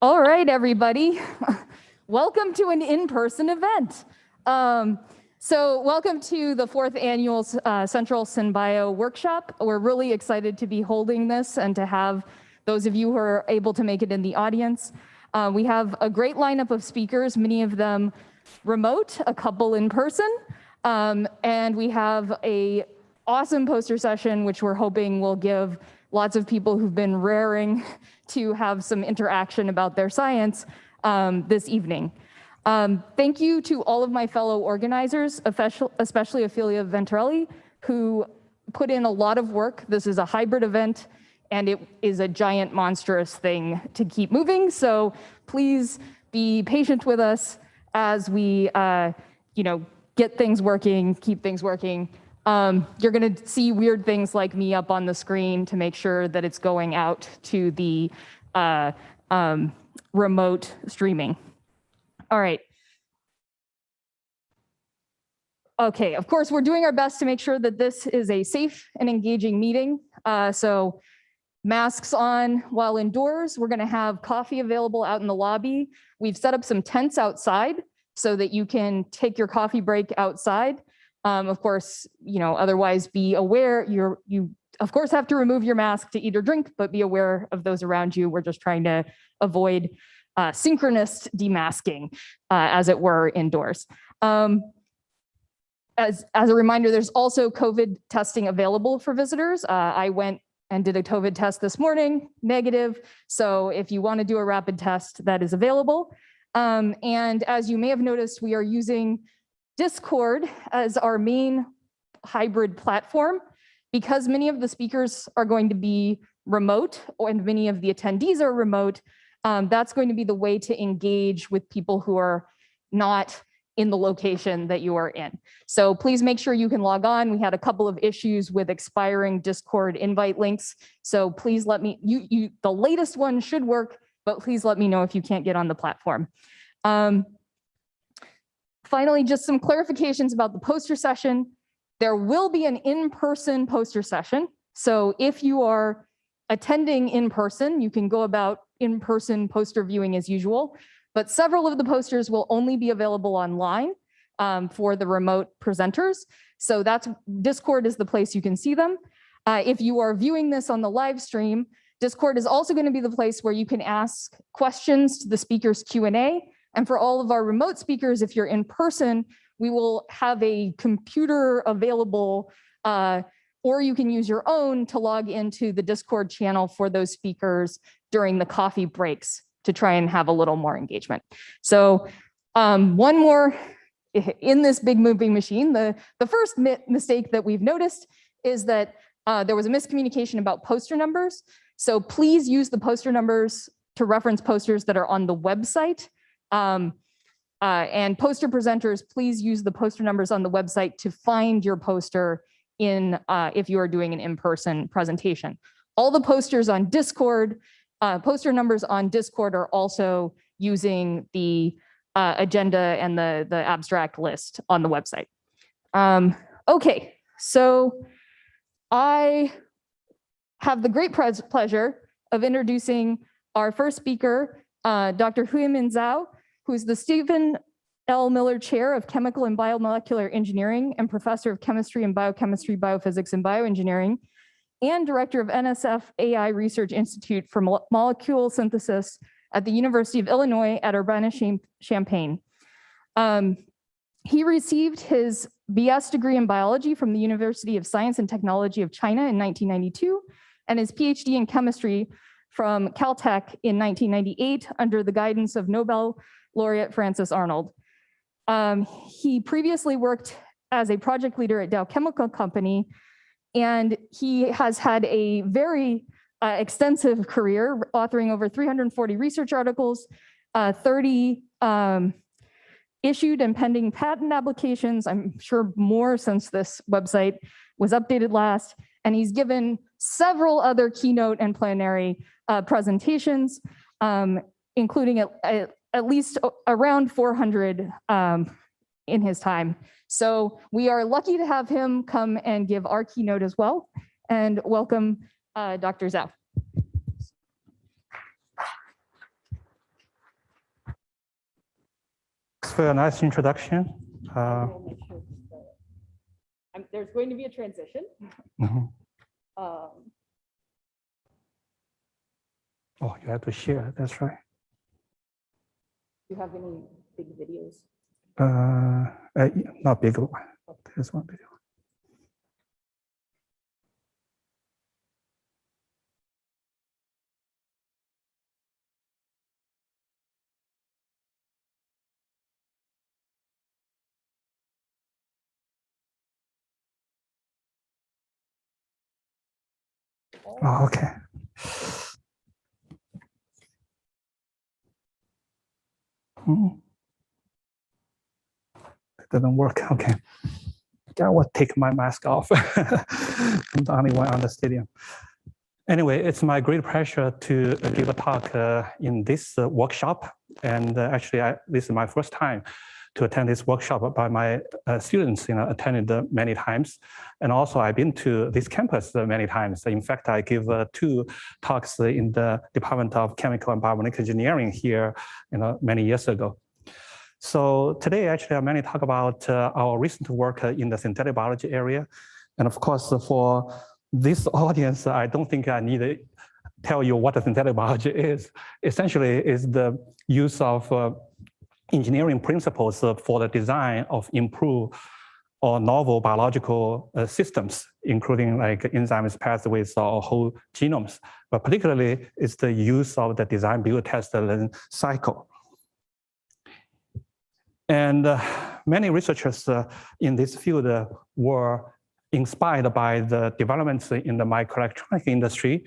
All right, everybody. Welcome to an in-person event. So welcome to the 4th annual Central SynBio workshop. We're really excited to be holding this and to have those of you who are able to make it in the audience. We have a great lineup of speakers, many of them remote, a couple in person, and we have a awesome poster session, which we're hoping will give lots of people who've been raring to have some interaction about their science this evening. Thank you to all of my fellow organizers, especially Ophelia Venturelli, who put in a lot of work. This is a hybrid event, and it is a giant, monstrous thing to keep moving. So please be patient with us as we, get things working, keep things working. You're going to see weird things like me up on the screen to make sure that it's going out to the remote streaming. All right. Okay, of course, we're doing our best to make sure that this is a safe and engaging meeting. So masks on while indoors. We're going to have coffee available out in the lobby. We've set up some tents outside so that you can take your coffee break outside. Of course, otherwise be aware, you of course have to remove your mask to eat or drink, but be aware of those around you. We're just trying to avoid synchronous demasking, as it were, indoors. As a reminder, there's also COVID testing available for visitors. I went and did a COVID test this morning, negative. So if you want to do a rapid test, that is available. And as you may have noticed, we are using Discord as our main hybrid platform because many of the speakers are going to be remote and many of the attendees are remote. That's going to be the way to engage with people who are not in the location that you are in. So please make sure you can log on. We had a couple of issues with expiring Discord invite links. So please let me, the latest one should work, but please let me know if you can't get on the platform. Finally, just some clarifications about the poster session. There will be an in-person poster session. So if you are attending in person, you can go about in-person poster viewing as usual, but several of the posters will only be available online for the remote presenters. So Discord is the place you can see them. If you are viewing this on the live stream, Discord is also going to be the place where you can ask questions to the speakers Q&A. And for all of our remote speakers, if you're in person, we will have a computer available, or you can use your own to log into the Discord channel for those speakers during the coffee breaks to try and have a little more engagement. So one more in this big moving machine, the first mistake that we've noticed is that there was a miscommunication about poster numbers. So please use the poster numbers to reference posters that are on the website. And poster presenters, please use the poster numbers on the website to find your poster if you are doing an in-person presentation. All the posters on Discord, poster numbers on Discord are also using the agenda and the abstract list on the website. Okay, so I have the great pleasure of introducing our first speaker, Dr. Huimin Zhao, who's the Stephen L. Miller Chair of Chemical and Biomolecular Engineering and Professor of Chemistry and Biochemistry, Biophysics, and Bioengineering, and Director of NSF AI Research Institute for Molecule Synthesis at the University of Illinois at Urbana-Champaign. He received his BS degree in biology from the University of Science and Technology of China in 1992, and his PhD in chemistry from Caltech in 1998 under the guidance of Nobel laureate Francis Arnold. He previously worked as a project leader at Dow Chemical Company, and he has had a very extensive career, authoring over 340 research articles, 30 issued and pending patent applications, I'm sure more since this website was updated last, and he's given several other keynote and plenary presentations, including at least around 400 in his time. So we are lucky to have him come and give our keynote as well. And welcome, Dr. Zhao. Thanks for a nice introduction. There's going to be a transition. Oh, you have to share. That's right. Do you have any big videos? Not big one. There's one video. Oh, okay. It doesn't work. Okay. I will take my mask off. I'm the only one on the stadium. Anyway, it's my great pleasure to give a talk in this workshop. And actually, this is my first time to attend this workshop by my students, attended many times. And also I've been to this campus many times. In fact, I give 2 talks in the Department of Chemical and Biomedical Engineering here, many years ago. So today, actually, I'm going to talk about our recent work in the synthetic biology area. And of course, for this audience, I don't think I need to tell you what a synthetic biology is. Essentially, it's the use of engineering principles for the design of improved or novel biological systems, including like enzymes, pathways, or whole genomes. But particularly, it's the use of the design, build, test, learn cycle. And many researchers in this field were inspired by the developments in the microelectronic industry.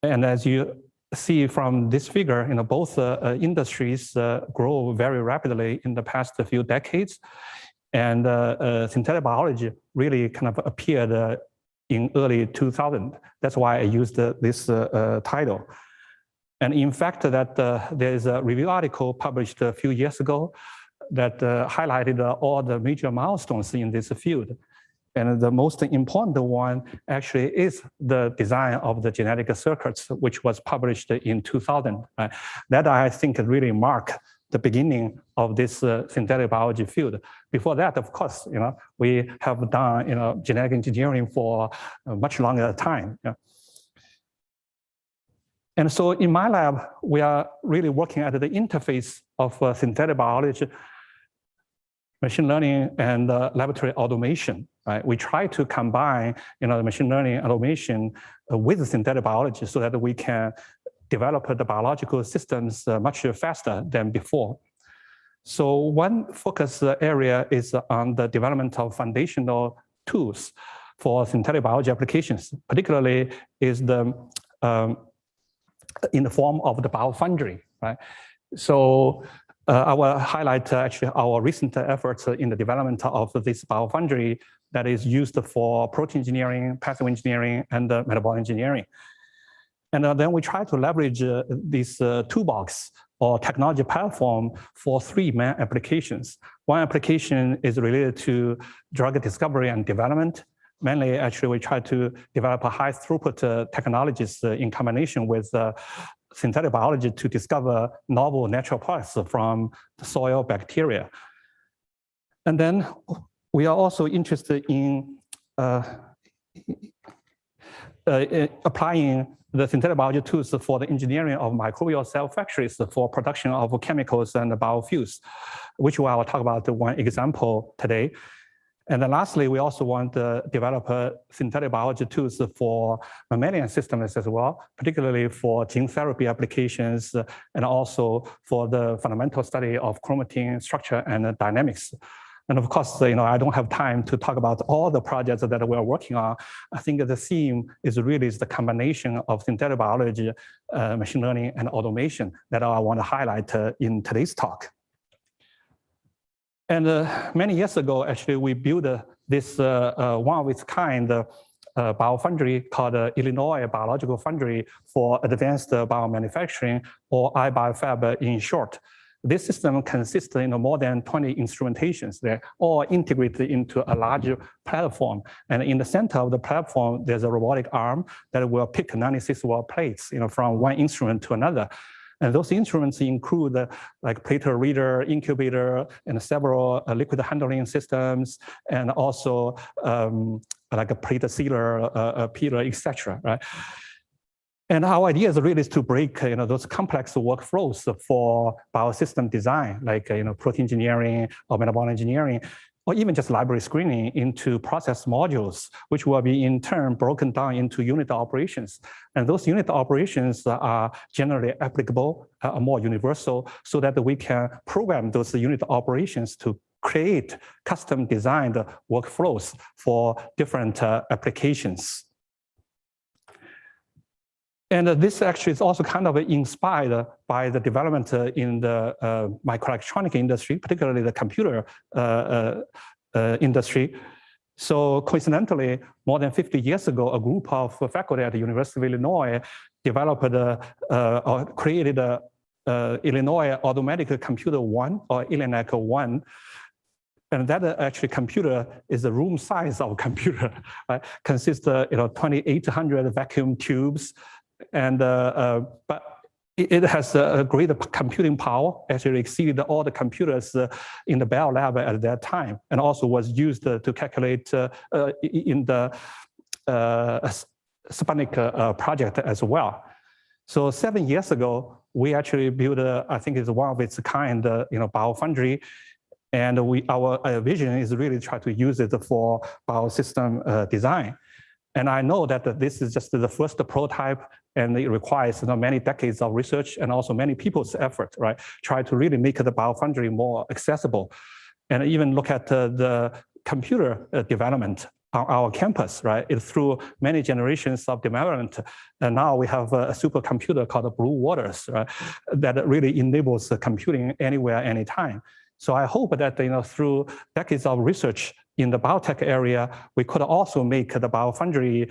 And as you see from this figure, both industries grow very rapidly in the past few decades. And synthetic biology really kind of appeared in early 2000. That's why I used this title. And in fact, that there is a review article published a few years ago that highlighted all the major milestones in this field. And the most important one actually is the design of the genetic circuits, which was published in 2000. That I think really marked the beginning of this synthetic biology field. Before that, of course, we have done genetic engineering for a much longer time. And so in my lab, we are really working at the interface of synthetic biology, machine learning, and laboratory automation. Right? We try to combine the machine learning automation with synthetic biology so that we can develop the biological systems much faster than before. So one focus area is on the development of foundational tools for synthetic biology applications, particularly is the in the form of the biofoundry. Right? So I will highlight actually our recent efforts in the development of this biofoundry that is used for protein engineering, pathway engineering, and metabolic engineering. And then we try to leverage this toolbox or technology platform for 3 main applications. One application is related to drug discovery and development. Mainly, actually, we try to develop a high throughput technologies in combination with synthetic biology to discover novel natural products from the soil bacteria. And then we are also interested in applying the synthetic biology tools for the engineering of microbial cell factories for production of chemicals and biofuels, which I will talk about one example today. And then lastly, we also want to develop synthetic biology tools for mammalian systems as well, particularly for gene therapy applications and also for the fundamental study of chromatin structure and dynamics. And of course, I don't have time to talk about all the projects that we're working on. I think the theme is really the combination of synthetic biology, machine learning, and automation that I want to highlight in today's talk. And many years ago, actually, we built this one-of-its-kind biofoundry called Illinois Biological Foundry for Advanced Biomanufacturing, or iBioFab in short. This system consists of more than 20 instrumentations. They're all integrated into a larger platform. And in the center of the platform, there's a robotic arm that will pick 96 well plates from one instrument to another. And those instruments include like plater reader, incubator, and several liquid handling systems, and also like a plate sealer, a peeler, etc. Right? And our idea is really to break those complex workflows for biosystem design, like protein engineering or metabolic engineering, or even just library screening into process modules, which will be in turn broken down into unit operations. And those unit operations are generally applicable, more universal, so that we can program those unit operations to create custom designed workflows for different applications. And this actually is also kind of inspired by the development in the microelectronic industry, particularly the computer industry. So coincidentally, more than 50 years ago, a group of faculty at the University of Illinois developed or created Illinois Automatic Computer 1, or ILLINAC 1. And that actually computer is the room size of computer, right? Consists of 2,800 vacuum tubes, and but it has a great computing power, actually exceeded all the computers in the Bell Lab at that time, and also was used to calculate in the Sputnik project as well. So 7 years ago, we actually built, I think it's one of its kind, BioFoundry, and our vision is really try to use it for biosystem design. And I know that this is just the first prototype, and it requires many decades of research and also many people's effort, right? Try to really make the BioFoundry more accessible, and even look at the computer development on our campus, right? It's through many generations of development, and now we have a supercomputer called Blue Waters, right? That really enables computing anywhere, anytime. So I hope that through decades of research in the biotech area, we could also make the BioFoundry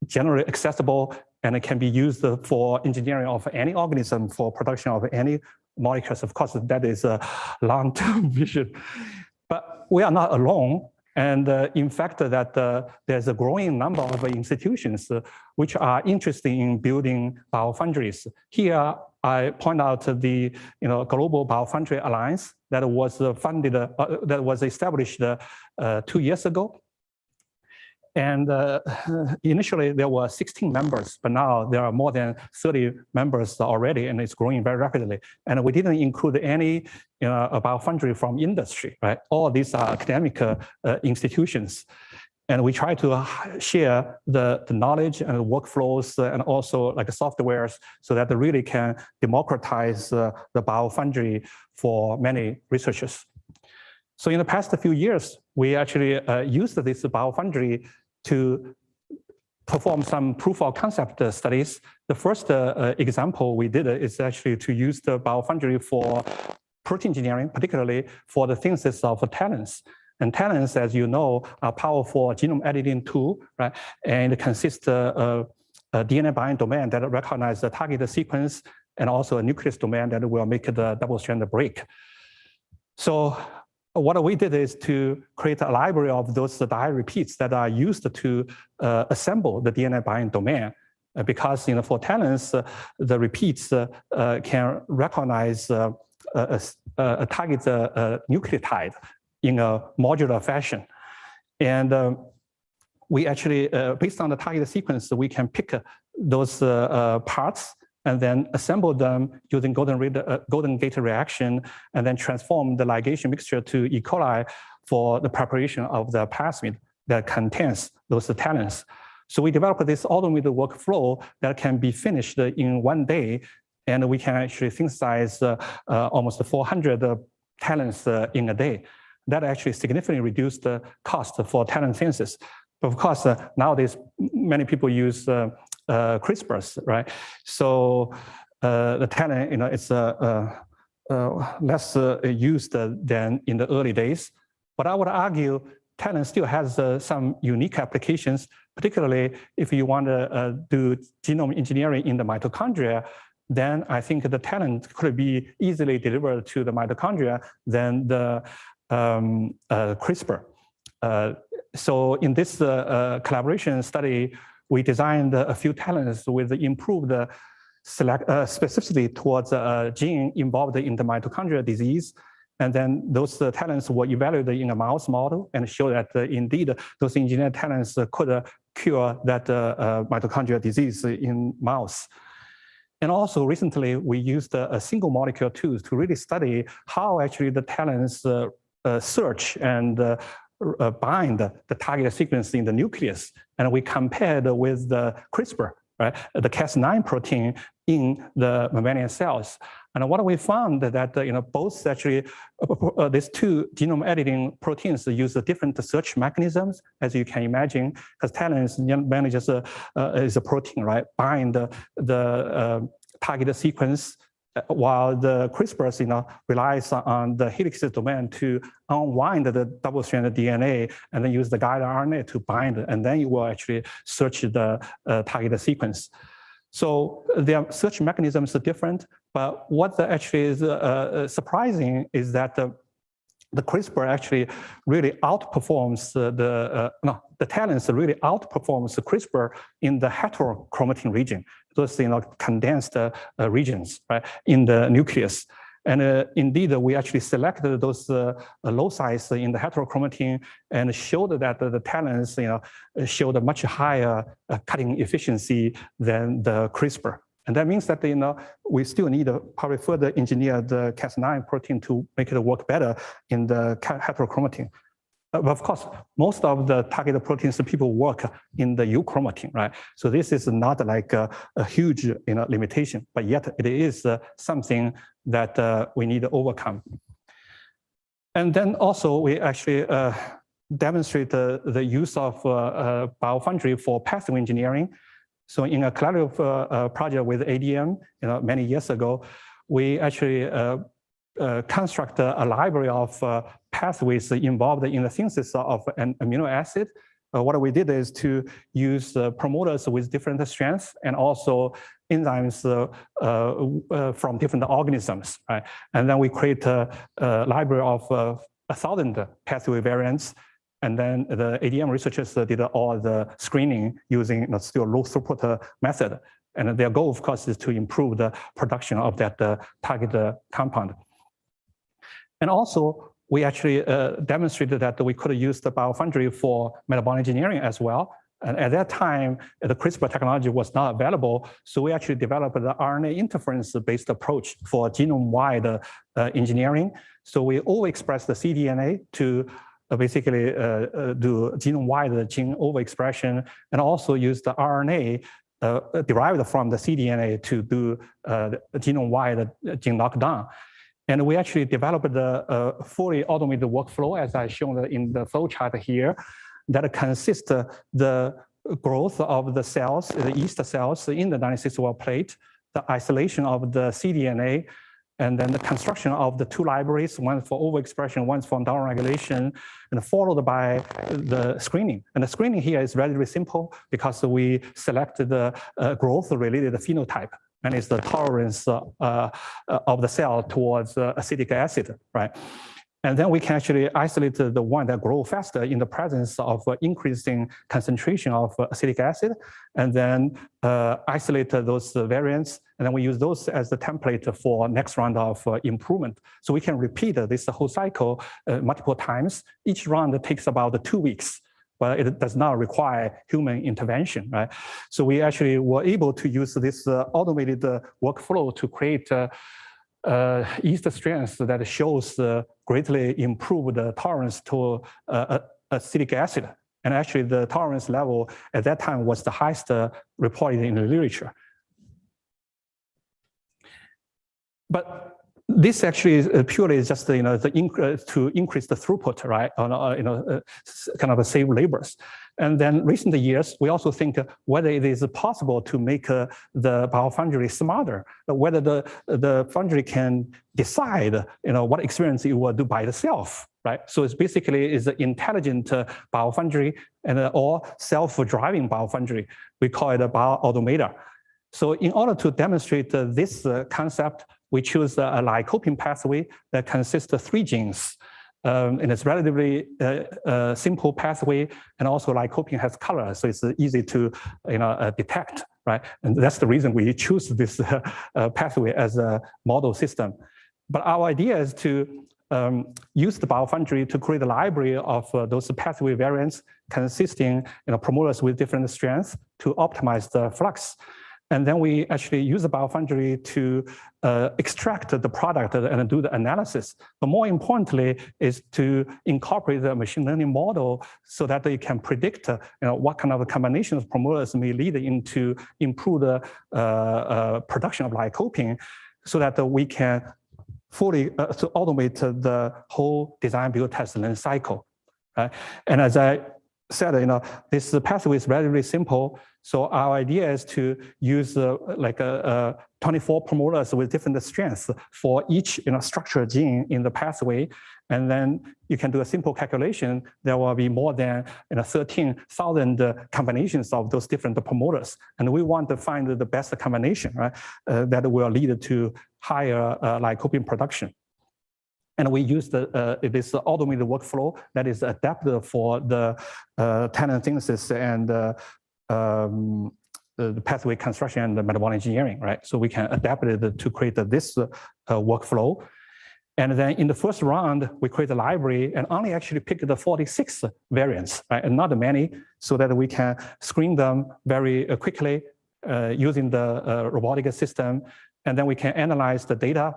generally accessible, and it can be used for engineering of any organism, for production of any molecules. Of course, that is a long-term vision. But we are not alone. And in fact, that there's a growing number of institutions which are interested in building BioFoundries. Here, I point out the Global BioFoundry Alliance that was funded, that was established 2 years ago. And initially there were 16 members, but now there are more than 30 members already, and it's growing very rapidly. And we didn't include any BioFoundry from industry, right? All these are academic institutions. And we try to share the knowledge and workflows and also like softwares so that they really can democratize the BioFoundry for many researchers. So in the past few years, we actually used this BioFoundry to perform some proof of concept studies. The first example we did is actually to use the BioFoundry for protein engineering, particularly for the synthesis of talents. And talents, as you know, are powerful genome editing tool, right? And it consists of a DNA binding domain that recognizes the target sequence, and also a nucleus domain that will make the double-stranded break. So what we did is to create a library of those die repeats that are used to assemble the DNA binding domain. Because for talents, the repeats can recognize a target nucleotide in a modular fashion. And we actually, based on the target sequence, we can pick those parts and then assemble them using golden gate reaction, and then transform the ligation mixture to E. coli for the preparation of the plasmid that contains those talents. So we developed this automated workflow that can be finished in 1 day, and we can actually synthesize almost 400 talents in a day. That actually significantly reduced the cost for talent synthesis. But of course, nowadays, many people use CRISPRs, right? So the talent, it's less used than in the early days. But I would argue talent still has some unique applications, particularly if you want to do genome engineering in the mitochondria. Then I think the talent could be easily delivered to the mitochondria than the CRISPR. So in this collaboration study, we designed a few talents with improved specifically towards a gene involved in the mitochondrial disease. And then those talents were evaluated in a mouse model and showed that indeed those engineered talents could cure that mitochondrial disease in mouse. And also recently we used a single molecule tools to really study how actually the talents search and bind the target sequence in the nucleus. And we compared with the CRISPR, right, the Cas9 protein in the mammalian cells. And what we found that both actually these two genome editing proteins use different search mechanisms, as you can imagine, because talents manages is a protein, right, bind the target sequence, while the CRISPRs relies on the helix domain to unwind the double-stranded DNA and then use the guide RNA to bind, and then you will actually search the target sequence. So their search mechanisms are different, but what actually is surprising is that the CRISPR actually really outperforms the talents really outperforms the CRISPR in the heterochromatin region, those condensed regions, right, in the nucleus. And indeed, we actually selected those loci in the heterochromatin and showed that the talents showed a much higher cutting efficiency than the CRISPR. And that means that we still need to probably further engineer the Cas9 protein to make it work better in the heterochromatin. But of course, most of the targeted proteins people work in the euchromatin, right? So this is not like a huge limitation, but yet it is something that we need to overcome. And then also we actually demonstrate the use of biofoundry for passive engineering. So in a collaborative project with ADM, many years ago, we actually construct a library of pathways involved in the synthesis of an amino acid. What we did is to use promoters with different strengths and also enzymes from different organisms, right? And then we create a library of 1,000 pathway variants. And then the ADM researchers did all the screening using still low throughput method. And their goal, of course, is to improve the production of that target compound. And also, we actually demonstrated that we could use the biofoundry for metabolic engineering as well. And at that time, the CRISPR technology was not available. So we actually developed the RNA interference-based approach for genome-wide engineering. So we overexpress the cDNA to basically do genome-wide gene overexpression, and also use the RNA derived from the cDNA to do genome-wide gene knockdown. And we actually developed a fully automated workflow, as I shown in the flow chart here, that consists the growth of the cells, the yeast cells in the 96-well plate, the isolation of the cDNA, and then the construction of the two libraries, one for overexpression, one for downregulation, and followed by the screening. And the screening here is relatively simple because we selected the growth-related phenotype, and it's the tolerance of the cell towards acetic acid, right? And then we can actually isolate the one that grow faster in the presence of increasing concentration of acetic acid, and then isolate those variants, and then we use those as the template for next round of improvement. So we can repeat this whole cycle multiple times. Each round takes about 2 weeks, but it does not require human intervention, right? So we actually were able to use this automated workflow to create yeast strength that shows greatly improved tolerance to acetic acid. And actually the tolerance level at that time was the highest reported in the literature. But this actually is purely just to increase the throughput, right? Kind of save labors. And then recent years, we also think whether it is possible to make the biofoundry smarter, whether the foundry can decide, what experience it will do by itself, right? So it's basically is an intelligent biofoundry and or self-driving biofoundry. We call it a bioautomator. So in order to demonstrate this concept, we choose a lycopene pathway that consists of 3 genes. and it's relatively simple pathway, and also lycopene has color, so it's easy to detect, right? And that's the reason we choose this pathway as a model system. But our idea is to use the biofoundry to create a library of those pathway variants consisting promoters with different strengths to optimize the flux. And then we actually use the biofoundry to extract the product and do the analysis. But more importantly is to incorporate the machine learning model so that they can predict what kind of combinations of promoters may lead into improve the production of lycopene, so that we can fully to automate the whole design, build, test, learn cycle. Right? And as I said, this pathway is relatively simple. So our idea is to use 24 promoters with different strengths for each structural gene in the pathway. And then you can do a simple calculation. There will be more than 13,000 combinations of those different promoters. And we want to find the best combination, right, that will lead to higher lycopene production. And we use this automated workflow that is adapted for the talent synthesis and the pathway construction and the metabolic engineering, right? So we can adapt it to create this workflow. And then in the first round, we create a library and only actually pick the 46 variants, right? And not many, so that we can screen them very quickly using the robotic system. And then we can analyze the data,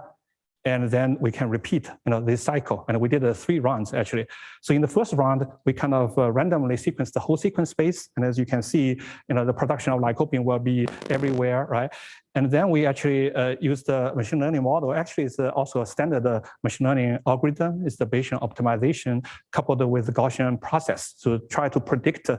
and then we can repeat this cycle. And we did 3 rounds actually. So in the first round, we kind of randomly sequenced the whole sequence space. And as you can see, the production of lycopene will be everywhere, right? And then we actually used the machine learning model. Actually, it's also a standard machine learning algorithm. It's the Bayesian optimization coupled with the Gaussian process to try to predict,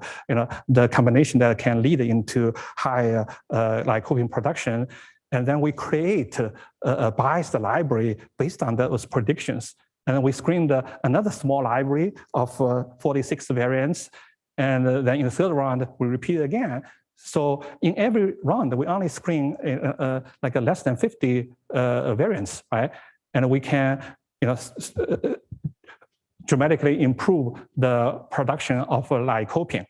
the combination that can lead into high lycopene production. And then we create a biased library based on those predictions. And then we screened another small library of 46 variants. And then in the third round, we repeat again. So in every round, we only screen less than 50 variants, right? And we can dramatically improve the production of lycopene.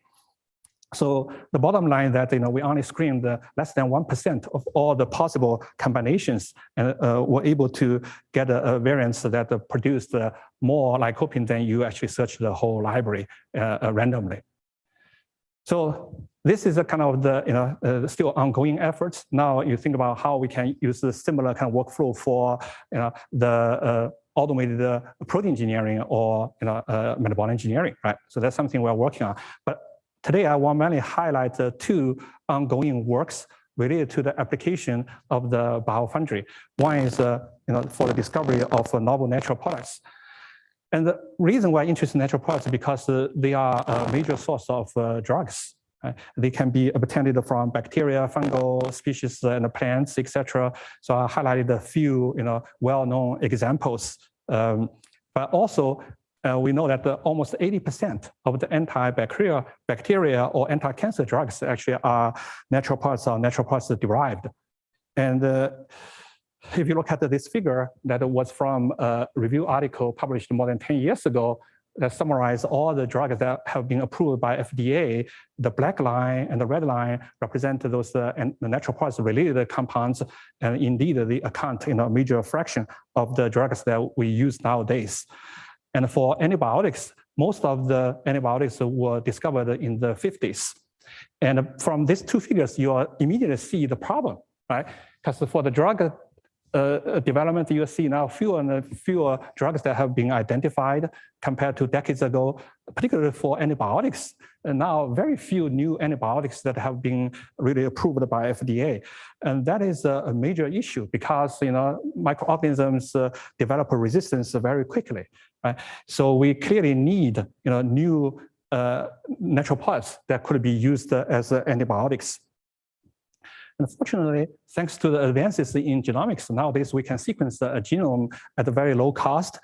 So the bottom line that we only screened less than 1% of all the possible combinations, and were able to get variants that produced more lycopene than you actually search the whole library randomly. So this is a kind of the still ongoing efforts. Now you think about how we can use a similar kind of workflow for the automated protein engineering or metabolic engineering, right? So that's something we're working on. But today, I want to mainly highlight 2 ongoing works related to the application of the biofoundry. One is for the discovery of novel natural products. And the reason why I'm interested in natural products is because they are a major source of drugs. Right? They can be obtained from bacteria, fungal species, and plants, etc. So I highlighted a few well-known examples. But also, we know that almost 80% of the bacteria or anti-cancer drugs actually are natural products or natural products derived. And if you look at this figure that was from a review article published more than 10 years ago that summarized all the drugs that have been approved by FDA, the black line and the red line represent those the natural products related compounds, and indeed they account a major fraction of the drugs that we use nowadays. And for antibiotics, most of the antibiotics were discovered in the 50s. And from these 2 figures, you immediately see the problem, right? Because for the drug development, you see now fewer and fewer drugs that have been identified compared to decades ago, particularly for antibiotics. And now very few new antibiotics that have been really approved by FDA. And that is a major issue because microorganisms develop a resistance very quickly. Right? So we clearly need new natural products that could be used as antibiotics. Unfortunately, thanks to the advances in genomics, nowadays we can sequence a genome at a very low cost.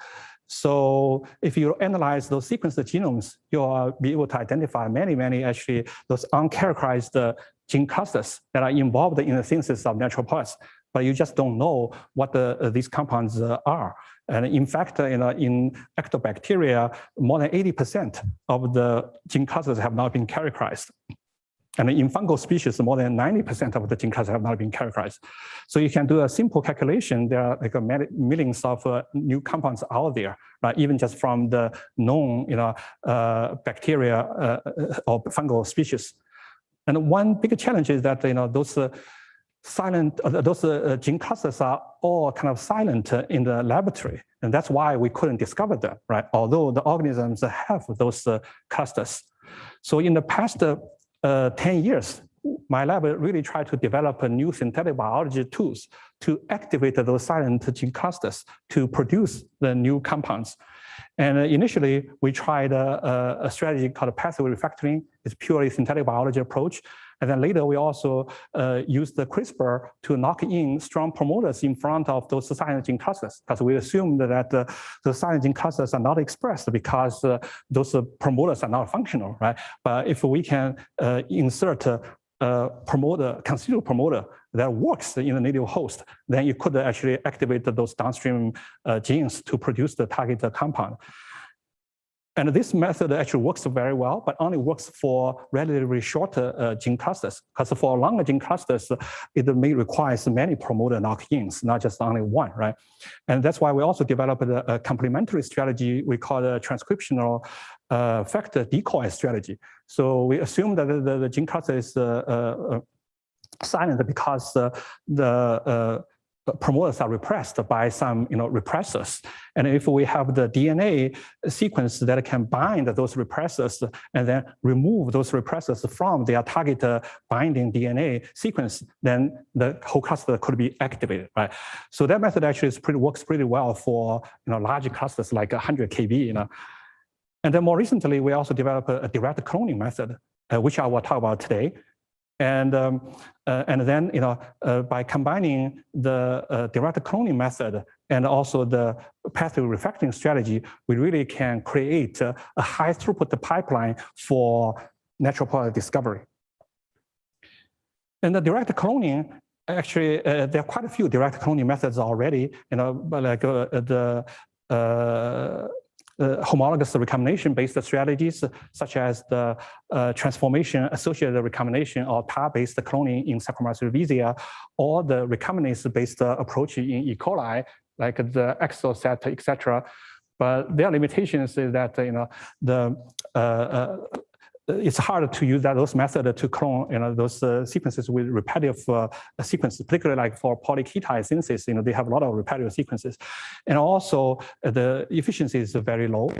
So if you analyze those sequenced genomes, you'll be able to identify many actually those uncharacterized gene clusters that are involved in the synthesis of natural products. But you just don't know what these compounds are. And in fact, in Lactobacteria, more than 80% of the gene clusters have not been characterized. And in fungal species, more than 90% of the gene clusters have not been characterized. So you can do a simple calculation. There are like millions of new compounds out there, right? Even just from the known, bacteria or fungal species. And one big challenge is that those gene clusters are all kind of silent in the laboratory, and that's why we couldn't discover them, right? Although the organisms have those clusters. So in the past 10 years, my lab really tried to develop new synthetic biology tools to activate those silent gene clusters to produce the new compounds. And initially, we tried a strategy called pathway refactoring. It's purely synthetic biology approach. And then later, we also used the CRISPR to knock in strong promoters in front of those silent gene clusters, because we assumed that the silent gene clusters are not expressed because those promoters are not functional, right? But if we can insert a constitutive promoter that works in the native host, then you could actually activate those downstream genes to produce the target compound. And this method actually works very well, but only works for relatively short gene clusters. Because for longer gene clusters, it may require many promoter knock-ins, not just only one, right? And that's why we also developed a complementary strategy we call a transcriptional factor decoy strategy. So we assume that the gene cluster is silent because the promoters are repressed by some repressors. And if we have the DNA sequence that can bind those repressors and then remove those repressors from their target binding DNA sequence, then the whole cluster could be activated, right? So that method actually works pretty well for large clusters like 100 kb. And then more recently, we also developed a direct cloning method, which I will talk about today. And then, by combining the direct cloning method and also the pathway refactoring strategy, we really can create a high throughput pipeline for natural product discovery. And the direct cloning, actually, there are quite a few direct cloning methods already, like homologous recombination-based strategies, such as the transformation-associated recombination or TAR-based cloning in Saccharomyces cerevisiae, or the recombinase-based approach in E. coli, like the Exoset, etc. But their limitations is that it's hard to use those methods to clone those sequences with repetitive sequences, particularly like for polyketide synthesis. They have a lot of repetitive sequences, and also the efficiency is very low.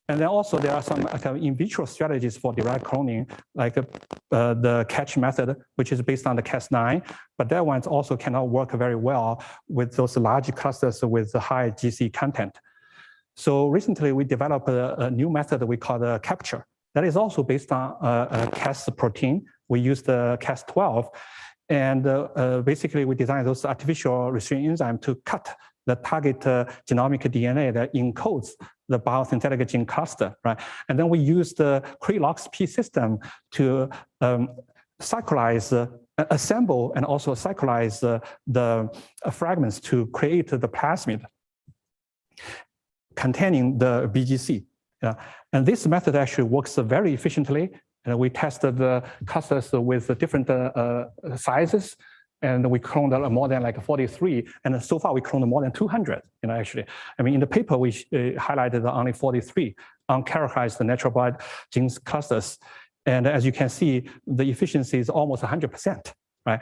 And then also there are some kind of in vitro strategies for direct cloning, like the catch method, which is based on the Cas9, but that one also cannot work very well with those large clusters with high GC content. So recently we developed a new method we call the capture. That is also based on a Cas protein. We use the Cas12, and basically we designed those artificial restraint enzymes to cut the target genomic DNA that encodes the biosynthetic gene cluster, right? And then we use the Cre-LoxP system to cyclize, assemble, and also cyclize the fragments to create the plasmid containing the BGC. And this method actually works very efficiently. And we tested the clusters with different sizes, and we cloned more than like 43. And so far we cloned more than 200, actually. I mean, in the paper, we highlighted only 43 uncharacterized natural blood genes clusters. And as you can see, the efficiency is almost 100%, right?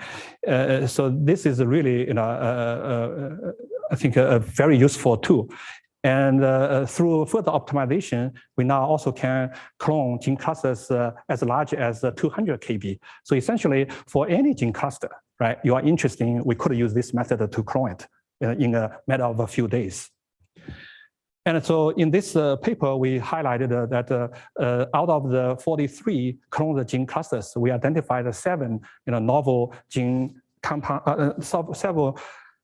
So this is really, I think, a very useful tool. And through further optimization, we now also can clone gene clusters as large as 200 kb. So essentially, for any gene cluster, right, you are interested in, we could use this method to clone it in a matter of a few days. And so in this paper, we highlighted that out of the 43 cloned gene clusters, we identified 7 novel gene compound,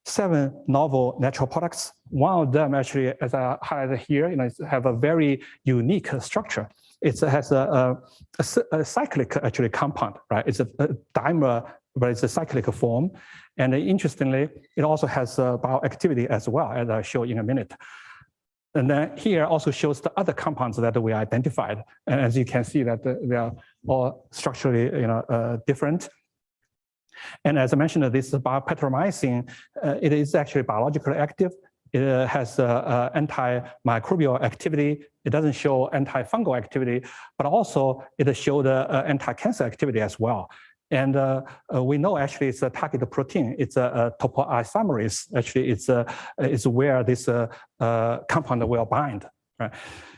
seven novel natural products. One of them actually, as I highlighted here, have a very unique structure. It has a cyclic actually compound, right? It's a dimer, but it's a cyclic form. And interestingly, it also has bioactivity as well, as I'll show in a minute. And then here also shows the other compounds that we identified. And as you can see that they are all structurally different. And as I mentioned, this biopetromycin, it is actually biologically active. It has antimicrobial activity. It doesn't show antifungal activity, but also it showed anti-cancer activity as well. And we know actually it's a target protein. It's a topoisomerase. Actually, it's where this compound will bind. Right?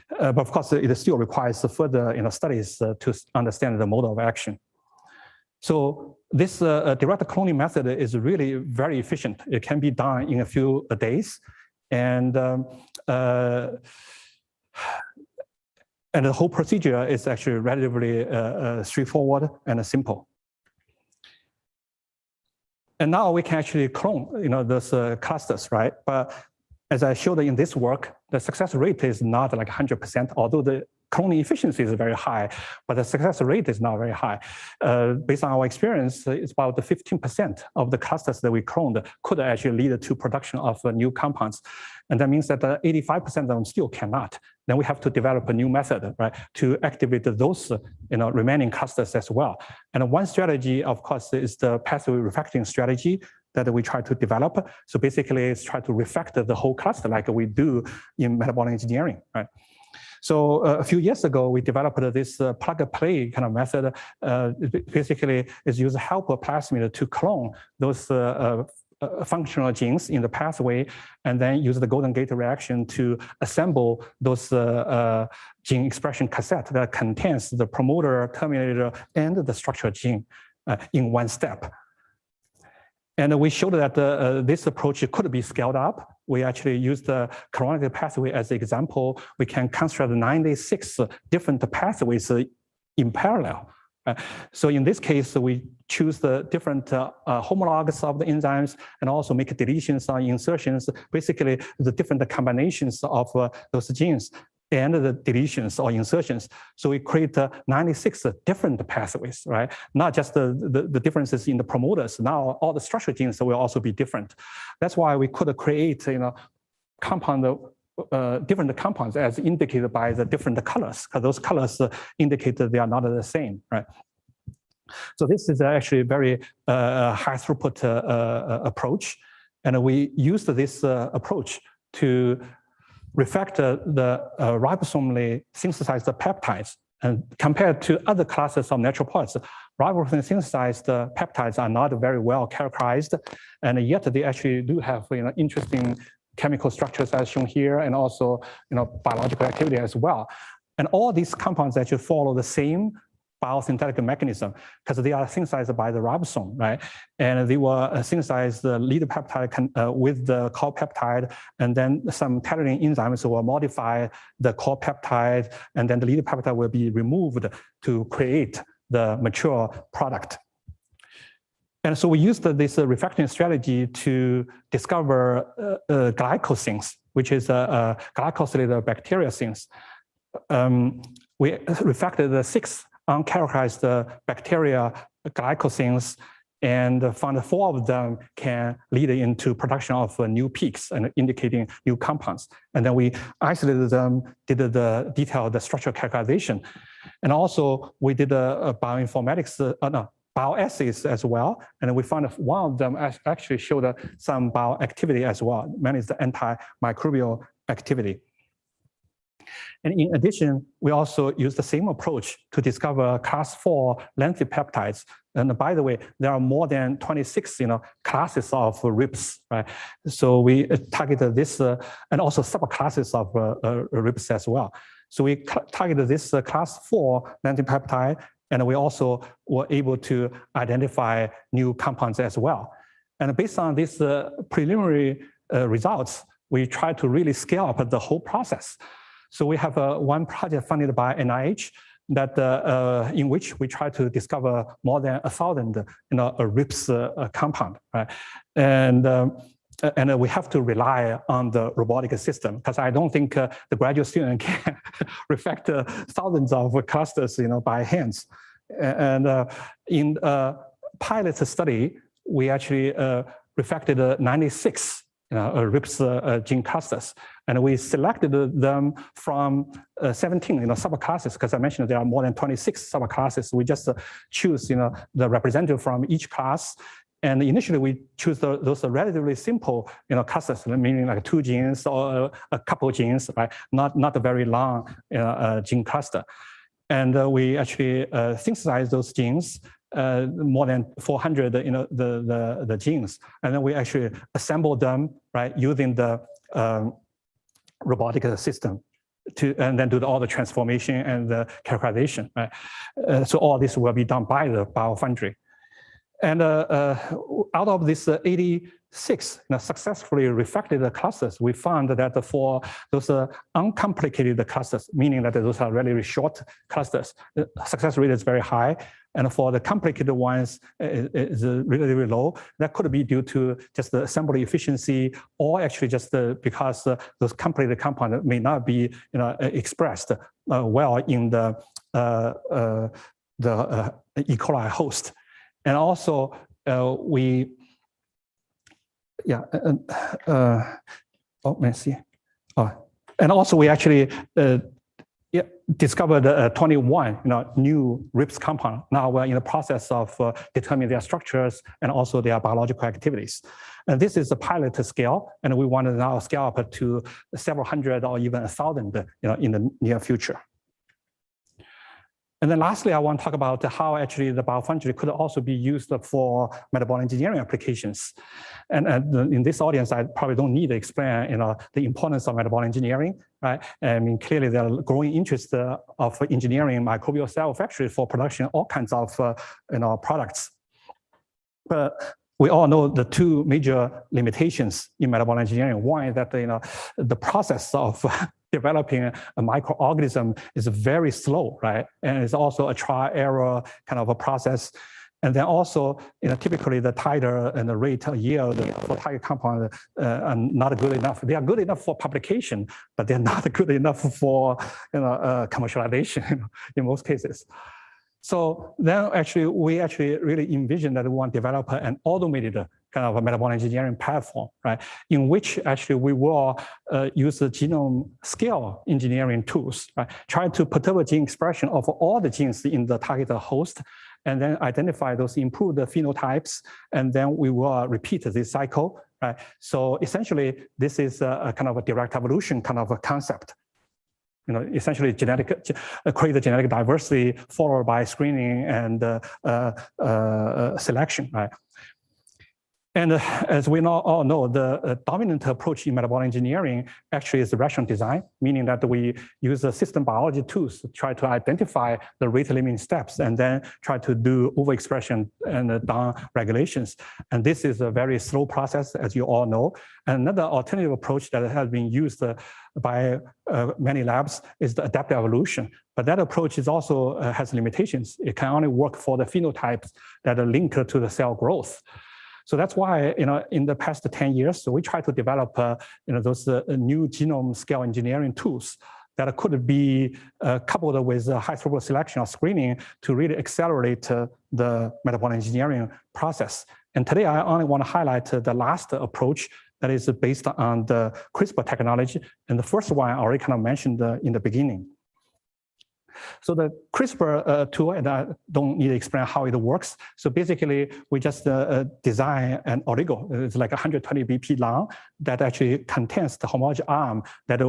But of course, it still requires further studies to understand the mode of action. So this direct cloning method is really very efficient. It can be done in a few days. And the whole procedure is actually relatively straightforward and simple. And now we can actually clone, those clusters, right? But as I showed in this work, the success rate is not like 100%, although the cloning efficiency is very high, but the success rate is not very high. Based on our experience, it's about 15% of the clusters that we cloned could actually lead to production of new compounds. And that means that 85% of them still cannot. Then we have to develop a new method, right, to activate those remaining clusters as well. And one strategy, of course, is the pathway refactoring strategy that we try to develop. So basically, it's try to refactor the whole cluster like we do in metabolic engineering, right? So a few years ago, we developed this plug-and-play kind of method. Basically, is use helper plasmid to clone those functional genes in the pathway, and then use the Golden Gate reaction to assemble those gene expression cassette that contains the promoter, terminator, and the structure gene in one step. And we showed that this approach could be scaled up. We actually used the coronative pathway as an example. We can construct 96 different pathways in parallel. So in this case, we choose the different homologs of the enzymes and also make deletions or insertions, basically the different combinations of those genes and the deletions or insertions. So we create 96 different pathways, right? Not just the differences in the promoters. Now all the structure genes will also be different. That's why we could create, different compounds as indicated by the different colors, because those colors indicate that they are not the same, right? So this is actually a very high throughput approach. And we used this approach to refactor the ribosomally synthesized peptides. And compared to other classes of natural ribosomally synthesized peptides are not very well characterized, and yet they actually do have interesting chemical structures as shown here, and also biological activity as well. And all these compounds actually follow the same biosynthetic mechanism because they are synthesized by the ribosome, right? And they will synthesize the lead peptide with the core peptide, and then some tethering enzymes will modify the core peptide, and then the lead peptide will be removed to create the mature product. And so we used this refactoring strategy to discover glycosins, which is glycosylated bacteria sins. We refactored the 6 uncharacterized bacteria glycosins and found 4 of them can lead into production of new peaks and indicating new compounds. And then we isolated them, did the detailed structural characterization. And also we did a bioassays as well. And we found one of them actually showed some bioactivity as well, mainly the antimicrobial activity. And in addition, we also use the same approach to discover class 4 lengthy peptides. And by the way, there are more than 26 classes of RIPs, right? So we targeted this and also subclasses of RIPs as well. So we targeted this class 4 lengthy peptide, and we also were able to identify new compounds as well. And based on these preliminary results, we try to really scale up the whole process. So we have one project funded by NIH that in which we try to discover more than 1,000 RIPS compound, right? And we have to rely on the robotic system because I don't think the graduate student can refactor thousands of clusters, by hands. And in a pilot study, we actually refactored 96 RIPS gene clusters. And we selected them from 17 subclasses, because I mentioned there are more than 26 subclasses. We just choose the representative from each class. And initially we choose those relatively simple clusters, meaning like 2 genes or a couple genes, right? Not a very long gene cluster. And we actually synthesize those genes, more than 400 the genes, and then we actually assemble them, right, using the robotic system and then do all the transformation and the characterization, right? So all this will be done by the BioFoundry. And out of this 86 successfully refracted clusters, we found that for those uncomplicated clusters, meaning that those are really short clusters, the success rate is very high. And for the complicated ones, it's really low. That could be due to just the assembly efficiency, or actually just because those complicated compounds may not be expressed well in the E. coli host. And also, let's see. And also, we actually discovered 21 new RIPS compound. Now we're in the process of determining their structures and also their biological activities. And this is a pilot scale, and we want to now scale up to several hundred or even 1,000 in the near future. And then lastly, I want to talk about how actually the BioFoundry could also be used for metabolic engineering applications. And in this audience, I probably don't need to explain the importance of metabolic engineering, right? I mean, clearly there are growing interest of engineering microbial cell factories for production, all kinds of products. But we all know the 2 major limitations in metabolic engineering. One is that the process of developing a microorganism is very slow, right? And it's also a trial error kind of a process. And then also, typically the titer and the rate of yield for target compound are not good enough. They are good enough for publication, but they're not good enough for commercialization in most cases. So then we really envisioned that we want to develop an automated kind of a metabolic engineering platform, right? In which actually we will use the genome scale engineering tools, right? Try to perturb gene expression of all the genes in the target host, and then identify those improved phenotypes, and then we will repeat this cycle, right? So essentially, this is a kind of a direct evolution kind of a concept. Essentially create the genetic diversity followed by screening and selection, right? And as we all know, the dominant approach in metabolic engineering actually is rational design, meaning that we use the system biology tools to try to identify the rate limiting steps and then try to do overexpression and down regulations. And this is a very slow process, as you all know. Another alternative approach that has been used by many labs is the adaptive evolution. But that approach is also has limitations. It can only work for the phenotypes that are linked to the cell growth. So that's why, in the past 10 years, so we try to develop, those new genome scale engineering tools that could be coupled with high throughput selection or screening to really accelerate the metabolic engineering process. And today, I only want to highlight the last approach that is based on the CRISPR technology. And the first one I already kind of mentioned in the beginning. So the CRISPR tool, and I don't need to explain how it works. So basically, we just design an oligo. It's like 120 BP long that actually contains the homologous arm that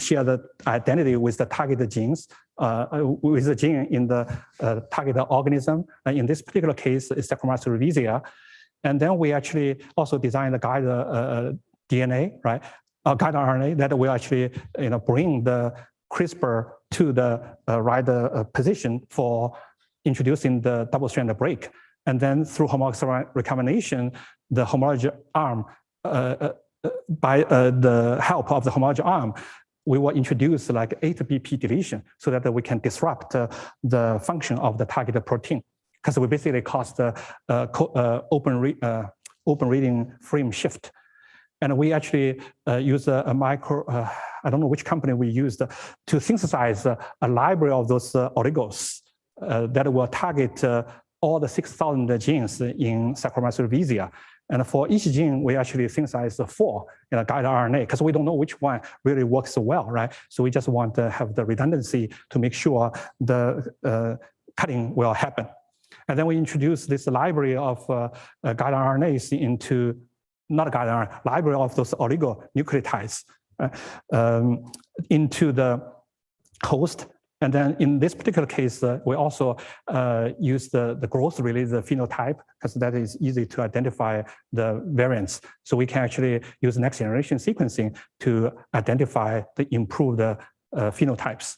share the identity with the targeted genes, with the gene in the targeted organism. And in this particular case, it's Saccharomyces cerevisiae. And then we actually also design the guide DNA, right? Guide RNA that will actually bring the CRISPR to the right position for introducing the double-stranded break. And then through homologous recombination, the homologous arm, by the help of the homologous arm, we will introduce like 8 BP deletion so that we can disrupt the function of the targeted protein. Because we basically cause the open reading frame shift. And we actually use a micro, I don't know which company we used to synthesize a library of those oligos that will target all the 6,000 genes in Saccharomyces cerevisiae. And for each gene, we actually synthesize 4 guide RNA because we don't know which one really works well, right? So we just want to have the redundancy to make sure the cutting will happen. And then we introduce this library of guide RNAs into, not guide RNA, library of those oligonucleotides into the host. And then in this particular case, we also use the growth-related phenotype because that is easy to identify the variants. So we can actually use next-generation sequencing to identify the improved phenotypes.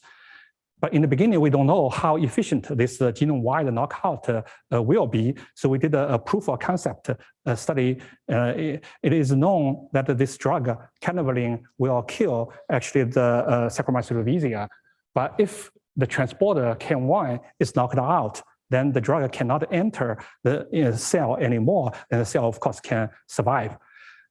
But in the beginning, we don't know how efficient this genome-wide knockout will be. So we did a proof of concept study. It is known that this drug, canavalin, will kill actually the Saccharomyces cerevisiae. But if the transporter CAM1 is knocked out, then the drug cannot enter the cell anymore, and the cell, of course, can survive.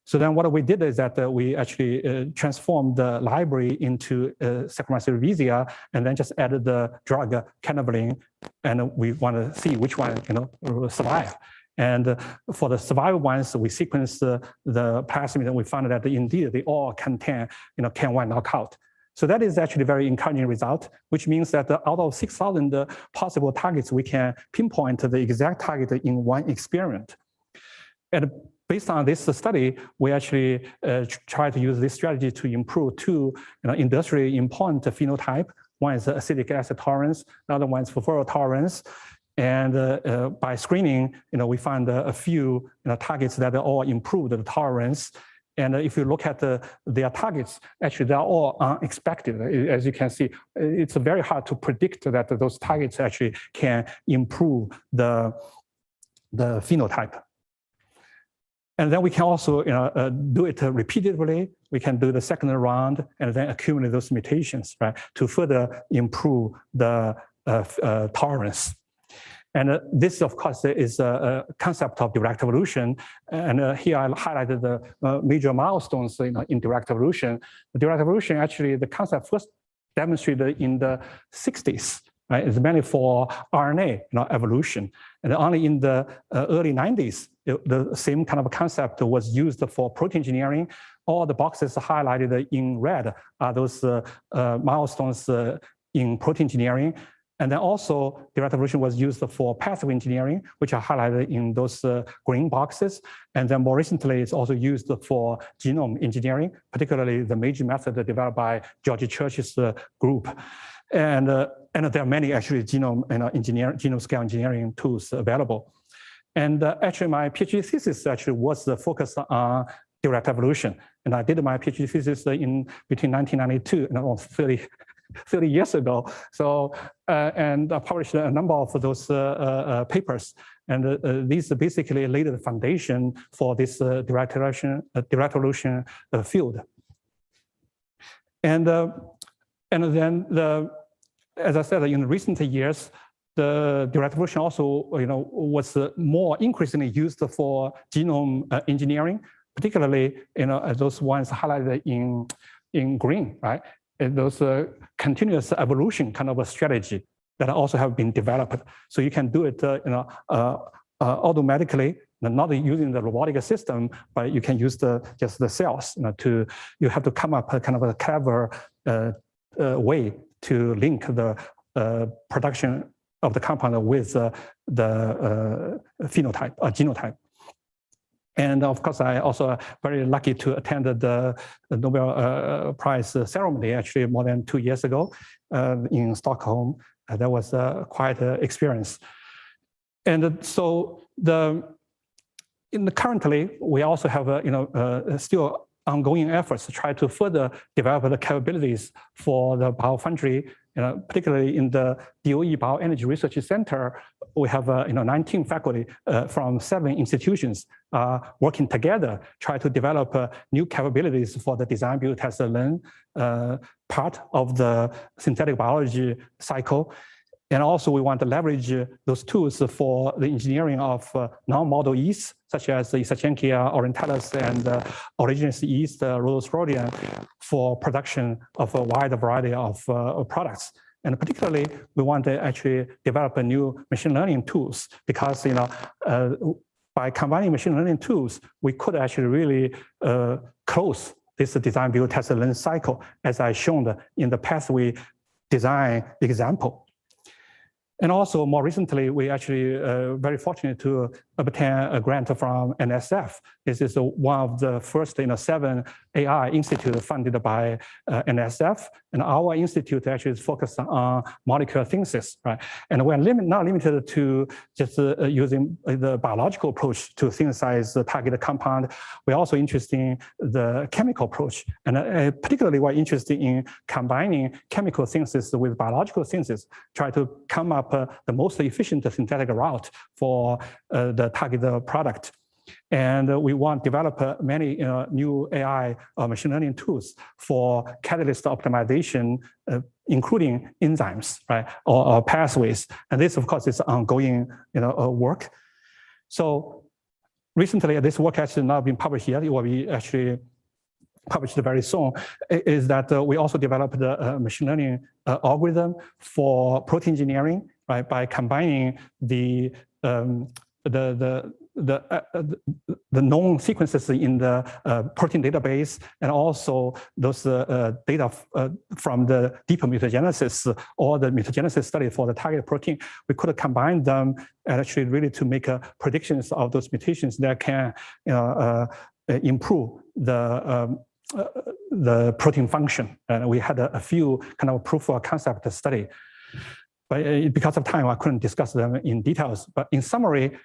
So then what we did is that we actually transformed the library into Saccharomyces cerevisiae, and then just added the drug canavalin, and we want to see which one will survive. And for the survival ones, we sequenced the plasmid, and we found that indeed they all contain CAM1 knockout. So that is actually a very encouraging result, which means that out of 6,000 possible targets, we can pinpoint the exact target in one experiment. And based on this study, we actually try to use this strategy to improve 2 industrially important phenotype. One is acidic acid tolerance, the other one is sulfur tolerance. And by screening, we find a few targets that are all improved the tolerance. And if you look at their targets, actually they're all unexpected. As you can see, it's very hard to predict that those targets actually can improve the phenotype. And then we can also do it repeatedly. We can do the second round and then accumulate those mutations, right, to further improve the tolerance. And this, of course, is a concept of direct evolution. And here I highlighted the major milestones in direct evolution. The direct evolution, actually, the concept first demonstrated in the 60s. Right? It's mainly for RNA evolution. And only in the early 90s, the same kind of concept was used for protein engineering. All the boxes highlighted in red are those milestones in protein engineering. And then also direct evolution was used for pathway engineering, which are highlighted in those green boxes. And then more recently, it's also used for genome engineering, particularly the major method developed by George Church's group. And there are many actually genome scale engineering tools available. And actually my PhD thesis actually was focused on direct evolution. And I did my PhD thesis between 1992 and almost 30 years ago. So, and I published a number of those papers. And these basically laid the foundation for this direct evolution field. And then as I said, in recent years, the direct evolution also, was more increasingly used for genome engineering, particularly, those ones highlighted in green, right? And those continuous evolution kind of a strategy that also have been developed. So you can do it, automatically, not using the robotic system, but you can use just the cells. You have to come up a kind of a clever way to link the production of the compound with the phenotype or genotype. And of course, I also very lucky to attend the Nobel Prize ceremony actually more than 2 years ago in Stockholm. That was quite an experience. And so currently, we also have still ongoing efforts to try to further develop the capabilities for the biofoundry. Particularly in the DOE Bioenergy Research Center, we have 19 faculty from 7 institutions working together, try to develop new capabilities for the design, build, test, and learn part of the synthetic biology cycle. And also we want to leverage those tools for the engineering of non-model yeasts, such as the Isachenkia orientalis and Origenes yeast, Rhodus rhodium, for production of a wide variety of products. And particularly, we want to actually develop a new machine learning tools because by combining machine learning tools, we could actually really close this design, build, test, learn cycle, as I shown in the pathway design example. And also more recently, we actually very fortunate to obtain a grant from NSF. This is one of the first 7 AI institutes funded by NSF. And our institute actually is focused on molecular synthesis, right? And we're not limited to just using the biological approach to synthesize the target compound. We're also interested in the chemical approach. And particularly we're interested in combining chemical synthesis with biological synthesis, try to come up the most efficient synthetic route for the target product. And we want to develop many new AI machine learning tools for catalyst optimization, including enzymes, right, or pathways. And this, of course, is ongoing work. So recently, this work has not been published yet. It will be actually published very soon. Is that we also developed a machine learning algorithm for protein engineering, right, by combining the known sequences in the protein database and also those data from the deep mutagenesis or the mutagenesis study for the target protein. We could combine them and actually really to make predictions of those mutations that can improve the protein function. And we had a few kind of proof of concept study. But because of time, I couldn't discuss them in details. But in summary,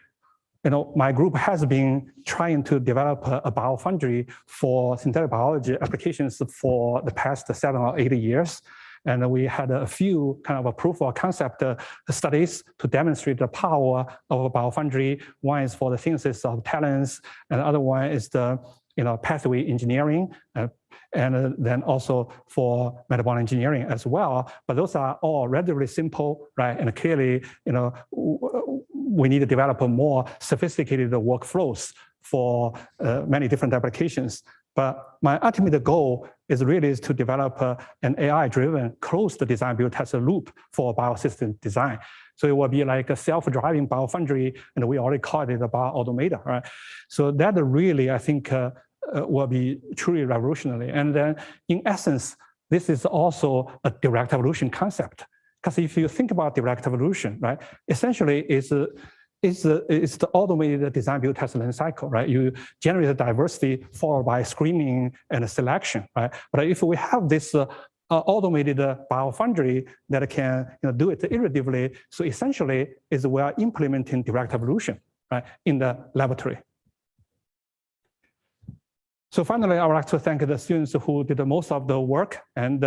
my group has been trying to develop a biofoundry for synthetic biology applications for the past 7 or 8 years. And we had a few kind of a proof of concept studies to demonstrate the power of a biofoundry. One is for the synthesis of talents, and the other one is the pathway engineering, and then also for metabolic engineering as well. But those are all relatively simple, right? And clearly, we need to develop more sophisticated workflows for many different applications. But my ultimate goal is really to develop an AI-driven closed design build test loop for biosystem design. So it will be like a self-driving biofoundry, and we already called it a bioautomator, right? So that really, I think, will be truly revolutionary. And then in essence, this is also a direct evolution concept. Because if you think about direct evolution, right, essentially it's the automated design build test learn cycle, right? You generate the diversity followed by screening and selection, right? But if we have this automated biofoundry that can do it iteratively, so essentially is we are implementing direct evolution, right, in the laboratory. So finally, I would like to thank the students who did the most of the work, and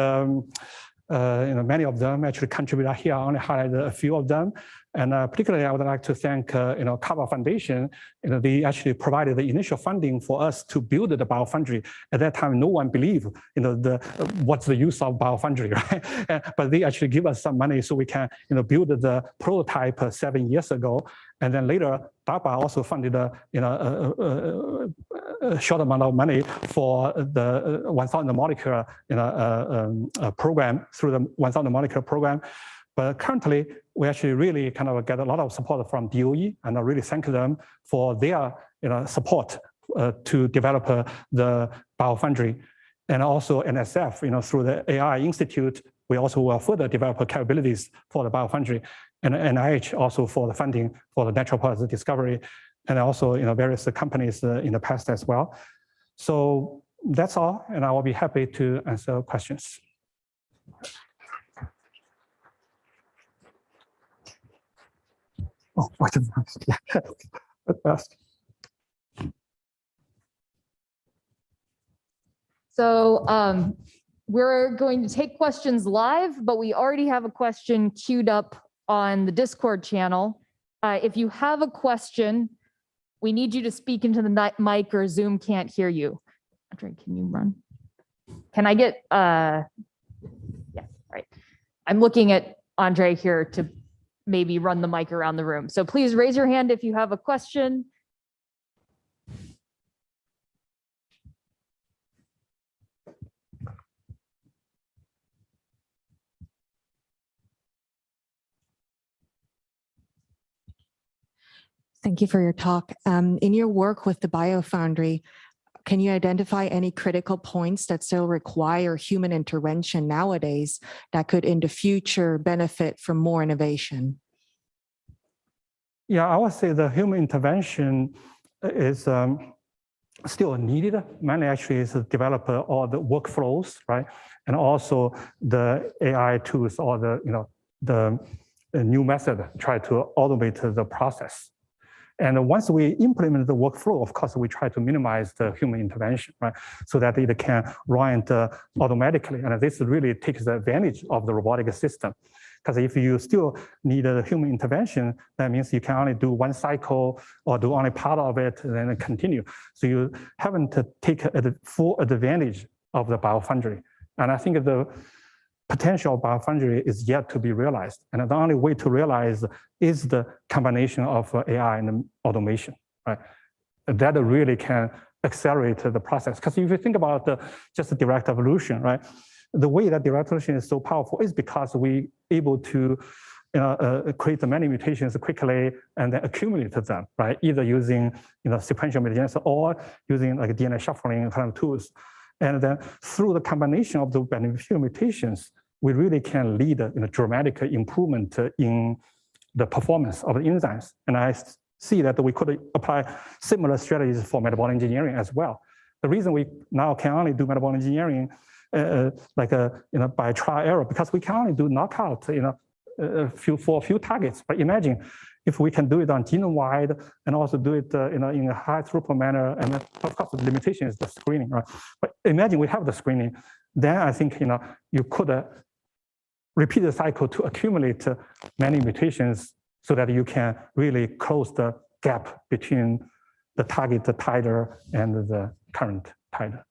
many of them actually contributed here. I only highlighted a few of them. And particularly, I would like to thank Kava Foundation. They actually provided the initial funding for us to build the biofoundry. At that time, no one believed what's the use of biofoundry, right? But they actually give us some money so we can build the prototype 7 years ago. And then later, DARPA also funded a short amount of money for the 1,000 molecular program, through the 1,000 molecular program. But currently, we actually really kind of get a lot of support from DOE, and I really thank them for their support to develop the biofoundry. And also NSF, through the AI Institute, we also will further develop capabilities for the biofoundry, and NIH also for the funding for the natural products discovery, and also various companies in the past as well. So that's all, and I will be happy to answer questions. Oh, what a nice, yeah. Best. So we're going to take questions live, but we already have a question queued up on the Discord channel. If you have a question, we need you to speak into the mic or Zoom can't hear you. Andre, can you run? Can I get, yeah, all right. I'm looking at Andre here to maybe run the mic around the room. So please raise your hand if you have a question. Thank you for your talk. In your work with the biofoundry, can you identify any critical points that still require human intervention nowadays that could in the future benefit from more innovation? Yeah, I would say the human intervention is still needed. Mainly actually is to develop all the workflows, right? And also the AI tools or the new method try to automate the process. And once we implement the workflow, of course, we try to minimize the human intervention, right? So that it can run automatically. And this really takes advantage of the robotic system. Because if you still need a human intervention, that means you can only do one cycle or do only part of it and then continue. So you haven't taken full advantage of the biofoundry. And I think the potential of biofoundry is yet to be realized. And the only way to realize is the combination of AI and automation, right? That really can accelerate the process. Because if you think about just direct evolution, right? The way that direct evolution is so powerful is because we able to create many mutations quickly and then accumulate them, right? Either using sequential mutagenesis or using like DNA shuffling kind of tools. And then through the combination of the beneficial mutations, we really can lead in a dramatic improvement in the performance of the enzymes. And I see that we could apply similar strategies for metabolic engineering as well. The reason we now can only do metabolic engineering by trial error, because we can only do knockout for a few targets. But imagine if we can do it on genome-wide and also do it in a high throughput manner. And of course, the limitation is the screening, right? But imagine we have the screening, then I think you could repeat the cycle to accumulate many mutations so that you can really close the gap between the target titer and the current titer.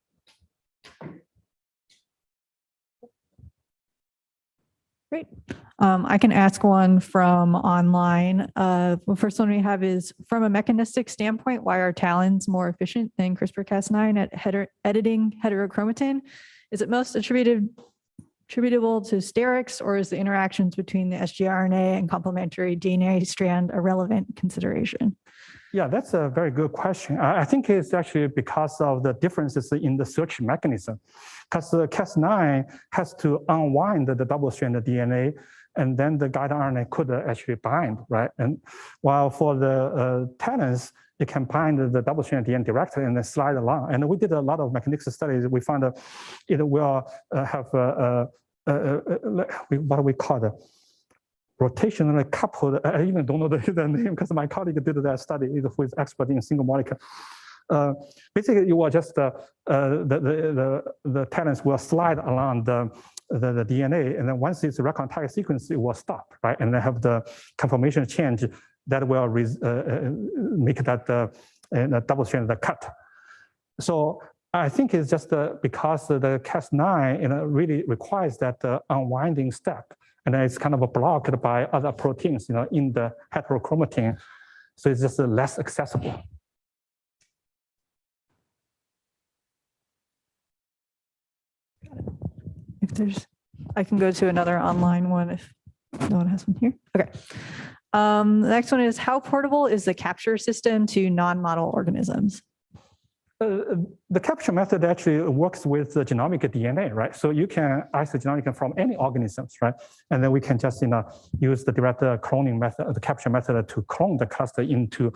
Great. I can ask one from online. The first one we have is, from a mechanistic standpoint, why are talons more efficient than CRISPR-Cas9 at editing heterochromatin? Is it most attributable to sterics, or is the interactions between the sgRNA and complementary DNA strand a relevant consideration? Yeah, that's a very good question. I think it's actually because of the differences in the search mechanism. Because the Cas9 has to unwind the double-stranded DNA, and then the guide RNA could actually bind, right? And while for the talons, it can bind the double-stranded DNA directly and then slide along. And we did a lot of mechanistic studies. We found that it will have what do we call it? Rotationally coupled. I even don't know the name because my colleague did that study who is expert in single molecule. Basically, you will just the talons will slide along the DNA, and then once it's recombinant target sequence, it will stop, right? And then have the conformation change that will make that double strand cut. So I think it's just because the Cas9 really requires that unwinding step, and then it's kind of blocked by other proteins, in the heterochromatin, so it's just less accessible. I can go to another online one if no one has one here. Okay. The next one is, how portable is the capture system to non-model organisms? The capture method actually works with the genomic DNA, right? So you can isolate genomic from any organisms, right? And then we can just use the direct cloning method, the capture method, to clone the cluster into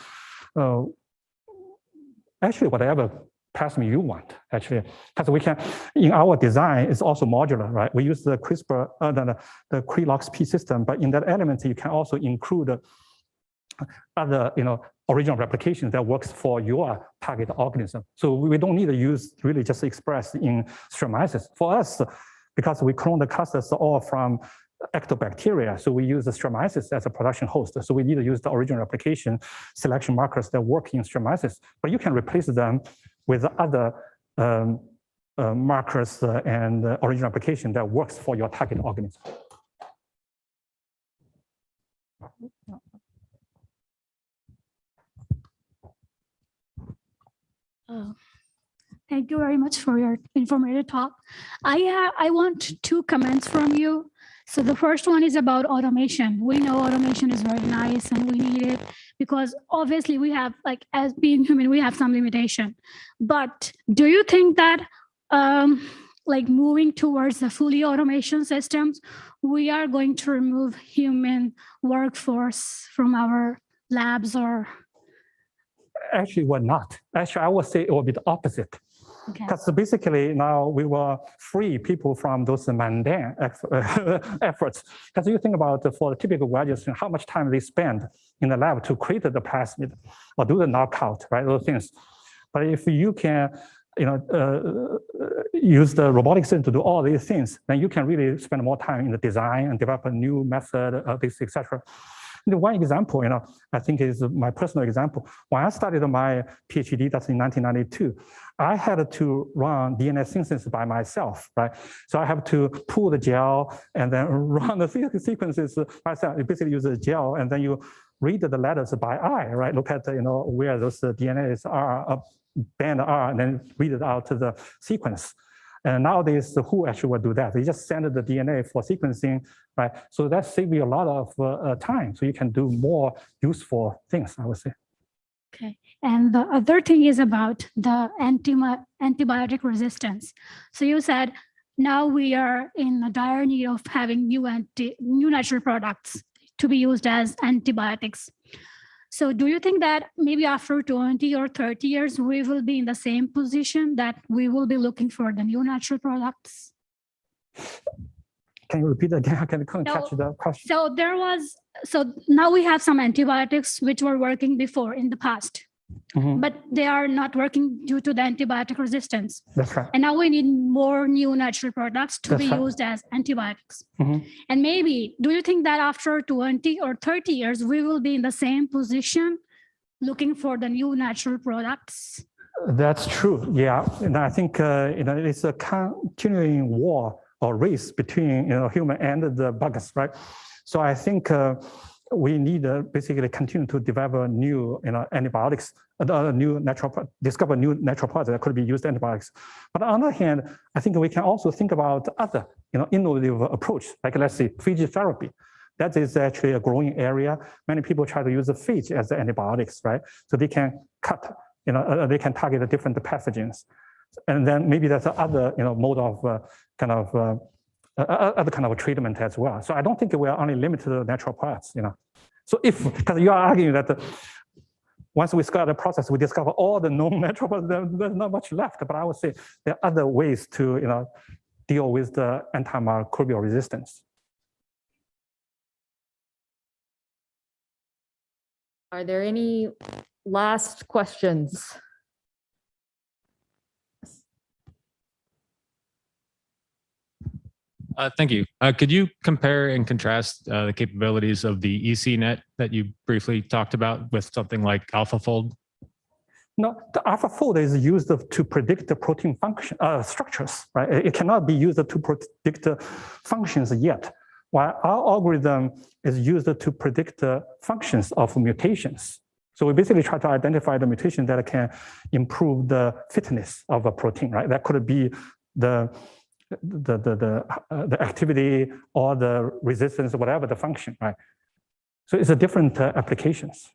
actually whatever plasmid you want, actually. Because we can, in our design, it's also modular, right? We use the CRISPR, the CRILOX-P system, but in that element, you can also include other, original replications that works for your target organism. So we don't need to use really just express in stromyces. For us, because we clone the clusters all from ectobacteria, so we use the stromyces as a production host. So we need to use the original replication selection markers that work in stromyces, but you can replace them with other markers and original application that works for your target organism. Thank you very much for your informative talk. I want two comments from you. So the first one is about automation. We know automation is very nice and we need it because obviously we have, like, as being human, we have some limitation. But do you think that like moving towards the fully automation systems, we are going to remove human workforce from our labs? Or Actually, we're not. Actually, I would say it will be the opposite. okay. Because basically now we will free people from those mundane efforts. Because you think about for the typical graduate student, how much time they spend in the lab to create the plasmid or do the knockout, right? Those things. But if you can, use the robotic system to do all these things, then you can really spend more time in the design and develop a new method, this, etc. One example, I think is my personal example. When I started my PhD, that's in 1992, I had to run DNA synthesis by myself, right? So I have to pull the gel and then run the sequences myself. You basically use the gel and then you read the letters by eye, right? Look at where those DNAs are, band are, and then read it out to the sequence. And nowadays, who actually will do that? They just send the DNA for sequencing, right? So that saves you a lot of time. So you can do more useful things, I would say. Okay. And the other thing is about the antibiotic resistance. So you said now we are in a dire need of having new natural products to be used as antibiotics. So do you think that maybe after 20 or 30 years, we will be in the same position that we will be looking for the new natural products? Can you repeat again? I couldn't catch the question. So now we have some antibiotics which were working before in the past, but they are not working due to the antibiotic resistance. That's right. And now we need more new natural products to That's be right. used as antibiotics. And maybe, do you think that after 20 or 30 years, we will be in the same position looking for the new natural products? That's true, yeah. And I think it's a continuing war or race between human and the bugs, right? So I think we need to basically continue to develop new antibiotics, discover new natural products that could be used antibiotics. But on the other hand, I think we can also think about other innovative approach, like let's say phage therapy. That is actually a growing area. Many people try to use the phage as the antibiotics, right? So they can they can target the different pathogens. And then maybe there's other mode of other kind of treatment as well. So I don't think we are only limited to natural products, So because you are arguing that once we start the process, we discover all the known natural products, there's not much left. But I would say there are other ways to deal with the antimicrobial resistance. Are there any last questions? Thank you. Could you compare and contrast the capabilities of the ECNet that you briefly talked about with something like AlphaFold? No, the AlphaFold is used to predict the protein function structures, right? It cannot be used to predict functions yet, while our algorithm is used to predict the functions of mutations. So we basically try to identify the mutation that can improve the fitness of a protein, right? That could be the activity or the resistance, whatever the function, right? So it's a different applications.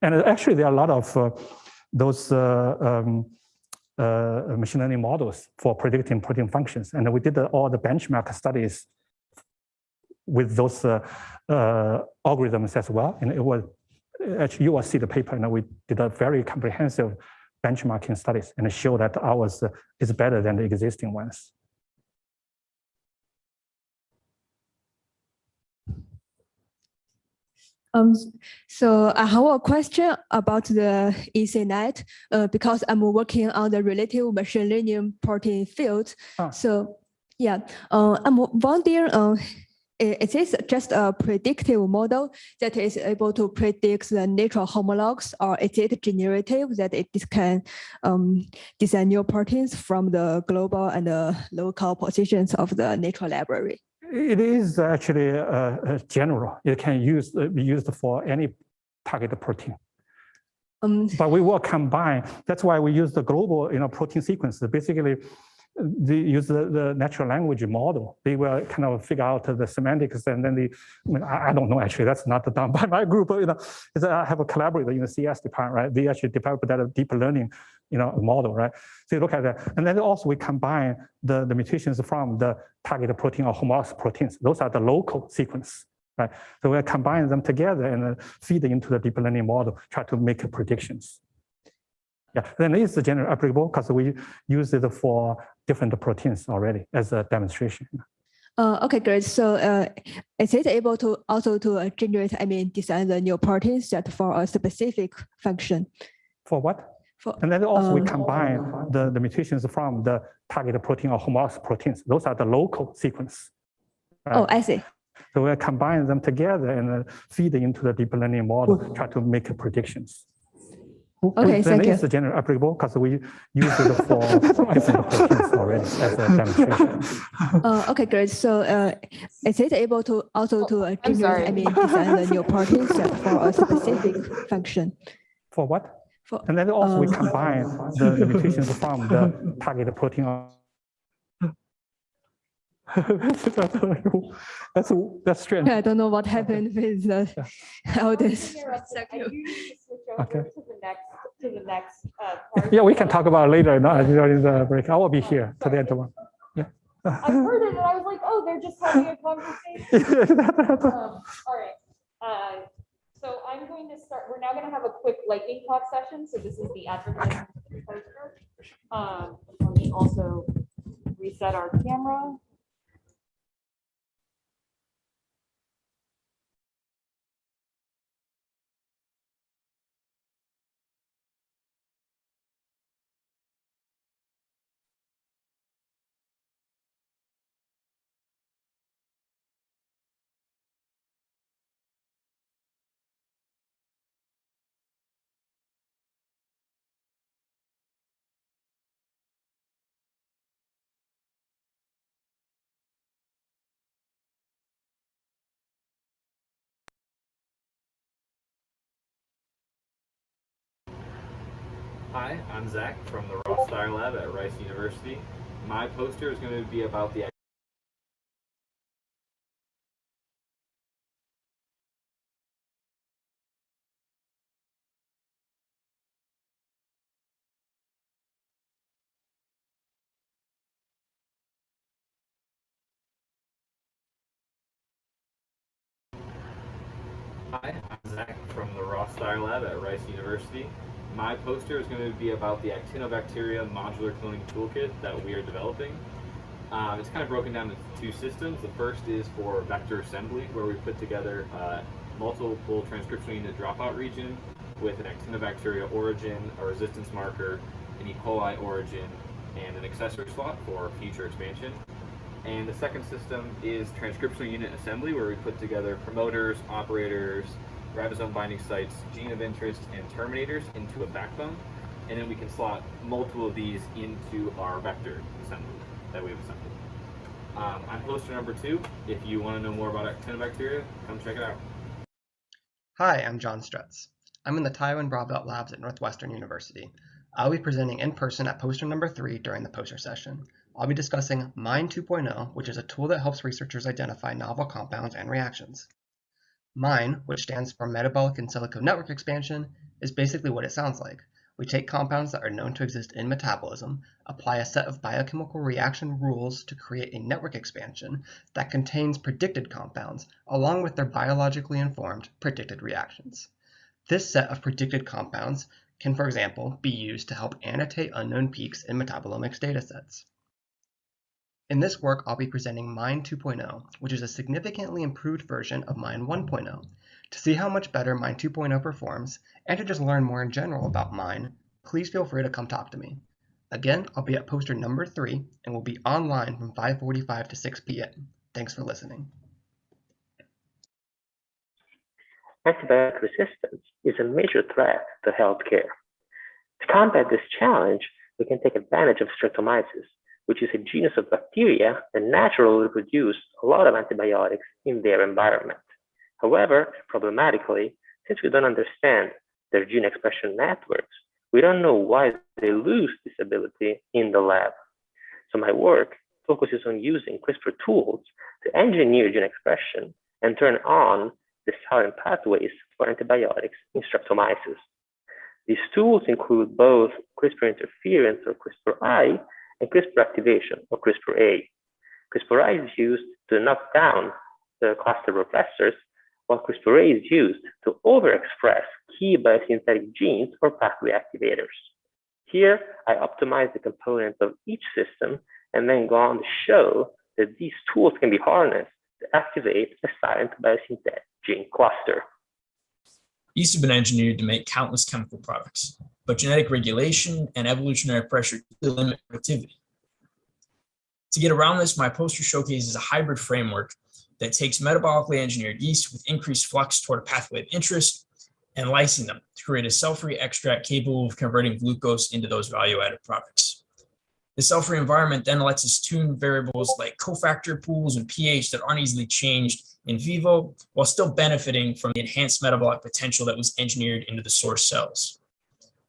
And actually there are a lot of those machine learning models for predicting protein functions. And we did all the benchmark studies with those algorithms as well. And it was, actually you will see the paper, and we did a very comprehensive benchmarking studies and show that ours is better than the existing ones. So I have a question about the ECNet because I'm working on the relative machine learning protein field. So yeah, I'm wondering, is this just a predictive model that is able to predict the natural homologs, or is it generative that it can design new proteins from the global and the local positions of the natural library? It is actually general. It can be used for any targeted protein. But we will combine. That's why we use the global protein sequence. Basically, they use the natural language model. They will kind of figure out the semantics, and then I don't know, actually, that's not done by my group. I have a collaborator in the CS department, right? They actually developed that deep learning, model, right? So you look at that, and then also we combine the mutations from the target protein or homologous proteins. Those are the local sequence, right? So we combine them together and feed into the deep learning model, try to make predictions. Yeah, then it's generally applicable because we use it for different proteins already as a demonstration. Okay, great. So is it able to also to generate, design the new protein set for a specific function? For what? And then also we combine the mutations from the target protein or homologous proteins. Those are the local sequence. Right? Oh, I see. So we combine them together and feed into the deep learning model, try to make predictions. Okay, then thank you. it's generally applicable because we use it for different proteins already as a demonstration. Okay, great. So is it able to also to generate, design the new protein set for a specific function? For what? And then also we combine the mutations from the target protein. That's strange. I don't know what happened with all this. Okay. To the next part. Yeah, we can talk about it later, not during the break. I will be here today and tomorrow. Yeah. I heard it and I was like, oh, they're just having a conversation. All right. So I'm going to start. We're now going to have a quick lightning talk session. So this is the advertising poster. Let me also reset our camera. Hi, I'm Zach from the Rothschild Lab at Rice University. My poster is going to be about the Hi, I'm Zach from the Rothschild Lab at Rice University. My poster is going to be about the actinobacteria modular cloning toolkit that we are developing. It's kind of broken down into two systems. The first is for vector assembly, where we put together multiple transcriptional unit dropout region with an actinobacteria origin, a resistance marker, an E. coli origin, and an accessory slot for future expansion. And the second system is transcriptional unit assembly, where we put together promoters, operators, ribosome binding sites, gene of interest, and terminators into a backbone. And then we can slot multiple of these into our vector assembly that we've assembled. I'm poster number 2. If you want to know more about actinobacteria, come check it out. Hi, I'm John Stretz. I'm in the Taiwan Broad Belt Labs at Northwestern University. I'll be presenting in person at poster number 3 during the poster session. I'll be discussing MIND 2.0, which is a tool that helps researchers identify novel compounds and reactions. MIND, which stands for Metabolic in Silico Network Expansion, is basically what it sounds like. We take compounds that are known to exist in metabolism, apply a set of biochemical reaction rules to create a network expansion that contains predicted compounds, along with their biologically informed predicted reactions. This set of predicted compounds can, for example, be used to help annotate unknown peaks in metabolomics datasets. In this work, I'll be presenting MIND 2.0, which is a significantly improved version of MIND 1.0. To see how much better MIND 2.0 performs, and to just learn more in general about MIND, please feel free to come talk to me. Again, I'll be at poster number 3, and will be online from 5:45 to 6 p.m. Thanks for listening. Antibiotic resistance is a major threat to healthcare. To combat this challenge, we can take advantage of Streptomyces, which is a genus of bacteria that naturally produce a lot of antibiotics in their environment. However, problematically, since we don't understand their gene expression networks, we don't know why they lose this ability in the lab. So my work focuses on using CRISPR tools to engineer gene expression and turn on the silent pathways for antibiotics in streptomyces. These tools include both CRISPR interference, or CRISPR-I, and CRISPR activation, or CRISPR-A. CRISPR-I is used to knock down the cluster repressors, while CRISPR-A is used to overexpress key biosynthetic genes or pathway activators. Here, I optimize the components of each system and then go on to show that these tools can be harnessed to activate a silent biosynthetic gene cluster. Yeast have been engineered to make countless chemical products, but genetic regulation and evolutionary pressure limit productivity. To get around this, my poster showcases a hybrid framework that takes metabolically engineered yeast with increased flux toward a pathway of interest and lysing them to create a cell-free extract capable of converting glucose into those value-added products. The cell-free environment then lets us tune variables like cofactor pools and pH that aren't easily changed in vivo, while still benefiting from the enhanced metabolic potential that was engineered into the source cells.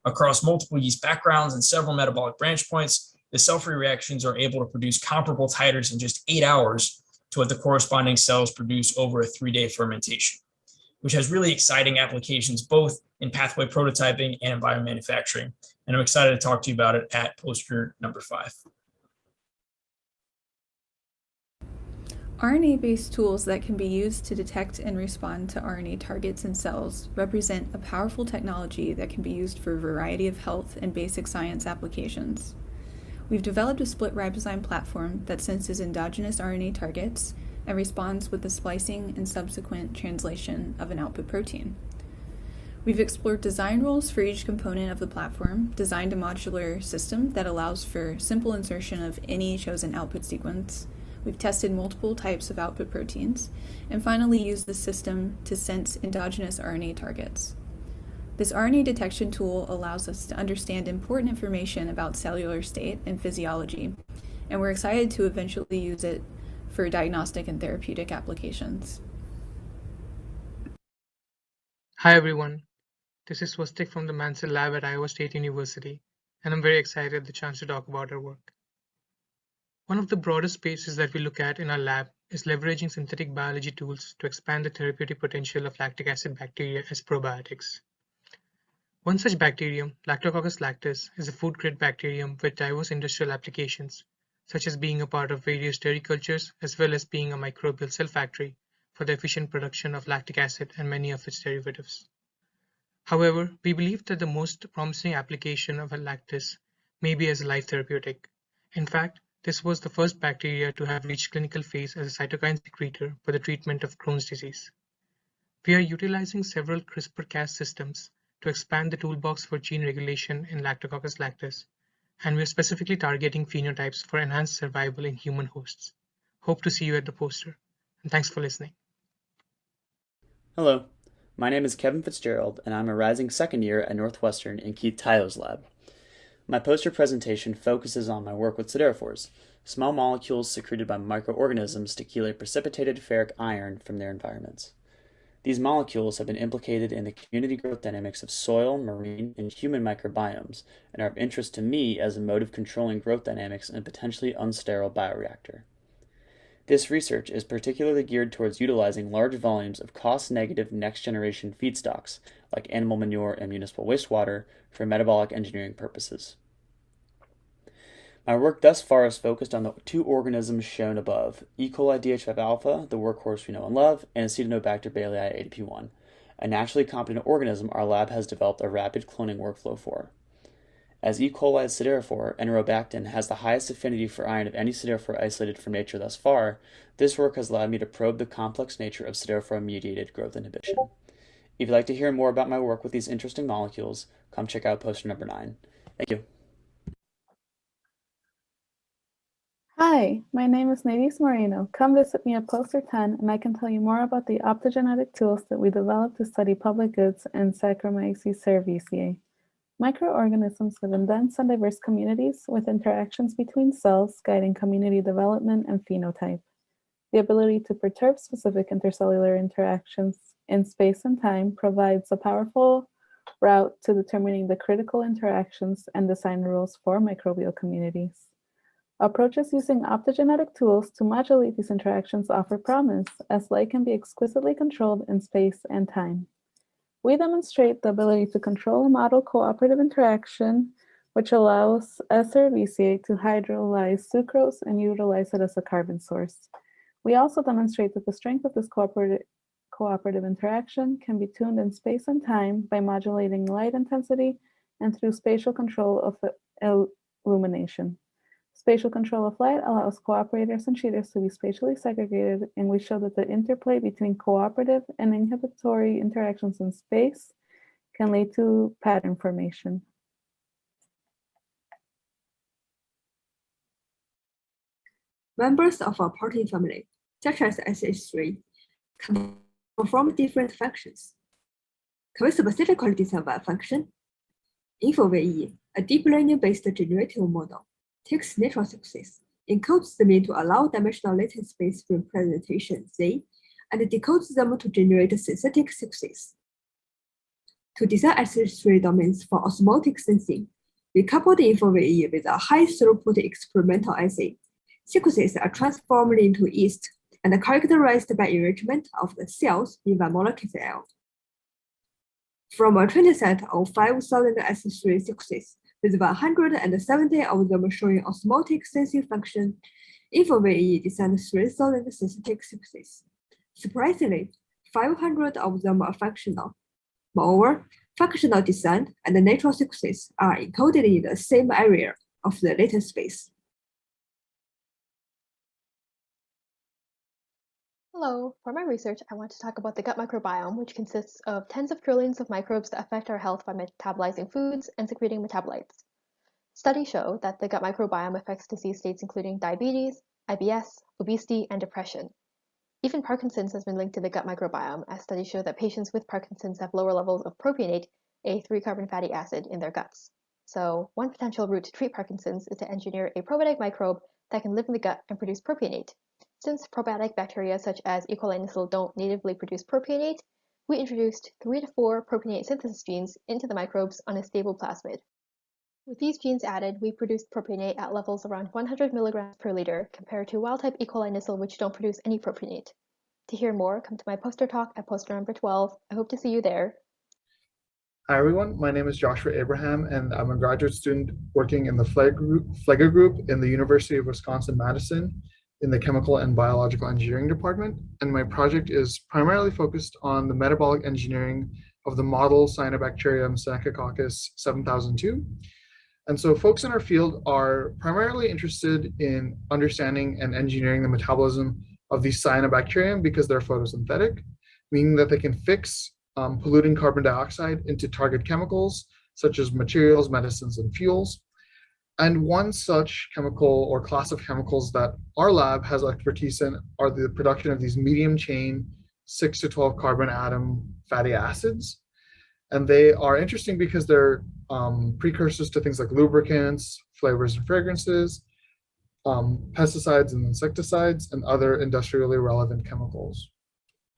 Across multiple yeast backgrounds and several metabolic branch points, the cell-free reactions are able to produce comparable titers in just 8 hours to what the corresponding cells produce over a 3-day fermentation, which has really exciting applications both in pathway prototyping and in biomanufacturing. And I'm excited to talk to you about it at poster number 5. RNA-based tools that can be used to detect and respond to RNA targets in cells represent a powerful technology that can be used for a variety of health and basic science applications. We've developed a split ribozyme platform that senses endogenous RNA targets and responds with the splicing and subsequent translation of an output protein. We've explored design rules for each component of the platform, designed a modular system that allows for simple insertion of any chosen output sequence. We've tested multiple types of output proteins, and finally used the system to sense endogenous RNA targets. This RNA detection tool allows us to understand important information about cellular state and physiology, and we're excited to eventually use it for diagnostic and therapeutic applications. Hi everyone, this is Swastik from the Mansell Lab at Iowa State University, and I'm very excited the chance to talk about our work. One of the broadest spaces that we look at in our lab is leveraging synthetic biology tools to expand the therapeutic potential of lactic acid bacteria as probiotics. One such bacterium, Lactococcus lactis, is a food-grade bacterium with diverse industrial applications, such as being a part of various dairy cultures as well as being a microbial cell factory for the efficient production of lactic acid and many of its derivatives. However, we believe that the most promising application of lactis may be as a live therapeutic. In fact, this was the first bacteria to have reached clinical phase as a cytokine secretor for the treatment of Crohn's disease. We are utilizing several CRISPR-Cas systems to expand the toolbox for gene regulation in Lactococcus lactis, and we are specifically targeting phenotypes for enhanced survival in human hosts. Hope to see you at the poster, and thanks for listening. Hello, my name is Kevin Fitzgerald, and I'm a rising second year at Northwestern in Keith Tyler's lab. My poster presentation focuses on my work with siderophores, small molecules secreted by microorganisms to chelate precipitated ferric iron from their environments. These molecules have been implicated in the community growth dynamics of soil, marine, and human microbiomes, and are of interest to me as a mode of controlling growth dynamics in a potentially unsterile bioreactor. This research is particularly geared towards utilizing large volumes of cost-negative next-generation feedstocks, like animal manure and municipal wastewater, for metabolic engineering purposes. My work thus far is focused on the 2 organisms shown above, E. coli DH5 alpha, the workhorse we know and love, and Acinetobacter bailey ADP1, a naturally competent organism our lab has developed a rapid cloning workflow for. As E. coli siderophore, enterobactin has the highest affinity for iron of any siderophore isolated from nature thus far, this work has allowed me to probe the complex nature of siderophore-mediated growth inhibition. If you'd like to hear more about my work with these interesting molecules, come check out poster number 9. Thank you. Hi, my name is Nadis Moreno. Come visit me at poster 10 and I can tell you more about the optogenetic tools that we developed to study public goods and Saccharomyces cerevisiae. Microorganisms live in dense and diverse communities with interactions between cells guiding community development and phenotype. The ability to perturb specific intercellular interactions in space and time provides a powerful route to determining the critical interactions and design rules for microbial communities. Approaches using optogenetic tools to modulate these interactions offer promise, as light can be exquisitely controlled in space and time. We demonstrate the ability to control a model cooperative interaction, which allows SRVCA to hydrolyze sucrose and utilize it as a carbon source. We also demonstrate that the strength of this cooperative interaction can be tuned in space and time by modulating light intensity and through spatial control of illumination. Spatial control of light allows cooperators and cheaters to be spatially segregated, and we show that the interplay between cooperative and inhibitory interactions in space can lead to pattern formation. Members of a protein family, such as SH3, can perform different functions. Can we specifically describe a function? InfoVE, a deep learning-based generative model, takes natural sequences, encodes them into a low-dimensional latent space representation Z, and decodes them to generate synthetic sequences. To design SH3 domains for osmotic sensing, we coupled InfoVE with a high-throughput experimental assay. Sequences are transformed into yeast and characterized by enrichment of the cells in 1 molar KCl. From a training set of 5,000 SH3 sequences, with 170 of them showing osmotic sensing function, InfoVE designed 3,000 synthetic sequences. Surprisingly, 500 of them are functional. Moreover, functional design and natural sequences are encoded in the same area of the latent space. Hello, for my research, I want to talk about the gut microbiome, which consists of tens of trillions of microbes that affect our health by metabolizing foods and secreting metabolites. Studies show that the gut microbiome affects disease states including diabetes, IBS, obesity, and depression. Even Parkinson's has been linked to the gut microbiome, as studies show that patients with Parkinson's have lower levels of propionate, a 3-carbon fatty acid, in their guts. So, one potential route to treat Parkinson's is to engineer a probiotic microbe that can live in the gut and produce propionate. Since probiotic bacteria such as E. coli Nissl don't natively produce propionate, we introduced 3 to 4 propionate synthesis genes into the microbes on a stable plasmid. With these genes added, we produced propionate at levels around 100 milligrams per liter, compared to wild-type E. coli Nissl, which don't produce any propionate. To hear more, come to my poster talk at poster number 12. I hope to see you there. Hi everyone, my name is Joshua Abraham and I'm a graduate student working in the Flegger group in the University of Wisconsin-Madison in the Chemical and Biological Engineering Department, and my project is primarily focused on the metabolic engineering of the model Cyanobacterium Senecacoccus 7002. And so folks in our field are primarily interested in understanding and engineering the metabolism of these cyanobacterium because they're photosynthetic, meaning that they can fix polluting carbon dioxide into target chemicals, such as materials, medicines, and fuels. And one such chemical or class of chemicals that our lab has expertise in are the production of these medium chain 6 to 12 carbon atom fatty acids. And they are interesting because they're precursors to things like lubricants, flavors and fragrances, pesticides and insecticides, and other industrially relevant chemicals.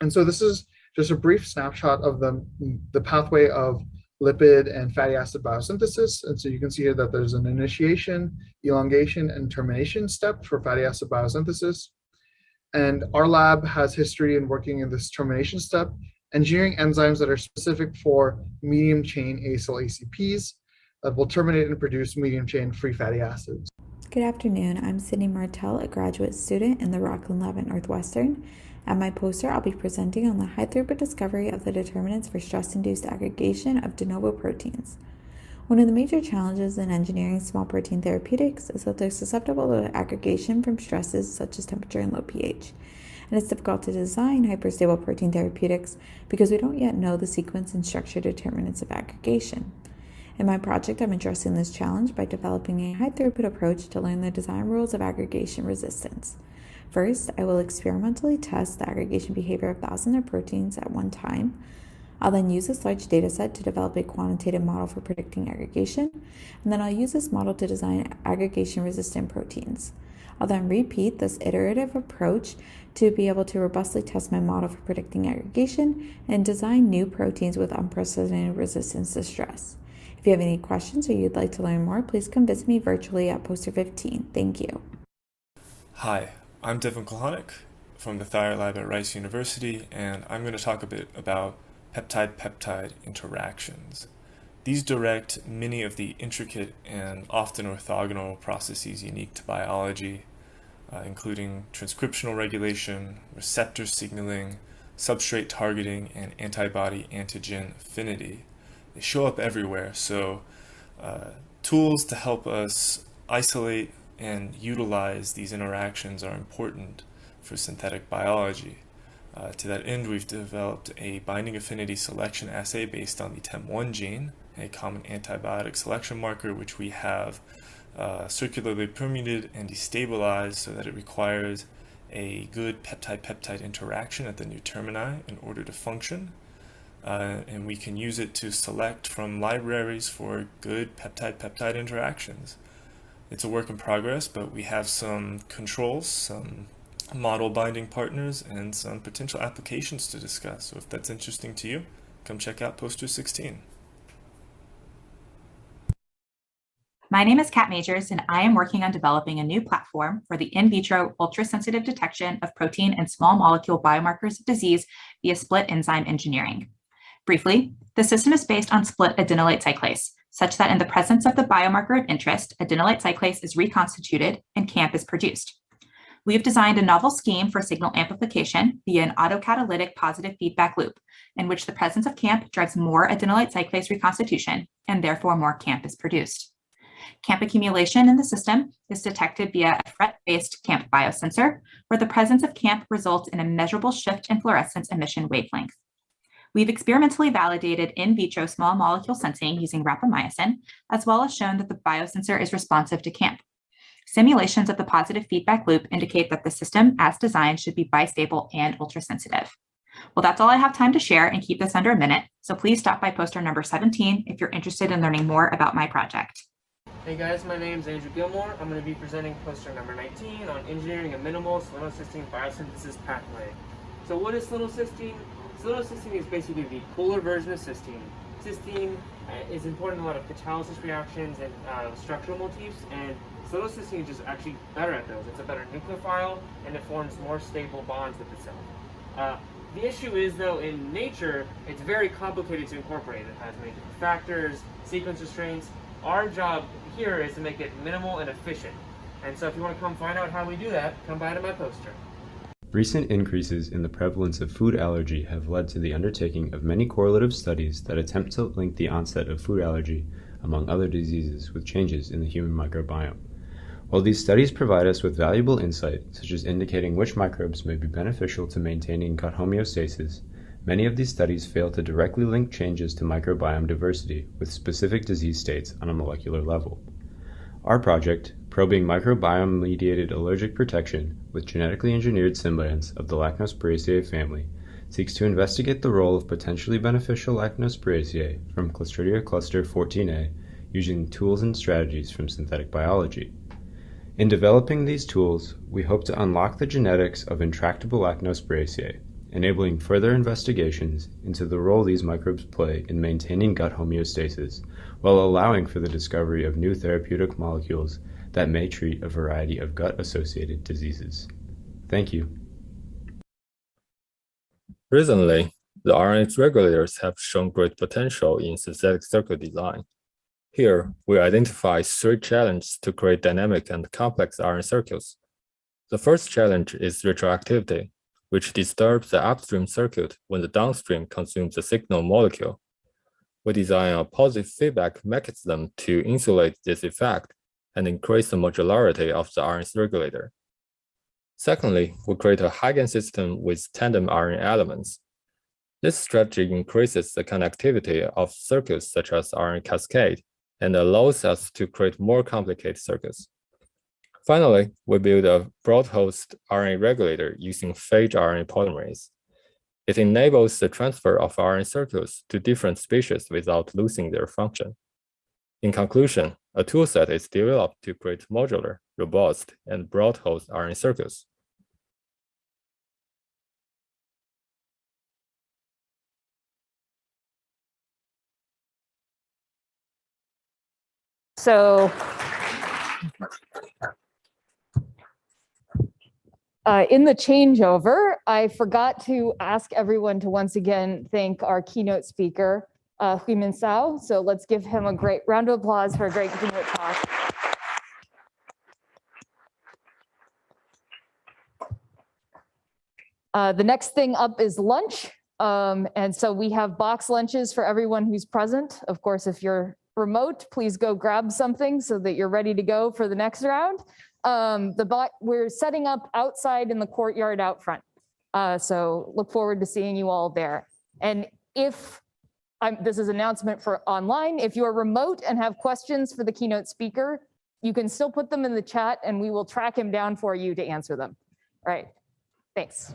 And so this is just a brief snapshot of the pathway of lipid and fatty acid biosynthesis. And so you can see here that there's an initiation, elongation, and termination step for fatty acid biosynthesis. And our lab has history in working in this termination step, engineering enzymes that are specific for medium chain acyl ACPs that will terminate and produce medium chain free fatty acids. Good afternoon, I'm Sydney Martell, a graduate student in the Rockland Lab at Northwestern. At my poster, I'll be presenting on the high-throughput discovery of the determinants for stress-induced aggregation of de novo proteins. One of the major challenges in engineering small protein therapeutics is that they're susceptible to aggregation from stresses such as temperature and low pH. And it's difficult to design hyperstable protein therapeutics because we don't yet know the sequence and structure determinants of aggregation. In my project, I'm addressing this challenge by developing a high-throughput approach to learn the design rules of aggregation resistance. First, I will experimentally test the aggregation behavior of thousands of proteins at one time. I'll then use this large dataset to develop a quantitative model for predicting aggregation, and then I'll use this model to design aggregation-resistant proteins. I'll then repeat this iterative approach to be able to robustly test my model for predicting aggregation and design new proteins with unprecedented resistance to stress. If you have any questions or you'd like to learn more, please come visit me virtually at Poster 15. Thank you. Hi, I'm Devin Kohanek from the Thayer Lab at Rice University, and I'm going to talk a bit about peptide-peptide interactions. These direct many of the intricate and often orthogonal processes unique to biology, including transcriptional regulation, receptor signaling, substrate targeting, and antibody-antigen affinity. They show up everywhere, so tools to help us isolate and utilize these interactions are important for synthetic biology. To that end, we've developed a binding affinity selection assay based on the TEM1 gene, a common antibiotic selection marker, which we have circularly permuted and destabilized so that it requires a good peptide-peptide interaction at the new termini in order to function. And we can use it to select from libraries for good peptide-peptide interactions. It's a work in progress, but we have some controls, some model binding partners, and some potential applications to discuss. So if that's interesting to you, come check out Poster 16. My name is Kat Majors, and I am working on developing a new platform for the in vitro ultrasensitive detection of protein and small molecule biomarkers of disease via split enzyme engineering. Briefly, the system is based on split adenylate cyclase, such that in the presence of the biomarker of interest, adenylate cyclase is reconstituted and CAMP is produced. We have designed a novel scheme for signal amplification via an autocatalytic positive feedback loop, in which the presence of CAMP drives more adenylate cyclase reconstitution, and therefore more CAMP is produced. CAMP accumulation in the system is detected via a FRET-based CAMP biosensor, where the presence of CAMP results in a measurable shift in fluorescence emission wavelength. We've experimentally validated in vitro small molecule sensing using rapamycin, as well as shown that the biosensor is responsive to CAMP. Simulations of the positive feedback loop indicate that the system, as designed, should be bistable and ultrasensitive. Well, that's all I have time to share, and keep this under a minute, so please stop by poster number 17 if you're interested in learning more about my project. Hey guys, my name is Andrew Gilmore. I'm going to be presenting poster number 19 on engineering a minimal selenocysteine biosynthesis pathway. So what is selenocysteine? Selenocysteine is basically the polar version of cysteine. Cysteine is important in a lot of catalysis reactions and structural motifs, and selenocysteine is just actually better at those. It's a better nucleophile, and it forms more stable bonds with itself. The issue is, though, in nature, it's very complicated to incorporate. It has many different factors, sequence restraints. Our job here is to make it minimal and efficient. And so if you want to come find out how we do that, come by to my poster. Recent increases in the prevalence of food allergy have led to the undertaking of many correlative studies that attempt to link the onset of food allergy, among other diseases, with changes in the human microbiome. While these studies provide us with valuable insight, such as indicating which microbes may be beneficial to maintaining gut homeostasis, many of these studies fail to directly link changes to microbiome diversity with specific disease states on a molecular level. Our project, probing microbiome-mediated allergic protection with genetically engineered symbionts of the Lactospiraceae family, seeks to investigate the role of potentially beneficial Lactospiraceae from Clostridia cluster 14A using tools and strategies from synthetic biology. In developing these tools, we hope to unlock the genetics of intractable Lactospiraceae, enabling further investigations into the role these microbes play in maintaining gut homeostasis, while allowing for the discovery of new therapeutic molecules that may treat a variety of gut-associated diseases. Thank you. Recently, the RNA regulators have shown great potential in synthetic circuit design. Here, we identify 3 challenges to create dynamic and complex RNA circuits. The first challenge is retroactivity, which disturbs the upstream circuit when the downstream consumes the signal molecule. We design a positive feedback mechanism to insulate this effect and increase the modularity of the RNA regulator. Secondly, we create a high-gain system with tandem RNA elements. This strategy increases the connectivity of circuits such as RNA cascade and allows us to create more complicated circuits. Finally, we build a broad-host RNA regulator using phage RNA polymerase. It enables the transfer of RNA circuits to different species without losing their function. In conclusion, a toolset is developed to create modular, robust, and broad-host RNA circuits. So in the changeover, I forgot to ask everyone to once again thank our keynote speaker, Huimin Sao. So let's give him a great round of applause for a great keynote talk. The next thing up is lunch. And so we have box lunches for everyone who's present. Of course, if you're remote, please go grab something so that you're ready to go for the next round. We're setting up outside in the courtyard out front. So look forward to seeing you all there. And if this is an announcement for online, if you are remote and have questions for the keynote speaker, you can still put them in the chat and we will track him down for you to answer them. All right, thanks.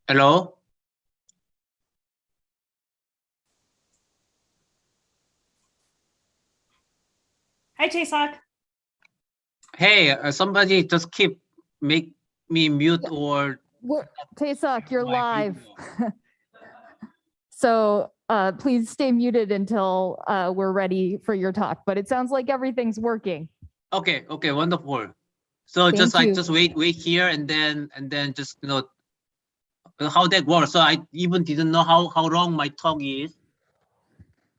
Hello? Hi, Taesak. Hey, somebody just keep make me mute or Taesak, you're live. So please stay muted until we're ready for your talk, but it sounds like everything's working. okay, wonderful. So Thank you. just wait here and then just how that works. So I even didn't know how long my talk is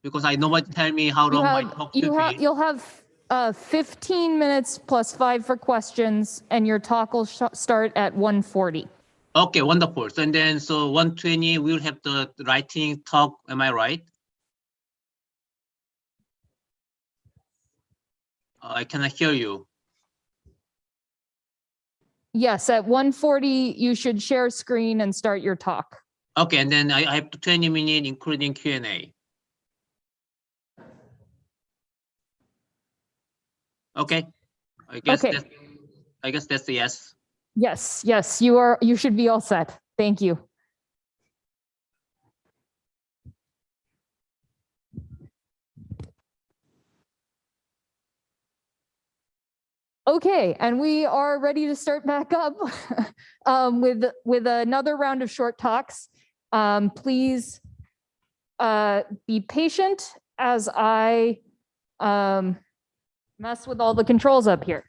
because nobody tell me how long my talk should be. You'll have 15 minutes plus 5 for questions, and your talk will start at 1:40. Okay, wonderful. So and then 1:20 we'll have the writing talk. Am I right? I cannot hear you. Yes, at 1:40 you should share screen and start your talk. Okay, and then I have 20 minutes including Q&A. Okay, I guess that's a yes. Yes, you should be all set. Thank you. Okay, and we are ready to start back up with another round of short talks. Please be patient as I mess with all the controls up here.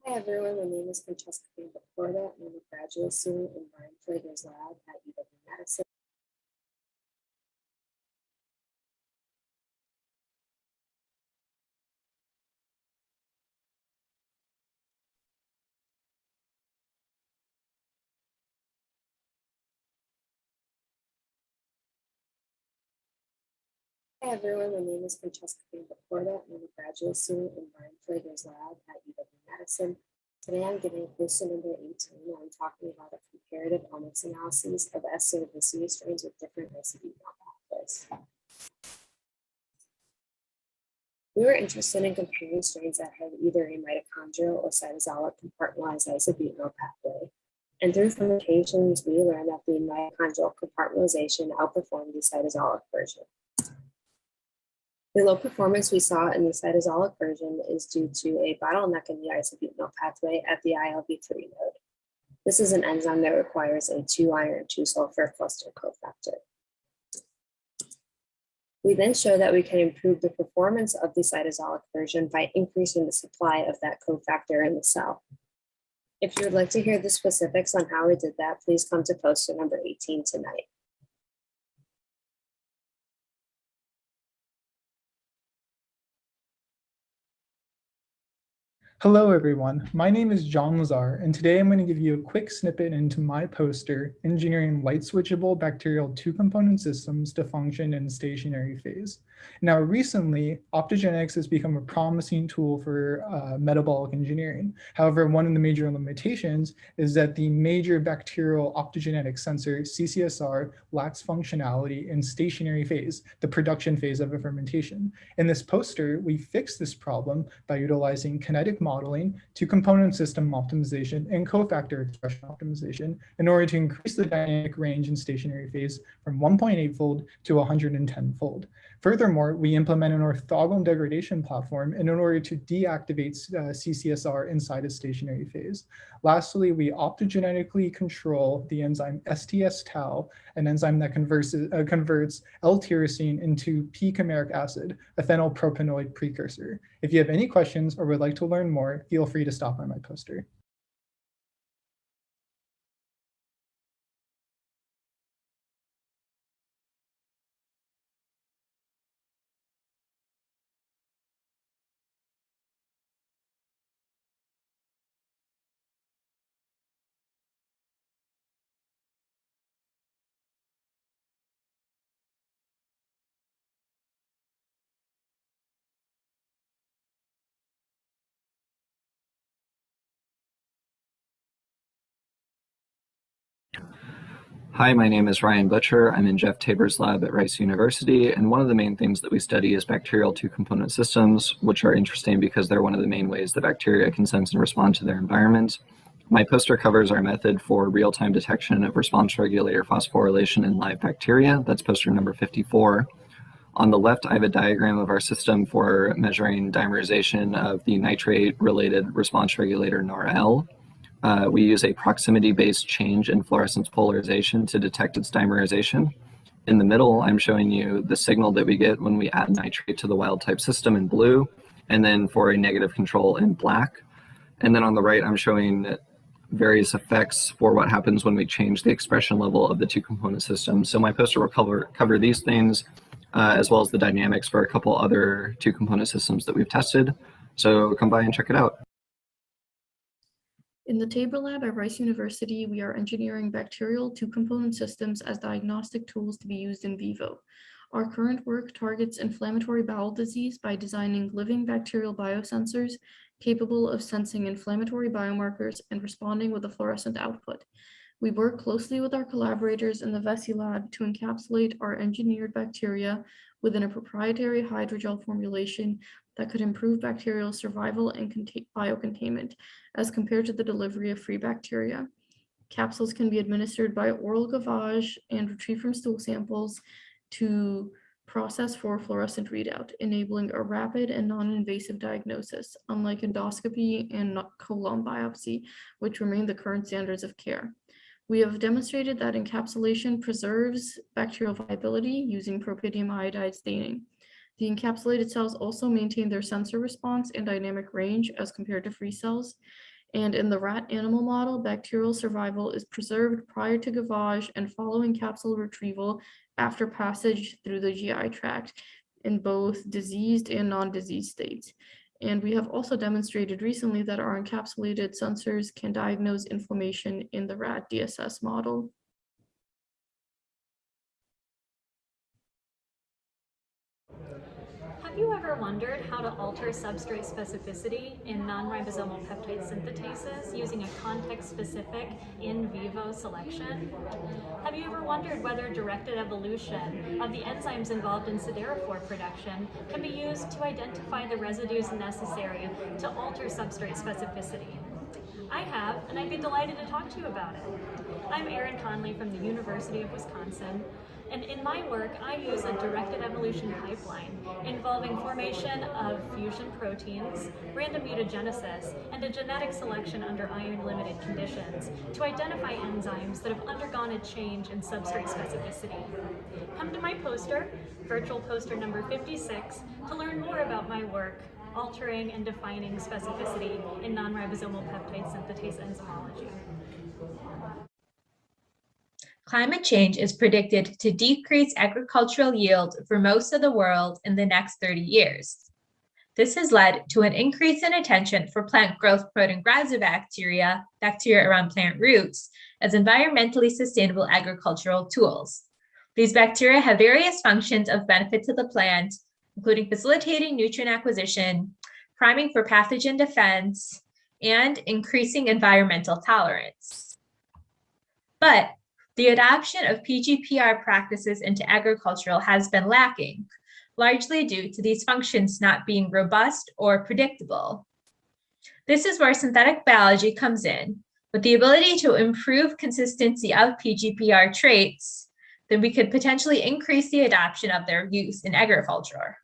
Hi everyone, my name is Francesca Porta, and I'm a graduate student in Brian Flager's lab at UW-Madison. Hi everyone, my name is Francesca Porta, and I'm a graduate student in Brian Flager's lab at UW-Madison. Today I'm giving poster number 18, and I'm talking about a comparative omics analysis of S-cerevisiae strains with different isobutyl pathways. We were interested in comparing strains that had either a mitochondrial or cytosolic compartmentalized isobutyl pathway. And through fermentations, we learned that the mitochondrial compartmentalization outperformed the cytosolic version. The low performance we saw in the cytosolic version is due to a bottleneck in the isobutyl pathway at the ILB3 node. This is an enzyme that requires a 2-iron 2-sulfur cluster cofactor. We then show that we can improve the performance of the cytosolic version by increasing the supply of that cofactor in the cell. If you would like to hear the specifics on how we did that, please come to poster number 18 tonight. Hello, everyone. My name is John Lazar, and today I'm going to give you a quick snippet into my poster, Engineering Light Switchable Bacterial Two-Component Systems to Function in Stationary Phase. Now, recently, optogenetics has become a promising tool for metabolic engineering. However, one of the major limitations is that the major bacterial optogenetic sensor, CCSR, lacks functionality in stationary phase, the production phase of a fermentation. In this poster, we fix this problem by utilizing kinetic modeling, two-component system optimization, and cofactor expression optimization in order to increase the dynamic range in stationary phase from 1.8-fold to 110-fold. Furthermore, we implement an orthogonal degradation platform in order to deactivate CCSR inside a stationary phase. Lastly, we optogenetically control the enzyme STS-tau, an enzyme that converts L-tyrosine into p-chimeric acid, a phenylpropanoid precursor. If you have any questions or would like to learn more, feel free to stop by my poster. Hi, my name is Ryan Butcher. I'm in Jeff Tabor's lab at Rice University, and one of the main things that we study is bacterial two-component systems, which are interesting because they're one of the main ways that bacteria can sense and respond to their environment. My poster covers our method for real-time detection of response regulator phosphorylation in live bacteria. That's poster number 54. On the left, I have a diagram of our system for measuring dimerization of the nitrate-related response regulator NORL. We use a proximity-based change in fluorescence polarization to detect its dimerization. In the middle, I'm showing you the signal that we get when we add nitrate to the wild-type system in blue, and then for a negative control in black. And then on the right, I'm showing various effects for what happens when we change the expression level of the two-component system. So my poster will cover these things, as well as the dynamics for a couple other two-component systems that we've tested. So come by and check it out. In the Tabor lab at Rice University, we are engineering bacterial two-component systems as diagnostic tools to be used in vivo. Our current work targets inflammatory bowel disease by designing living bacterial biosensors capable of sensing inflammatory biomarkers and responding with a fluorescent output. We work closely with our collaborators in the Vessi lab to encapsulate our engineered bacteria within a proprietary hydrogel formulation that could improve bacterial survival and biocontainment as compared to the delivery of free bacteria. Capsules can be administered by oral gavage and retrieved from stool samples to process for fluorescent readout, enabling a rapid and non-invasive diagnosis, unlike endoscopy and colon biopsy, which remain the current standards of care. We have demonstrated that encapsulation preserves bacterial viability using propydium iodide staining. The encapsulated cells also maintain their sensor response and dynamic range as compared to free cells. And in the rat animal model, bacterial survival is preserved prior to gavage and following capsule retrieval after passage through the GI tract in both diseased and non-diseased states. And we have also demonstrated recently that our encapsulated sensors can diagnose inflammation in the rat DSS model. Have you ever wondered how to alter substrate specificity in non-ribosomal peptide synthetases using a context-specific in vivo selection? Have you ever wondered whether directed evolution of the enzymes involved in siderophore production can be used to identify the residues necessary to alter substrate specificity? I have, and I'd be delighted to talk to you about it. I'm Erin Conley from the University of Wisconsin, and in my work, I use a directed evolution pipeline involving formation of fusion proteins, random mutagenesis, and a genetic selection under iron-limited conditions to identify enzymes that have undergone a change in substrate specificity. Come to my poster, virtual poster number 56, to learn more about my work altering and defining specificity in non-ribosomal peptide synthetase enzymology. Climate change is predicted to decrease agricultural yield for most of the world in the next 30 years. This has led to an increase in attention for plant growth promoting rhizobacteria, bacteria around plant roots, as environmentally sustainable agricultural tools. These bacteria have various functions of benefit to the plant, including facilitating nutrient acquisition, priming for pathogen defense, and increasing environmental tolerance. But the adoption of PGPR practices into agriculture has been lacking, largely due to these functions not being robust or predictable. This is where synthetic biology comes in. With the ability to improve consistency of PGPR traits, then we could potentially increase the adoption of their use in agriculture.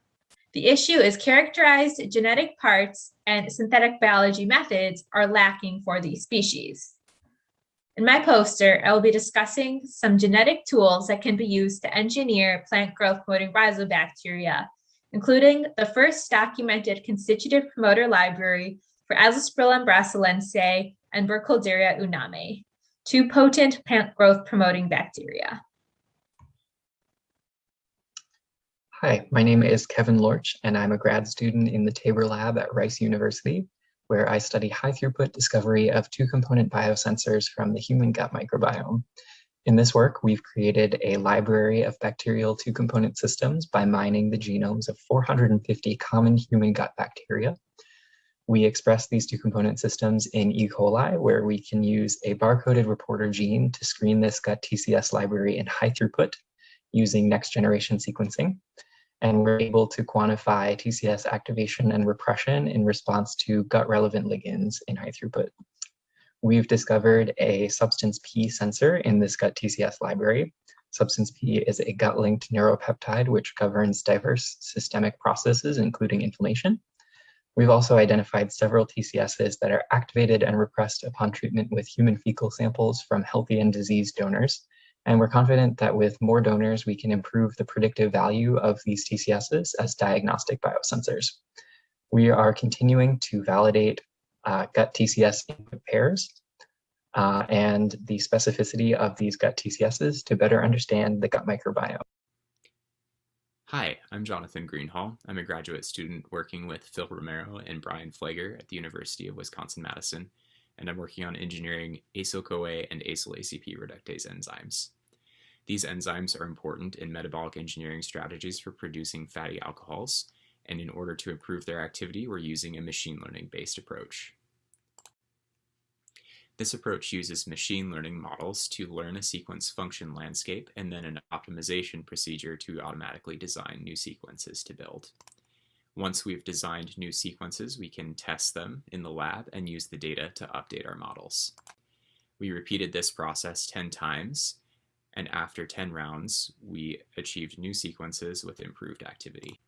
The issue is characterized genetic parts and synthetic biology methods are lacking for these species. In my poster, I will be discussing some genetic tools that can be used to engineer plant growth promoting rhizobacteria, including the first documented constitutive promoter library for Azospirillum brasiliense and Burkholderia uname, two potent plant growth promoting bacteria. Hi, my name is Kevin Lorch, and I'm a grad student in the Tabor lab at Rice University, where I study high-throughput discovery of two-component biosensors from the human gut microbiome. In this work, we've created a library of bacterial two-component systems by mining the genomes of 450 common human gut bacteria. We express these two-component systems in E. coli, where we can use a barcoded reporter gene to screen this gut TCS library in high throughput using next-generation sequencing. And we're able to quantify TCS activation and repression in response to gut-relevant ligands in high throughput. We've discovered a substance P sensor in this gut TCS library. Substance P is a gut-linked neuropeptide which governs diverse systemic processes, including inflammation. We've also identified several TCSs that are activated and repressed upon treatment with human fecal samples from healthy and diseased donors. And we're confident that with more donors, we can improve the predictive value of these TCSs as diagnostic biosensors. We are continuing to validate gut TCS input pairs and the specificity of these gut TCSs to better understand the gut microbiome. Hi, I'm Jonathan Greenhall. I'm a graduate student working with Phil Romero and Brian Flager at the University of Wisconsin-Madison, and I'm working on engineering acyl-CoA and acyl-ACP reductase enzymes. These enzymes are important in metabolic engineering strategies for producing fatty alcohols, and in order to improve their activity, we're using a machine learning-based approach. This approach uses machine learning models to learn a sequence function landscape and then an optimization procedure to automatically design new sequences to build. Once we've designed new sequences, we can test them in the lab and use the data to update our models. We repeated this process 10 times, and after 10 rounds, we achieved new sequences with improved activity.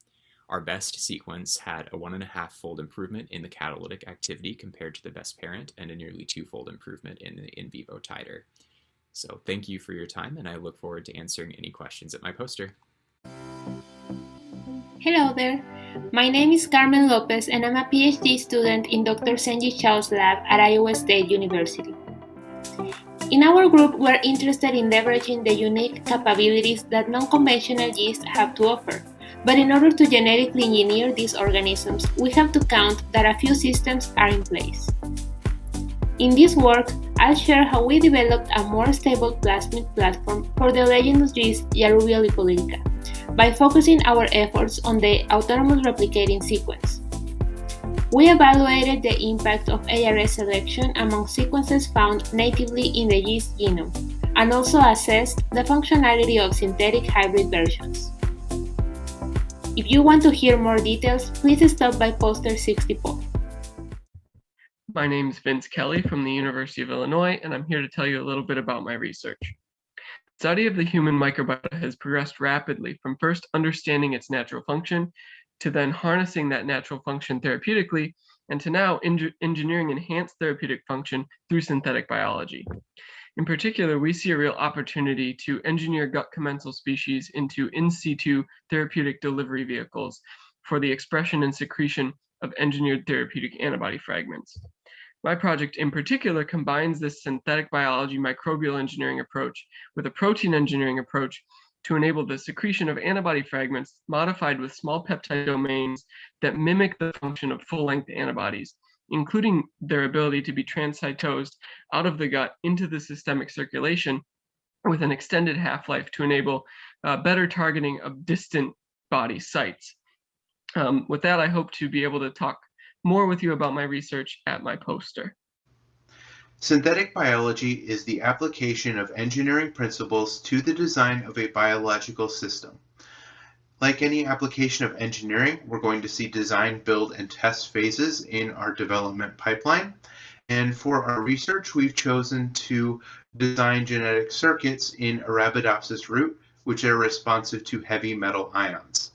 Our best sequence had a 1.5-fold improvement in the catalytic activity compared to the best parent and a nearly 2-fold improvement in the in vivo titer. So thank you for your time, and I look forward to answering any questions at my poster. Hello there. My name is Carmen Lopez, and I'm a PhD student in Dr. Senji Chao's lab at Iowa State University. In our group, we're interested in leveraging the unique capabilities that non-conventional yeasts have to offer. But in order to genetically engineer these organisms, we have to count that a few systems are in place. In this work, I'll share how we developed a more stable plasmid platform for the leguminous yeast Yaruvia lipolytica by focusing our efforts on the autonomous replicating sequence. We evaluated the impact of ARS selection among sequences found natively in the yeast genome, and also assessed the functionality of synthetic hybrid versions. If you want to hear more details, please stop by poster 64. My name is Vince Kelly from the University of Illinois, and I'm here to tell you a little bit about my research. The study of the human microbiota has progressed rapidly from first understanding its natural function to then harnessing that natural function therapeutically, and to now engineering enhanced therapeutic function through synthetic biology. In particular, we see a real opportunity to engineer gut commensal species into in situ therapeutic delivery vehicles for the expression and secretion of engineered therapeutic antibody fragments. My project in particular combines this synthetic biology microbial engineering approach with a protein engineering approach to enable the secretion of antibody fragments modified with small peptide domains that mimic the function of full-length antibodies, including their ability to be transcytosed out of the gut into the systemic circulation with an extended half-life to enable better targeting of distant body sites. With that, I hope to be able to talk more with you about my research at my poster. Synthetic biology is the application of engineering principles to the design of a biological system. Like any application of engineering, we're going to see design, build, and test phases in our development pipeline. And for our research, we've chosen to design genetic circuits in Arabidopsis root, which are responsive to heavy metal ions.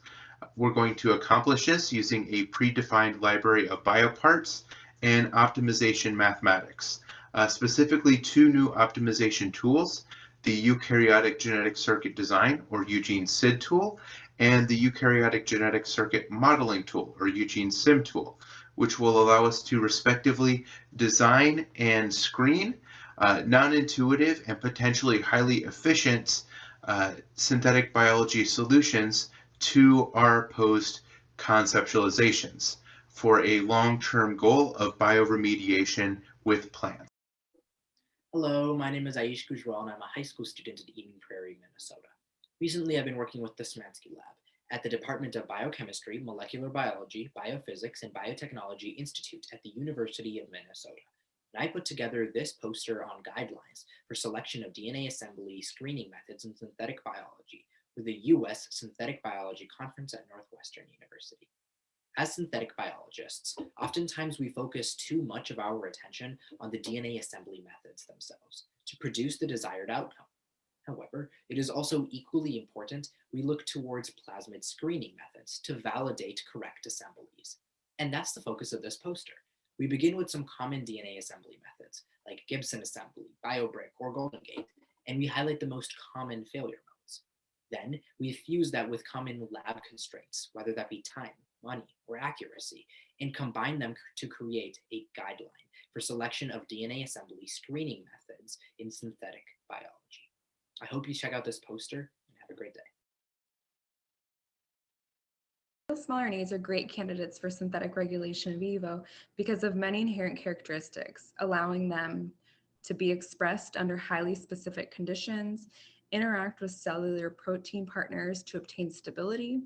We're going to accomplish this using a predefined library of bioparts and optimization mathematics. Specifically, 2 new optimization tools, the Eukaryotic Genetic Circuit Design, or Eugene SID tool, and the Eukaryotic Genetic Circuit Modeling tool, or Eugene SIM tool, which will allow us to respectively design and screen non-intuitive and potentially highly efficient synthetic biology solutions to our post conceptualizations for a long-term goal of bioremediation with plants. Hello, my name is Aish Gujral and I'm a high school student in Eden Prairie, Minnesota. Recently, I've been working with the Szymanski Lab, at the Department of Biochemistry, Molecular Biology, Biophysics, and Biotechnology Institute at the University of Minnesota. And I put together this poster on guidelines for selection of DNA assembly screening methods in synthetic biology for the U.S. Synthetic Biology Conference at Northwestern University. As synthetic biologists, oftentimes we focus too much of our attention on the DNA assembly methods themselves to produce the desired outcome. However, it is also equally important we look towards plasmid screening methods to validate correct assemblies. And that's the focus of this poster. We begin with some common DNA assembly methods, like Gibson assembly, BioBrick, or Golden Gate, and we highlight the most common failure modes. Then we fuse that with common lab constraints, whether that be time, money, or accuracy, and combine them to create a guideline for selection of DNA assembly screening methods in synthetic biology. I hope you check out this poster and have a great day. Small RNAs are great candidates for synthetic regulation in vivo because of many inherent characteristics, allowing them to be expressed under highly specific conditions, interact with cellular protein partners to obtain stability,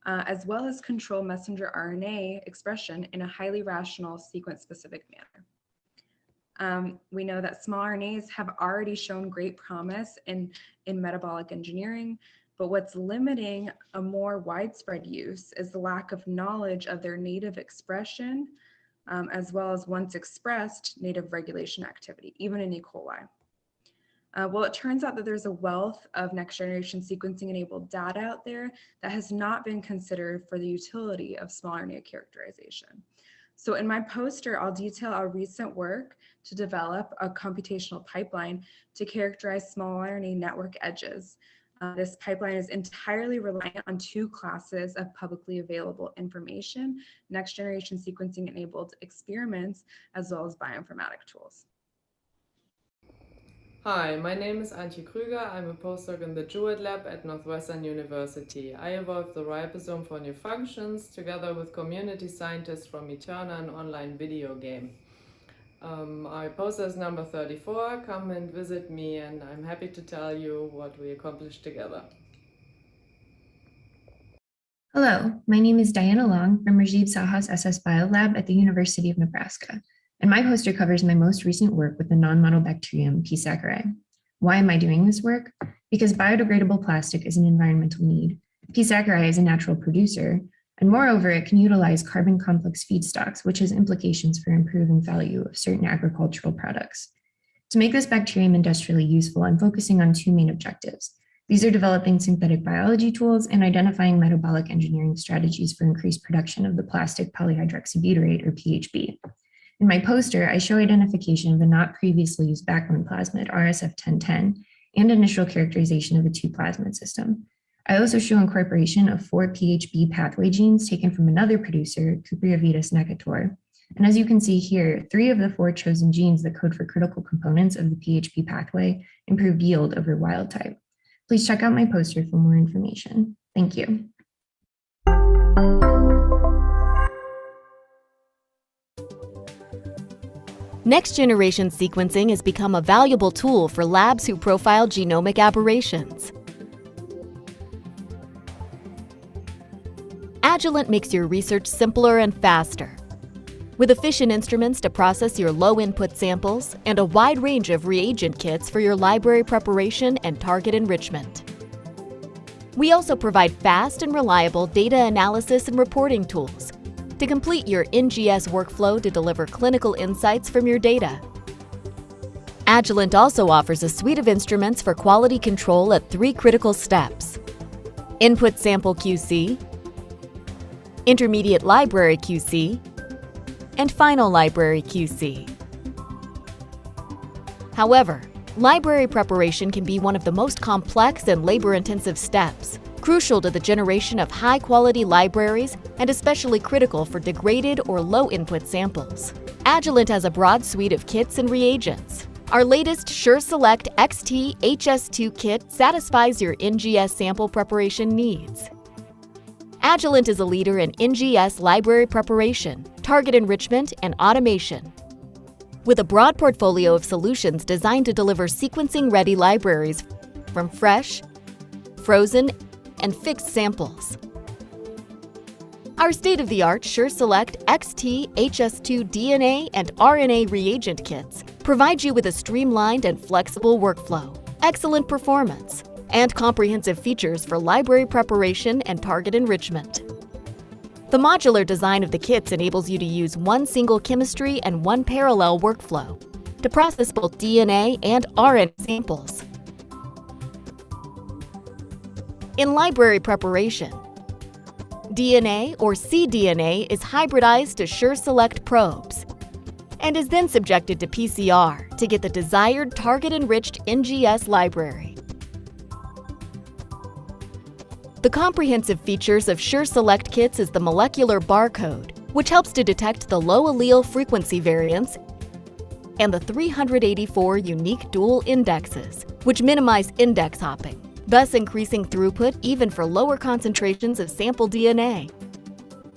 as well as control messenger RNA expression in a highly rational sequence-specific manner. We know that small RNAs have already shown great promise in metabolic engineering, but what's limiting a more widespread use is the lack of knowledge of their native expression, as well as once expressed native regulation activity, even in E. coli. Well, it turns out that there's a wealth of next generation sequencing enabled data out there that has not been considered for the utility of small RNA characterization. So in my poster, I'll detail our recent work to develop a computational pipeline to characterize small RNA network edges. This pipeline is entirely reliant on two classes of publicly available information, next generation sequencing enabled experiments, as well as bioinformatic tools. Hi, my name is Antje Krüger. I'm a postdoc in the Jewett Lab at Northwestern University. I evolved the ribosome for new functions together with community scientists from Eterna, an online video game. Our poster is number 34. Come and visit me and I'm happy to tell you what we accomplished together. Hello, my name is Diana Long from Rajiv Saha's SS Biolab at the University of Nebraska, and my poster covers my most recent work with the non-model bacterium P. saccharei. Why am I doing this work? Because biodegradable plastic is an environmental need. P. saccharei is a natural producer, and moreover, it can utilize carbon complex feedstocks, which has implications for improving value of certain agricultural products. To make this bacterium industrially useful, I'm focusing on two main objectives. These are developing synthetic biology tools and identifying metabolic engineering strategies for increased production of the plastic polyhydroxybutyrate, or PHB. In my poster, I show identification of a not previously used backbone plasmid, RSF1010, and initial characterization of a two plasmid system. I also show incorporation of 4 PHB pathway genes taken from another producer, Cupriovitis necator. And as you can see here, 3 of the 4 chosen genes that code for critical components of the PHB pathway improved yield over wild type. Please check out my poster for more information. Thank you. Next-generation sequencing has become a valuable tool for labs who profile genomic aberrations. Agilent makes your research simpler and faster. With efficient instruments to process your low-input samples and a wide range of reagent kits for your library preparation and target enrichment. We also provide fast and reliable data analysis and reporting tools to complete your NGS workflow to deliver clinical insights from your data. Agilent also offers a suite of instruments for quality control at 3 critical steps: input sample QC, intermediate library QC, and final library QC. However, library preparation can be one of the most complex and labor-intensive steps, crucial to the generation of high-quality libraries and especially critical for degraded or low-input samples. Agilent has a broad suite of kits and reagents. Our latest SureSelect XT HS2 kit satisfies your NGS sample preparation needs. Agilent is a leader in NGS library preparation, target enrichment, and automation. With a broad portfolio of solutions designed to deliver sequencing-ready libraries from fresh, frozen, and fixed samples. Our state-of-the-art SureSelect XT, HS2 DNA, and RNA reagent kits provide you with a streamlined and flexible workflow, excellent performance, and comprehensive features for library preparation and target enrichment. The modular design of the kits enables you to use one single chemistry and one parallel workflow to process both DNA and RNA samples. In library preparation, DNA or cDNA is hybridized to SureSelect probes and is then subjected to PCR to get the desired target-enriched NGS library. The comprehensive features of SureSelect kits is the molecular barcode, which helps to detect the low allele frequency variants, and the 384 unique dual indexes, which minimize index hopping, thus increasing throughput even for lower concentrations of sample DNA.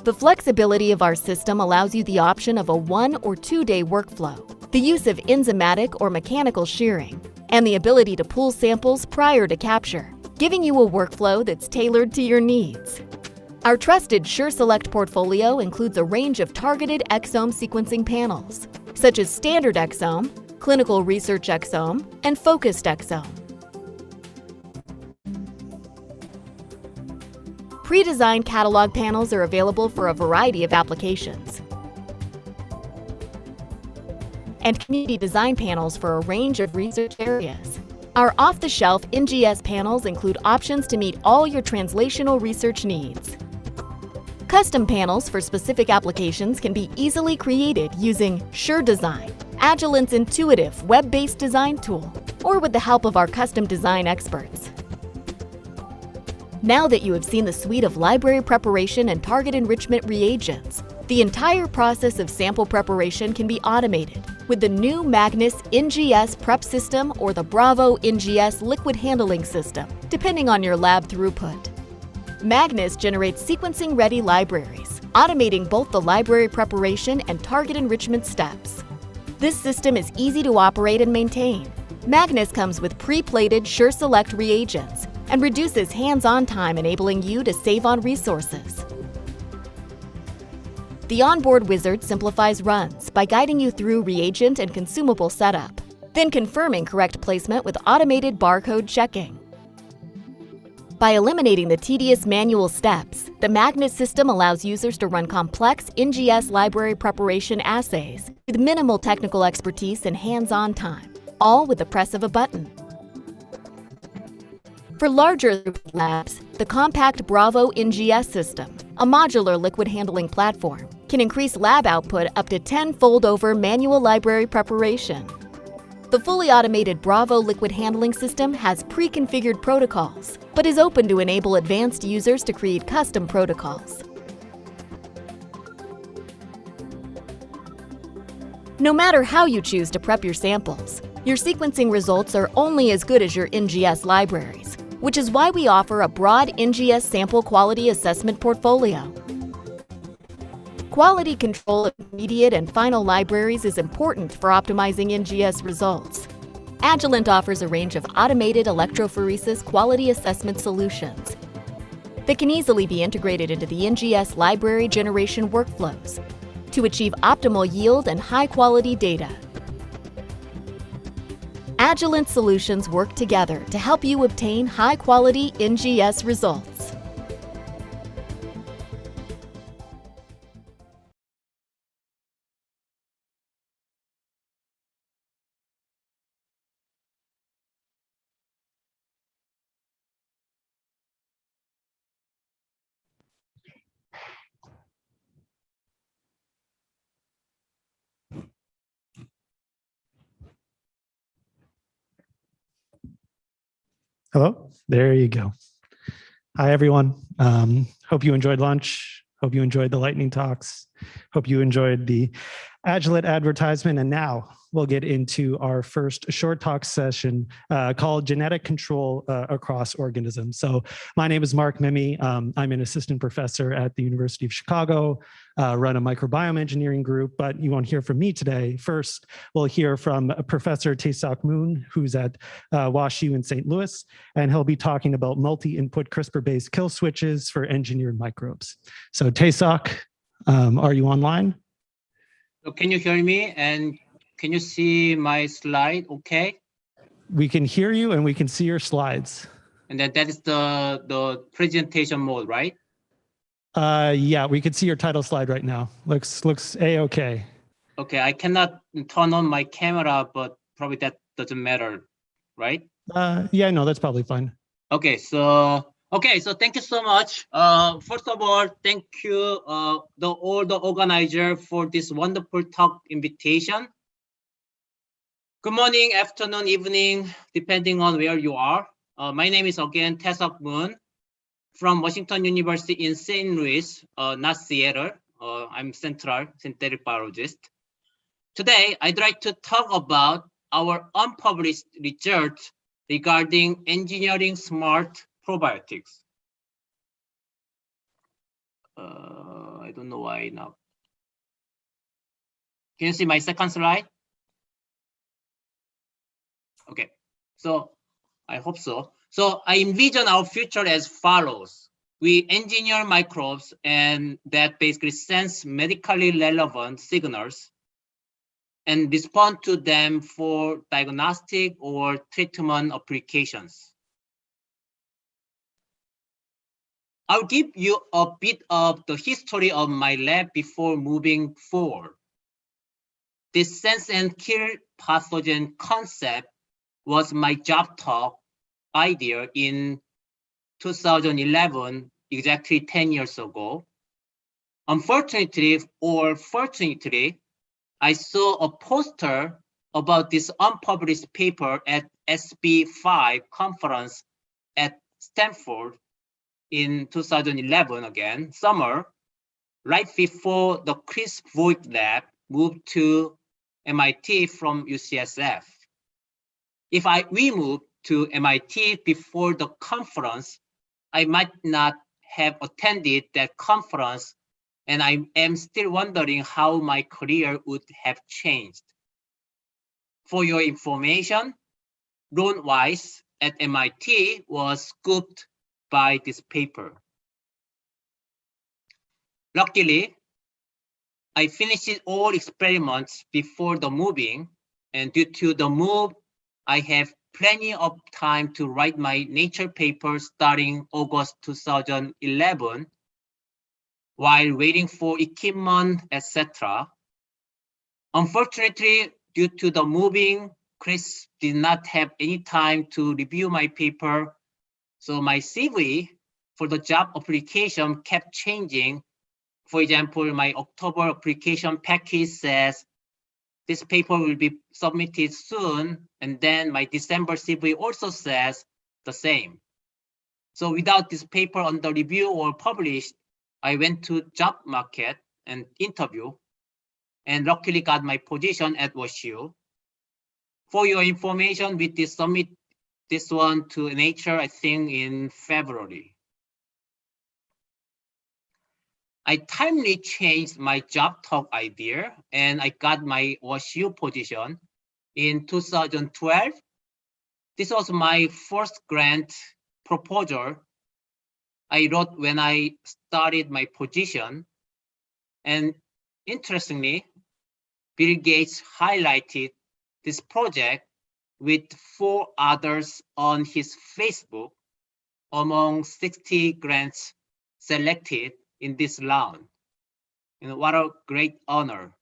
The flexibility of our system allows you the option of a 1 or 2 day workflow, the use of enzymatic or mechanical shearing, and the ability to pull samples prior to capture, giving you a workflow that's tailored to your needs. Our trusted SureSelect portfolio includes a range of targeted exome sequencing panels, such as standard exome, clinical research exome, and focused exome. Pre-designed catalog panels are available for a variety of applications, and community design panels for a range of research areas. Our off-the-shelf NGS panels include options to meet all your translational research needs. Custom panels for specific applications can be easily created using SureDesign, Agilent's intuitive web-based design tool, or with the help of our custom design experts. Now that you have seen the suite of library preparation and target enrichment reagents, the entire process of sample preparation can be automated with the new Magnis NGS Prep System or the Bravo NGS Liquid Handling System, depending on your lab throughput. Magnis generates sequencing-ready libraries, automating both the library preparation and target enrichment steps. This system is easy to operate and maintain. Magnis comes with pre-plated SureSelect reagents and reduces hands-on time, enabling you to save on resources. The onboard wizard simplifies runs by guiding you through reagent and consumable setup, then confirming correct placement with automated barcode checking. By eliminating the tedious manual steps, the Magnis system allows users to run complex NGS library preparation assays with minimal technical expertise and hands-on time, all with the press of a button. For larger labs, the compact Bravo NGS system, a modular liquid handling platform, can increase lab output up to 10-fold over manual library preparation. The fully automated Bravo liquid handling system has pre-configured protocols, but is open to enable advanced users to create custom protocols. No matter how you choose to prep your samples, your sequencing results are only as good as your NGS libraries, which is why we offer a broad NGS sample quality assessment portfolio. Quality control of immediate and final libraries is important for optimizing NGS results. Agilent offers a range of automated electrophoresis quality assessment solutions that can easily be integrated into the NGS library generation workflows to achieve optimal yield and high-quality data. Agilent solutions work together to help you obtain high-quality NGS results. Hello, there you go. Hi, everyone. Hope you enjoyed lunch. Hope you enjoyed the lightning talks. Hope you enjoyed the Agilent advertisement. And now we'll get into our first short talk session called Genetic Control Across Organisms. So my name is Mark Mimi. I'm an assistant professor at the University of Chicago, run a microbiome engineering group, but you won't hear from me today. First, we'll hear from Professor Tae-Sok Moon, who's at WashU in St. Louis, and he'll be talking about multi-input CRISPR-based kill switches for engineered microbes. So Tae-Sok, are you online? So can you hear me and can you see my slide? Okay. We can hear you and we can see your slides. And then that is the presentation mode, right? Yeah, we can see your title slide right now. Looks A-okay. Okay, I cannot turn on my camera, but probably that doesn't matter, right? Yeah, no, that's probably fine. Okay, so thank you so much. First of all, thank you all the organizer for this wonderful talk invitation. Good morning, afternoon, evening, depending on where you are. My name is again Tae-Sok Moon from Washington University in St. Louis, not Seattle. I'm Central synthetic biologist. Today, I'd like to talk about our unpublished research regarding engineering smart probiotics. I don't know why now. Can you see my second slide? Okay, so I hope so. So I envision our future as follows. We engineer microbes and that basically sense medically relevant signals and respond to them for diagnostic or treatment applications. I'll give you a bit of the history of my lab before moving forward. This sense and kill pathogen concept was my job talk idea in 2011, exactly 10 years ago. Unfortunately, or fortunately, I saw a poster about this unpublished paper at SB5 conference at Stanford in 2011 again, summer, right before the Chris Voigt lab moved to MIT from UCSF. If we moved to MIT before the conference, I might not have attended that conference, and I am still wondering how my career would have changed. For your information, Ron Weiss at MIT was scooped by this paper. Luckily, I finished all experiments before the moving, and due to the move, I have plenty of time to write my Nature paper starting August 2011, while waiting for equipment, etc. Unfortunately, due to the moving, Chris did not have any time to review my paper, so my CV for the job application kept changing. For example, my October application package says this paper will be submitted soon, and then my December CV also says the same. So without this paper under review or published, I went to job market and interview, and luckily got my position at WashU. For your information, we did submit this one to Nature, I think in February. I timely changed my job talk idea and I got my WashU position in 2012. This was my first grant proposal I wrote when I started my position. And interestingly, Bill Gates highlighted this project with 4 others on his Facebook among 60 grants selected in this round. What a great honor.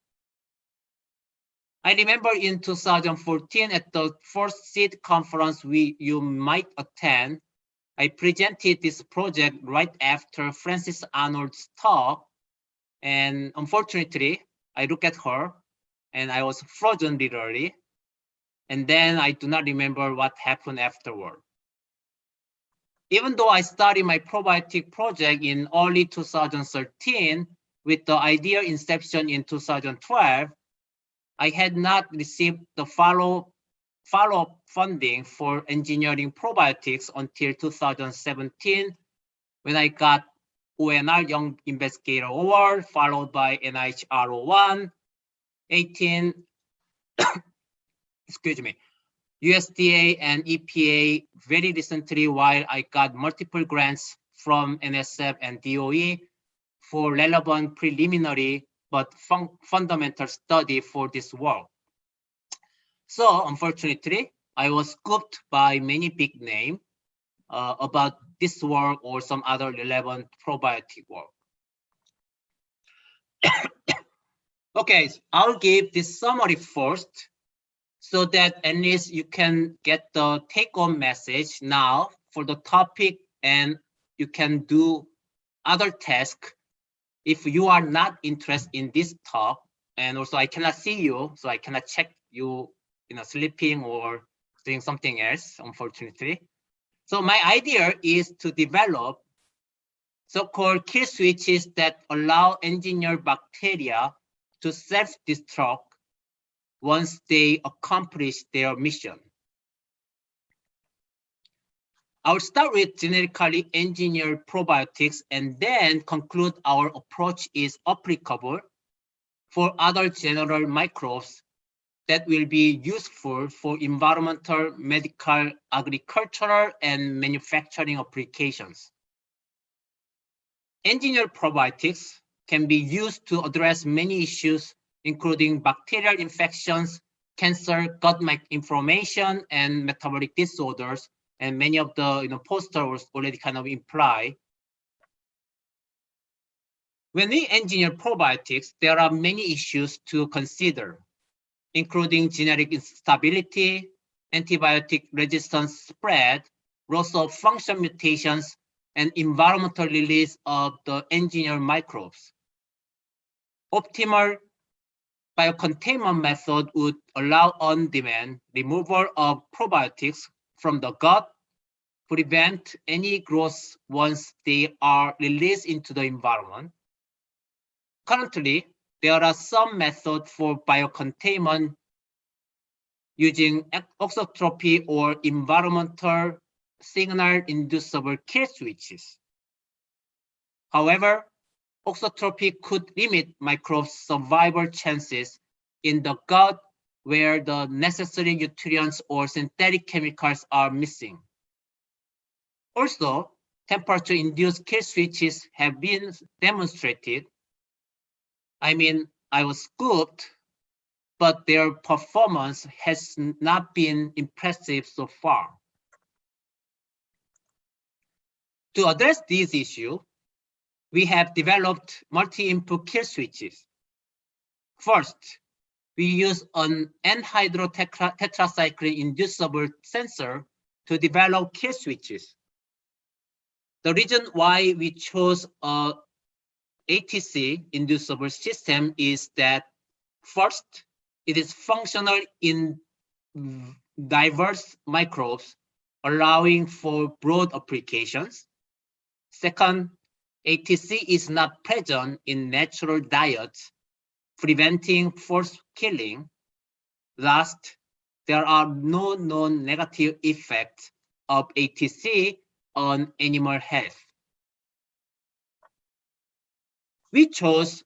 I remember in 2014 at the first SEED conference you might attend, I presented this project right after Frances Arnold's talk, and unfortunately, I look at her and I was frozen literally, and then I do not remember what happened afterward. Even though I started my probiotic project in early 2013 with the idea inception in 2012, I had not received the follow-up funding for engineering probiotics until 2017, when I got ONR Young Investigator Award, followed by NIH R01, 18, excuse me, USDA and EPA very recently, while I got multiple grants from NSF and DOE for relevant preliminary but fundamental study for this work. So unfortunately, I was scooped by many big names about this work or some other relevant probiotic work. Okay, I'll give this summary first so that at least you can get the take-home message now for the topic, and you can do other tasks if you are not interested in this talk. And also I cannot see you, so I cannot check you, sleeping or doing something else, unfortunately. So my idea is to develop so-called kill switches that allow engineered bacteria to self-destruct once they accomplish their mission. I'll start with genetically engineered probiotics and then conclude our approach is applicable for other general microbes that will be useful for environmental, medical, agricultural, and manufacturing applications. Engineered probiotics can be used to address many issues, including bacterial infections, cancer, gut inflammation, and metabolic disorders. And many of the posters already kind of imply. When we engineer probiotics, there are many issues to consider, including genetic instability, antibiotic resistance spread, loss of function mutations, and environmental release of the engineered microbes. Optimal biocontainment method would allow on-demand removal of probiotics from the gut, prevent any growth once they are released into the environment. Currently, there are some methods for biocontainment using auxotropy or environmental signal-inducible kill switches. However, auxotropy could limit microbes' survival chances in the gut where the necessary nutrients or synthetic chemicals are missing. Also, temperature-induced kill switches have been demonstrated. I mean, I was scooped, but their performance has not been impressive so far. To address these issues, we have developed multi-input kill switches. First, we use an N-hydrotetracycline inducible sensor to develop kill switches. The reason why we chose a ATC inducible system is that first, it is functional in diverse microbes, allowing for broad applications. Second, ATC is not present in natural diets, preventing forced killing. Last, there are no known negative effects of ATC on animal health. We chose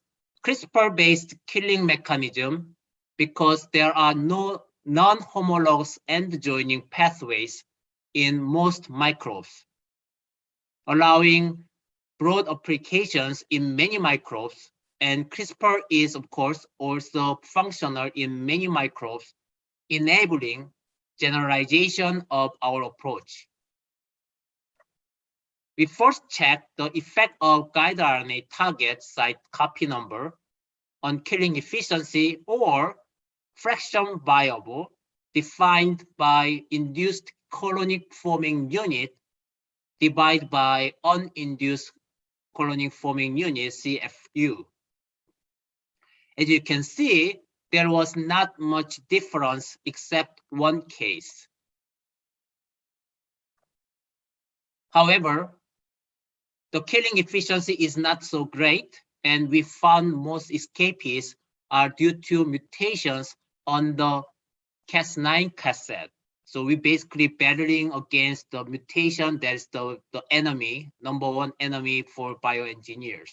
CRISPR-based killing mechanism because there are no non-homologous end joining pathways in most microbes, allowing broad applications in many microbes, and CRISPR is, of course, also functional in many microbes, enabling generalization of our approach. We first checked the effect of guide RNA target site copy number on killing efficiency or fraction viable, defined by induced colony forming unit divided by uninduced colony forming unit, CFU. As you can see, there was not much difference except one case. However, the killing efficiency is not so great and we found most escapees are due to mutations on the Cas9 cassette. So we basically battling against the mutation that's the enemy, number one enemy for bioengineers.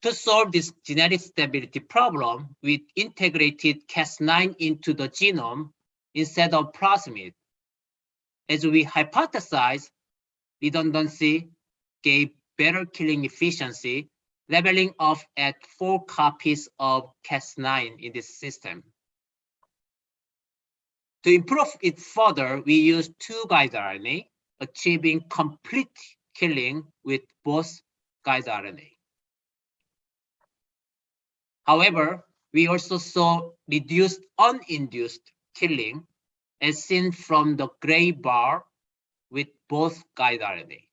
To solve this genetic stability problem, we integrated Cas9 into the genome instead of plasmid. As we hypothesized, redundancy gave better killing efficiency, leveling off at 4 copies of Cas9 in this system. To improve it further, we used 2 guide RNA, achieving complete killing with both guide RNA. However, we also saw reduced uninduced killing, as seen from the gray bar with both guide RNA.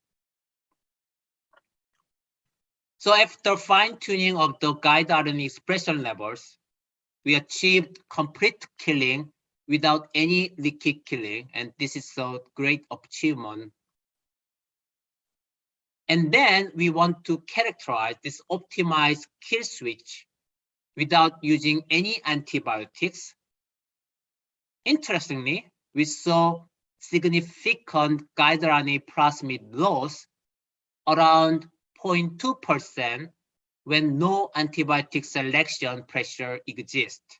So after fine-tuning of the guide RNA expression levels, we achieved complete killing without any leaky killing, and this is a great achievement. And then we want to characterize this optimized kill switch without using any antibiotics. Interestingly, we saw significant guide RNA plasmid loss around 0.2% when no antibiotic selection pressure exists.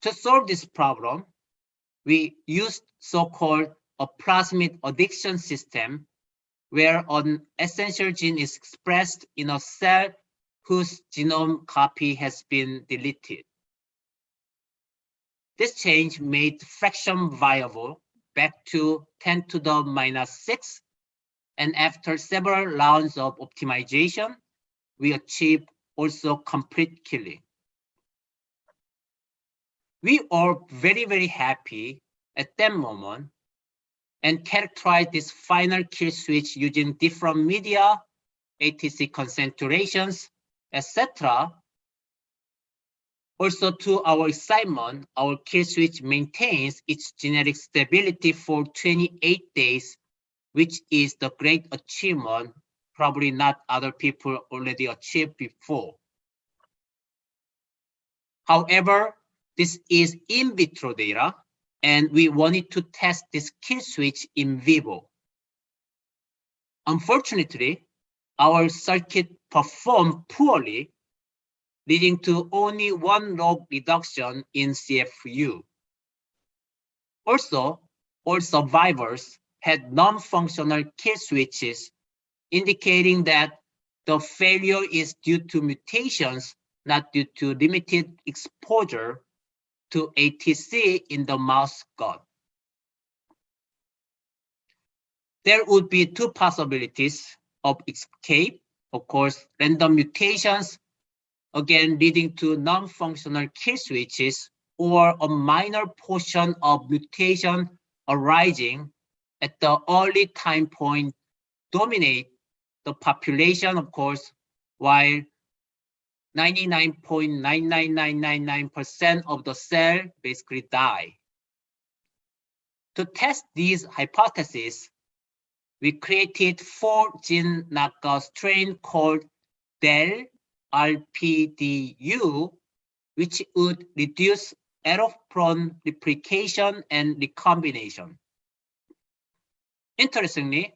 To solve this problem, we used so-called a plasmid addiction system, where an essential gene is expressed in a cell whose genome copy has been deleted. This change made fraction viable back to 10 to the -6, and after several rounds of optimization, we achieved also complete killing. We are very, very happy at that moment and characterized this final kill switch using different media, ATC concentrations, etc. Also, to our excitement, our kill switch maintains its genetic stability for 28 days, which is the great achievement probably not other people already achieved before. However, this is in vitro data, and we wanted to test this kill switch in vivo. Unfortunately, our circuit performed poorly, leading to only 1 log reduction in CFU. Also, all survivors had non-functional kill switches, indicating that the failure is due to mutations, not due to limited exposure to ATC in the mouse gut. There would be 2 possibilities of escape. Of course, random mutations, again leading to non-functional kill switches, or a minor portion of mutation arising at the early time point dominate the population, of course, while 99.99999% of the cell basically die. To test these hypotheses, we created 4 gene knockout strain called del-RPDU, which would reduce error-prone replication and recombination. Interestingly,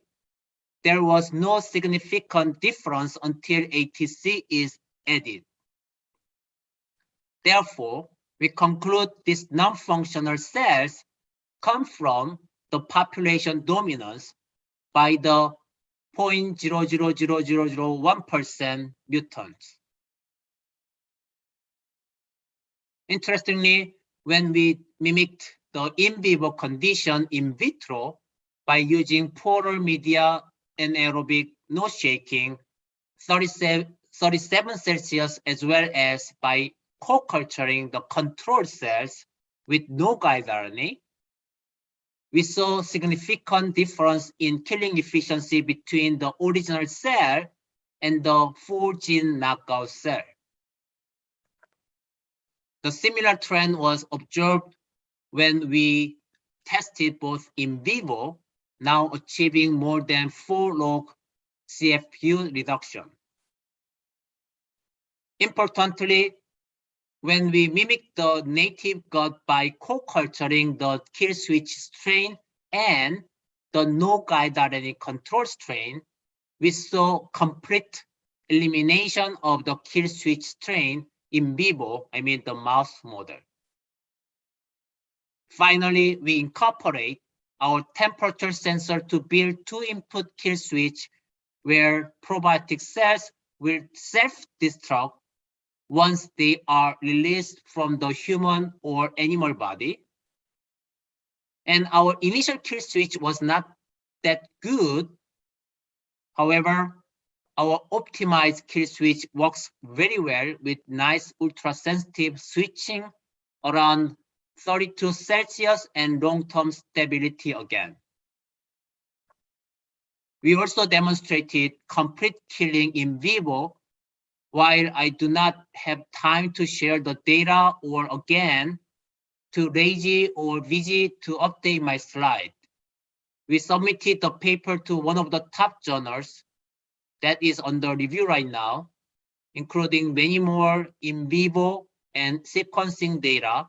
there was no significant difference until ATC is added. Therefore, we conclude these non-functional cells come from the population dominance by the 0.000001% mutants. Interestingly, when we mimicked the in vivo condition in vitro by using polar media anaerobic no shaking, 37 Celsius, as well as by co-culturing the control cells with no guide RNA, we saw significant difference in killing efficiency between the original cell and the 4 gene knockout cell. The similar trend was observed when we tested both in vivo, now achieving more than 4 log CFU reduction. Importantly, when we mimic the native gut by co-culturing the kill switch strain and the no guide RNA control strain, we saw complete elimination of the kill switch strain in vivo, I mean the mouse model. Finally, we incorporate our temperature sensor to build two input kill switch where probiotic cells will self-destruct once they are released from the human or animal body. And our initial kill switch was not that good. However, our optimized kill switch works very well with nice ultra-sensitive switching around 32 Celsius and long-term stability again. We also demonstrated complete killing in vivo. While I do not have time to share the data or again to Reiji or Viji to update my slide, we submitted the paper to one of the top journals that is under review right now, including many more in vivo and sequencing data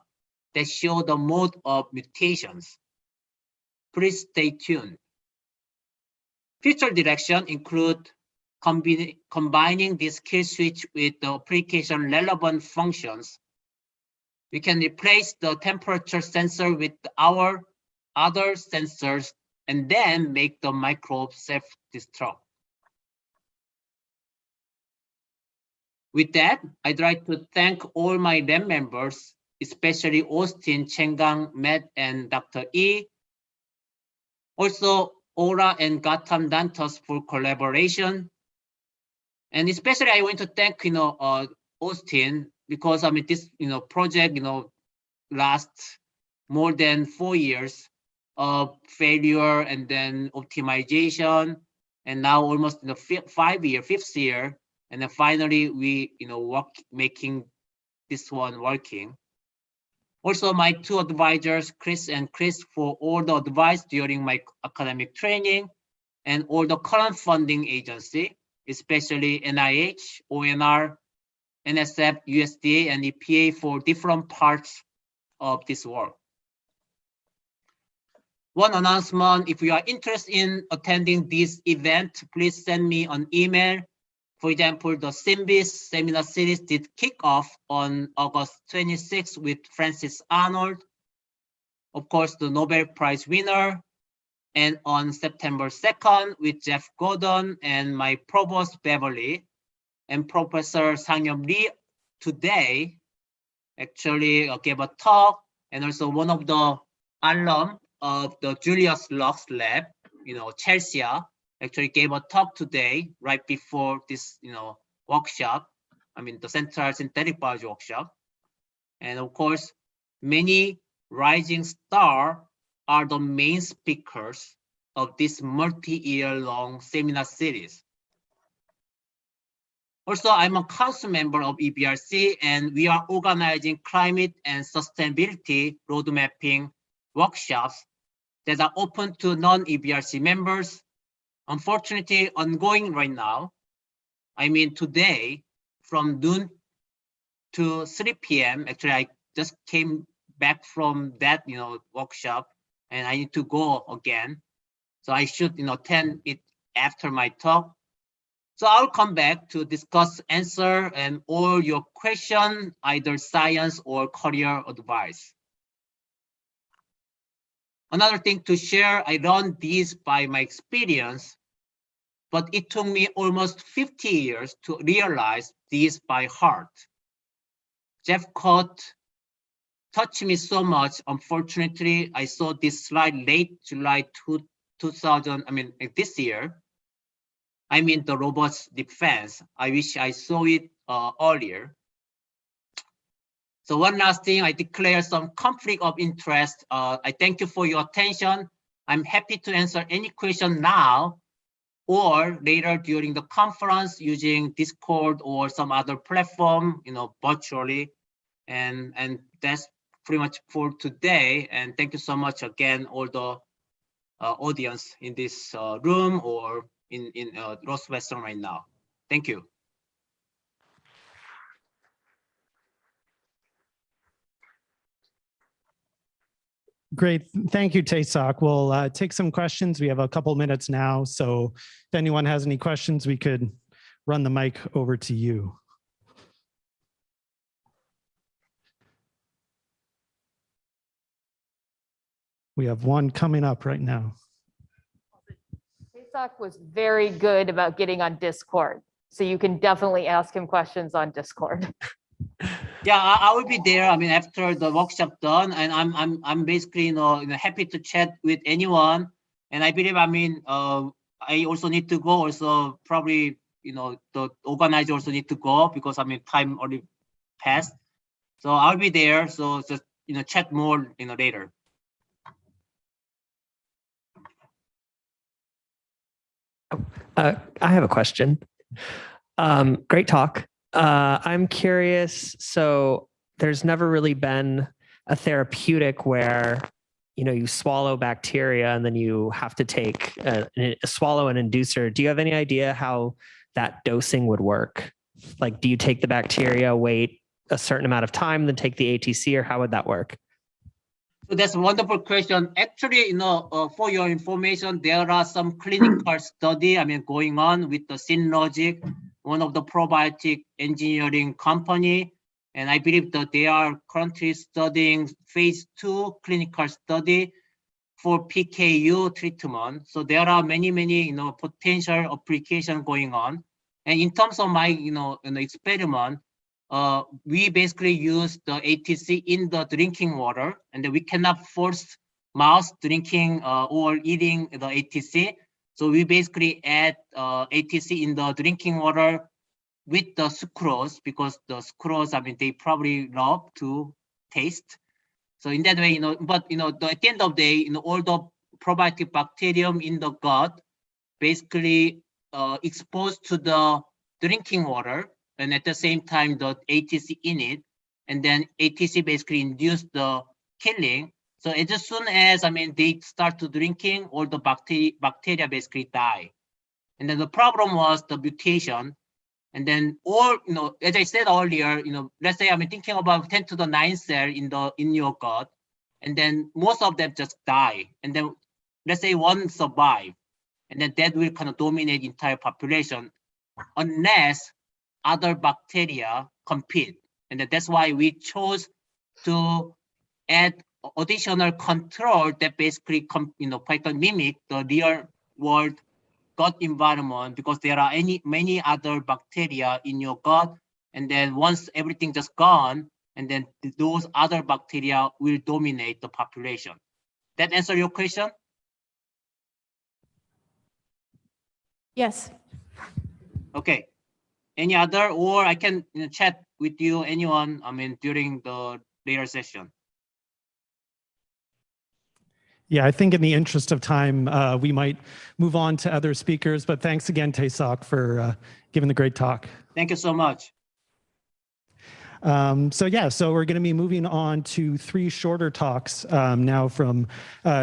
that show the mode of mutations. Please stay tuned. Future direction include combining this kill switch with the application relevant functions. We can replace the temperature sensor with our other sensors and then make the microbe self-destruct. With that, I'd like to thank all my lab members, especially Austin, Chengang, Matt, and Dr. E. Also, Aura and Gautam Dantas for collaboration. And especially I want to thank, Austin, because I mean, this, project, lasts more than 4 years of failure and then optimization, and now almost in the fifth year, and then finally we, making this one working. Also, my two advisors, Chris and Chris, for all the advice during my academic training, and all the current funding agency, especially NIH, ONR, NSF, USDA, and EPA for different parts of this work. One announcement, if you are interested in attending this event, please send me an email. For example, the SYMBIS seminar series did kick off on August 26th with Francis Arnold, of course, the Nobel Prize winner, and on September 2nd with Jeff Gordon and my provost Beverly and Professor Sang-Yeom Lee today actually gave a talk, and also one of the alum of the Julius Lux lab, Chelsea, actually gave a talk today right before this, workshop. I mean, the Central Synthetic Biology workshop. And of course, many rising stars are the main speakers of this multi-year long seminar series. Also, I'm a council member of EBRC, and we are organizing climate and sustainability road mapping workshops that are open to non-EBRC members. Unfortunately, ongoing right now. I mean, today from noon to 3 p.m. Actually, I just came back from that, workshop, and I need to go again. So I should, attend it after my talk. So I'll come back to discuss, answer, and all your questions, either science or career advice. Another thing to share, I learned this by my experience, but it took me almost 50 years to realize this by heart. Jeff Cott touched me so much. Unfortunately, I saw this slide late July 2000, this year. I mean, the robots defense. I wish I saw it earlier. So one last thing, I declare some conflict of interest. I thank you for your attention. I'm happy to answer any question now or later during the conference using Discord or some other platform, virtually. And that's pretty much for today. And thank you so much again, all the audience in this room or in Northwestern right now. Thank you. Great. Thank you, Tae-sok. We'll take some questions. We have a couple minutes now. So if anyone has any questions, we could run the mic over to you. We have one coming up right now. Tae-sok was very good about getting on Discord. So you can definitely ask him questions on Discord. Yeah, I will be there. I mean, after the workshop done, and I'm basically happy to chat with anyone. And I believe, I mean, I also need to go. Also, probably the organizer also need to go because I mean time already passed. So I'll be there. So just chat more later. I have a question. Great talk. I'm curious. So there's never really been a therapeutic where you swallow bacteria and then you have to take swallow an inducer. Do you have any idea how that dosing would work? Like, do you take the bacteria, wait a certain amount of time, then take the ATC, or how would that work? So that's a wonderful question. Actually, for your information, there are some clinical study, going on with the SynLogic, one of the probiotic engineering company. And I believe that they are currently studying phase 2 clinical study for PKU treatment. So there are many, potential application going on. And in terms of my, experiment, we basically use the ATC in the drinking water, and we cannot force mouse drinking or eating the ATC. So we basically add ATC in the drinking water with the sucrose, because the sucrose, they probably love to taste. So in that way, but at the end of the day, all the probiotic bacterium in the gut basically exposed to the drinking water, and at the same time the ATC in it, and then ATC basically induce the killing. So as soon as they start to drinking, all the bacteria basically die. And then the problem was the mutation. And then all, as I said earlier, let's say I'm thinking about 10 to the 9 cell in your gut, and then most of them just die. And then let's say one survive, and then that will kind of dominate entire population unless other bacteria compete. And that's why we chose to add additional control that basically mimic the real world gut environment, because there are many other bacteria in your gut, and then once everything just gone, and then those other bacteria will dominate the population. That answer your question? Yes. Okay. Any other, or I can chat with you, anyone, during the later session. Yeah, I think in the interest of time, we might move on to other speakers, but thanks again, Tae-sok, for giving the great talk. Thank you so much. So we're going to be moving on to 3 shorter talks now from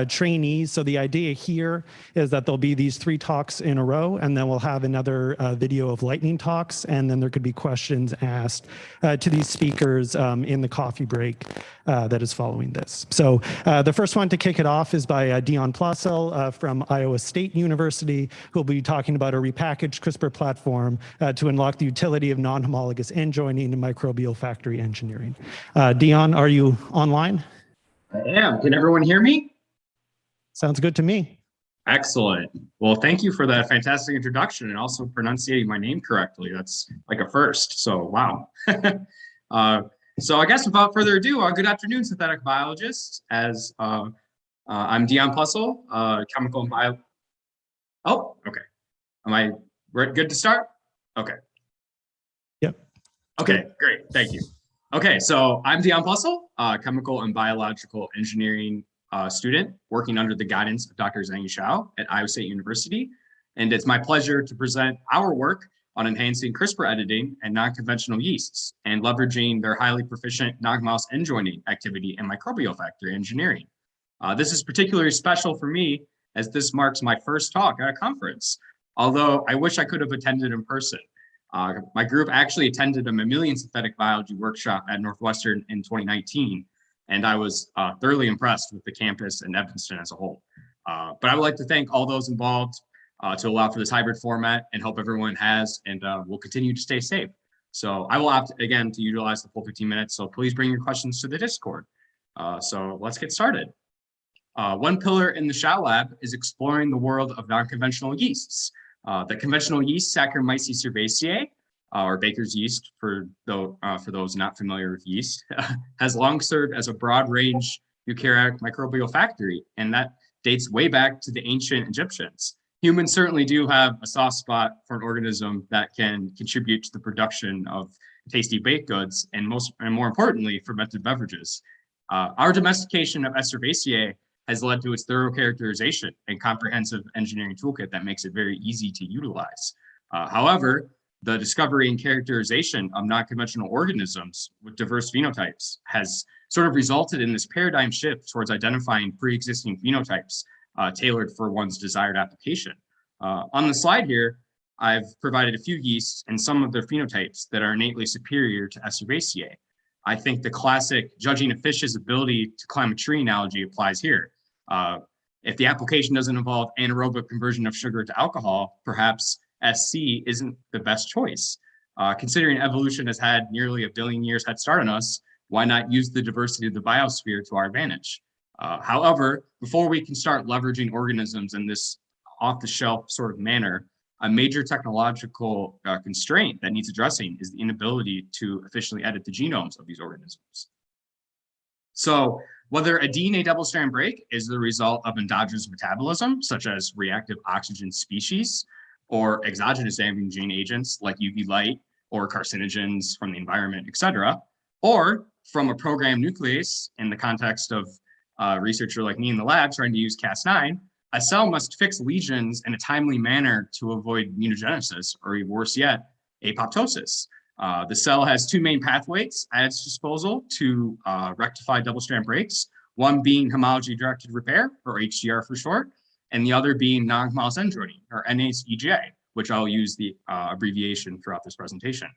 trainees. So the idea here is that there'll be these 3 talks in a row, and then we'll have another video of lightning talks, and then there could be questions asked to these speakers in the coffee break that is following this. So the first one to kick it off is by Dion Plossel from Iowa State University, who will be talking about a repackaged CRISPR platform to unlock the utility of non-homologous end joining and microbial factory engineering. Dion, are you online? I am. Can everyone hear me? Sounds good to me. Excellent. Well, thank you for that fantastic introduction and also pronunciating my name correctly. That's like a first. So, wow. So I guess without further ado, good afternoon, synthetic biologists. As I'm Dion Plossel, chemical and bio. Oh, okay. Am I good to start? Okay. Yep. Okay, great. Thank you. Okay, so I'm Dion Plossel, chemical and biological engineering student working under the guidance of Dr. Zhang Shao at Iowa State University. And it's my pleasure to present our work on enhancing CRISPR editing and non-conventional yeasts and leveraging their highly proficient non-mouse end joining activity in microbial factory engineering. This is particularly special for me as this marks my first talk at a conference. although I wish I could have attended in person. My group actually attended a mammalian synthetic biology workshop at Northwestern in 2019, and I was thoroughly impressed with the campus and Evanston as a whole. But I would like to thank all those involved to allow for this hybrid format and hope everyone has and will continue to stay safe. So I will opt again to utilize the full 15 minutes, so please bring your questions to the Discord. So let's get started. One pillar in the Shao Lab is exploring the world of non-conventional yeasts. The conventional yeast, Saccharomyces cerevisiae, or baker's yeast for those not familiar with yeast, has long served as a broad-range eukaryotic microbial factory, and that dates way back to the ancient Egyptians. Humans certainly do have a soft spot for an organism that can contribute to the production of tasty baked goods and more importantly, fermented beverages. Our domestication of S. cerevisiae has led to its thorough characterization and comprehensive engineering toolkit that makes it very easy to utilize. However, the discovery and characterization of non-conventional organisms with diverse phenotypes has sort of resulted in this paradigm shift towards identifying pre-existing phenotypes tailored for one's desired application. On the slide here, I've provided a few yeasts and some of their phenotypes that are innately superior to S. cerevisiae. I think the classic judging a fish's ability to climb a tree analogy applies here. If the application doesn't involve anaerobic conversion of sugar to alcohol, perhaps SC isn't the best choice. Considering evolution has had nearly 1 billion years head start on us, why not use the diversity of the biosphere to our advantage? However, before we can start leveraging organisms in this off-the-shelf sort of manner, a major technological constraint that needs addressing is the inability to efficiently edit the genomes of these organisms. So whether a DNA double-strand break is the result of endogenous metabolism, such as reactive oxygen species, or exogenous damaging agents like UV light or carcinogens from the environment, etc., or from a programmed nuclease in the context of a researcher like me in the lab trying to use Cas9, a cell must fix lesions in a timely manner to avoid mutagenesis, or worse yet, apoptosis. The cell has two main pathways at its disposal to rectify double-strand breaks, one being homology-directed repair, or HDR for short, and the other being non-homologous end joining, or NHEJ, which I'll use the abbreviation throughout this presentation.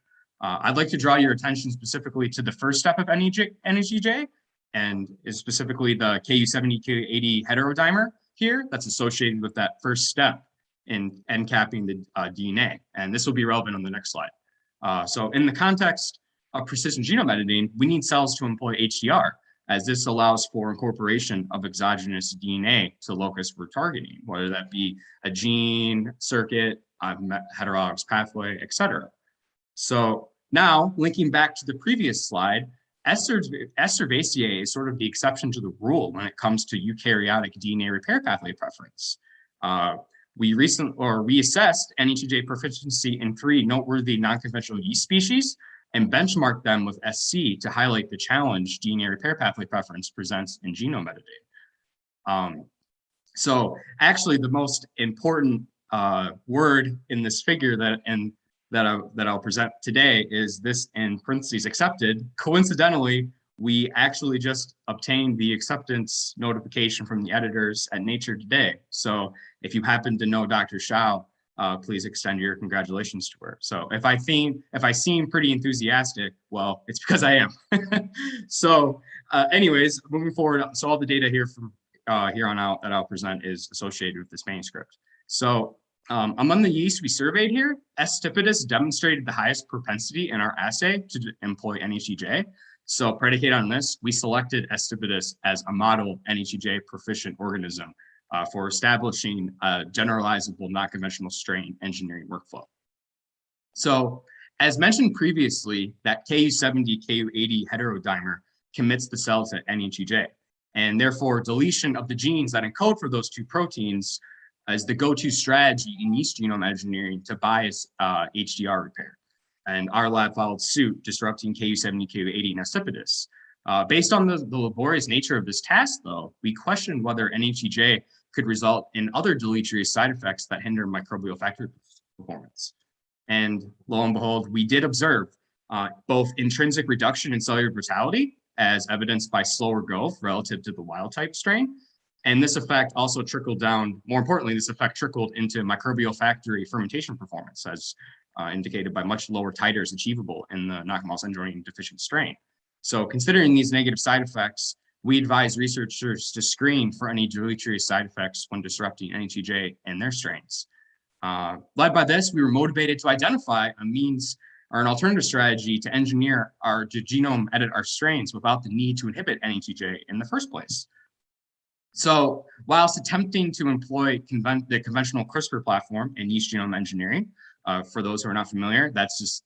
I'd like to draw your attention specifically to the first step of NHEJ, and is specifically the Ku70, Ku80 heterodimer here that's associated with that first step in end capping the DNA. And this will be relevant on the next slide. So in the context of precision genome editing, we need cells to employ HDR, as this allows for incorporation of exogenous DNA to the locus we're targeting, whether that be a gene, circuit, heterologous pathway, etc. So now, linking back to the previous slide, S. cerevisiae is sort of the exception to the rule when it comes to eukaryotic DNA repair pathway preference. We assessed NHEJ proficiency in 3 noteworthy non-conventional yeast species and benchmarked them with SC to highlight the challenge DNA repair pathway preference presents in genome editing. So actually the most important word in this figure that I'll present today is this in parentheses accepted. Coincidentally, we actually just obtained the acceptance notification from the editors at Nature today. So if you happen to know Dr. Shao, please extend your congratulations to her. So if I seem pretty enthusiastic, well, it's because I am. So anyways, moving forward, so all the data here from here on out that I'll present is associated with this manuscript. So among the yeast we surveyed here, S. stipidus demonstrated the highest propensity in our assay to employ NHEJ. So predicated on this, we selected S. stipidus as a model NHEJ proficient organism for establishing a generalizable non-conventional strain engineering workflow. So as mentioned previously, that Ku70, Ku80 heterodimer commits the cells to NHEJ, and therefore deletion of the genes that encode for those 2 proteins is the go-to strategy in yeast genome engineering to bias HDR repair. And our lab followed suit, disrupting Ku70, Ku80 nestipidus. Based on the laborious nature of this task, though, we questioned whether NHEJ could result in other deleterious side effects that hinder microbial factory performance. And lo and behold, we did observe both intrinsic reduction in cellular vitality, as evidenced by slower growth relative to the wild type strain, And this effect also trickled down, more importantly, this effect trickled into microbial factory fermentation performance, as indicated by much lower titers achievable in the knockout enjoying deficient strain. So considering these negative side effects, we advise researchers to screen for any deleterious side effects when disrupting NHEJ and their strains. Led by this, we were motivated to identify a means or an alternative strategy to engineer to genome edit our strains without the need to inhibit NHEJ in the first place. So whilst attempting to employ the conventional CRISPR platform in yeast genome engineering, for those who are not familiar, that's just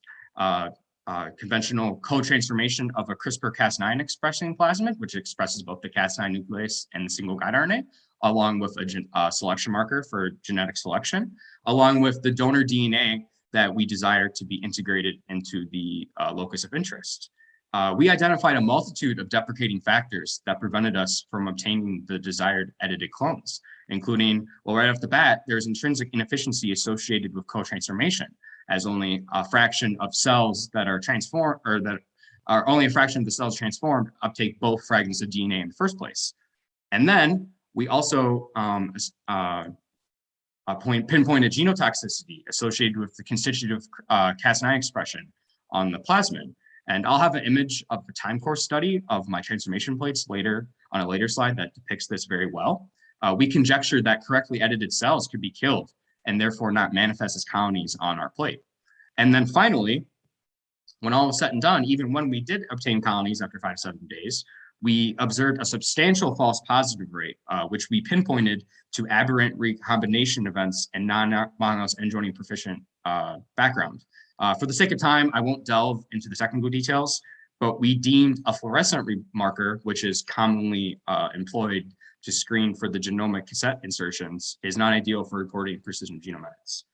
conventional co-transformation of a CRISPR-Cas9 expressing plasmid, which expresses both the Cas9 nuclease and the single guide RNA, along with a selection marker for genetic selection, along with the donor DNA that we desire to be integrated into the locus of interest. We identified a multitude of deprecating factors that prevented us from obtaining the desired edited clones, including, well, right off the bat, there's intrinsic inefficiency associated with co-transformation, as only a fraction of cells that are transformed, or that are only a fraction of the cells transformed, uptake both fragments of DNA in the first place. And then we also pinpointed genotoxicity associated with the constitutive Cas9 expression on the plasmid. And I'll have an image of the time course study of my transformation plates later on a later slide that depicts this very well. We conjectured that correctly edited cells could be killed and therefore not manifest as colonies on our plate. And then finally, when all was said and done, even when we did obtain colonies after 5 to 7 days, we observed a substantial false positive rate, which we pinpointed to aberrant recombination events and non-monomerase end-joining proficient background. For the sake of time, I won't delve into the technical details, but we deemed a fluorescent marker, which is commonly employed to screen for the genomic cassette insertions, is not ideal for recording precision genome edits.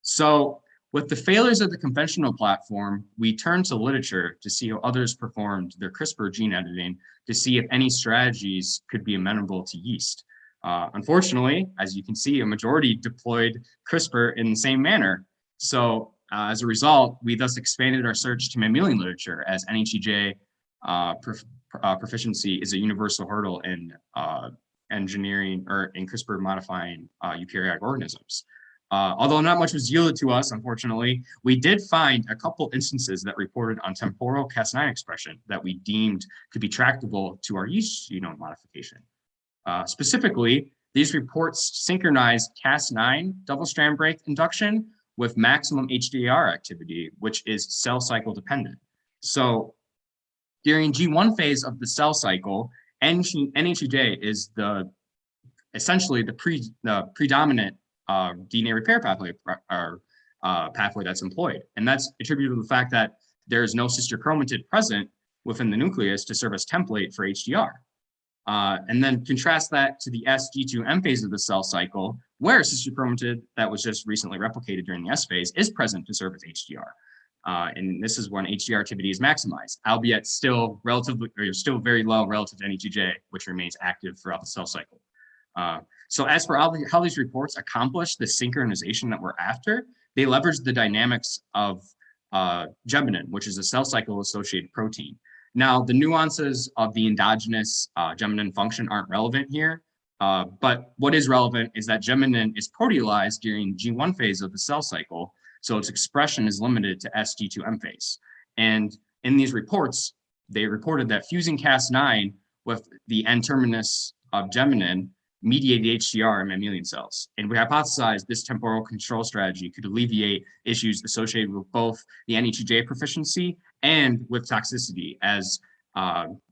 So with the failures of the conventional platform, we turned to literature to see how others performed their CRISPR gene editing to see if any strategies could be amenable to yeast. Unfortunately, as you can see, a majority deployed CRISPR in the same manner. So as a result, we thus expanded our search to mammalian literature, as NHEJ proficiency is a universal hurdle in engineering or in CRISPR modifying eukaryotic organisms. Although not much was yielded to us, unfortunately, we did find a couple instances that reported on temporal Cas9 expression that we deemed could be tractable to our yeast genome modification. Specifically, these reports synchronized Cas9 double-strand break induction with maximum HDAR activity, which is cell cycle dependent. So during G1 phase of the cell cycle, NHEJ is essentially the predominant DNA repair pathway pathway that's employed. And that's attributed to the fact that there is no sister chromatid present within the nucleus to serve as template for HDR. And then contrast that to the SG2M phase of the cell cycle, where a sister chromatid that was just recently replicated during the S phase is present to serve as HDR. And this is when HDR activity is maximized, albeit still very low relative to NHEJ, which remains active throughout the cell cycle. So as for how these reports accomplish the synchronization that we're after, they leverage the dynamics of geminin, which is a cell cycle associated protein. Now, the nuances of the endogenous geminin function aren't relevant here, but what is relevant is that geminin is proteolyzed during G1 phase of the cell cycle, so its expression is limited to SG2M phase. And in these reports, they reported that fusing Cas9 with the N-terminus of geminin mediated HDR in mammalian cells. And we hypothesized this temporal control strategy could alleviate issues associated with both the NHEJ proficiency and with toxicity, as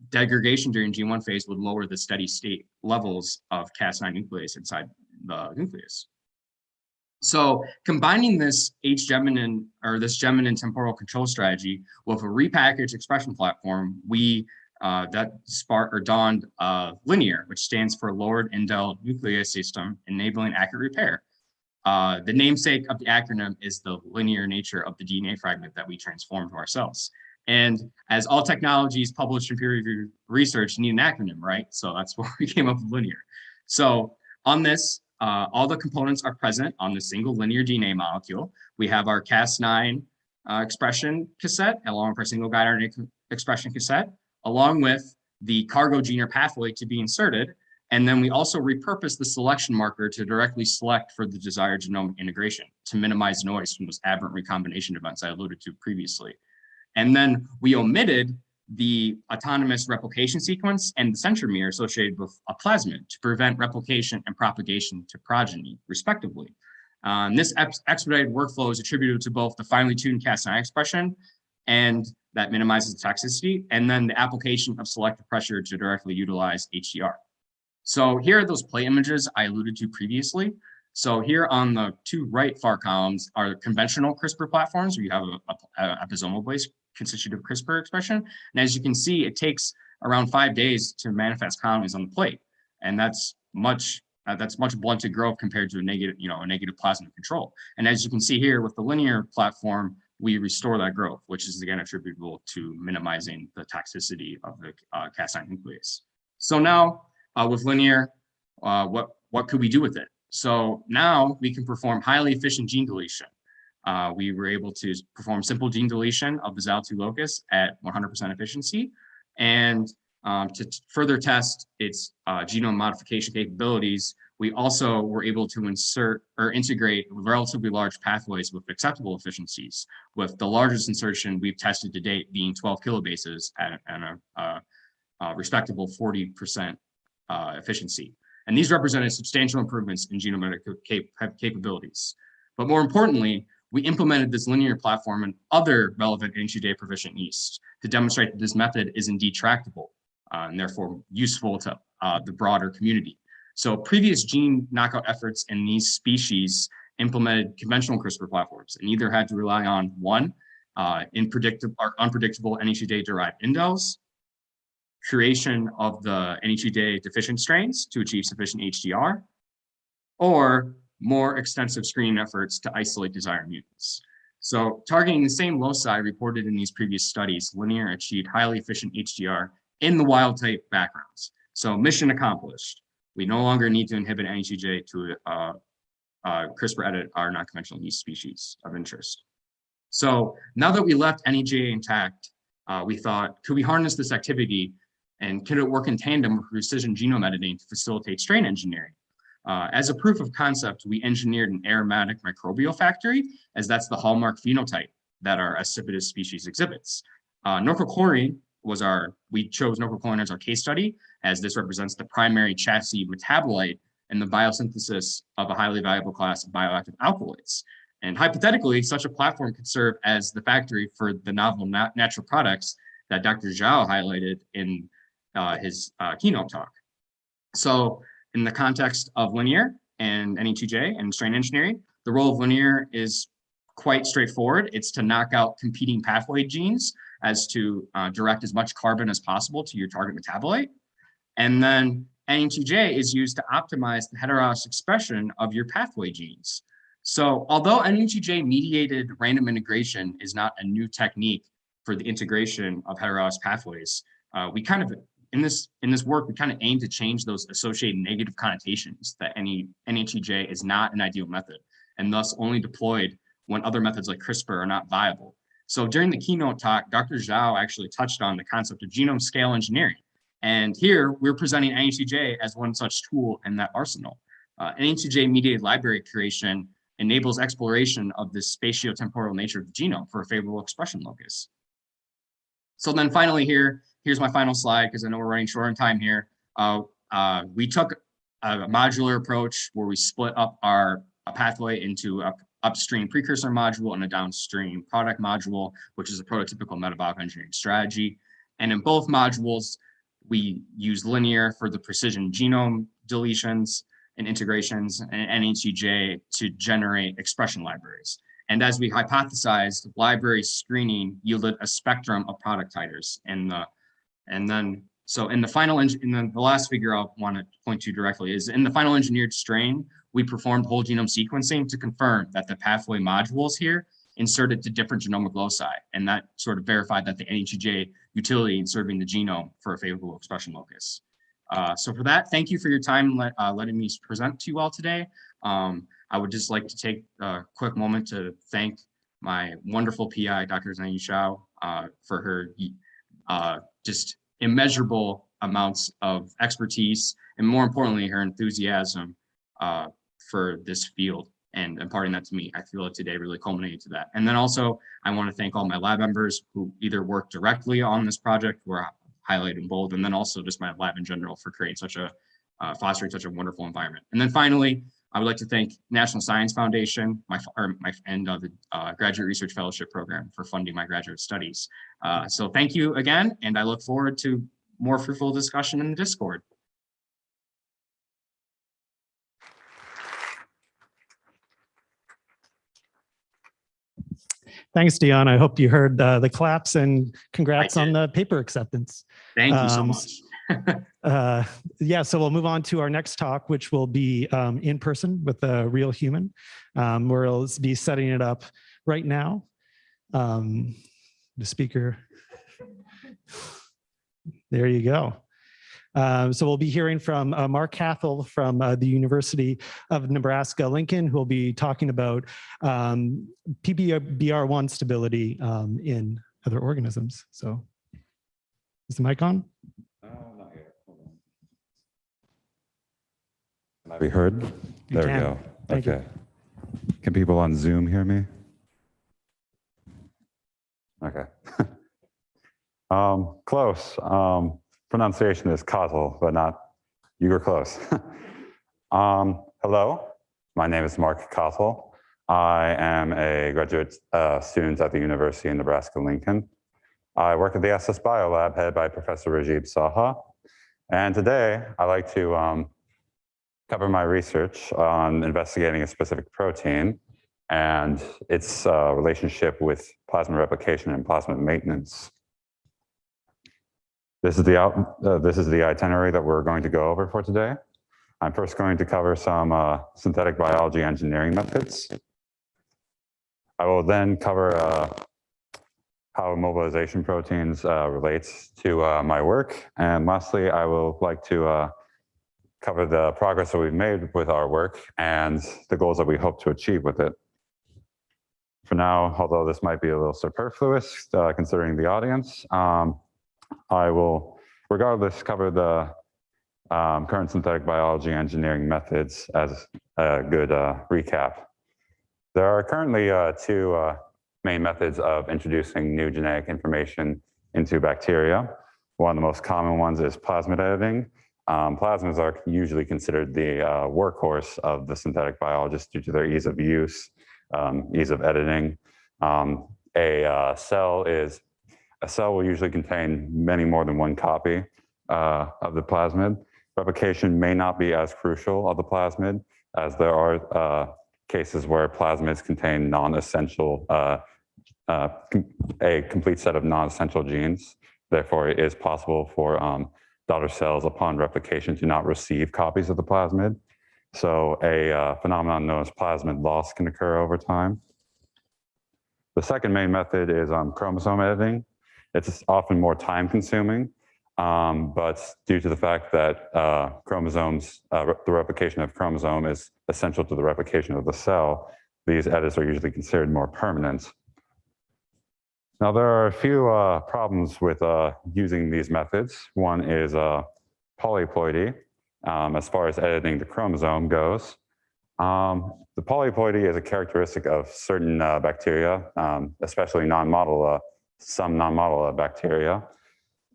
degradation during G1 phase would lower the steady state levels of Cas9 nuclease inside the nucleus. So combining this geminin temporal control strategy with a repackaged expression platform, we dawned linear, which stands for Lowered Indel Nucleus System, enabling accurate repair. The namesake of the acronym is the linear nature of the DNA fragment that we transform to our cells. And as all technologies published in peer-reviewed research need an acronym, right? So that's where we came up with linear. So on this, all the components are present on the single linear DNA molecule. We have our Cas9 expression cassette, along with our single guide RNA expression cassette, along with the cargo gene or pathway to be inserted, And then we also repurposed the selection marker to directly select for the desired genomic integration to minimize noise from those aberrant recombination events I alluded to previously. And then we omitted the autonomous replication sequence and the centromere associated with a plasmid to prevent replication and propagation to progeny, respectively. This expedited workflow is attributed to both the finely tuned Cas9 expression and that minimizes toxicity, and then the application of selective pressure to directly utilize HDR. So here are those plate images I alluded to previously. So here on the two right far columns are conventional CRISPR platforms where you have a episomal-based constitutive CRISPR expression. And as you can see, it takes around 5 days to manifest colonies on the plate. And that's much blunted growth compared to a negative plasmid control. And as you can see here with the linear platform, we restore that growth, which is again attributable to minimizing the toxicity of the Cas9 nuclease. So now with linear, what could we do with it? So now we can perform highly efficient gene deletion. We were able to perform simple gene deletion of the ZAL2 locus at 100% efficiency. And to further test its genome modification capabilities, we also were able to insert or integrate relatively large pathways with acceptable efficiencies, with the largest insertion we've tested to date being 12 kilobases at a respectable 40% efficiency. And these represented substantial improvements in genome capabilities. But more importantly, we implemented this linear platform and other relevant NHJ proficient yeasts to demonstrate that this method is indeed tractable and therefore useful to the broader community. So previous gene knockout efforts in these species implemented conventional CRISPR platforms and either had to rely on one, unpredictable NHJ-derived indels, creation of the NHJ deficient strains to achieve sufficient HDR, or more extensive screening efforts to isolate desired mutants. So targeting the same loci reported in these previous studies, linear achieved highly efficient HDR in the wild type backgrounds. So mission accomplished. We no longer need to inhibit NHJ to CRISPR edit our non-conventional yeast species of interest. So now that we left NEJ intact, we thought, could we harness this activity and could it work in tandem with precision genome editing to facilitate strain engineering? As a proof of concept, we engineered an aromatic microbial factory, as that's the hallmark phenotype that our acipitous species exhibits. Norcochlorine was we chose norcochlorine as our case study, as this represents the primary chassis metabolite in the biosynthesis of a highly valuable class of bioactive alkaloids. And hypothetically, such a platform could serve as the factory for the novel natural products that Dr. Zhao highlighted in his keynote talk. So in the context of linear and NE2J and strain engineering, the role of linear is quite straightforward. It's to knock out competing pathway genes as to direct as much carbon as possible to your target metabolite. And then NE2J is used to optimize the heterologous expression of your pathway genes. So although NE2J mediated random integration is not a new technique for the integration of heterologous pathways, we kind of in this work, we kind of aim to change those associated negative connotations that NHEJ is not an ideal method and thus only deployed when other methods like CRISPR are not viable. So during the keynote talk, Dr. Zhao actually touched on the concept of genome scale engineering. And here we're presenting NHEJ as one such tool in that arsenal. NHEJ mediated library creation enables exploration of the spatiotemporal nature of the genome for a favorable expression locus. So then finally here's my final slide, because I know we're running short on time here. We took a modular approach where we split up our pathway into an upstream precursor module and a downstream product module, which is a prototypical metabolic engineering strategy. And in both modules, we use linear for the precision genome deletions and integrations and NHEJ to generate expression libraries. And as we hypothesized, library screening yielded a spectrum of product titers. So in the last figure I want to point to directly is in the final engineered strain, we performed whole genome sequencing to confirm that the pathway modules here inserted to different genomic loci. And that sort of verified that the NHEJ utility in serving the genome for a favorable expression locus. So for that, thank you for your time letting me present to you all today. I would just like to take a quick moment to thank my wonderful PI, Dr. Zhang Shao, for her just immeasurable amounts of expertise and, more importantly, her enthusiasm for this field and imparting that to me. I feel that today really culminated to that. And then also, I want to thank all my lab members who either work directly on this project, who are highlighted in bold, and then also just my lab in general for creating such a, fostering such a wonderful environment. And then finally, I would like to thank National Science Foundation, the Graduate Research Fellowship Program for funding my graduate studies. So thank you again, and I look forward to more fruitful discussion in the Discord. Thanks, Dion. I hope you heard the claps, and congrats on the paper acceptance. Thank you so much. Yeah, so we'll move on to our next talk, which will be in person with a real human. We'll be setting it up right now. The speaker, there you go. So we'll be hearing from Mark Cathell from the University of Nebraska-Lincoln, who will be talking about PBR1 stability in other organisms. So is the mic on? Not yet. Hold on. Can I be heard? There we go. Okay. Can people on Zoom hear me? Okay. Close. Pronunciation is Cathell, but not, you were close. Hello, my name is Mark Cathell. I am a graduate student at the University of Nebraska-Lincoln. I work at the SS Bio Lab headed by Professor Rajiv Saha. And today I'd like to cover my research on investigating a specific protein and its relationship with plasmid replication and plasmid maintenance. This is the itinerary that we're going to go over for today. I'm first going to cover some synthetic biology engineering methods. I will then cover how mobilization proteins relates to my work. And lastly, I will like to cover the progress that we've made with our work and the goals that we hope to achieve with it. For now, although this might be a little superfluous considering the audience, I will, regardless, cover the current synthetic biology engineering methods as a good recap. There are currently two main methods of introducing new genetic information into bacteria. One of the most common ones is plasmid editing. Plasmids are usually considered the workhorse of the synthetic biologist due to their ease of use, ease of editing. A cell will usually contain many more than one copy of the plasmid. Replication may not be as crucial of the plasmid, as there are cases where plasmids contain non-essential, a complete set of non-essential genes. Therefore, it is possible for daughter cells upon replication to not receive copies of the plasmid. So a phenomenon known as plasmid loss can occur over time. The second main method is chromosome editing. It's often more time consuming, but due to the fact that chromosomes, the replication of chromosome is essential to the replication of the cell, these edits are usually considered more permanent. Now, there are a few problems with using these methods. One is polyploidy, as far as editing the chromosome goes. The polyploidy is a characteristic of certain bacteria, especially some non-model bacteria,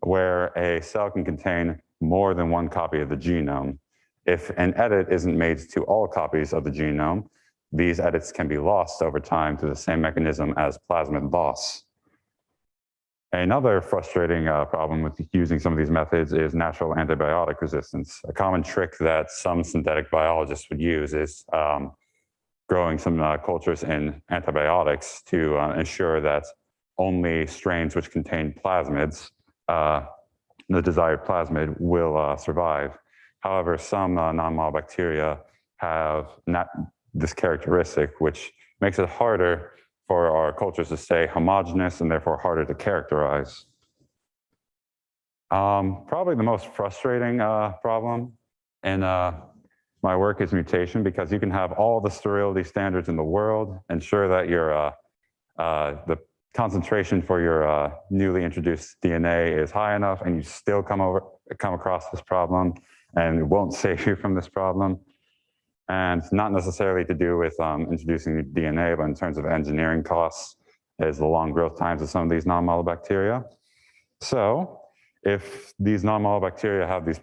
where a cell can contain more than one copy of the genome. If an edit isn't made to all copies of the genome, these edits can be lost over time through the same mechanism as plasmid loss. Another frustrating problem with using some of these methods is natural antibiotic resistance. A common trick that some synthetic biologists would use is growing some cultures in antibiotics to ensure that only strains which contain plasmids, the desired plasmid, will survive. However, some non-model bacteria have not this characteristic, which makes it harder for our cultures to stay homogeneous and therefore harder to characterize. Probably the most frustrating problem in my work is mutation, because you can have all the sterility standards in the world, ensure that your the concentration for your newly introduced DNA is high enough, and you still come come across this problem, and it won't save you from this problem. And not necessarily to do with introducing DNA, but in terms of engineering costs, is the long growth times of some of these non-model bacteria. So if these non-model bacteria have these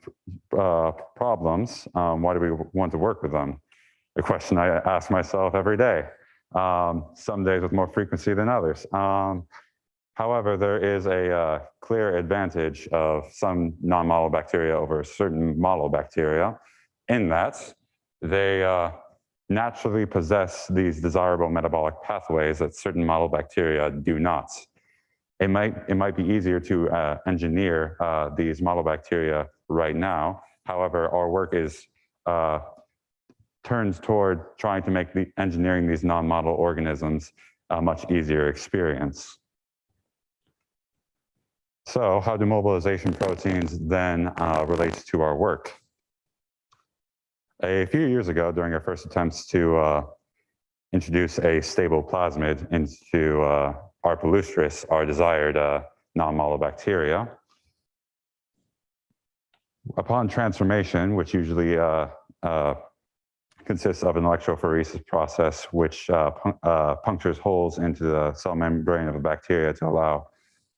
problems, why do we want to work with them? A question I ask myself every day, some days with more frequency than others. However, there is a clear advantage of some non-model bacteria over certain model bacteria in that they naturally possess these desirable metabolic pathways that certain model bacteria do not. It might be easier to engineer these model bacteria right now. However, our work is turns toward trying to make engineering these non-model organisms a much easier experience. So how do mobilization proteins then relate to our work? A few years ago, during our first attempts to introduce a stable plasmid into our palustris, our desired non-model bacteria, upon transformation, which usually consists of an electrophoresis process which punctures holes into the cell membrane of a bacteria to allow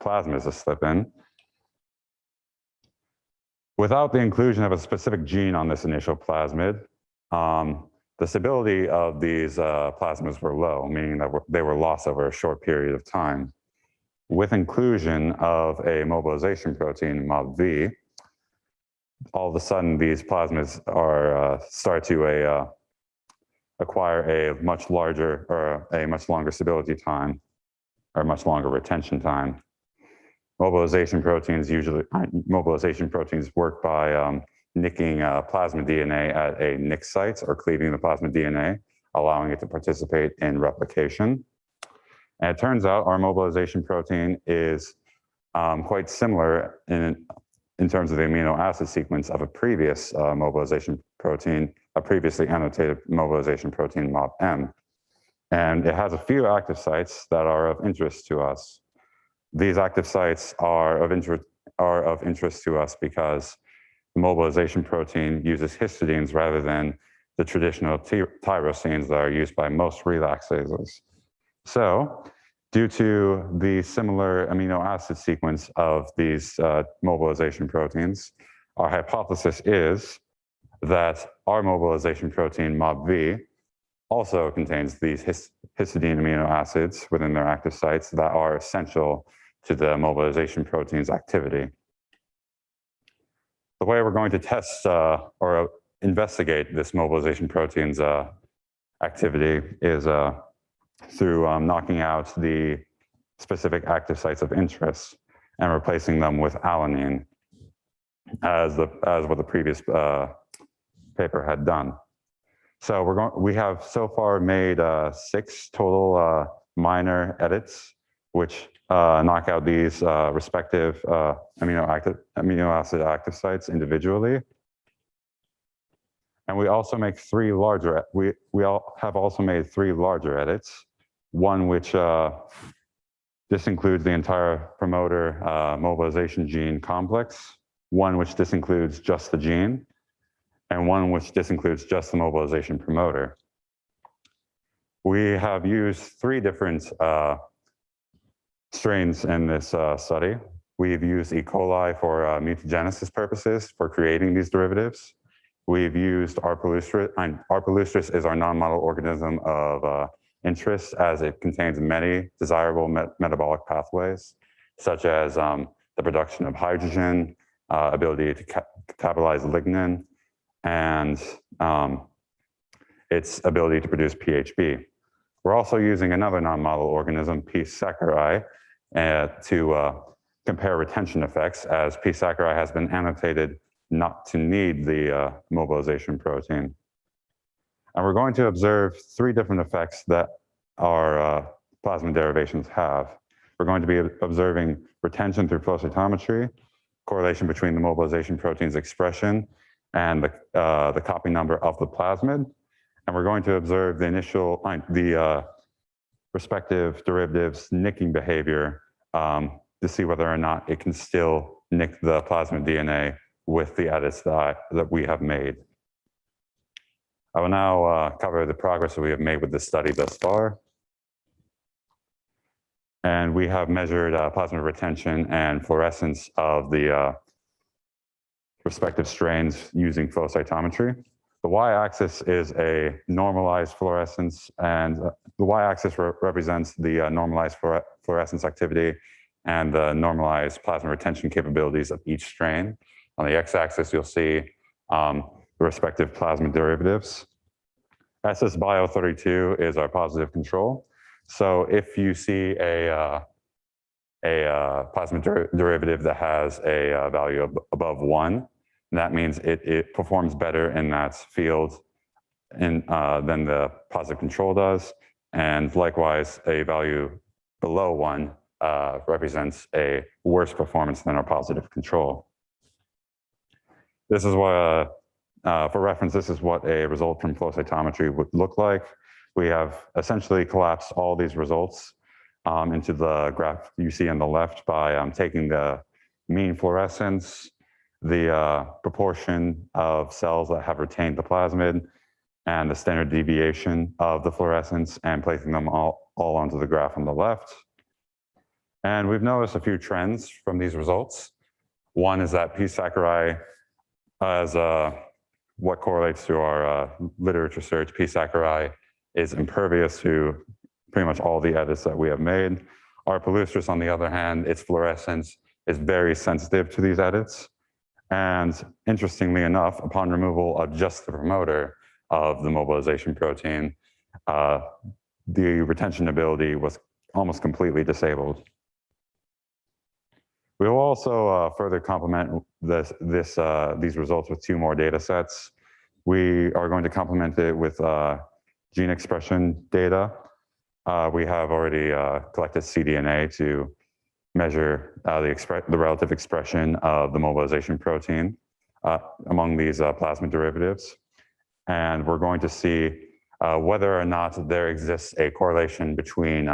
plasmids to slip in. Without the inclusion of a specific gene on this initial plasmid, the stability of these plasmids were low, meaning that they were lost over a short period of time. With inclusion of a mobilization protein, MOB-V, all of a sudden these plasmids are start to acquire a much larger or a much longer stability time or much longer retention time. Mobilization proteins work by nicking plasmid DNA at a nick site or cleaving the plasmid DNA, allowing it to participate in replication. And it turns out our mobilization protein is quite similar in terms of the amino acid sequence of a previous mobilization protein, a previously annotated mobilization protein, MOB-M. And it has a few active sites that are of interest to us. These active sites are of interest to us because the mobilization protein uses histidines rather than the traditional tyrosines that are used by most relaxases. So, due to the similar amino acid sequence of these mobilization proteins, our hypothesis is that our mobilization protein, MOB-V, also contains these histidine amino acids within their active sites that are essential to the mobilization protein's activity. The way we're going to test or investigate this mobilization protein's activity is through knocking out the specific active sites of interest and replacing them with alanine, as what the previous paper had done. So we have so far made 6 total minor edits, which knock out these respective amino acid active sites individually. And we also make 3 larger, we have also made 3 larger edits. One which this includes the entire promoter mobilization gene complex, one which this includes just the gene, and one which this includes just the mobilization promoter. We have used 3 different strains in this study. We've used E. coli for mutagenesis purposes for creating these derivatives. We've used R. palustris. R. palustris is our non-model organism of interest, as it contains many desirable metabolic pathways, such as the production of hydrogen, ability to catabolize lignin, and its ability to produce PHB. We're also using another non-model organism, P. saccharide, to compare retention effects, as P. saccharide has been annotated not to need the mobilization protein. And we're going to observe 3 different effects that our plasmid derivations have. We're going to be observing retention through flow cytometry, correlation between the mobilization protein's expression and the copy number of the plasmid. And we're going to observe the respective derivatives nicking behavior to see whether or not it can still nick the plasmid DNA with the edits that we have made. I will now cover the progress that we have made with this study thus far. And we have measured plasma retention and fluorescence of the respective strains using flow cytometry. The y-axis is a normalized fluorescence, and the y-axis represents the normalized fluorescence activity and the normalized plasma retention capabilities of each strain. On the x-axis, you'll see the respective plasma derivatives. SS Bio 32 is our positive control. So if you see a plasma derivative that has a value above 1, that means it performs better in that field than the positive control does. And likewise, a value below 1 represents a worse performance than our positive control. This is what, for reference, this is what a result from flow cytometry would look like. We have essentially collapsed all these results into the graph you see on the left by taking the mean fluorescence, the proportion of cells that have retained the plasmid, and the standard deviation of the fluorescence, and placing them all onto the graph on the left. And we've noticed a few trends from these results. One is that p-saccharide, as what correlates to our literature search, p-saccharide is impervious to pretty much all the edits that we have made. Our palustris, on the other hand, its fluorescence is very sensitive to these edits. And interestingly enough, upon removal of just the promoter of the mobilization protein, the retention ability was almost completely disabled. We will also further complement these results with 2 more data sets. We are going to complement it with gene expression data. We have already collected cDNA to measure the relative expression of the mobilization protein among these plasma derivatives. And we're going to see whether or not there exists a correlation between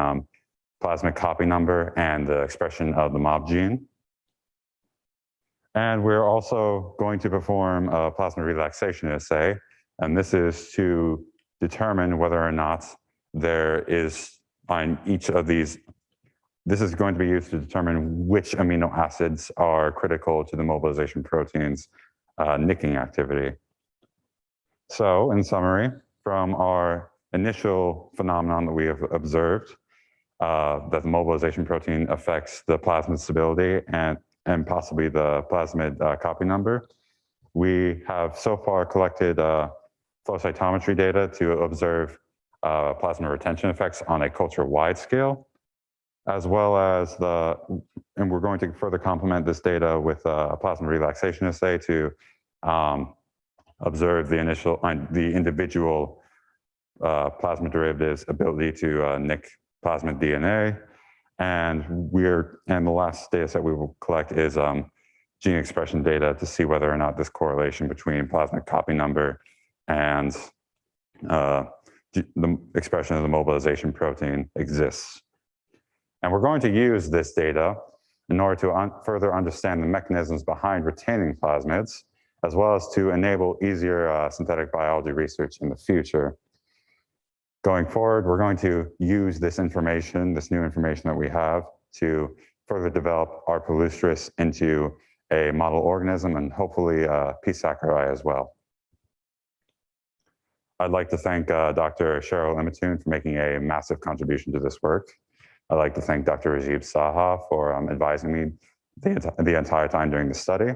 plasmid copy number and the expression of the MOB gene. And we're also going to perform a plasma relaxation assay. And this is to determine whether or not there is on each of these, this is going to be used to determine which amino acids are critical to the mobilization protein's nicking activity. So in summary, from our initial phenomenon that we have observed, that the mobilization protein affects the plasmid stability and possibly the plasmid copy number, we have so far collected flow cytometry data to observe plasma retention effects on a culture-wide scale, as well as and we're going to further complement this data with a plasma relaxation assay to observe the individual plasma derivatives' ability to nick plasmid DNA. And the last data set we will collect is gene expression data to see whether or not this correlation between plasmid copy number and the expression of the mobilization protein exists. And we're going to use this data in order to further understand the mechanisms behind retaining plasmids, as well as to enable easier synthetic biology research in the future. Going forward, we're going to use this information, this new information that we have, to further develop our palustris into a model organism and hopefully p-saccharide as well. I'd like to thank Dr. Cheryl Imatoon for making a massive contribution to this work. I'd like to thank Dr. Rajiv Saha for advising me the entire time during the study.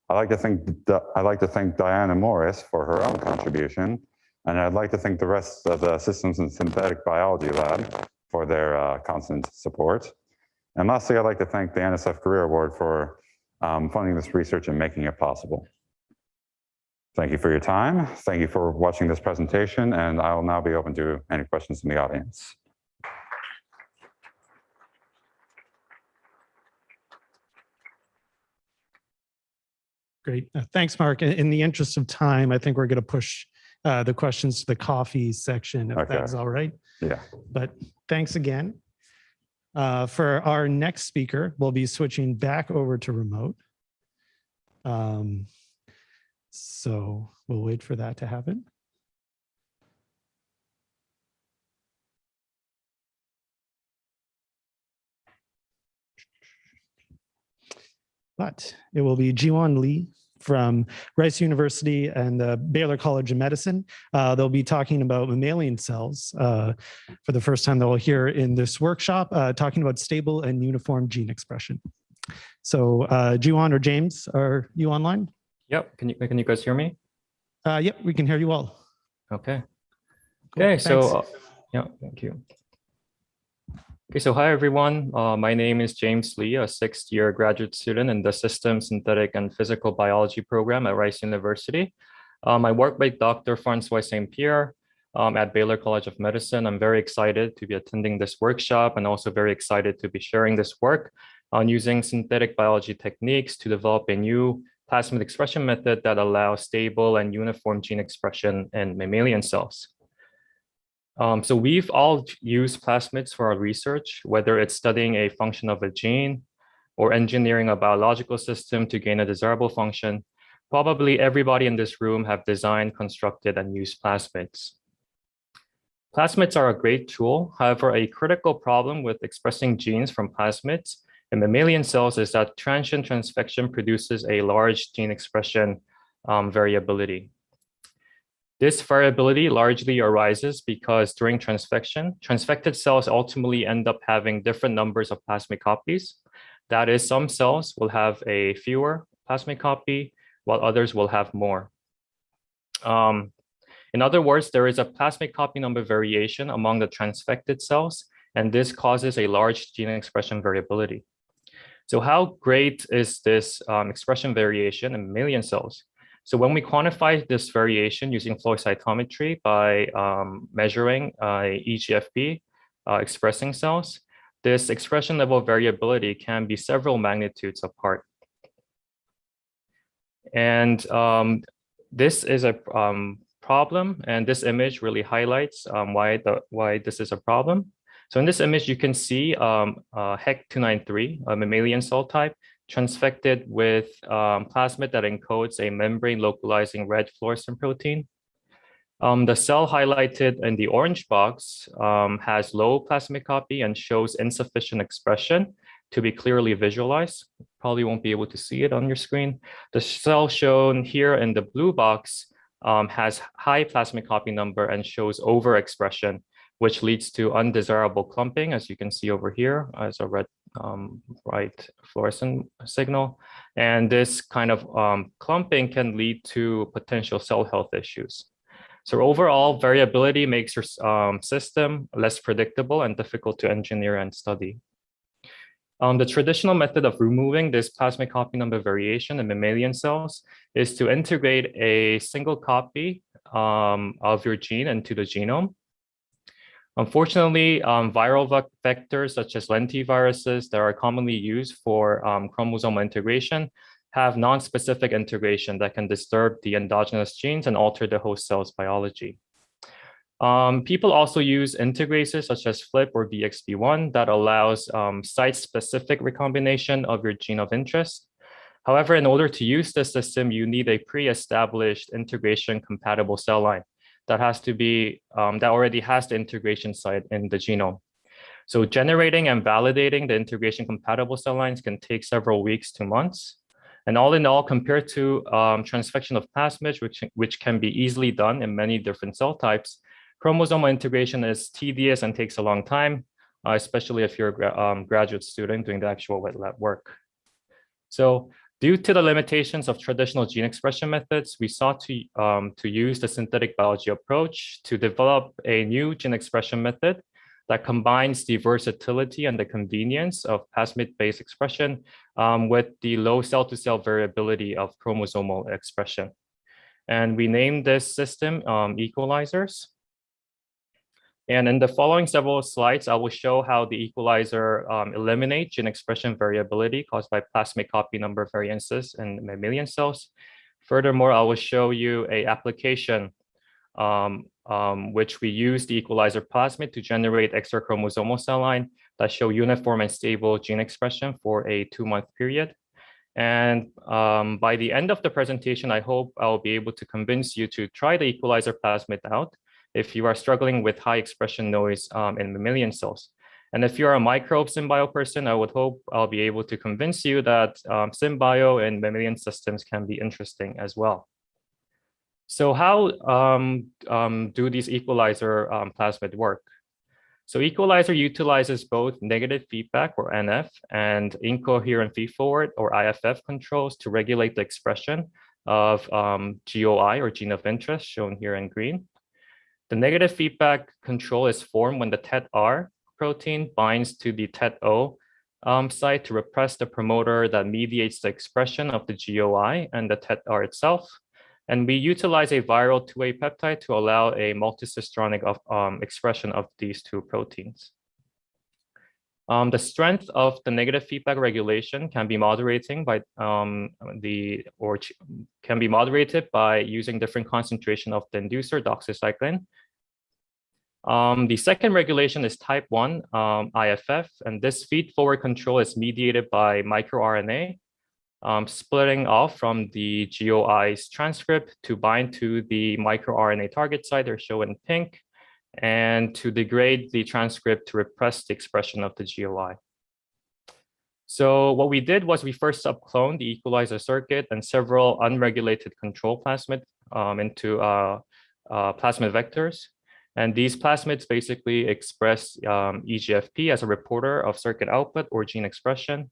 I'd like to thank Diana Morris for her own contribution. And I'd like to thank the rest of the Systems and Synthetic Biology Lab for their constant support. And lastly, I'd like to thank the NSF Career Award for funding this research and making it possible. Thank you for your time. Thank you for watching this presentation, and I will now be open to any questions from the audience. Great. Thanks, Mark. In the interest of time, I think we're going to push the questions to the coffee section, if that's all right. Yeah. But thanks again. For our next speaker, we'll be switching back over to remote. So we'll wait for that to happen. But it will be Jiwon Lee from Rice University and the Baylor College of Medicine. They'll be talking about mammalian cells for the first time that we'll hear in this workshop, talking about stable and uniform gene expression. So Jiwon or James, are you online? Yep. Can you guys hear me? Yep, we can hear you all. Okay. Cool, Okay. So thanks. yeah, thank you. Okay, so hi everyone. My name is James Lee, a sixth-year graduate student in the Systems, Synthetic, and Physical Biology program at Rice University. I work with Dr. Francois St. Pierre at Baylor College of Medicine. I'm very excited to be attending this workshop and also very excited to be sharing this work on using synthetic biology techniques to develop a new plasmid expression method that allows stable and uniform gene expression in mammalian cells. So we've all used plasmids for our research, whether it's studying a function of a gene or engineering a biological system to gain a desirable function. Probably everybody in this room have designed, constructed, and used plasmids. Plasmids are a great tool. However, a critical problem with expressing genes from plasmids in mammalian cells is that transient transfection produces a large gene expression variability. This variability largely arises because during transfection, transfected cells ultimately end up having different numbers of plasmid copies. That is, some cells will have a fewer plasmid copy, while others will have more. In other words, there is a plasmid copy number variation among the transfected cells, and this causes a large gene expression variability. So how great is this expression variation in mammalian cells? So when we quantify this variation using flow cytometry by measuring EGFP expressing cells, this expression level variability can be several magnitudes apart. And this is a problem, and this image really highlights why this is a problem. So in this image, you can see HEC293, a mammalian cell type, transfected with plasmid that encodes a membrane localizing red fluorescent protein. The cell highlighted in the orange box has low plasmid copy and shows insufficient expression to be clearly visualized. Probably won't be able to see it on your screen. The cell shown here in the blue box has high plasmid copy number and shows overexpression, which leads to undesirable clumping, as you can see over here as a red bright fluorescent signal. And this kind of clumping can lead to potential cell health issues. So overall, variability makes your system less predictable and difficult to engineer and study. The traditional method of removing this plasmid copy number variation in mammalian cells is to integrate a single copy of your gene into the genome. Unfortunately, viral vectors such as lentiviruses that are commonly used for chromosomal integration have non-specific integration that can disturb the endogenous genes and alter the host cell's biology. People also use integrases such as FLIP or VXB1 that allows site-specific recombination of your gene of interest. However, in order to use this system, you need a pre-established integration compatible cell line that already has the integration site in the genome. So generating and validating the integration compatible cell lines can take several weeks to months. And all in all, compared to transfection of plasmids, which can be easily done in many different cell types, chromosomal integration is tedious and takes a long time, especially if you're a graduate student doing the actual wet lab work. So due to the limitations of traditional gene expression methods, we sought to use the synthetic biology approach to develop a new gene expression method that combines the versatility and the convenience of plasmid-based expression with the low cell-to-cell variability of chromosomal expression. And we named this system equalizers. And in the following several slides, I will show how the equalizer eliminates gene expression variability caused by plasmid copy number variances in mammalian cells. Furthermore, I will show you an application which we use the equalizer plasmid to generate extra chromosomal cell line that show uniform and stable gene expression for a 2-month period. And by the end of the presentation, I hope I'll be able to convince you to try the equalizer plasmid out if you are struggling with high expression noise in mammalian cells. And if you're a microbe SynBio person, I would hope I'll be able to convince you that SynBio and mammalian systems can be interesting as well. So how do these equalizer plasmid work? So equalizer utilizes both negative feedback or NF and incoherent feedforward or IFF controls to regulate the expression of GOI or gene of interest shown here in green. The negative feedback control is formed when the TET-R protein binds to the TET-O site to repress the promoter that mediates the expression of the GOI and the TET-R itself. And we utilize a viral 2A peptide to allow a multicistronic expression of these two proteins. The strength of the negative feedback regulation can be moderated by using different concentration of the inducer doxycycline. The second regulation is type 1 IFF, and this feed-forward control is mediated by microRNA splitting off from the GOI's transcript to bind to the microRNA target site, they're shown in pink, and to degrade the transcript to repress the expression of the GOI. So what we did was we first subcloned the equalizer circuit and several unregulated control plasmid into plasmid vectors. And these plasmids basically express EGFP as a reporter of circuit output or gene expression.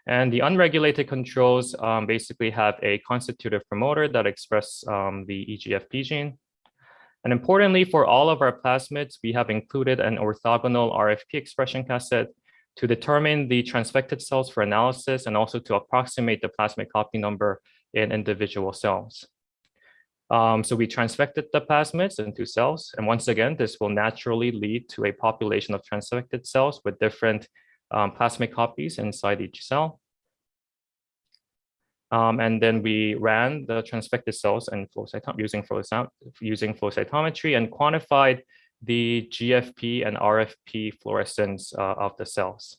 And the unregulated controls basically have a constitutive promoter that expresses the EGFP gene. And importantly, for all of our plasmids, we have included an orthogonal RFP expression cassette to determine the transfected cells for analysis and also to approximate the plasmid copy number in individual cells. So we transfected the plasmids into cells. And once again, this will naturally lead to a population of transfected cells with different plasmid copies inside each cell. And then we ran the transfected cells and using flow cytometry and quantified the GFP and RFP fluorescence of the cells.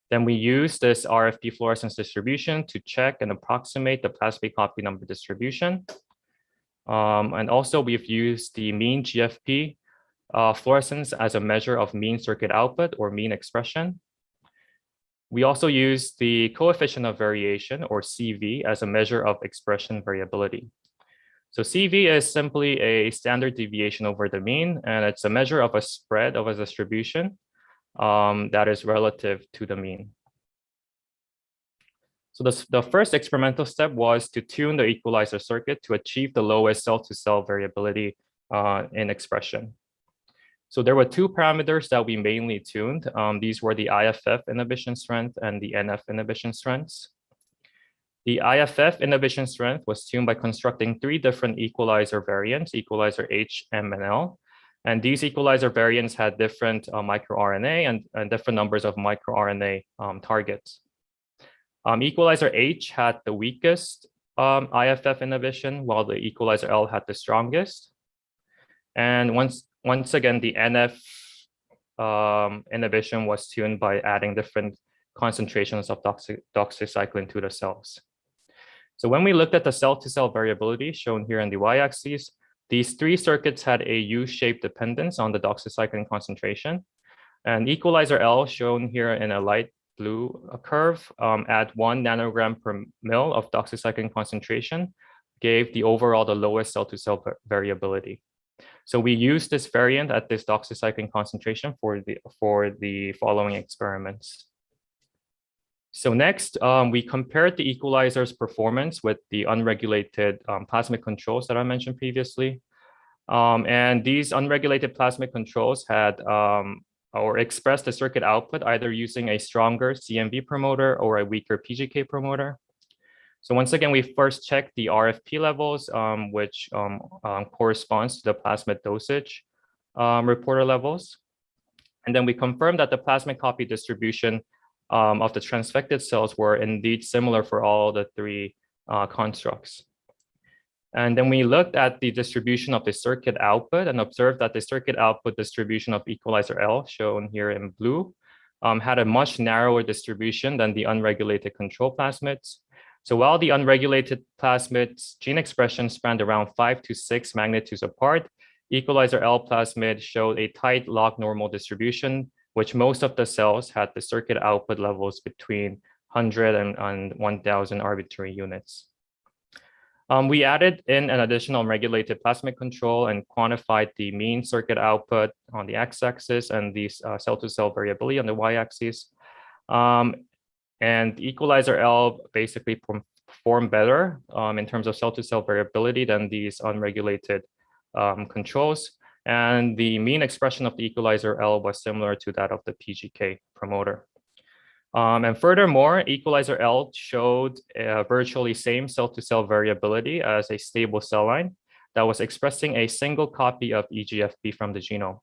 Then we used this RFP fluorescence distribution to check and approximate the plasmid copy number distribution. And also we've used the mean GFP fluorescence as a measure of mean circuit output or mean expression. We also use the coefficient of variation or CV as a measure of expression variability. So CV is simply a standard deviation over the mean, and it's a measure of a spread of a distribution that is relative to the mean. So the first experimental step was to tune the equalizer circuit to achieve the lowest cell-to-cell variability in expression. So there were two parameters that we mainly tuned. These were the IFF inhibition strength and the NF inhibition strengths. The IFF inhibition strength was tuned by constructing three different equalizer variants, equalizer H, M, and L. And these equalizer variants had different microRNA and different numbers of microRNA targets. Equalizer H had the weakest IFF inhibition, while the equalizer L had the strongest. And once again, the NF inhibition was tuned by adding different concentrations of doxycycline to the cells. So when we looked at the cell-to-cell variability shown here in the y-axis, these three circuits had a U-shaped dependence on the doxycycline concentration. And equalizer L, shown here in a light blue curve, at 1 nanogram per mil of doxycycline concentration, gave the overall the lowest cell-to-cell variability. So we used this variant at this doxycycline concentration for the following experiments. So next, we compared the equalizer's performance with the unregulated plasmid controls that I mentioned previously. And these unregulated plasmid controls had or expressed the circuit output either using a stronger CMV promoter or a weaker PGK promoter. So once again, we first checked the RFP levels, which corresponds to the plasmid dosage reporter levels. And then we confirmed that the plasmid copy distribution of the transfected cells were indeed similar for all the three constructs. And then we looked at the distribution of the circuit output and observed that the circuit output distribution of equalizer L, shown here in blue, had a much narrower distribution than the unregulated control plasmids. So while the unregulated plasmids gene expression spanned around 5 to 6 magnitudes apart, equalizer L plasmid showed a tight log normal distribution, which most of the cells had the circuit output levels between 100 and 1000 arbitrary units. We added in an additional unregulated plasmid control and quantified the mean circuit output on the x-axis and the cell-to-cell variability on the y-axis. And equalizer L basically performed better in terms of cell-to-cell variability than these unregulated controls. And the mean expression of the equalizer L was similar to that of the PGK promoter. And furthermore, equalizer L showed virtually same cell-to-cell variability as a stable cell line that was expressing a single copy of EGFP from the genome.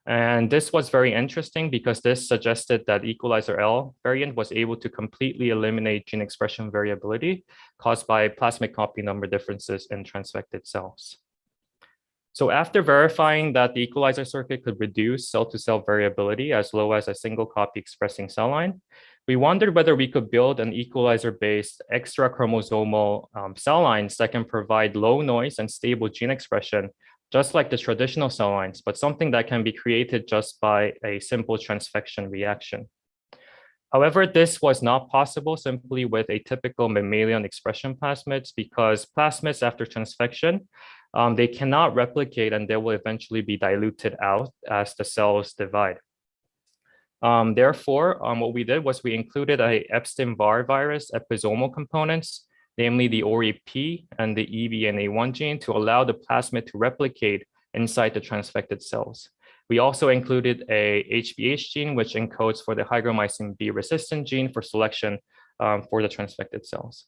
And this was very interesting because this suggested that equalizer L variant was able to completely eliminate gene expression variability caused by plasmid copy number differences in transfected cells. So after verifying that the equalizer circuit could reduce cell-to-cell variability as low as a single copy expressing cell line, we wondered whether we could build an equalizer-based extra chromosomal cell lines that can provide low noise and stable gene expression, just like the traditional cell lines, but something that can be created just by a simple transfection reaction. However, this was not possible simply with a typical mammalian expression plasmids because plasmids after transfection, they cannot replicate and they will eventually be diluted out as the cells divide. Therefore, what we did was we included a Epstein-Barr virus episomal components, namely the ORI-P and the EVNA1 gene, to allow the plasmid to replicate inside the transfected cells. We also included a HBH gene, which encodes for the hygromycin B resistant gene for selection for the transfected cells.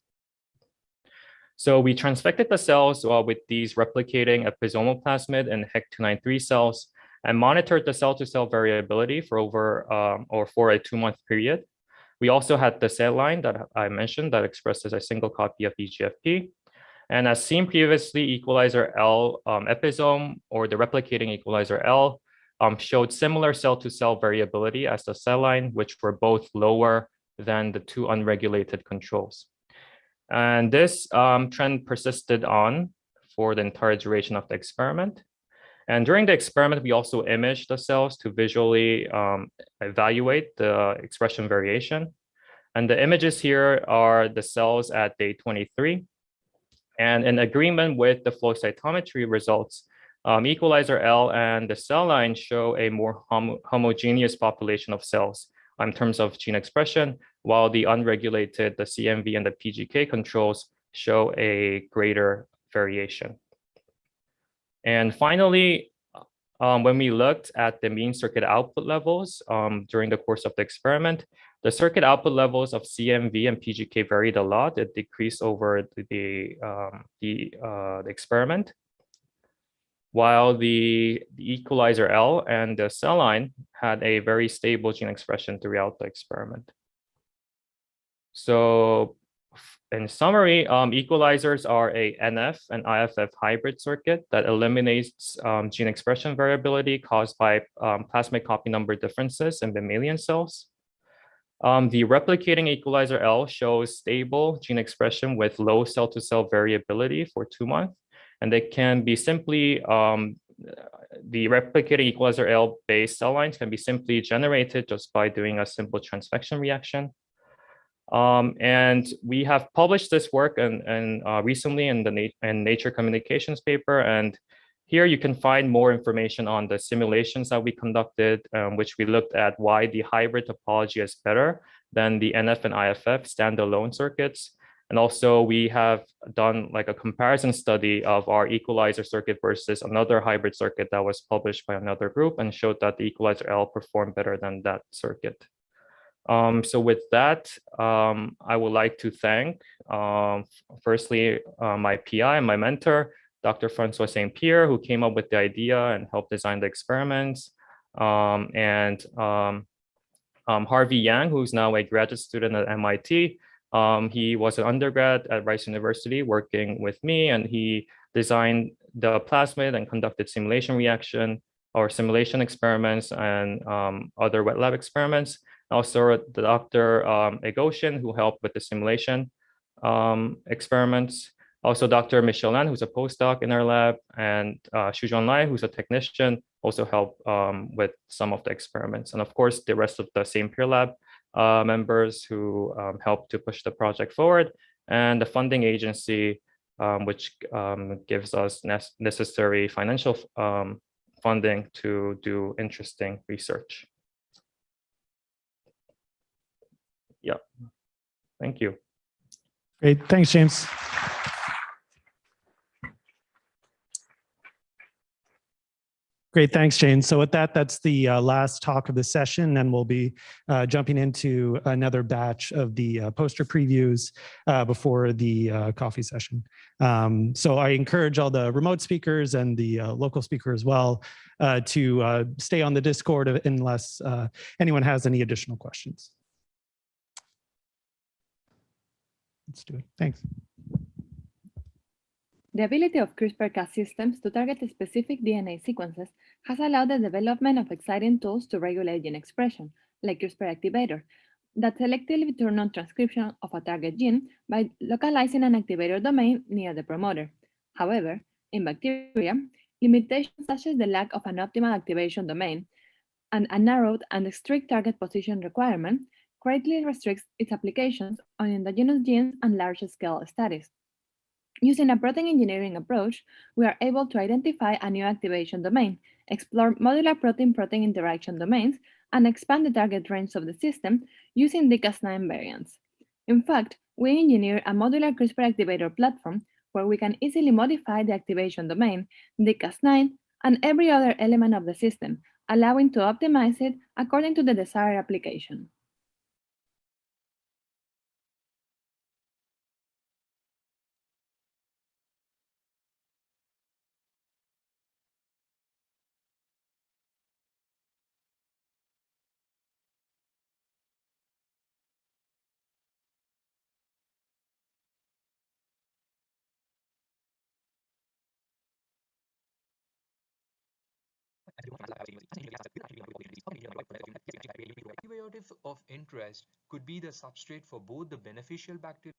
So we transfected the cells with these replicating episomal plasmid and HEC293 cells and monitored the cell-to-cell variability for for a 2-month period. We also had the cell line that I mentioned that expresses a single copy of EGFP. And as seen previously, equalizer L episome or the replicating equalizer L showed similar cell-to-cell variability as the cell line, which were both lower than the 2 unregulated controls. And this trend persisted on for the entire duration of the experiment. And during the experiment, we also imaged the cells to visually evaluate the expression variation. And the images here are the cells at day 23. And in agreement with the flow cytometry results, equalizer L and the cell line show a more homogeneous population of cells in terms of gene expression, while the unregulated, the CMV and the PGK controls show a greater variation. And finally, when we looked at the mean circuit output levels during the course of the experiment, the circuit output levels of CMV and PGK varied a lot. It decreased over the experiment, while the equalizer L and the cell line had a very stable gene expression throughout the experiment. So in summary, equalizers are a NF and IFF hybrid circuit that eliminates gene expression variability caused by plasmid copy number differences in mammalian cells. The replicating equalizer L shows stable gene expression with low cell-to-cell variability for 2 months. And they can be simply, the replicating equalizer L-based cell lines can be simply generated just by doing a simple transfection reaction. And we have published this work recently in the Nature Communications paper. And here you can find more information on the simulations that we conducted, which we looked at why the hybrid topology is better than the NF and IFF standalone circuits. And also we have done like a comparison study of our equalizer circuit versus another hybrid circuit that was published by another group and showed that the equalizer L performed better than that circuit. So with that, I would like to thank, firstly, my PI and my mentor, Dr. Francois St. Pierre, who came up with the idea and helped design the experiments, and Harvey Yang, who's now a graduate student at MIT. He was an undergrad at Rice University working with me, and he designed the plasmid and conducted simulation experiments and other wet lab experiments. Also, the Dr. Egoshin, who helped with the simulation. experiments. Also, Dr. Michelin, who's a postdoc in our lab, and Shujon Lai, who's a technician, also help with some of the experiments. And of course, the rest of the same peer lab members who help to push the project forward, and the funding agency, which gives us necessary financial funding to do interesting research. Yeah, thank you. Great, thanks, James. Great, thanks, Jane. So with that, that's the last talk of the session, and we'll be jumping into another batch of the poster previews before the coffee session. So I encourage all the remote speakers and the local speaker as well to stay on the Discord unless anyone has any additional questions. Let's do it. Thanks. The ability of CRISPR-Cas systems to target specific DNA sequences has allowed the development of exciting tools to regulate gene expression, like CRISPR activator, that selectively turn on transcription of a target gene by localizing an activator domain near the promoter. However, in bacteria, limitations such as the lack of an optimal activation domain and a narrowed and strict target position requirement greatly restricts its applications on endogenous genes and large-scale studies. Using a protein engineering approach, we are able to identify a new activation domain, explore modular protein-protein interaction domains, and expand the target range of the system using the Cas9 variants. In fact, we engineered a modular CRISPR activator platform where we can easily modify the activation domain, the Cas9, and every other element of the system, allowing to optimize it according to the desired application. Prebiotics of interest could be the substrate for both the beneficial bacteria.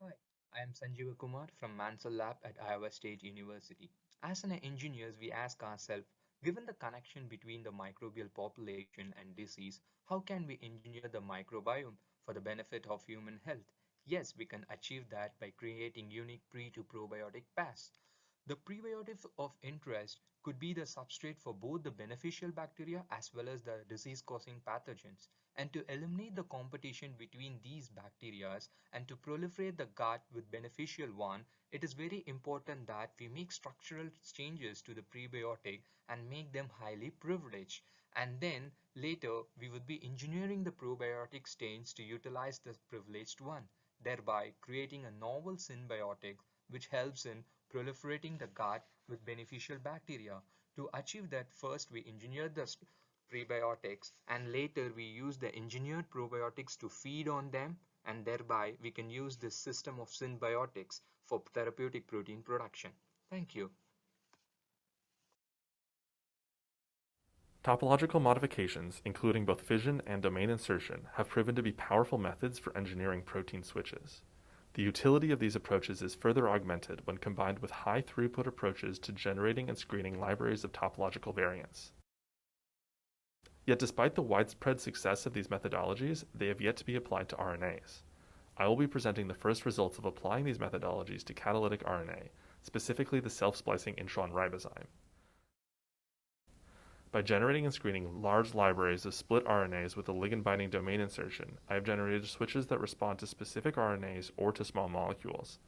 Hi, I am Sanjeev Kumar from Mansell Lab at Iowa State University. As an engineers, we ask ourselves, given the connection between the microbial population and disease, how can we engineer the microbiome for the benefit of human health? Yes, we can achieve that by creating unique pre to probiotic paths. The prebiotics of interest could be the substrate for both the beneficial bacteria as well as the disease-causing pathogens. And to eliminate the competition between these bacteria and to proliferate the gut with beneficial one, it is very important that we make structural changes to the prebiotic and make them highly privileged. And then later we would be engineering the probiotic stains to utilize the privileged one, thereby creating a novel symbiotic which helps in proliferating the gut with beneficial bacteria. To achieve that, first we engineer the prebiotics and later we use the engineered probiotics to feed on them, and thereby we can use this system of symbiotics for therapeutic protein production. Thank you. Topological modifications, including both fission and domain insertion, have proven to be powerful methods for engineering protein switches. The utility of these approaches is further augmented when combined with high-throughput approaches to generating and screening libraries of topological variants. Yet despite the widespread success of these methodologies, they have yet to be applied to RNAs. I will be presenting the first results of applying these methodologies to catalytic RNA, specifically the self-splicing intron ribozyme. By generating and screening large libraries of split RNAs with a ligand-binding domain insertion, I have generated switches that respond to specific RNAs or to small molecules.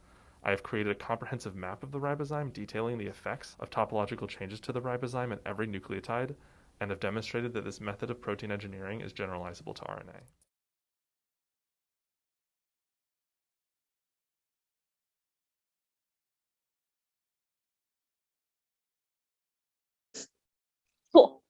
I have created a comprehensive map of the ribozyme detailing the effects of topological changes to the ribozyme at every nucleotide, and have demonstrated that this method of protein engineering is generalizable to RNA. Cool.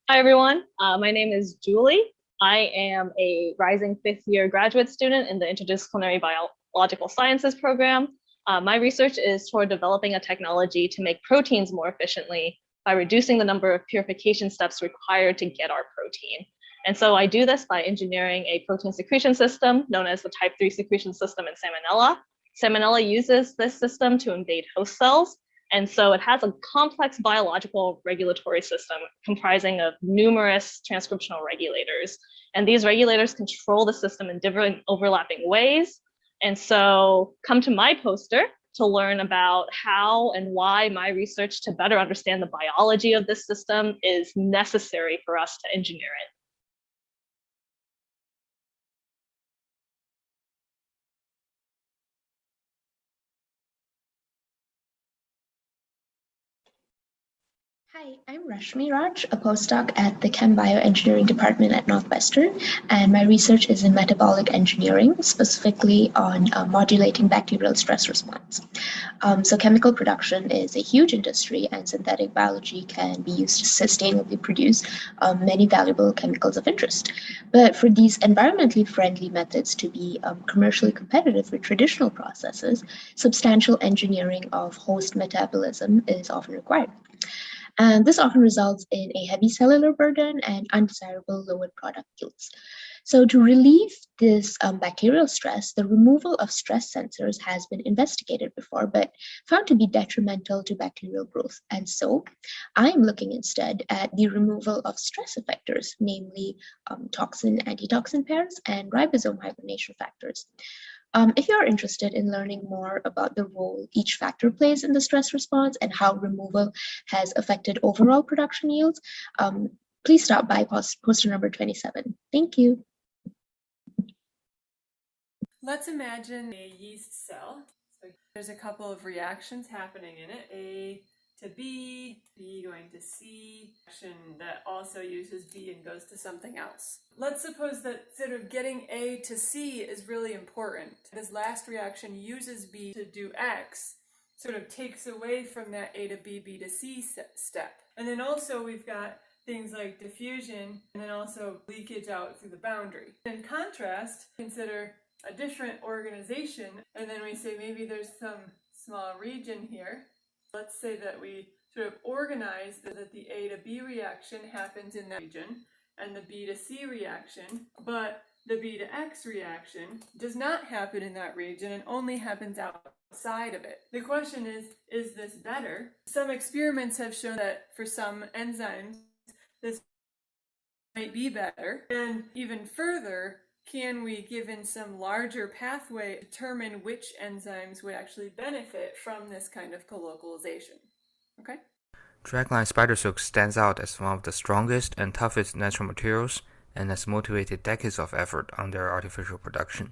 Hi, everyone. My name is Julie. I am a rising fifth-year graduate student in the Interdisciplinary Biological Sciences program. My research is toward developing a technology to make proteins more efficiently by reducing the number of purification steps required to get our protein. And so I do this by engineering a protein secretion system known as the type 3 secretion system in Salmonella. Salmonella uses this system to invade host cells. And so it has a complex biological regulatory system comprising of numerous transcriptional regulators. And these regulators control the system in different overlapping ways. And so come to my poster to learn about how and why my research to better understand the biology of this system is necessary for us to engineer it. Hi, I'm Rashmi Raj, a postdoc at the Chem Bioengineering Department at Northwestern, and my research is in metabolic engineering, specifically on modulating bacterial stress response. So chemical production is a huge industry, and synthetic biology can be used to sustainably produce many valuable chemicals of interest. But for these environmentally friendly methods to be commercially competitive with traditional processes, substantial engineering of host metabolism is often required. And this often results in a heavy cellular burden and undesirable lowered product yields. So to relieve this bacterial stress, the removal of stress sensors has been investigated before, but found to be detrimental to bacterial growth. And so I am looking instead at the removal of stress effectors, namely toxin-antitoxin pairs and ribosome hibernation factors. If you are interested in learning more about the role each factor plays in the stress response and how removal has affected overall production yields, please stop by poster number 27. Thank you. Let's imagine a yeast cell. So there's a couple of reactions happening in it. A to B, B going to C, action that also uses B and goes to something else. Let's suppose that sort of getting A to C is really important. This last reaction uses B to do X, sort of takes away from that A to B, B to C step. And then also we've got things like diffusion and then also leakage out through the boundary. In contrast, consider a different organization, and then we say maybe there's some small region here. Let's say that we sort of organize that the A to B reaction happens in that region and the B to C reaction, but the B to X reaction does not happen in that region and only happens outside of it. The question is this better? Some experiments have shown that for some enzymes, this might be better. And even further, can we, given some larger pathway, determine which enzymes would actually benefit from this kind of colocalization? Okay. Dragline spider silk stands out as one of the strongest and toughest natural materials and has motivated decades of effort on their artificial production.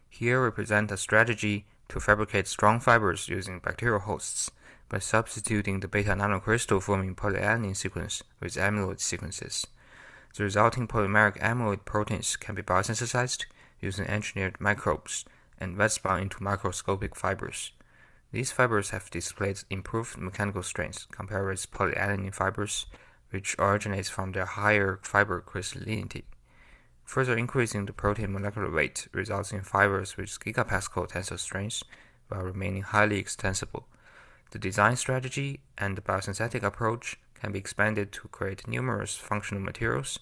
Here we present a strategy to fabricate strong fibers using bacterial hosts by substituting the beta nanocrystal forming polyadenine sequence with amyloid sequences. The resulting polymeric amyloid proteins can be biosynthesized using engineered microbes and wet spun into microscopic fibers. These fibers have displayed improved mechanical strength compared with polyadenine fibers, which originates from their higher fiber crystallinity. Further increasing the protein molecular weight results in fibers with gigapascal tensile strength while remaining highly extensible. The design strategy and the biosynthetic approach can be expanded to create numerous functional materials,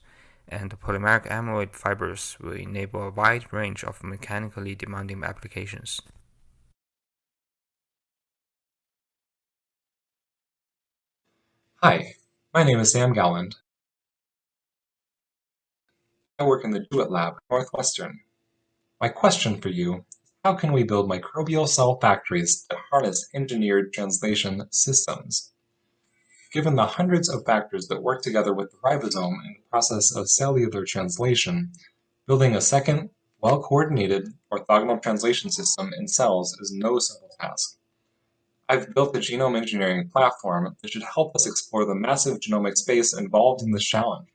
and the polymeric amyloid fibers will enable a wide range of mechanically demanding applications. Hi, my name is Sam Galland. I work in the Jewett Lab at Northwestern. My question for you is, how can we build microbial cell factories that harness engineered translation systems? Given the hundreds of factors that work together with the ribosome in the process of cellular translation, building a second, well-coordinated orthogonal translation system in cells is no simple task. I've built a genome engineering platform that should help us explore the massive genomic space involved in this challenge.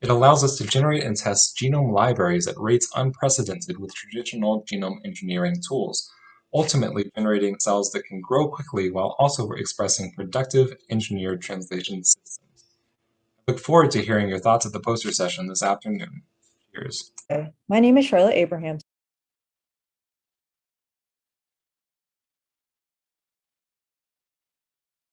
It allows us to generate and test genome libraries at rates unprecedented with traditional genome engineering tools, ultimately generating cells that can grow quickly while also expressing productive engineered translation systems. I look forward to hearing your thoughts at the poster session this afternoon. Cheers. My name is Charlotte Abraham.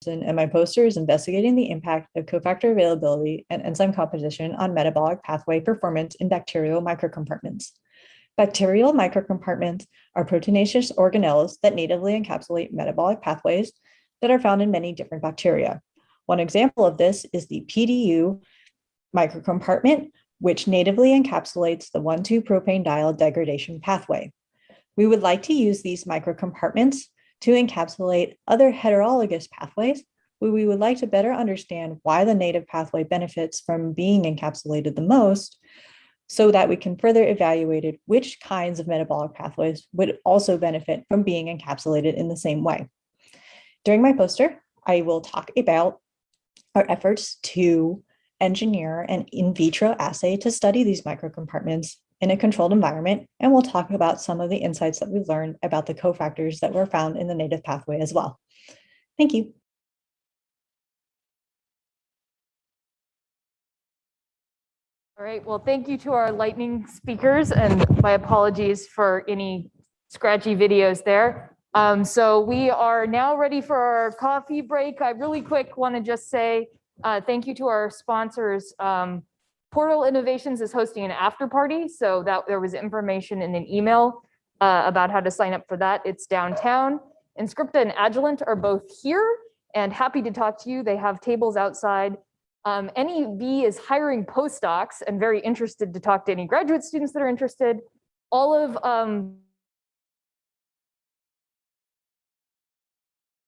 Richardson, and my poster is investigating the impact of cofactor availability and enzyme composition on metabolic pathway performance in bacterial microcompartments. Bacterial microcompartments are proteinaceous organelles that natively encapsulate metabolic pathways that are found in many different bacteria. One example of this is the PDU microcompartment, which natively encapsulates the 1,2-propanediol degradation pathway. We would like to use these microcompartments to encapsulate other heterologous pathways, where we would like to better understand why the native pathway benefits from being encapsulated the most, so that we can further evaluate which kinds of metabolic pathways would also benefit from being encapsulated in the same way. During my poster, I will talk about our efforts to engineer an in vitro assay to study these microcompartments in a controlled environment, and we'll talk about some of the insights that we've learned about the cofactors that were found in the native pathway as well. Thank you. All right, well, thank you to our lightning speakers, and my apologies for any scratchy videos there. So we are now ready for our coffee break. I really quick want to just say thank you to our sponsors. Portal Innovations is hosting an after party, so that there was information in an email about how to sign up for that. It's downtown. Inscripta and Agilent are both here and happy to talk to you. They have tables outside. NEB is hiring postdocs and very interested to talk to any graduate students that are interested. All of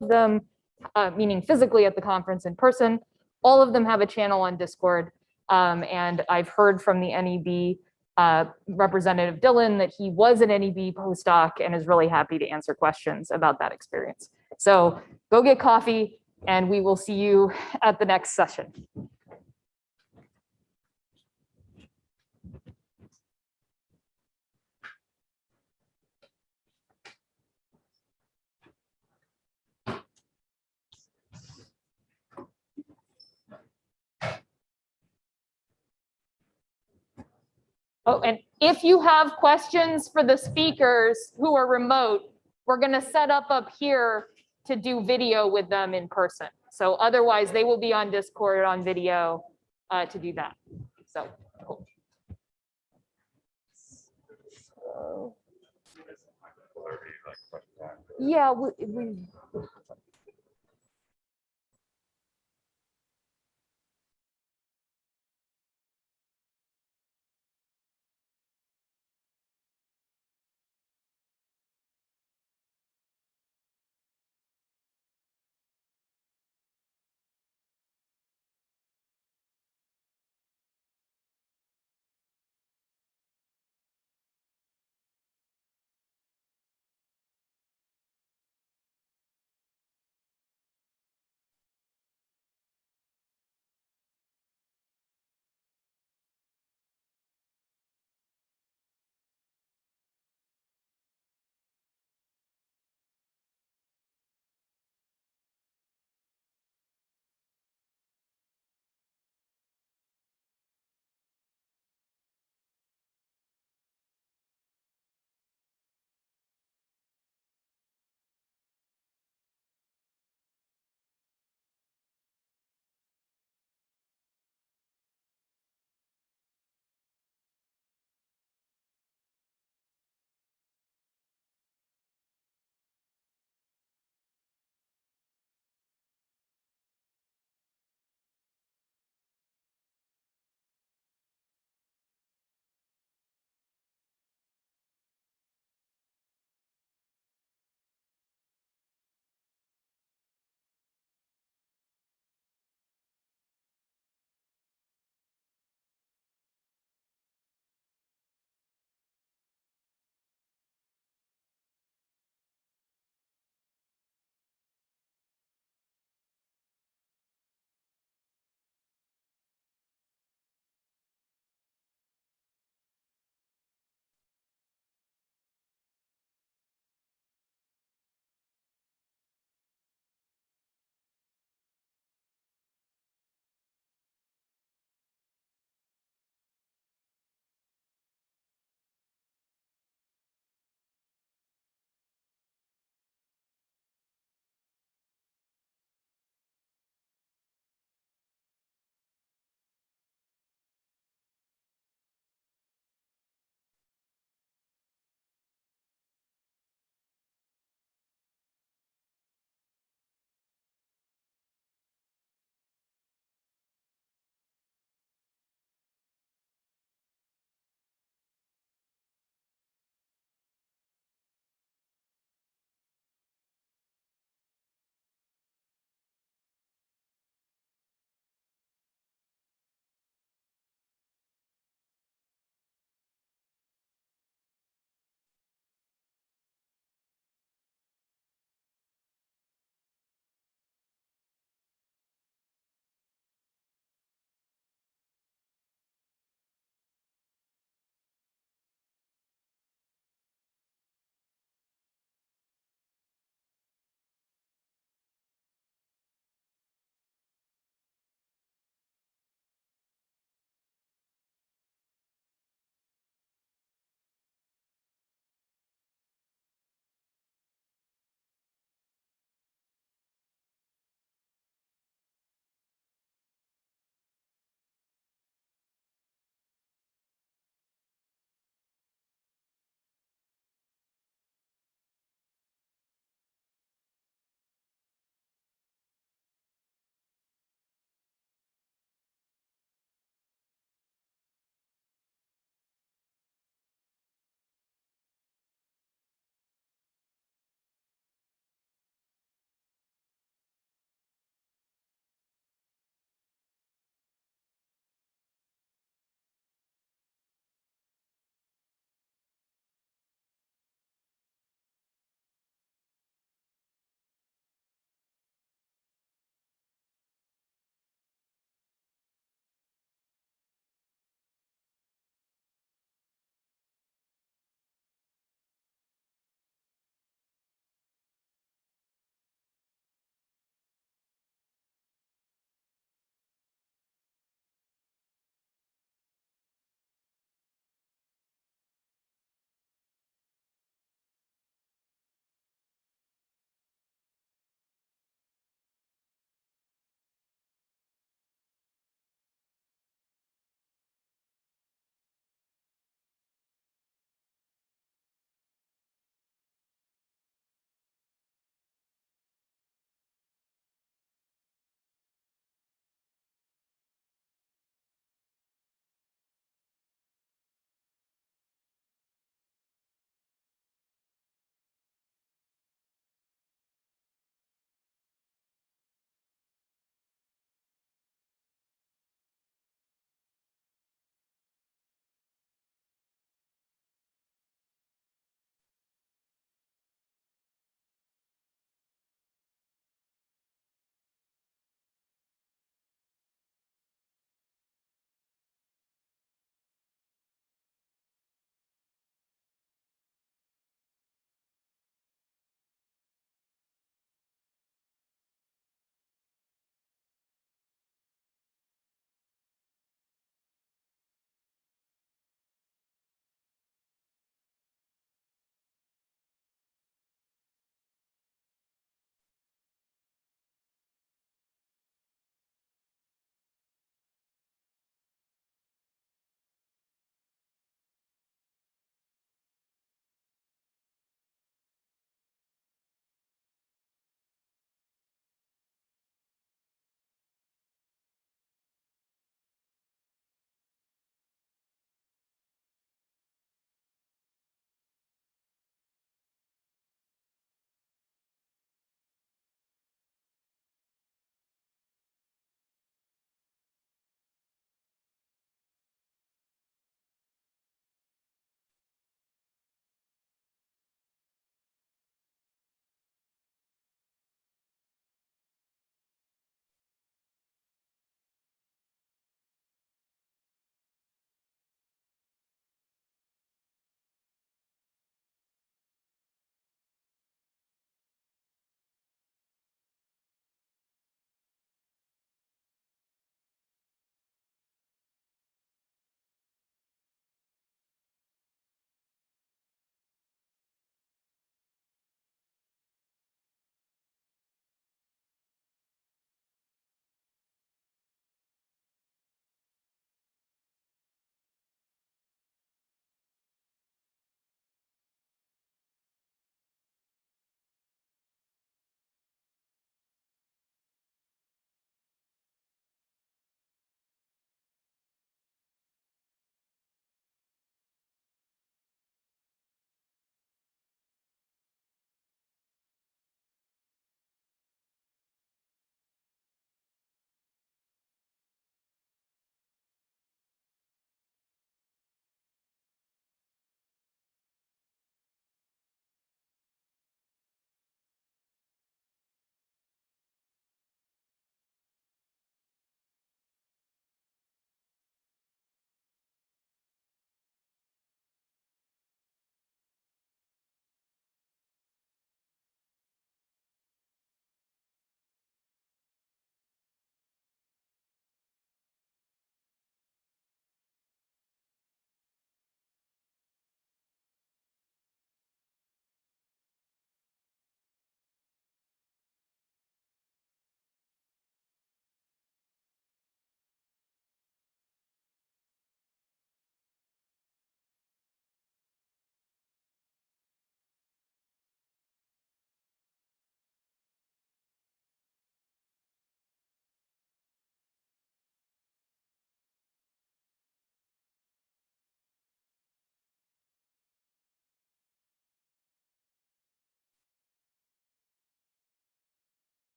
them, meaning physically at the conference in person, all of them have a channel on Discord. And I've heard from the NEB representative Dylan that he was an NEB postdoc and is really happy to answer questions about that experience. So go get coffee and we will see you at the next session. Oh, and if you have questions for the speakers who are remote, we're going to set up here to do video with them in person. So otherwise, they will be on Discord on video to do that. So cool. Yeah, we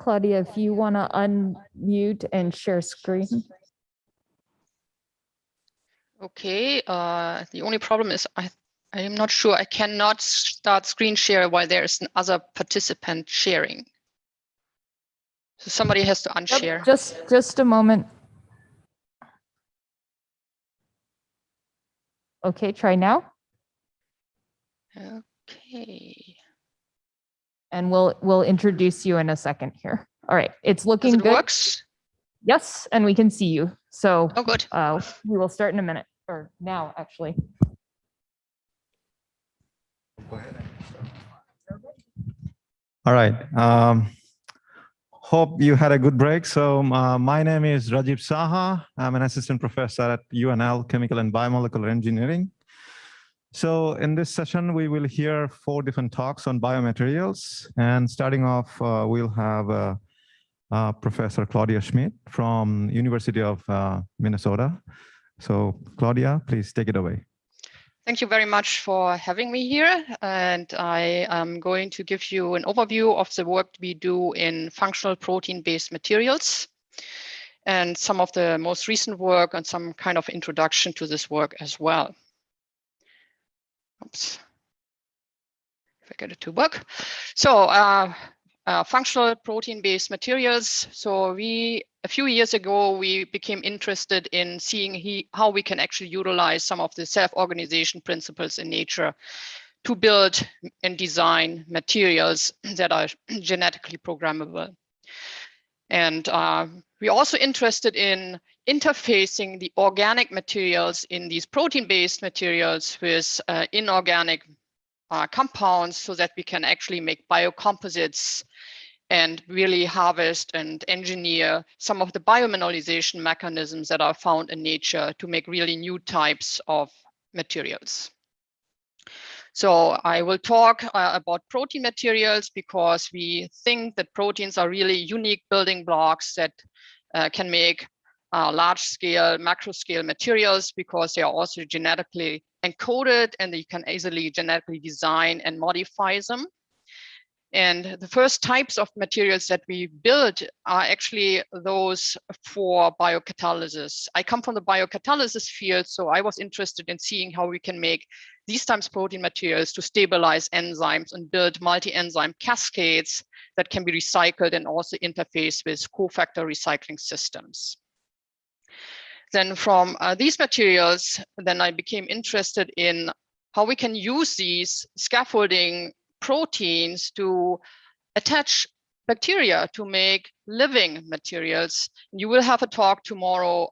Claudia, if you want to unmute and share screen. Okay, the only problem is I am not sure. I cannot start screen share while there is another participant sharing. So somebody has to unshare. Yep, just a moment. Okay, try now. Okay. And we'll introduce you in a second here. All right, it's looking good. Works? Yes, and we can see you. So oh, good. We will start in a minute, or now actually. Go ahead. All right. Hope you had a good break. So my name is Rajiv Saha. I'm an assistant professor at UNL Chemical and Biomolecular Engineering. So in this session, we will hear 4 different talks on biomaterials. And starting off, we'll have Professor Claudia Schmidt from University of Minnesota. So Claudia, please take it away. Thank you very much for having me here. And I am going to give you an overview of the work we do in functional protein-based materials and some of the most recent work and some kind of introduction to this work as well. Oops. If I get it to work. So functional protein-based materials. So a few years ago, we became interested in seeing how we can actually utilize some of the self-organization principles in nature to build and design materials that are genetically programmable. And we're also interested in interfacing the organic materials in these protein-based materials with inorganic compounds so that we can actually make biocomposites and really harvest and engineer some of the biomineralization mechanisms that are found in nature to make really new types of materials. So I will talk about protein materials because we think that proteins are really unique building blocks that can make large scale, macro scale materials because they are also genetically encoded and you can easily genetically design and modify them. And the first types of materials that we build are actually those for biocatalysis. I come from the biocatalysis field, so I was interested in seeing how we can make these types of protein materials to stabilize enzymes and build multi-enzyme cascades that can be recycled and also interface with cofactor recycling systems. Then from these materials, then I became interested in how we can use these scaffolding proteins to attach bacteria to make living materials. You will have a talk tomorrow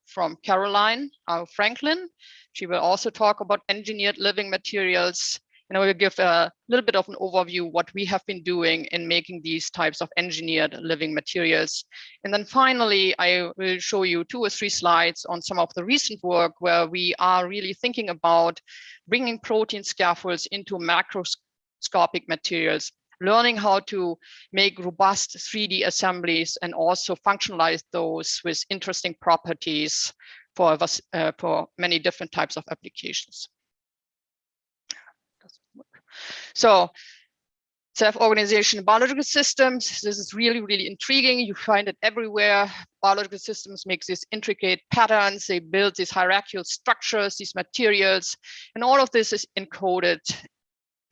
from Caroline Franklin. She will also talk about engineered living materials. And I will give a little bit of an overview what we have been doing in making these types of engineered living materials. And then finally, I will show you 2 or 3 slides on some of the recent work where we are really thinking about bringing protein scaffolds into macroscopic materials, learning how to make robust 3D assemblies and also functionalize those with interesting properties for many different types of applications. So self-organization in biological systems, this is really, really intriguing. You find it everywhere. Biological systems make these intricate patterns. They build these hierarchical structures, these materials, and all of this is encoded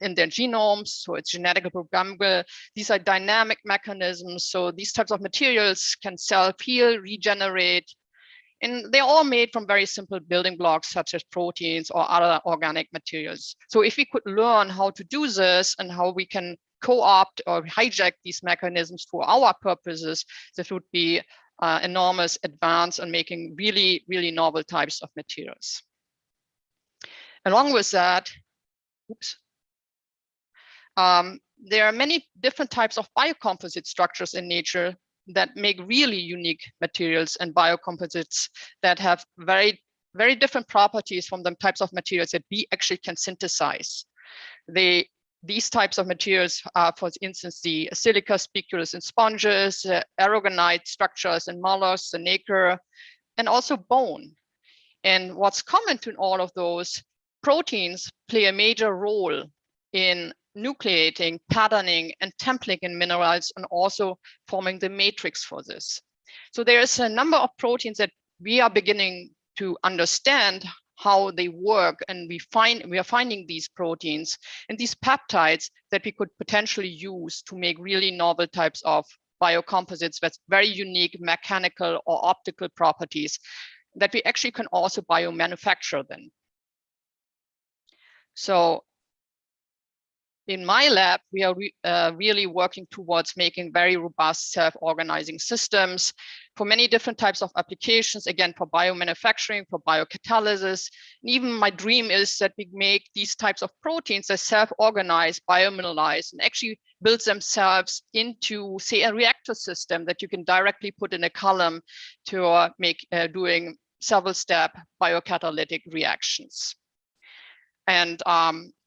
in their genomes, so it's genetically programmable. These are dynamic mechanisms, so these types of materials can self-heal, regenerate, and they're all made from very simple building blocks such as proteins or other organic materials. So if we could learn how to do this and how we can co-opt or hijack these mechanisms for our purposes, this would be enormous advance in making really, really novel types of materials. Along with that, oops. There are many different types of biocomposite structures in nature that make really unique materials and biocomposites that have very, very different properties from the types of materials that we actually can synthesize. These types of materials are, for instance, the silica spicules in sponges, aragonite structures in mollusks, the nacre, and also bone. And what's common to all of those, proteins play a major role in nucleating, patterning, and templing in minerals, and also forming the matrix for this. So there is a number of proteins that we are beginning to understand how they work, and we are finding these proteins and these peptides that we could potentially use to make really novel types of biocomposites with very unique mechanical or optical properties that we actually can also biomanufacture then. So in my lab, we are really working towards making very robust self-organizing systems for many different types of applications, again, for biomanufacturing, for biocatalysis. And even my dream is that we make these types of proteins that self-organize, biomineralize, and actually build themselves into, say, a reactor system that you can directly put in a column to make doing several step biocatalytic reactions. And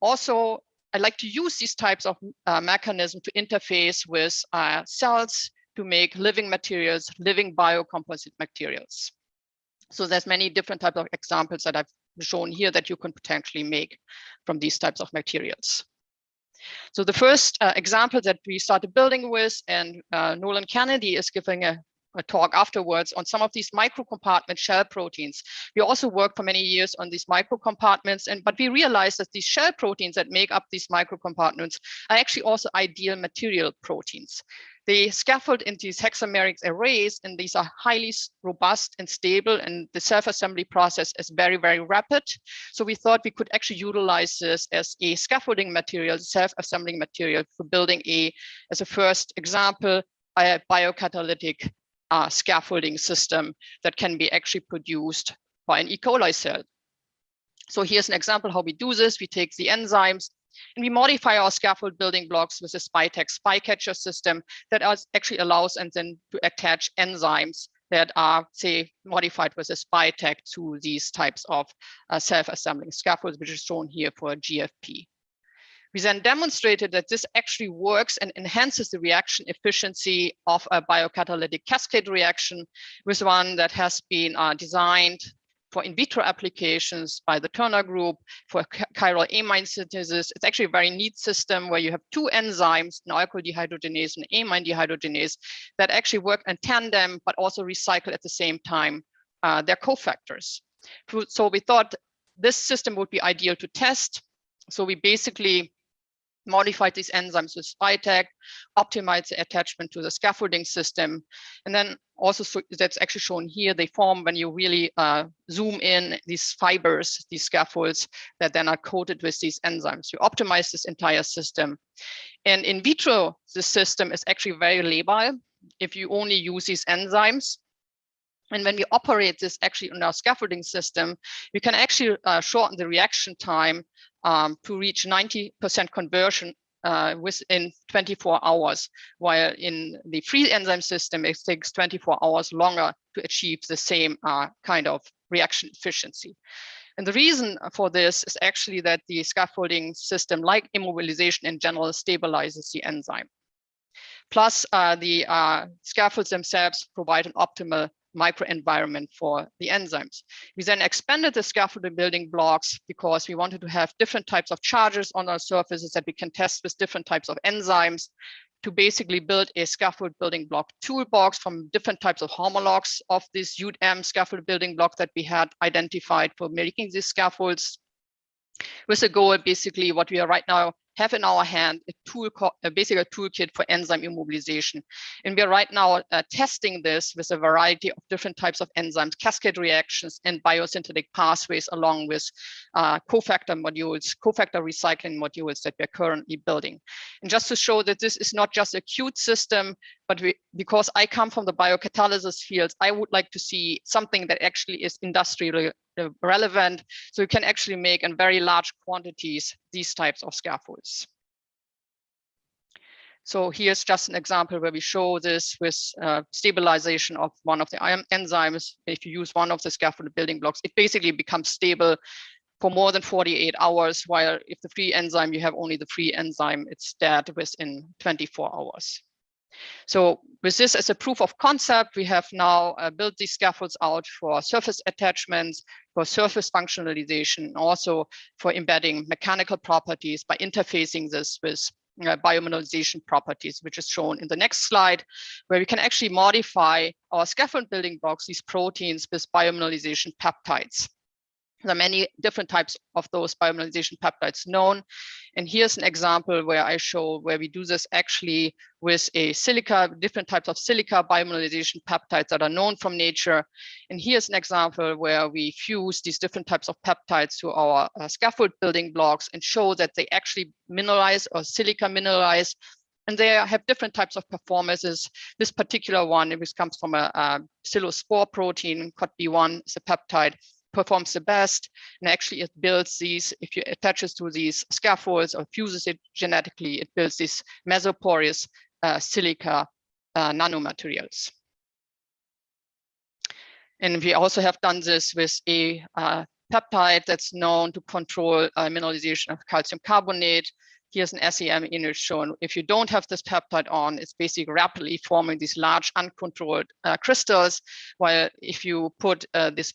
also, I like to use these types of mechanisms to interface with cells to make living materials, living biocomposite materials. So there's many different types of examples that I've shown here that you can potentially make from these types of materials. So the first example that we started building with, and Nolan Kennedy is giving a talk afterwards on some of these microcompartment shell proteins. We also worked for many years on these microcompartments, but we realized that these shell proteins that make up these microcompartments are actually also ideal material proteins. They scaffold into these hexameric arrays, and these are highly robust and stable, and the self-assembly process is very, very rapid. So we thought we could actually utilize this as a scaffolding material, self-assembling material for building as a first example, a biocatalytic scaffolding system that can be actually produced by an E. coli cell. So here's an example how we do this. We take the enzymes and we modify our scaffold building blocks with a Spytek spy catcher system that actually allows and then to attach enzymes that are, say, modified with a Spytek to these types of self-assembling scaffolds, which is shown here for GFP. We then demonstrated that this actually works and enhances the reaction efficiency of a biocatalytic cascade reaction with one that has been designed for in vitro applications by the Turner Group for chiral amine synthesis. It's actually a very neat system where you have two enzymes, an alkyl dehydrogenase and amine dehydrogenase, that actually work in tandem, but also recycle at the same time their cofactors. So we thought this system would be ideal to test. So we basically modified these enzymes with Spytek, optimize the attachment to the scaffolding system. And then also, so that's actually shown here, they form when you really zoom in these fibers, these scaffolds that then are coated with these enzymes. You optimize this entire system. And in vitro, the system is actually very labile if you only use these enzymes. And when we operate this actually on our scaffolding system, we can actually shorten the reaction time to reach 90% conversion within 24 hours, while in the free enzyme system, it takes 24 hours longer to achieve the same kind of reaction efficiency. And the reason for this is actually that the scaffolding system, like immobilization in general, stabilizes the enzyme. Plus, the scaffolds themselves provide an optimal microenvironment for the enzymes. We then expanded the scaffolding building blocks because we wanted to have different types of charges on our surfaces that we can test with different types of enzymes to basically build a scaffold building block toolbox from different types of homologs of this UM scaffold building block that we had identified for making these scaffolds. With the goal, basically, what we are right now have in our hand, basically a toolkit for enzyme immobilization. And we are right now testing this with a variety of different types of enzymes, cascade reactions, and biosynthetic pathways, along with cofactor modules, cofactor recycling modules that we're currently building. And just to show that this is not just a cute system, but because I come from the biocatalysis field, I would like to see something that actually is industrially relevant, so you can actually make in very large quantities these types of scaffolds. So here's just an example where we show this with stabilization of one of the enzymes. If you use one of the scaffold building blocks, it basically becomes stable for more than 48 hours, while if the free enzyme, you have only the free enzyme, it's dead within 24 hours. So with this as a proof of concept, we have now built these scaffolds out for surface attachments, for surface functionalization, also for embedding mechanical properties by interfacing this with biomineralization properties, which is shown in the next slide, where we can actually modify our scaffold building blocks, these proteins, with biomineralization peptides. There are many different types of those biomineralization peptides known. And here's an example where I show where we do this actually with a silica, different types of silica biomineralization peptides that are known from nature. And here's an example where we fuse these different types of peptides to our scaffold building blocks and show that they actually mineralize or silica mineralize. And they have different types of performances. This particular one, which comes from a psilospore protein, COT-B1 is a peptide, performs the best, and actually it builds these, if you attach it to these scaffolds or fuses it genetically, it builds these mesoporous silica nanomaterials. And we also have done this with a peptide that's known to control mineralization of calcium carbonate. Here's an SEM image shown. If you don't have this peptide on, it's basically rapidly forming these large uncontrolled crystals, while if you put this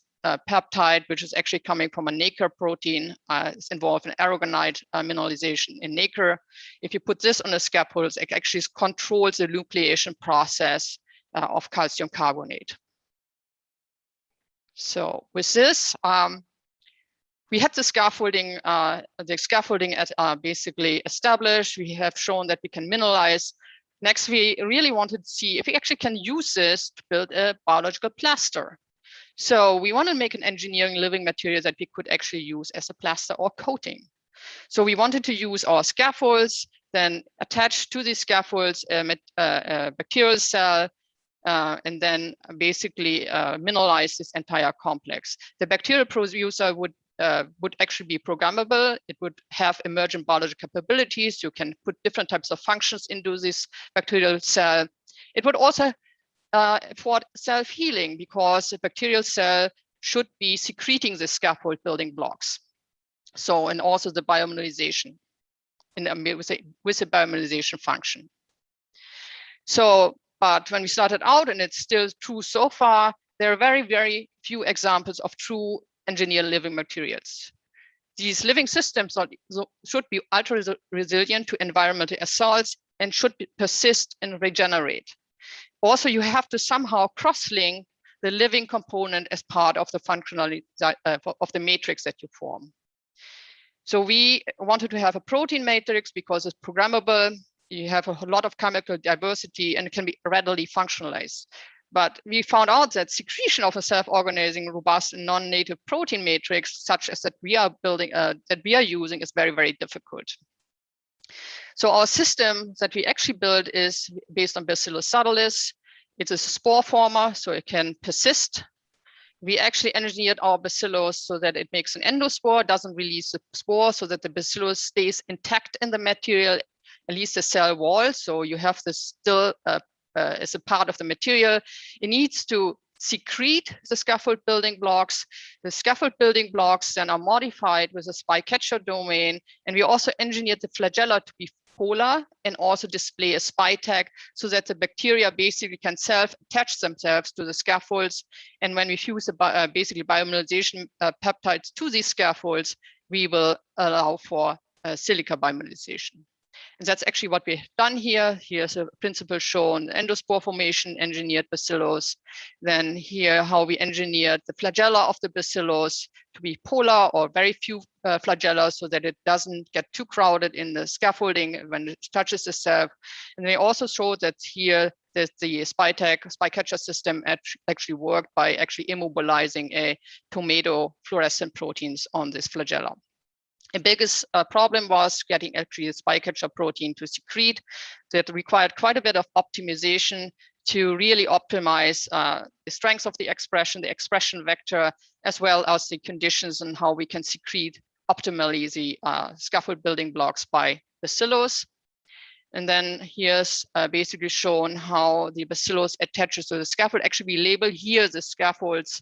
peptide, which is actually coming from a nacre protein, is involved in aragonite mineralization in nacre. If you put this on the scaffolds, it actually controls the nucleation process of calcium carbonate. So with this, we had the scaffolding basically established. We have shown that we can mineralize. Next, we really wanted to see if we actually can use this to build a biological plaster. So we want to make an engineering living material that we could actually use as a plaster or coating. So we wanted to use our scaffolds, then attach to these scaffolds a bacterial cell, and then basically mineralize this entire complex. The bacterial producer would actually be programmable. It would have emergent biological capabilities. You can put different types of functions into this bacterial cell. It would also for self-healing, because a bacterial cell should be secreting the scaffold building blocks. So, and also the biomineralization with a biomineralization function. So, but when we started out, and it's still true so far, there are very, very few examples of true engineered living materials. These living systems should be ultra resilient to environmental assaults and should persist and regenerate. Also, you have to somehow cross-link the living component as part of the functionality of the matrix that you form. So we wanted to have a protein matrix because it's programmable. You have a lot of chemical diversity and it can be readily functionalized. But we found out that secretion of a self-organizing, robust, and non-native protein matrix, such as that we are building, that we are using, is very, very difficult. So our system that we actually built is based on Bacillus subtilis. It's a spore former, so it can persist. We actually engineered our bacillus so that it makes an endospore, doesn't release the spore, so that the bacillus stays intact in the material, at least the cell wall. So you have this still as a part of the material. It needs to secrete the scaffold building blocks. The scaffold building blocks then are modified with a spy catcher domain. And we also engineered the flagella to be polar and also display a spy tag so that the bacteria basically can self-attach themselves to the scaffolds. And when we fuse the basically biomineralization peptides to these scaffolds, we will allow for silica biomineralization. And that's actually what we've done here. Here's a principle shown, endospore formation, engineered bacillus. Then here, how we engineered the flagella of the bacillus to be polar or very few flagella so that it doesn't get too crowded in the scaffolding when it touches the cell. And they also showed that here that the spy catcher system actually worked by actually immobilizing a tomato fluorescent proteins on this flagella. The biggest problem was getting actually the spy catcher protein to secrete. That required quite a bit of optimization to really optimize the strength of the expression vector, as well as the conditions and how we can secrete optimally the scaffold building blocks by bacillus. And then here's basically shown how the bacillus attaches to the scaffold. Actually, we label here the scaffolds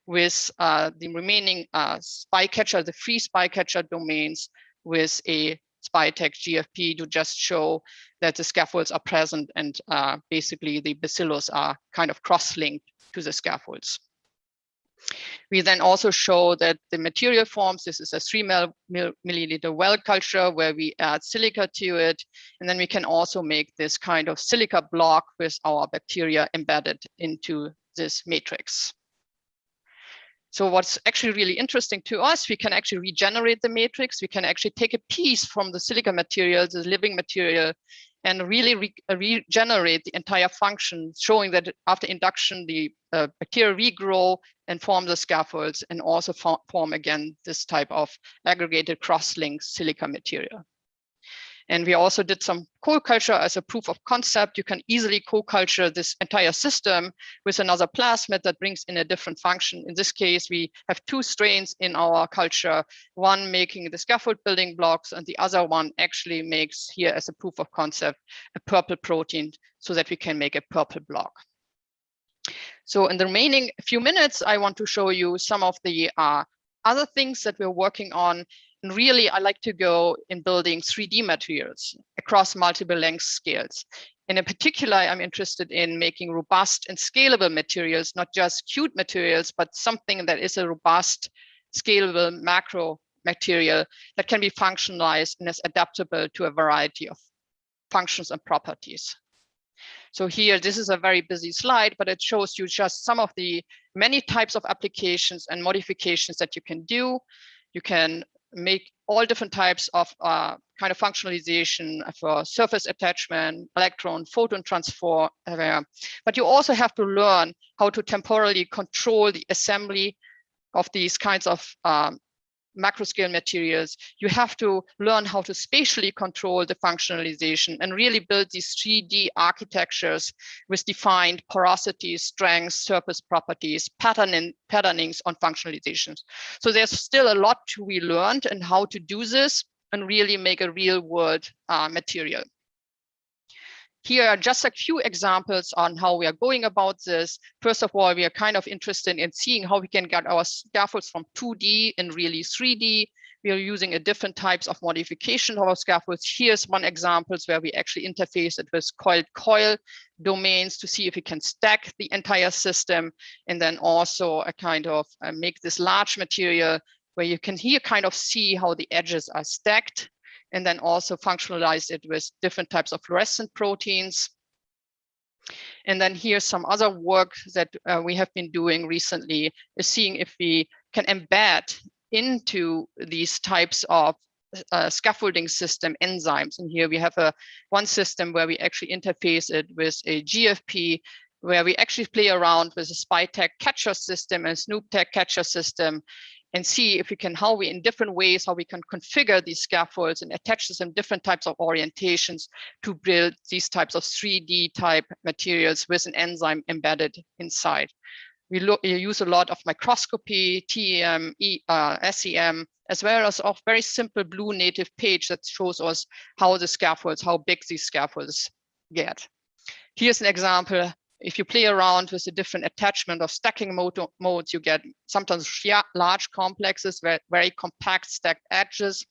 with the remaining spy catcher, the free spy catcher domains with a Spytek GFP to just show that the scaffolds are present and basically the bacillus are kind of cross-linked to the scaffolds. We then also show that the material forms, this is a 3 milliliter well culture where we add silica to it. And then we can also make this kind of silica block with our bacteria embedded into this matrix. So what's actually really interesting to us, we can actually regenerate the matrix. We can actually take a piece from the silica material, the living material, and really regenerate the entire function, showing that after induction, the bacteria regrow and form the scaffolds and also form again this type of aggregated cross-linked silica material. And we also did some co-culture as a proof of concept. You can easily co-culture this entire system with another plasmid that brings in a different function. In this case, we have 2 strains in our culture, one making the scaffold building blocks and the other one actually makes here as a proof of concept a purple protein so that we can make a purple block. So in the remaining few minutes, I want to show you some of the other things that we're working on. And really, I like to go in building 3D materials across multiple length scales. And in particular, I'm interested in making robust and scalable materials, not just cute materials, but something that is a robust, scalable macro material that can be functionalized and is adaptable to a variety of functions and properties. So here, this is a very busy slide, but it shows you just some of the many types of applications and modifications that you can do. You can make all different types of kind of functionalization for surface attachment, electron, photon transfer, but you also have to learn how to temporally control the assembly of these kinds of macro scale materials. You have to learn how to spatially control the functionalization and really build these 3D architectures with defined porosities, strengths, surface properties, patternings on functionalizations. So there's still a lot to be learned and how to do this and really make a real world material. Here are just a few examples on how we are going about this. First of all, we are kind of interested in seeing how we can get our scaffolds from 2D and really 3D. We are using a different types of modification of our scaffolds. Here's one example where we actually interface it with coil domains to see if we can stack the entire system, and then also a kind of make this large material where you can here kind of see how the edges are stacked, and then also functionalize it with different types of fluorescent proteins. And then here's some other work that we have been doing recently, is seeing if we can embed into these types of scaffolding system enzymes. And here we have one system where we actually interface it with a GFP, where we actually play around with a Spytek catcher system and SnoopTech catcher system, and see if we can, in different ways, how we can configure these scaffolds and attach them different types of orientations to build these types of 3D type materials with an enzyme embedded inside. We use a lot of microscopy, TEM, SEM, as well as a very simple blue native page that shows us how big these scaffolds get. Here's an example. If you play around with the different attachment of stacking modes, you get sometimes large complexes, very compact stacked edges.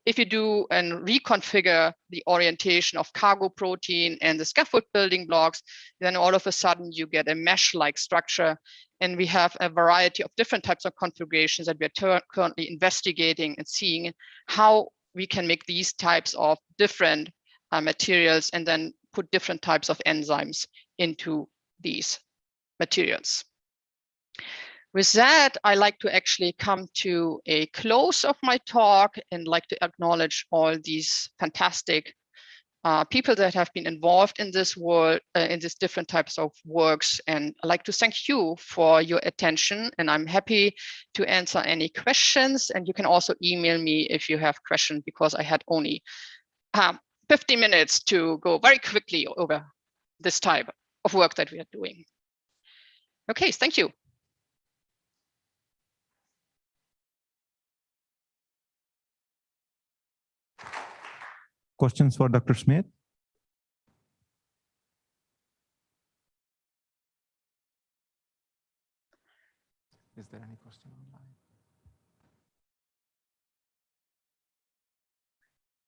If you do and reconfigure the orientation of cargo protein and the scaffold building blocks, then all of a sudden you get a mesh-like structure. And we have a variety of different types of configurations that we're currently investigating and seeing how we can make these types of different materials and then put different types of enzymes into these materials. With that, I like to actually come to a close of my talk and like to acknowledge all these fantastic people that have been involved in this world, in these different types of works. And I'd like to thank you for your attention, and I'm happy to answer any questions. And you can also email me if you have questions, because I had only 50 minutes to go very quickly over this type of work that we are doing. Okay, thank you. Questions for Dr. Smith? Is there any question online?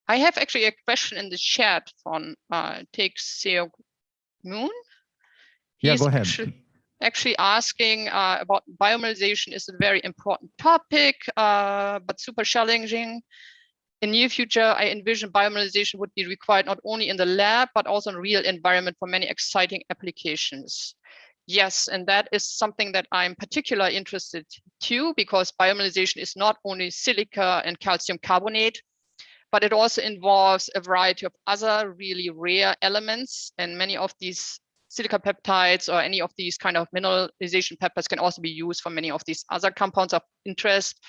I have actually a question in the chat from Take Seo Moon. Yeah, He's go ahead. actually asking about biomodulation is a very important topic, but super challenging. In near future, I envision biomodulation would be required not only in the lab, but also in real environment for many exciting applications. Yes, and that is something that I'm particularly interested too, because biomodulation is not only silica and calcium carbonate, but it also involves a variety of other really rare elements, and many of these silica peptides or any of these kind of mineralization peptides can also be used for many of these other compounds of interest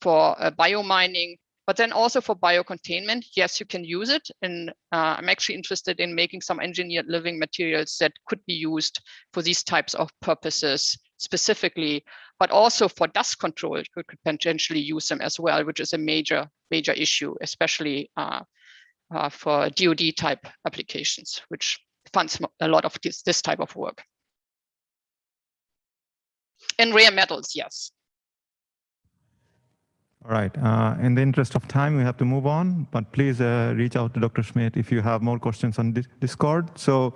for biomining, but then also for biocontainment. Yes, you can use it. And I'm actually interested in making some engineered living materials that could be used for these types of purposes specifically, but also for dust control, you could potentially use them as well, which is a major issue, especially for DoD type applications, which funds a lot of this type of work. And rare metals, yes. All right. In the interest of time, we have to move on, but please reach out to Dr. Schmidt if you have more questions on Discord. So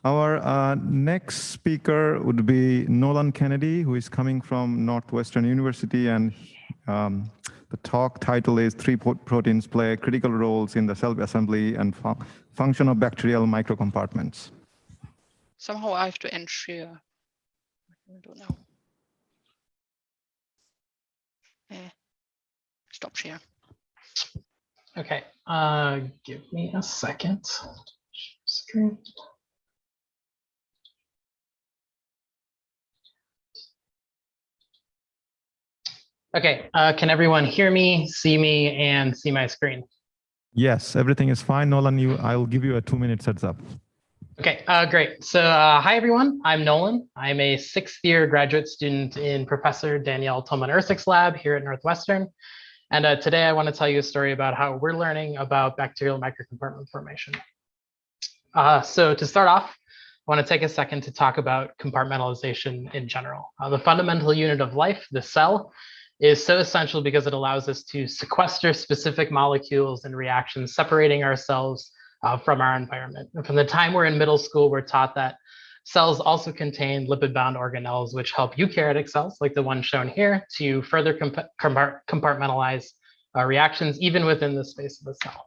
our next speaker would be Nolan Kennedy, who is coming from Northwestern University, and the talk title is "Three Proteins Play Critical Roles in the Self-Assembly and Function of Bacterial Microcompartments." Somehow I have to end share. I don't know. Stop share. Okay, give me a second. Screen. Okay, can everyone hear me, see me, and see my screen? Yes, everything is fine. Nolan, I'll give you a 2-minute heads up. Okay, great. So hi, everyone. I'm Nolan. I'm a 6th-year graduate student in Professor Danielle Tolman-Ersich's lab here at Northwestern. And today I want to tell you a story about how we're learning about bacterial microcompartment formation. So to start off, I want to take a second to talk about compartmentalization in general. The fundamental unit of life, the cell, is so essential because it allows us to sequester specific molecules and reactions, separating ourselves from our environment. And from the time we're in middle school, we're taught that cells also contain lipid-bound organelles, which help eukaryotic cells, like the one shown here, to further compartmentalize reactions, even within the space of the cell.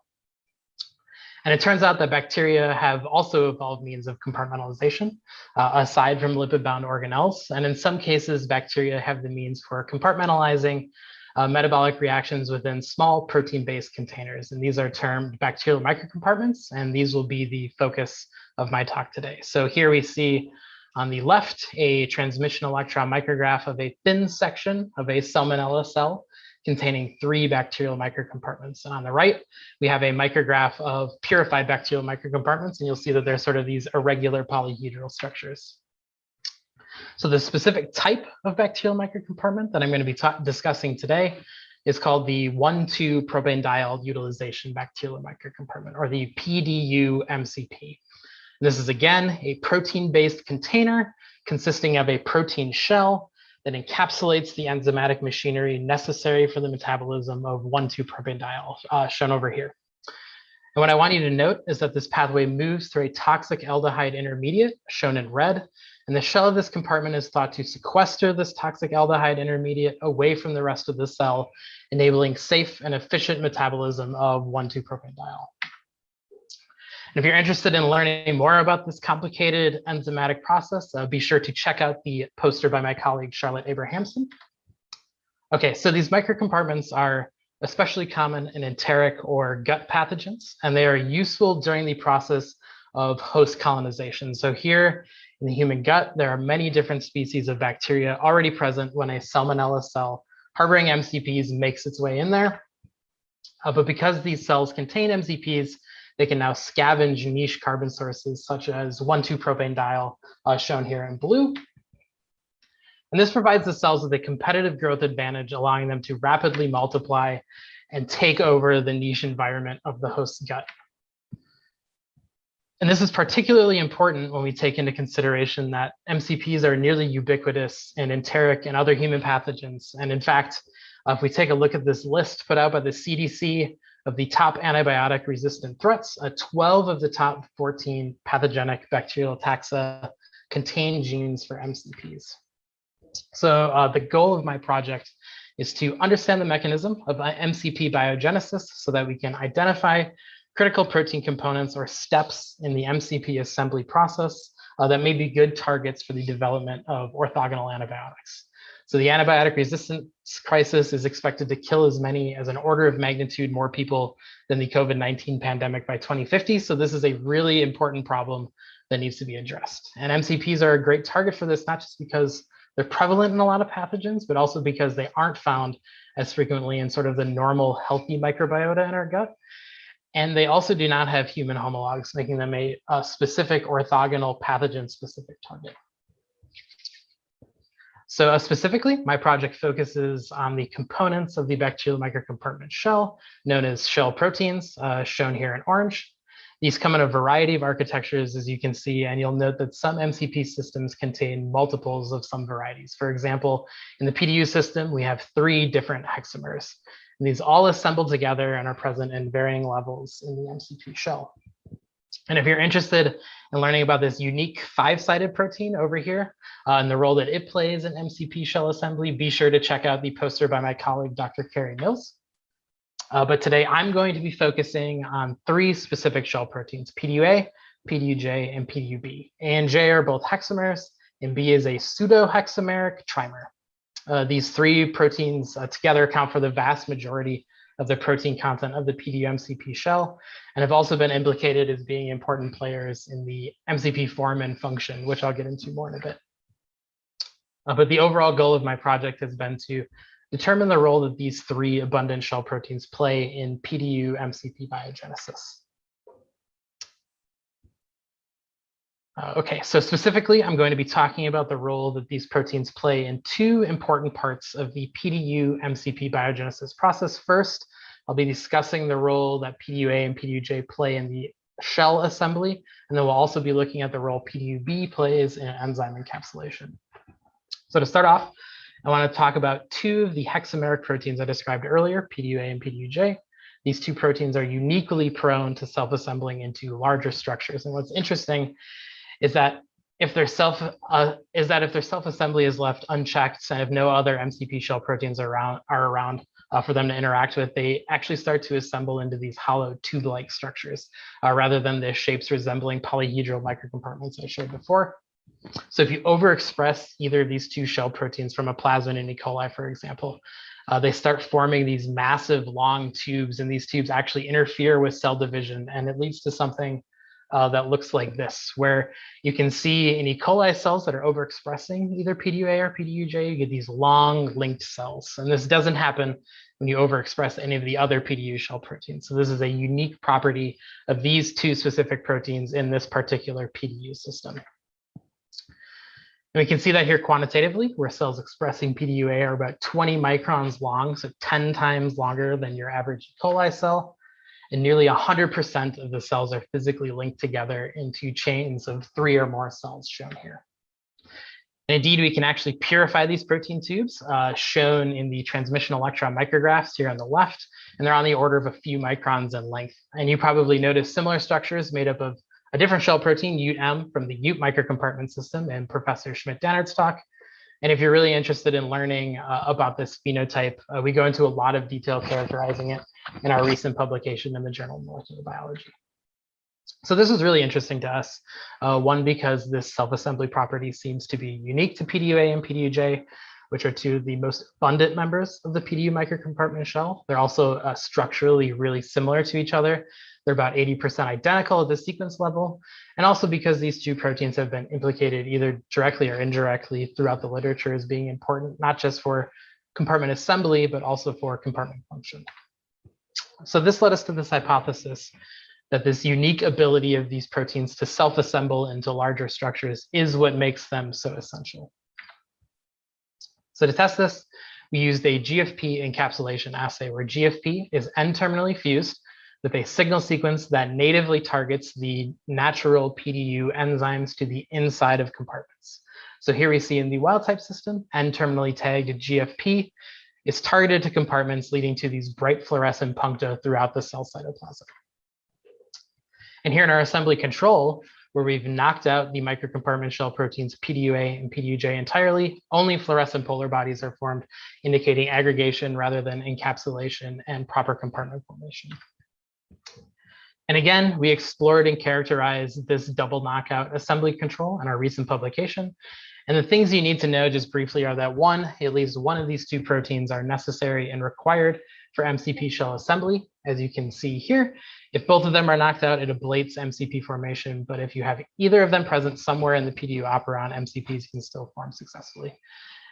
And it turns out that bacteria have also evolved means of compartmentalization, aside from lipid-bound organelles. And in some cases, bacteria have the means for compartmentalizing metabolic reactions within small protein-based containers. And these are termed bacterial microcompartments, and these will be the focus of my talk today. So here we see on the left a transmission electron micrograph of a thin section of a Salmonella cell containing 3 bacterial microcompartments. And on the right, we have a micrograph of purified bacterial microcompartments, and you'll see that they're sort of these irregular polyhedral structures. So the specific type of bacterial microcompartment that I'm going to be discussing today is called the 1,2-propanediol utilization bacterial microcompartment, or the PDU-MCP. This is, again, a protein-based container consisting of a protein shell that encapsulates the enzymatic machinery necessary for the metabolism of 1,2-propanediol, shown over here. And what I want you to note is that this pathway moves through a toxic aldehyde intermediate, shown in red, and the shell of this compartment is thought to sequester this toxic aldehyde intermediate away from the rest of the cell, enabling safe and efficient metabolism of 1,2-propanediol. And if you're interested in learning more about this complicated enzymatic process, be sure to check out the poster by my colleague, Charlotte Abrahamson. Okay, so these microcompartments are especially common in enteric or gut pathogens, and they are useful during the process of host colonization. So here in the human gut, there are many different species of bacteria already present when a Salmonella cell harboring MCPs makes its way in there. But because these cells contain MCPs, they can now scavenge niche carbon sources such as 1,2-propanediol, shown here in blue. And this provides the cells with a competitive growth advantage, allowing them to rapidly multiply and take over the niche environment of the host's gut. And this is particularly important when we take into consideration that MCPs are nearly ubiquitous in enteric and other human pathogens. And in fact, if we take a look at this list put out by the CDC of the top antibiotic resistant threats, 12 of the top 14 pathogenic bacterial taxa contain genes for MCPs. So the goal of my project is to understand the mechanism of MCP biogenesis so that we can identify critical protein components or steps in the MCP assembly process that may be good targets for the development of orthogonal antibiotics. So the antibiotic resistance crisis is expected to kill as many as an order of magnitude more people than the COVID-19 pandemic by 2050. So this is a really important problem that needs to be addressed. And MCPs are a great target for this, not just because they're prevalent in a lot of pathogens, but also because they aren't found as frequently in sort of the normal healthy microbiota in our gut. And they also do not have human homologs, making them a specific orthogonal pathogen-specific target. So specifically, my project focuses on the components of the bacterial microcompartment shell, known as shell proteins, shown here in orange. These come in a variety of architectures, as you can see, and you'll note that some MCP systems contain multiples of some varieties. For example, in the PDU system, we have 3 different hexamers. And these all assemble together and are present in varying levels in the MCP shell. And if you're interested in learning about this unique 5-sided protein over here and the role that it plays in MCP shell assembly, be sure to check out the poster by my colleague, Dr. Carrie Mills. But today I'm going to be focusing on 3 specific shell proteins, PDU-A, PDU-J, and PDU-B. A and J are both hexamers, and B is a pseudo-hexameric trimer. These 3 proteins together account for the vast majority of the protein content of the PDU-MCP shell, and have also been implicated as being important players in the MCP form and function, which I'll get into more in a bit. But the overall goal of my project has been to determine the role that these 3 abundant shell proteins play in PDU-MCP biogenesis. Okay, so specifically, I'm going to be talking about the role that these proteins play in 2 important parts of the PDU-MCP biogenesis process. First, I'll be discussing the role that PDU-A and PDU-J play in the shell assembly, and then we'll also be looking at the role PDU-B plays in enzyme encapsulation. So to start off, I want to talk about 2 of the hexameric proteins I described earlier, PDU-A and PDU-J. These 2 proteins are uniquely prone to self-assembling into larger structures. And what's interesting is that if their self-assembly is left unchecked and if no other MCP shell proteins are around for them to interact with, they actually start to assemble into these hollow tube-like structures rather than the shapes resembling polyhedral microcompartments I showed before. So if you overexpress either of these 2 shell proteins from a plasmid in E. coli, for example, they start forming these massive long tubes, and these tubes actually interfere with cell division, and it leads to something that looks like this, where you can see in E. coli cells that are overexpressing either PDU-A or PDU-J, you get these long linked cells. And this doesn't happen when you overexpress any of the other PDU shell proteins. So this is a unique property of these 2 specific proteins in this particular PDU system. And we can see that here quantitatively, where cells expressing PDU-A are about 20 microns long, so 10 times longer than your average E. coli cell. And nearly 100% of the cells are physically linked together into chains of 3 or more cells shown here. And indeed, we can actually purify these protein tubes shown in the transmission electron micrographs here on the left, and they're on the order of a few microns in length. And you probably noticed similar structures made up of a different shell protein, UTM, from the UTE microcompartment system in Professor Schmidt-Dannard's talk. And if you're really interested in learning about this phenotype, we go into a lot of detail characterizing it in our recent publication in the Journal of Molecular Biology. So this is really interesting to us. One, because this self-assembly property seems to be unique to PDU-A and PDU-J, which are 2 of the most abundant members of the PDU microcompartment shell. They're also structurally really similar to each other. They're about 80% identical at the sequence level. And also because these 2 proteins have been implicated either directly or indirectly throughout the literature as being important, not just for compartment assembly, but also for compartment function. So this led us to this hypothesis that this unique ability of these proteins to self-assemble into larger structures is what makes them so essential. So to test this, we used a GFP encapsulation assay where GFP is N-terminally fused with a signal sequence that natively targets the natural PDU enzymes to the inside of compartments. So here we see in the wild type system, N-terminally tagged GFP is targeted to compartments, leading to these bright fluorescent puncta throughout the cell cytoplasm. And here in our assembly control, where we've knocked out the microcompartment shell proteins PDUA and PDUJ entirely, only fluorescent polar bodies are formed, indicating aggregation rather than encapsulation and proper compartment formation. And again, we explored and characterized this double knockout assembly control in our recent publication. And the things you need to know just briefly are that one, at least one of these two proteins are necessary and required for MCP shell assembly. As you can see here, if both of them are knocked out, it ablates MCP formation. But if you have either of them present somewhere in the PDU operon, MCPs can still form successfully.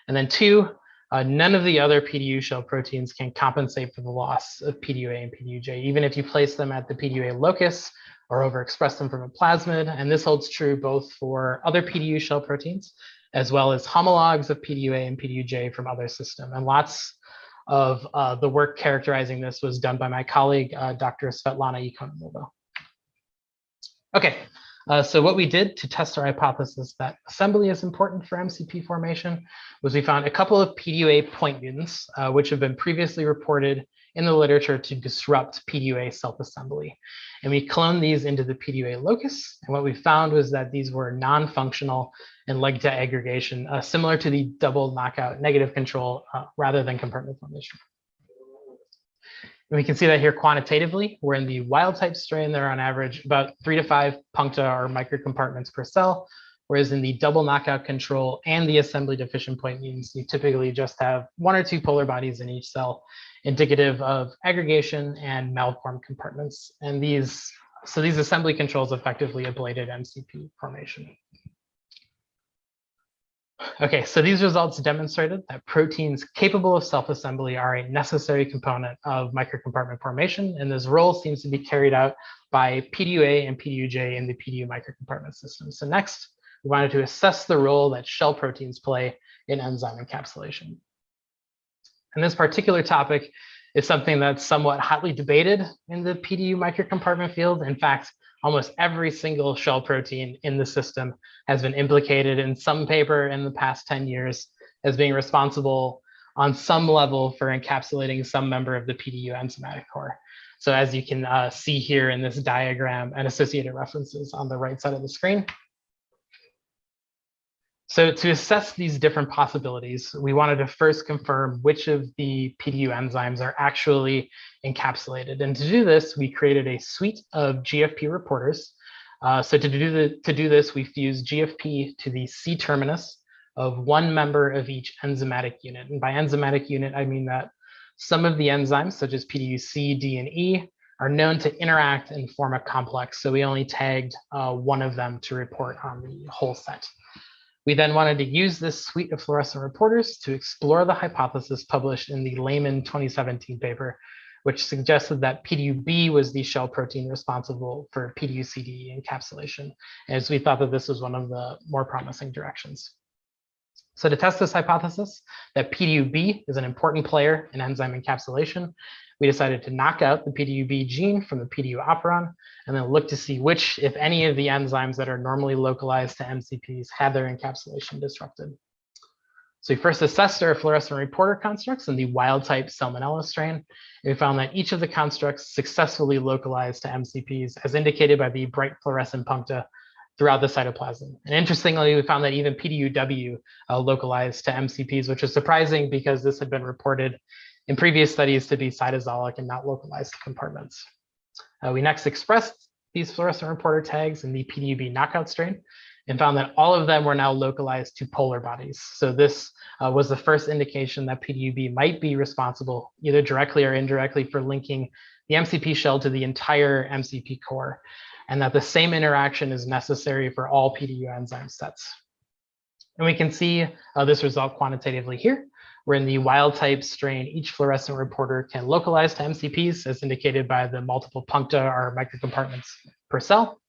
And then two, none of the other PDU shell proteins can compensate for the loss of PDUA and PDUJ, even if you place them at the PDUA locus or overexpress them from a plasmid. And this holds true both for other PDU shell proteins, as well as homologs of PDUA and PDUJ from other systems. And lots of the work characterizing this was done by my colleague, Dr. Svetlana Ikonova. Okay, so what we did to test our hypothesis that assembly is important for MCP formation was we found a couple of PDUA point mutants, which have been previously reported in the literature to disrupt PDUA self-assembly. And we cloned these into the PDUA locus. And what we found was that these were non-functional and led to aggregation, similar to the double knockout negative control rather than compartment formation. And we can see that here quantitatively, where in the wild type strain, there are on average about 3 to 5 puncta or microcompartments per cell, whereas in the double knockout control and the assembly deficient point mutants, you typically just have 1 or 2 polar bodies in each cell, indicative of aggregation and malformed compartments. And these assembly controls effectively ablated MCP formation. Okay, so these results demonstrated that proteins capable of self-assembly are a necessary component of microcompartment formation, and this role seems to be carried out by PDUA and PDUJ in the PDU microcompartment system. So next, we wanted to assess the role that shell proteins play in enzyme encapsulation. And this particular topic is something that's somewhat hotly debated in the PDU microcompartment field. In fact, almost every single shell protein in the system has been implicated in some paper in the past 10 years as being responsible on some level for encapsulating some member of the PDU enzymatic core. So as you can see here in this diagram and associated references on the right side of the screen. So to assess these different possibilities, we wanted to first confirm which of the PDU enzymes are actually encapsulated. And to do this, we created a suite of GFP reporters. So to do this, we fused GFP to the C terminus of one member of each enzymatic unit. And by enzymatic unit, I mean that some of the enzymes, such as PDU-C, D, and E, are known to interact and form a complex. So we only tagged one of them to report on the whole set. We then wanted to use this suite of fluorescent reporters to explore the hypothesis published in the Lehman 2017 paper, which suggested that PDU-B was the shell protein responsible for PDU-CD encapsulation, as we thought that this was one of the more promising directions. So to test this hypothesis, that PDU-B is an important player in enzyme encapsulation, we decided to knock out the PDU-B gene from the PDU operon and then look to see which, if any, of the enzymes that are normally localized to MCPs had their encapsulation disrupted. So we first assessed our fluorescent reporter constructs in the wild type Salmonella strain, and we found that each of the constructs successfully localized to MCPs as indicated by the bright fluorescent puncta throughout the cytoplasm. And interestingly, we found that even PDU-W localized to MCPs, which is surprising because this had been reported in previous studies to be cytosolic and not localized to compartments. We next expressed these fluorescent reporter tags in the PDU-B knockout strain and found that all of them were now localized to polar bodies. So this was the first indication that PDU-B might be responsible, either directly or indirectly, for linking the MCP shell to the entire MCP core, and that the same interaction is necessary for all PDU enzyme sets. And we can see this result quantitatively here, where in the wild type strain, each fluorescent reporter can localize to MCPs as indicated by the multiple puncta or microcompartments per cell,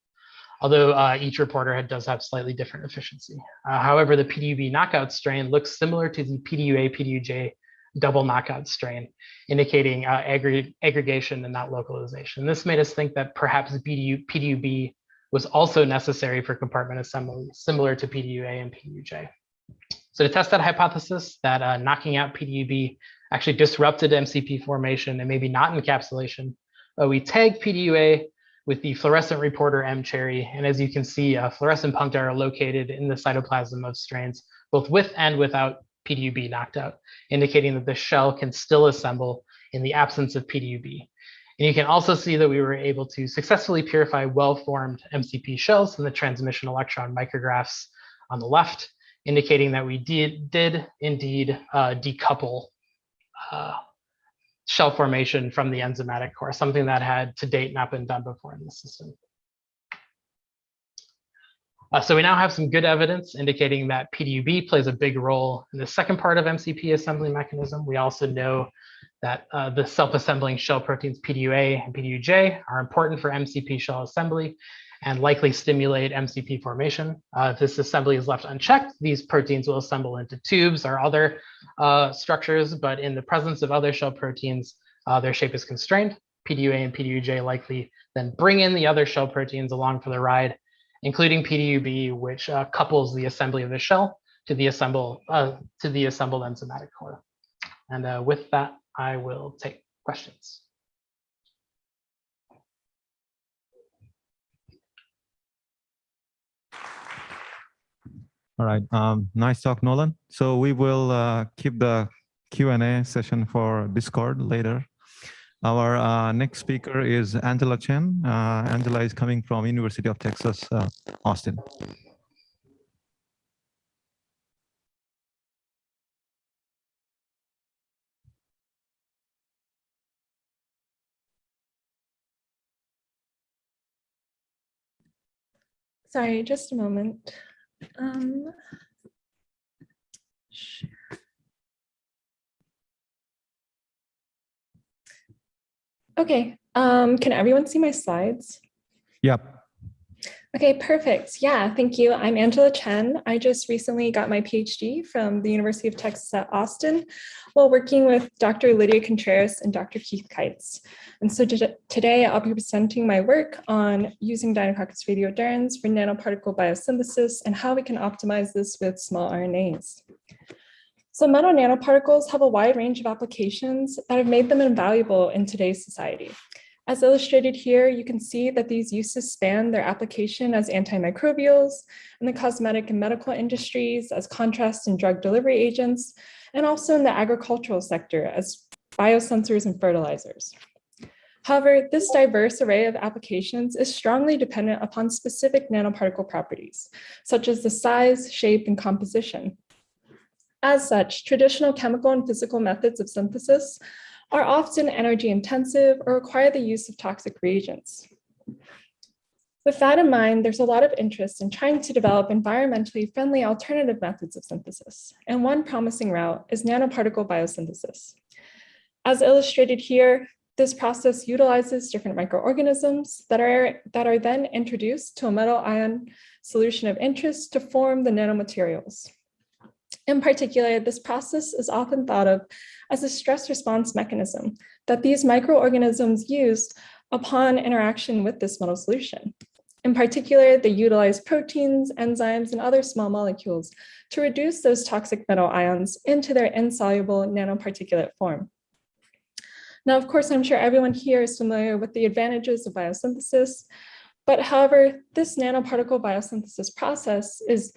although each reporter does have slightly different efficiency. However, the PDU-B knockout strain looks similar to the PDUA-PDUJ double knockout strain, indicating aggregation and not localization. This made us think that perhaps PDU-B was also necessary for compartment assembly, similar to PDUA and PDUJ. So to test that hypothesis that knocking out PDUB actually disrupted MCP formation and maybe not encapsulation, we tagged PDUA with the fluorescent reporter M-cherry. And as you can see, fluorescent puncta are located in the cytoplasm of strains, both with and without PDUB knocked out, indicating that the shell can still assemble in the absence of PDUB. And you can also see that we were able to successfully purify well-formed MCP shells in the transmission electron micrographs on the left, indicating that we did indeed decouple shell formation from the enzymatic core, something that had to date not been done before in the system. So we now have some good evidence indicating that PDUB plays a big role in the second part of MCP assembly mechanism. We also know that the self-assembling shell proteins PDUA and PDUJ are important for MCP shell assembly and likely stimulate MCP formation. If this assembly is left unchecked, these proteins will assemble into tubes or other structures, but in the presence of other shell proteins, their shape is constrained. PDUA and PDUJ likely then bring in the other shell proteins along for the ride, including PDUB, which couples the assembly of the shell to the assembled enzymatic core. And with that, I will take questions. All right, nice talk, Nolan. So we will keep the Q&A session for Discord later. Our next speaker is Angela Chen. Angela is coming from University of Texas, Austin. Sorry, just a moment. Okay, can everyone see my slides? Yep. Okay, perfect. Yeah, thank you. I'm Angela Chen. I just recently got my PhD from the University of Texas at Austin while working with Dr. Lydia Contreras and Dr. Keith Kites. And so today I'll be presenting my work on using Deinococcus radiodurans for nanoparticle biosynthesis and how we can optimize this with small RNAs. So metal nanoparticles have a wide range of applications that have made them invaluable in today's society. As illustrated here, you can see that these uses span their application as antimicrobials in the cosmetic and medical industries, as contrast and drug delivery agents, and also in the agricultural sector as biosensors and fertilizers. However, this diverse array of applications is strongly dependent upon specific nanoparticle properties, such as the size, shape, and composition. As such, traditional chemical and physical methods of synthesis are often energy intensive or require the use of toxic reagents. With that in mind, there's a lot of interest in trying to develop environmentally friendly alternative methods of synthesis, and one promising route is nanoparticle biosynthesis. As illustrated here, this process utilizes different microorganisms that are then introduced to a metal ion solution of interest to form the nanomaterials. In particular, this process is often thought of as a stress response mechanism that these microorganisms use upon interaction with this metal solution. In particular, they utilize proteins, enzymes, and other small molecules to reduce those toxic metal ions into their insoluble nanoparticulate form. Now, of course, I'm sure everyone here is familiar with the advantages of biosynthesis, but however, this nanoparticle biosynthesis process is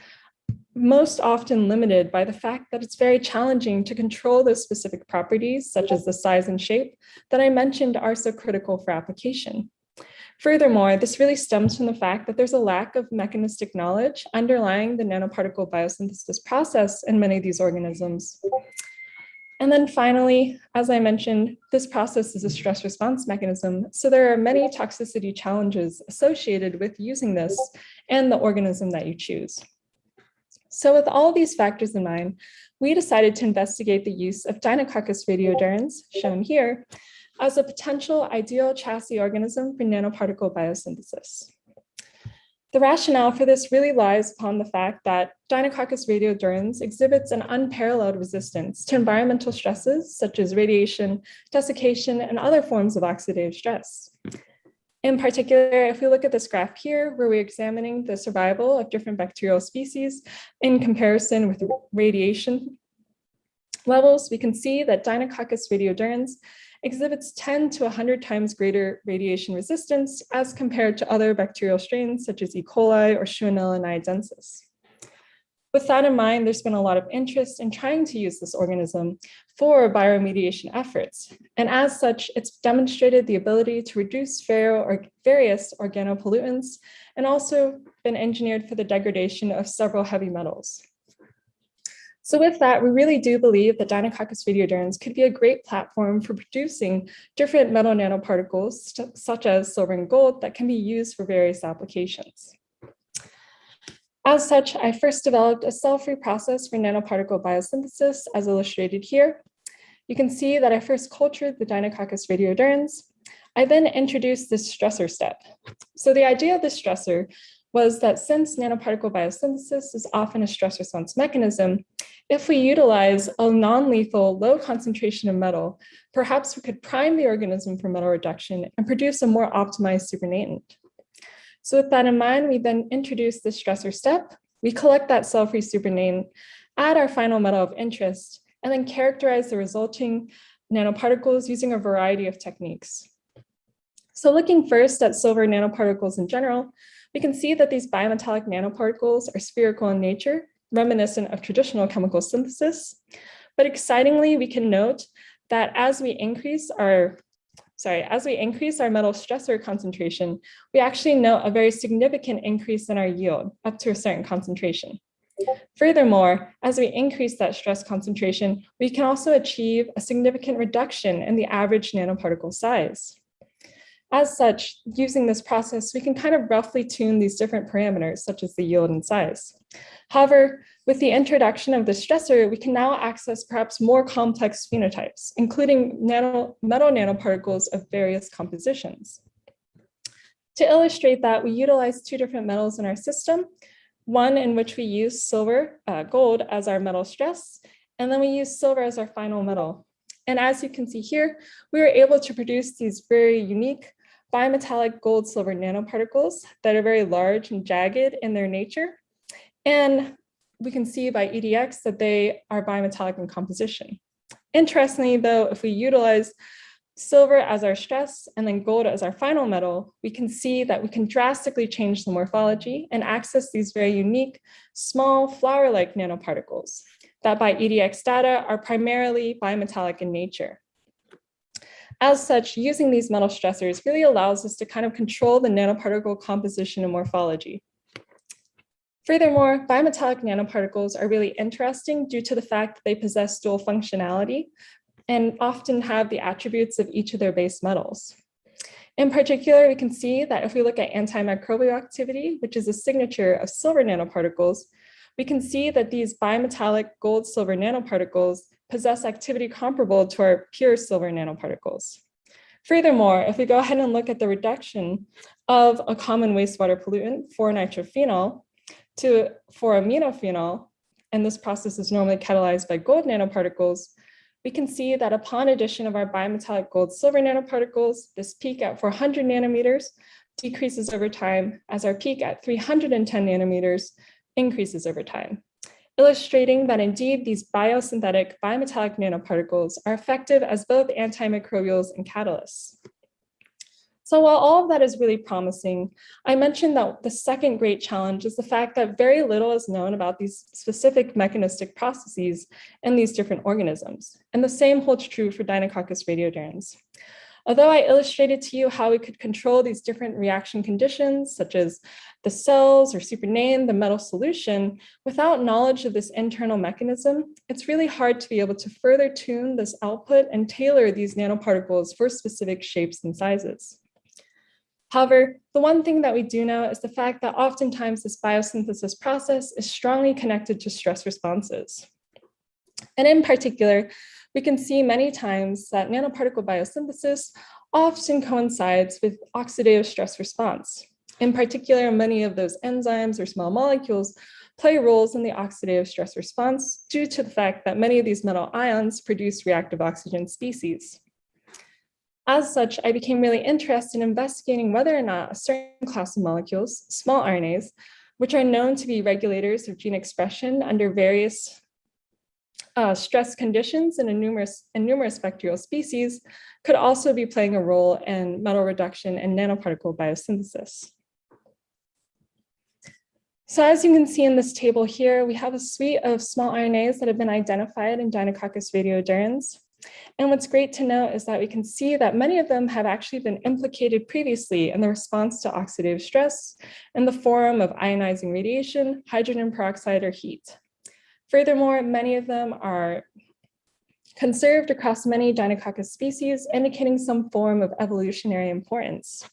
most often limited by the fact that it's very challenging to control those specific properties, such as the size and shape, that I mentioned are so critical for application. Furthermore, this really stems from the fact that there's a lack of mechanistic knowledge underlying the nanoparticle biosynthesis process in many of these organisms. And then finally, as I mentioned, this process is a stress response mechanism, so there are many toxicity challenges associated with using this and the organism that you choose. So with all of these factors in mind, we decided to investigate the use of Deinococcus radiodurans, shown here, as a potential ideal chassis organism for nanoparticle biosynthesis. The rationale for this really lies upon the fact that Deinococcus radiodurans exhibits an unparalleled resistance to environmental stresses such as radiation, desiccation, and other forms of oxidative stress. In particular, if we look at this graph here, where we're examining the survival of different bacterial species in comparison with radiation levels, we can see that Deinococcus radiodurans exhibits 10 to 100 times greater radiation resistance as compared to other bacterial strains such as E. coli or Shionella niadensis. With that in mind, there's been a lot of interest in trying to use this organism for bioremediation efforts. And as such, it's demonstrated the ability to reduce various organopollutants and also been engineered for the degradation of several heavy metals. So with that, we really do believe that Deinococcus radiodurans could be a great platform for producing different metal nanoparticles, such as silver and gold, that can be used for various applications. As such, I first developed a cell-free process for nanoparticle biosynthesis, as illustrated here. You can see that I first cultured the Deinococcus radiodurans. I then introduced this stressor step. So the idea of this stressor was that since nanoparticle biosynthesis is often a stress response mechanism, if we utilize a non-lethal, low concentration of metal, perhaps we could prime the organism for metal reduction and produce a more optimized supernatant. So with that in mind, we then introduce the stressor step. We collect that cell-free supernatant, add our final metal of interest, and then characterize the resulting nanoparticles using a variety of techniques. So looking first at silver nanoparticles in general, we can see that these bimetallic nanoparticles are spherical in nature, reminiscent of traditional chemical synthesis. But excitingly, we can note that as we increase our metal stressor concentration, we actually note a very significant increase in our yield up to a certain concentration. Furthermore, as we increase that stress concentration, we can also achieve a significant reduction in the average nanoparticle size. As such, using this process, we can kind of roughly tune these different parameters, such as the yield and size. However, with the introduction of the stressor, we can now access perhaps more complex phenotypes, including metal nanoparticles of various compositions. To illustrate that, we utilize two different metals in our system, one in which we use gold as our metal stress, and then we use silver as our final metal. And as you can see here, we were able to produce these very unique bimetallic gold-silver nanoparticles that are very large and jagged in their nature. And we can see by EDX that they are bimetallic in composition. Interestingly, though, if we utilize silver as our stress and then gold as our final metal, we can see that we can drastically change the morphology and access these very unique, small flower-like nanoparticles that by EDX data are primarily bimetallic in nature. As such, using these metal stressors really allows us to kind of control the nanoparticle composition and morphology. Furthermore, bimetallic nanoparticles are really interesting due to the fact that they possess dual functionality and often have the attributes of each of their base metals. In particular, we can see that if we look at antimicrobial activity, which is a signature of silver nanoparticles, we can see that these bimetallic gold-silver nanoparticles possess activity comparable to our pure silver nanoparticles. Furthermore, if we go ahead and look at the reduction of a common wastewater pollutant, 4-nitrophenol, to 4-aminophenol, and this process is normally catalyzed by gold nanoparticles, we can see that upon addition of our bimetallic gold-silver nanoparticles, this peak at 400 nanometers decreases over time as our peak at 310 nanometers increases over time, illustrating that indeed these biosynthetic bimetallic nanoparticles are effective as both antimicrobials and catalysts. So while all of that is really promising, I mentioned that the second great challenge is the fact that very little is known about these specific mechanistic processes in these different organisms. And the same holds true for Deinococcus radiodurans. Although I illustrated to you how we could control these different reaction conditions, such as the cells or supernatant, the metal solution, without knowledge of this internal mechanism, it's really hard to be able to further tune this output and tailor these nanoparticles for specific shapes and sizes. However, the one thing that we do know is the fact that oftentimes this biosynthesis process is strongly connected to stress responses. And in particular, we can see many times that nanoparticle biosynthesis often coincides with oxidative stress response. In particular, many of those enzymes or small molecules play roles in the oxidative stress response due to the fact that many of these metal ions produce reactive oxygen species. As such, I became really interested in investigating whether or not a certain class of molecules, small RNAs, which are known to be regulators of gene expression under various stress conditions in numerous bacterial species, could also be playing a role in metal reduction and nanoparticle biosynthesis. So as you can see in this table here, we have a suite of small RNAs that have been identified in Deinococcus radiodurans. And what's great to note is that we can see that many of them have actually been implicated previously in the response to oxidative stress in the form of ionizing radiation, hydrogen peroxide, or heat. Furthermore, many of them are conserved across many Deinococcus species, indicating some form of evolutionary importance.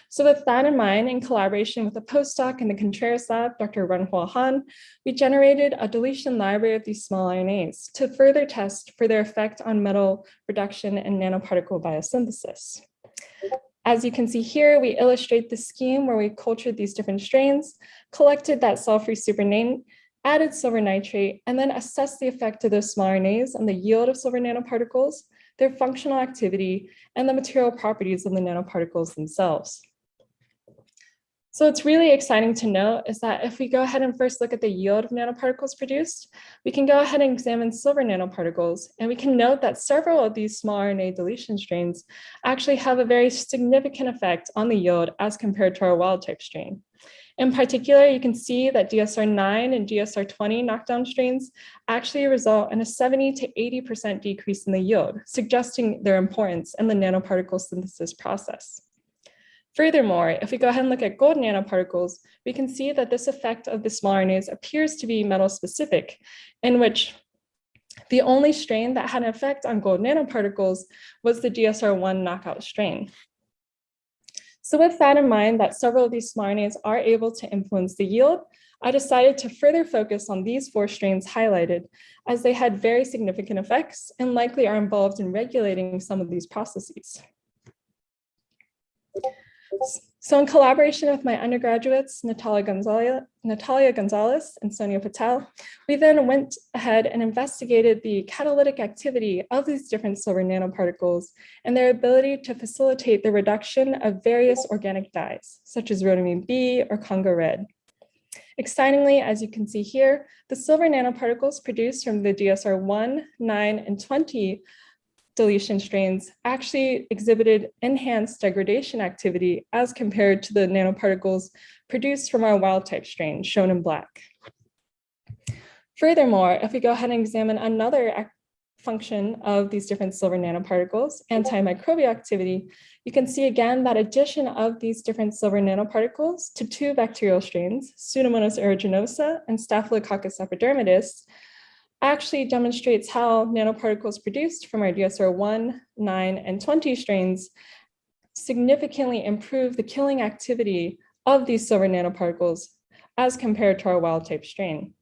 So with that in mind, in collaboration with a postdoc in the Contreras lab, Dr. Renhua Han, we generated a deletion library of these small RNAs to further test for their effect on metal reduction and nanoparticle biosynthesis. As you can see here, we illustrate the scheme where we cultured these different strains, collected that cell-free supernatant, added silver nitrate, and then assessed the effect of those small RNAs on the yield of silver nanoparticles, their functional activity, and the material properties of the nanoparticles themselves. So what's really exciting to note is that if we go ahead and first look at the yield of nanoparticles produced, we can go ahead and examine silver nanoparticles, and we can note that several of these small RNA deletion strains actually have a very significant effect on the yield as compared to our wild type strain. In particular, you can see that DSR9 and DSR20 knockdown strains actually result in a 70 to 80% decrease in the yield, suggesting their importance in the nanoparticle synthesis process. Furthermore, if we go ahead and look at gold nanoparticles, we can see that this effect of the small RNAs appears to be metal specific, in which the only strain that had an effect on gold nanoparticles was the DSR1 knockout strain. So with that in mind, that several of these small RNAs are able to influence the yield, I decided to further focus on these 4 strains highlighted, as they had very significant effects and likely are involved in regulating some of these processes. So in collaboration with my undergraduates, Natalia Gonzalez and Sonia Patel, we then went ahead and investigated the catalytic activity of these different silver nanoparticles and their ability to facilitate the reduction of various organic dyes, such as rhodamine B or Congo red. Excitingly, as you can see here, the silver nanoparticles produced from the DSR1, 9, and 20 deletion strains actually exhibited enhanced degradation activity as compared to the nanoparticles produced from our wild type strain, shown in black. Furthermore, if we go ahead and examine another function of these different silver nanoparticles, antimicrobial activity, you can see again that addition of these different silver nanoparticles to 2 bacterial strains, Pseudomonas aeruginosa and Staphylococcus epidermidis, actually demonstrates how nanoparticles produced from our DSR1, 9, and 20 strains significantly improve the killing activity of these silver nanoparticles as compared to our wild type strain.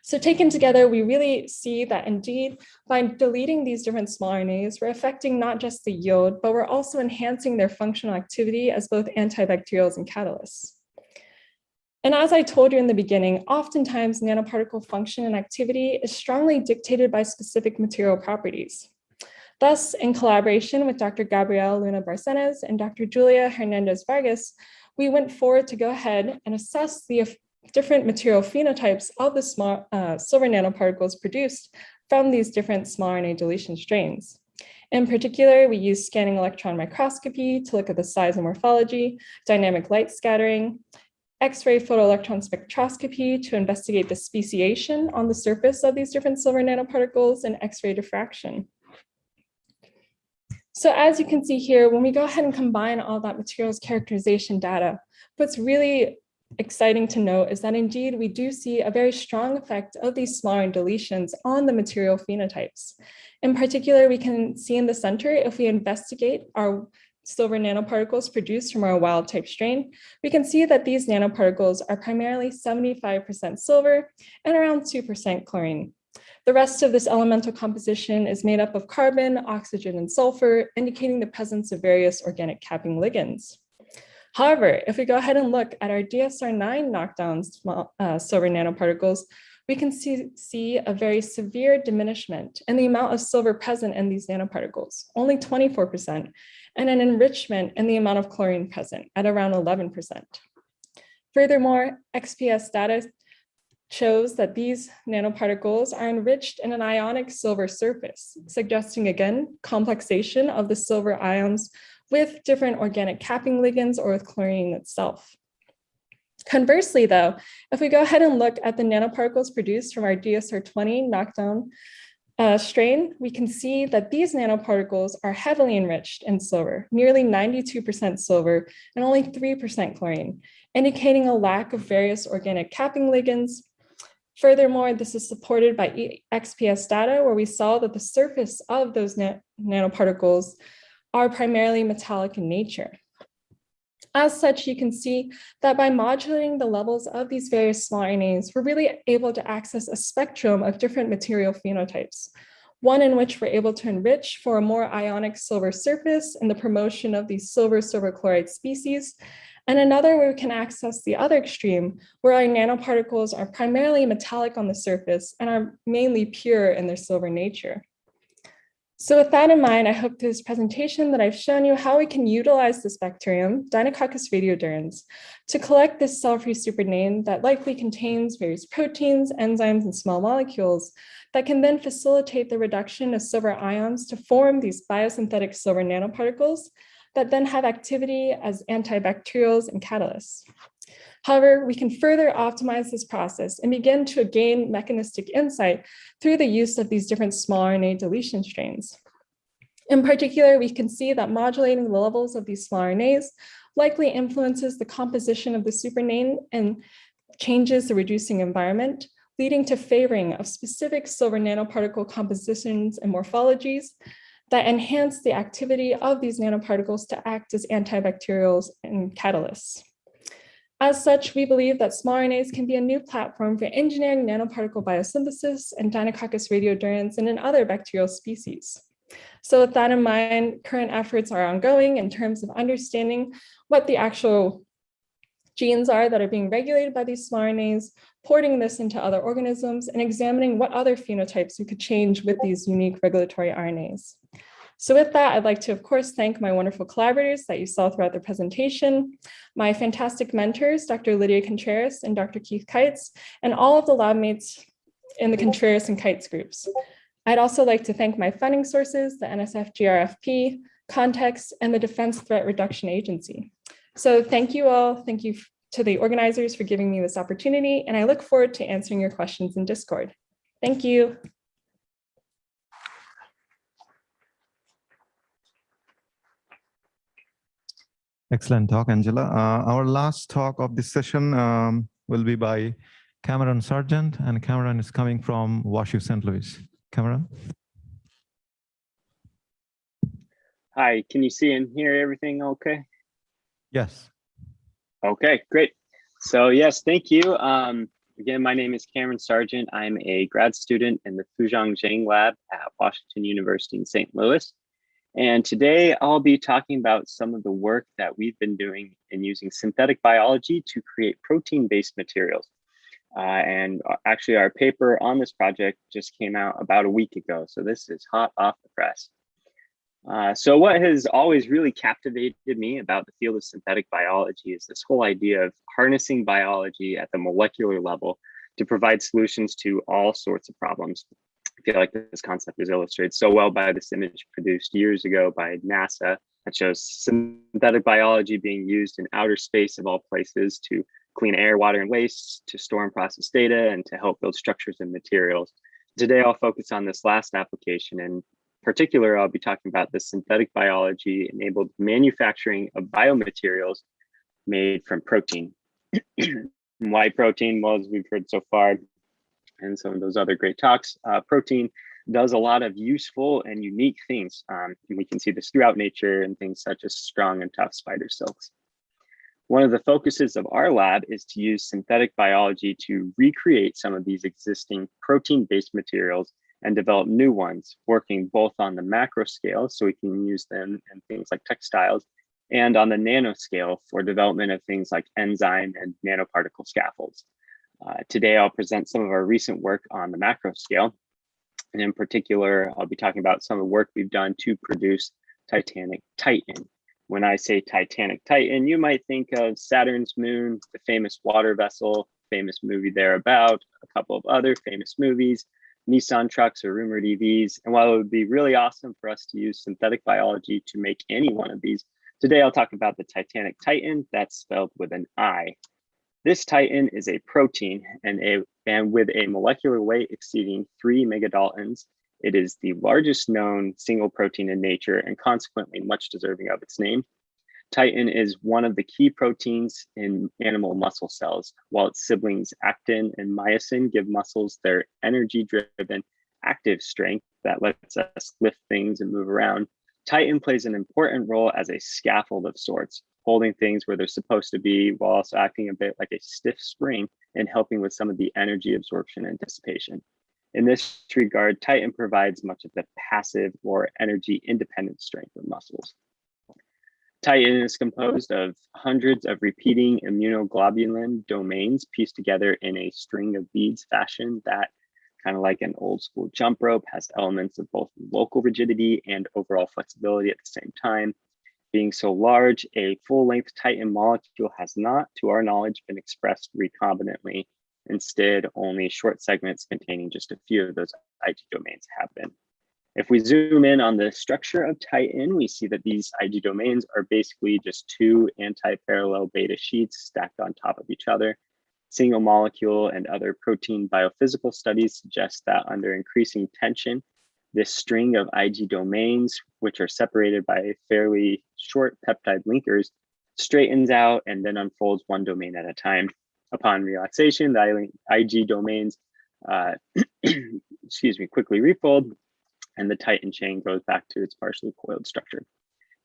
So taken together, we really see that indeed, by deleting these different small RNAs, we're affecting not just the yield, but we're also enhancing their functional activity as both antibacterials and catalysts. And as I told you in the beginning, oftentimes nanoparticle function and activity is strongly dictated by specific material properties. Thus, in collaboration with Dr. Gabrielle Luna Barcenas and Dr. Julia Hernandez Vargas, we went forward to go ahead and assess the different material phenotypes of the small silver nanoparticles produced from these different small RNA deletion strains. In particular, we used scanning electron microscopy to look at the size and morphology, dynamic light scattering, X-ray photoelectron spectroscopy to investigate the speciation on the surface of these different silver nanoparticles, and X-ray diffraction. So as you can see here, when we go ahead and combine all that materials characterization data, what's really exciting to note is that indeed we do see a very strong effect of these small RNA deletions on the material phenotypes. In particular, we can see in the center, if we investigate our silver nanoparticles produced from our wild type strain, we can see that these nanoparticles are primarily 75% silver and around 2% chlorine. The rest of this elemental composition is made up of carbon, oxygen, and sulfur, indicating the presence of various organic capping ligands. However, if we go ahead and look at our DSR9 knockdown silver nanoparticles, we can see a very severe diminishment in the amount of silver present in these nanoparticles, only 24%, and an enrichment in the amount of chlorine present at around 11%. Furthermore, XPS data shows that these nanoparticles are enriched in an ionic silver surface, suggesting again complexation of the silver ions with different organic capping ligands or with chlorine itself. Conversely, though, if we go ahead and look at the nanoparticles produced from our DSR20 knockdown strain, we can see that these nanoparticles are heavily enriched in silver, nearly 92% silver and only 3% chlorine, indicating a lack of various organic capping ligands. Furthermore, this is supported by XPS data, where we saw that the surface of those nanoparticles are primarily metallic in nature. As such, you can see that by modulating the levels of these various small RNAs, we're really able to access a spectrum of different material phenotypes, one in which we're able to enrich for a more ionic silver surface and the promotion of these silver-silver chloride species, and another where we can access the other extreme, where our nanoparticles are primarily metallic on the surface and are mainly pure in their silver nature. So with that in mind, I hope through this presentation that I've shown you how we can utilize this bacterium, Deinococcus radiodurans, to collect this cell-free supername that likely contains various proteins, enzymes, and small molecules that can then facilitate the reduction of silver ions to form these biosynthetic silver nanoparticles that then have activity as antibacterials and catalysts. However, we can further optimize this process and begin to gain mechanistic insight through the use of these different small RNA deletion strains. In particular, we can see that modulating the levels of these small RNAs likely influences the composition of the supername and changes the reducing environment, leading to favoring of specific silver nanoparticle compositions and morphologies that enhance the activity of these nanoparticles to act as antibacterials and catalysts. As such, we believe that small RNAs can be a new platform for engineering nanoparticle biosynthesis and Deinococcus radiodurans and in other bacterial species. So with that in mind, current efforts are ongoing in terms of understanding what the actual genes are that are being regulated by these small RNAs, porting this into other organisms, and examining what other phenotypes we could change with these unique regulatory RNAs. So with that, I'd like to, of course, thank my wonderful collaborators that you saw throughout the presentation, my fantastic mentors, Dr. Lydia Contreras and Dr. Keith Kites, and all of the lab mates in the Contreras and Kites groups. I'd also like to thank my funding sources, the NSF GRFP, Context, and the Defense Threat Reduction Agency. So thank you all. Thank you to the organizers for giving me this opportunity, and I look forward to answering your questions in Discord. Thank you. Excellent talk, Angela. Our last talk of this session will be by Cameron Sargent, and Cameron is coming from WashU St. Louis. Cameron? Hi, can you see and hear everything okay? Yes. Okay, great. So yes, thank you. Again, my name is Cameron Sargent. I'm a grad student in the Fuzhang Zhang Lab at Washington University in St. Louis. And today I'll be talking about some of the work that we've been doing in using synthetic biology to create protein-based materials. And actually our paper on this project just came out about a week ago. So this is hot off the press. So what has always really captivated me about the field of synthetic biology is this whole idea of harnessing biology at the molecular level to provide solutions to all sorts of problems. I feel like this concept is illustrated so well by this image produced years ago by NASA that shows synthetic biology being used in outer space of all places to clean air, water, and waste, to store and process data, and to help build structures and materials. Today, I'll focus on this last application. In particular, I'll be talking about the synthetic biology enabled manufacturing of biomaterials made from protein. Why protein? Well, as we've heard so far, and some of those other great talks, protein does a lot of useful and unique things. And we can see this throughout nature in things such as strong and tough spider silks. One of the focuses of our lab is to use synthetic biology to recreate some of these existing protein-based materials and develop new ones, working both on the macro scale, so we can use them in things like textiles, and on the nanoscale for development of things like enzyme and nanoparticle scaffolds. Today, I'll present some of our recent work on the macro scale. And in particular, I'll be talking about some of the work we've done to produce Titanic Titan. When I say Titanic Titan, you might think of Saturn's moon, the famous water vessel, famous movie Thereabout, a couple of other famous movies, Nissan trucks or rumored EVs. And while it would be really awesome for us to use synthetic biology to make any one of these, today I'll talk about the Titanic Titan, that's spelled with an I. This Titan is a protein and with a molecular weight exceeding 3 megadaltons. It is the largest known single protein in nature and consequently much deserving of its name. Titin is one of the key proteins in animal muscle cells, while its siblings actin and myosin give muscles their energy-driven active strength that lets us lift things and move around. Titin plays an important role as a scaffold of sorts, holding things where they're supposed to be while also acting a bit like a stiff spring and helping with some of the energy absorption and dissipation. In this regard, Titin provides much of the passive or energy independent strength of muscles. Titin is composed of hundreds of repeating immunoglobulin domains pieced together in a string of beads fashion that, kind of like an old school jump rope, has elements of both local rigidity and overall flexibility at the same time. Being so large, a full-length Titin molecule has not, to our knowledge, been expressed recombinantly. Instead, only short segments containing just a few of those Ig domains have been. If we zoom in on the structure of Titin, we see that these Ig domains are basically just two anti-parallel beta sheets stacked on top of each other. Single molecule and other protein biophysical studies suggest that under increasing tension, this string of Ig domains, which are separated by fairly short peptide linkers, straightens out and then unfolds one domain at a time. Upon relaxation, the Ig domains quickly refold, and the Titin chain goes back to its partially coiled structure.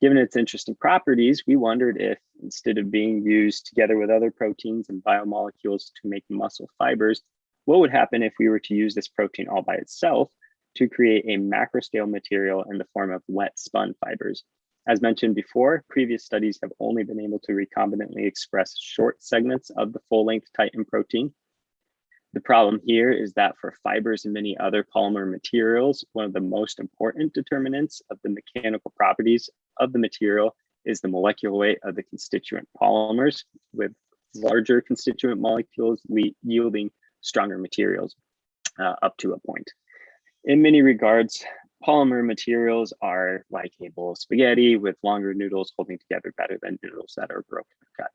Given its interesting properties, we wondered if, instead of being used together with other proteins and biomolecules to make muscle fibers, what would happen if we were to use this protein all by itself to create a macroscale material in the form of wet spun fibers. As mentioned before, previous studies have only been able to recombinantly express short segments of the full-length Titin protein. The problem here is that for fibers and many other polymer materials, one of the most important determinants of the mechanical properties of the material is the molecular weight of the constituent polymers, with larger constituent molecules yielding stronger materials up to a point. In many regards, polymer materials are like a bowl of spaghetti with longer noodles holding together better than noodles that are broken or cut.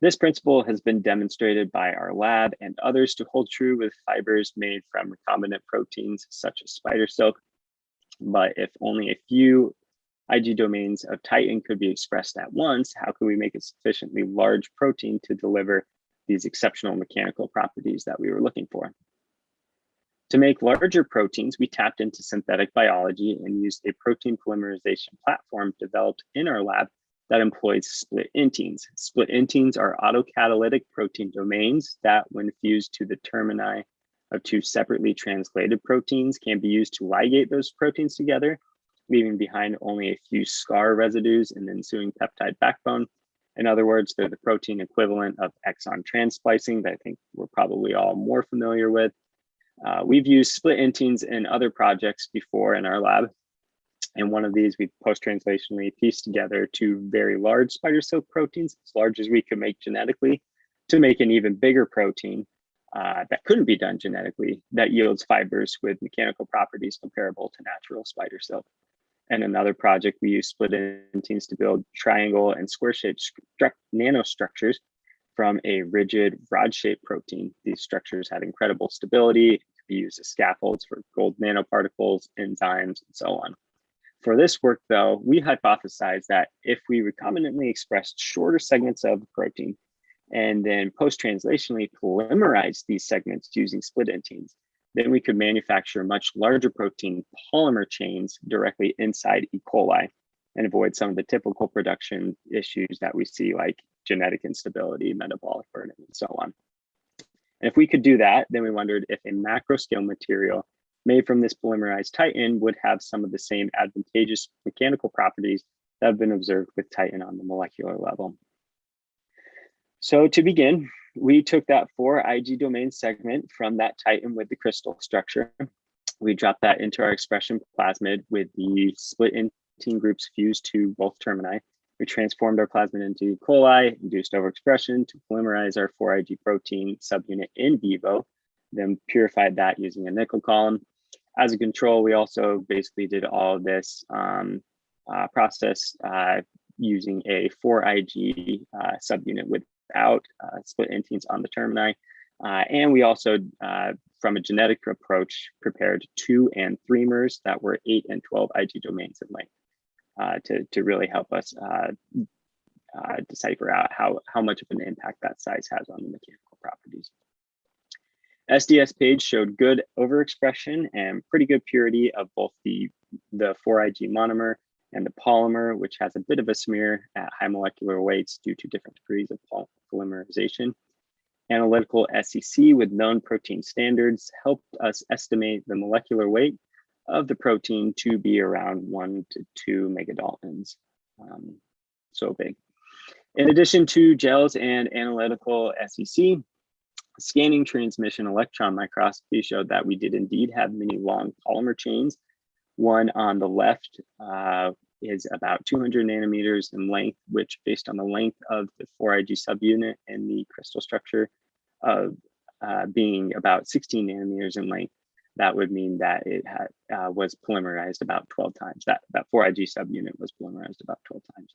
This principle has been demonstrated by our lab and others to hold true with fibers made from recombinant proteins such as spider silk. But if only a few Ig domains of Titin could be expressed at once, how could we make a sufficiently large protein to deliver these exceptional mechanical properties that we were looking for? To make larger proteins, we tapped into synthetic biology and used a protein polymerization platform developed in our lab that employs split inteins. Split inteins are autocatalytic protein domains that, when fused to the termini of two separately translated proteins, can be used to ligate those proteins together, leaving behind only a few scar residues in the ensuing peptide backbone. In other words, they're the protein equivalent of exon transplicing that I think we're probably all more familiar with. We've used split inteins in other projects before in our lab. And one of these we post-translationally pieced together two very large spider silk proteins, as large as we could make genetically, to make an even bigger protein that couldn't be done genetically, that yields fibers with mechanical properties comparable to natural spider silk. And another project, we used split inteins to build triangle and square-shaped nanostructures from a rigid rod-shaped protein. These structures had incredible stability, could be used as scaffolds for gold nanoparticles, enzymes, and so on. For this work, though, we hypothesized that if we recombinantly expressed shorter segments of the protein and then post-translationally polymerized these segments using split inteins, then we could manufacture much larger protein polymer chains directly inside E. coli and avoid some of the typical production issues that we see, like genetic instability, metabolic burden, and so on. And if we could do that, then we wondered if a macro scale material made from this polymerized Titin would have some of the same advantageous mechanical properties that have been observed with Titin on the molecular level. So to begin, we took that 4 IG domain segment from that titan with the crystal structure. We dropped that into our expression plasmid with the split intine groups fused to both termini. We transformed our plasmid into E. coli, induced overexpression to polymerize our 4Ig protein subunit in vivo, then purified that using a nickel column. As a control, we also basically did all of this process using a 4Ig subunit without split intines on the termini. And we also, from a genetic approach, prepared 2 and 3-mers that were 8 and 12 Ig domains in length to really help us decipher out how much of an impact that size has on the mechanical properties. SDS page showed good overexpression and pretty good purity of both the 4Ig monomer and the polymer, which has a bit of a smear at high molecular weights due to different degrees of polymerization. Analytical SEC with known protein standards helped us estimate the molecular weight of the protein to be around 1 to 2 megadaltons. So big. In addition to gels and analytical SEC, scanning transmission electron microscopy showed that we did indeed have many long polymer chains. One on the left is about 200 nanometers in length, which based on the length of the 4Ig subunit and the crystal structure of being about 16 nanometers in length, that would mean that it was polymerized about 12 times. That 4Ig subunit was polymerized about 12 times.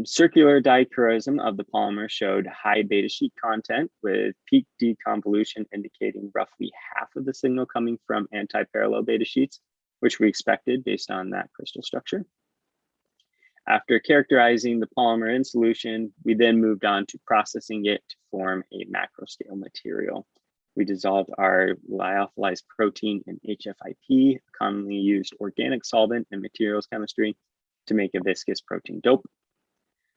Circular dichiasm of the polymer showed high beta sheet content with peak deconvolution indicating roughly half of the signal coming from anti-parallel beta sheets, which we expected based on that crystal structure. After characterizing the polymer in solution, we then moved on to processing it to form a macro scale material. We dissolved our lyophilized protein in HFIP, a commonly used organic solvent in materials chemistry, to make a viscous protein dope.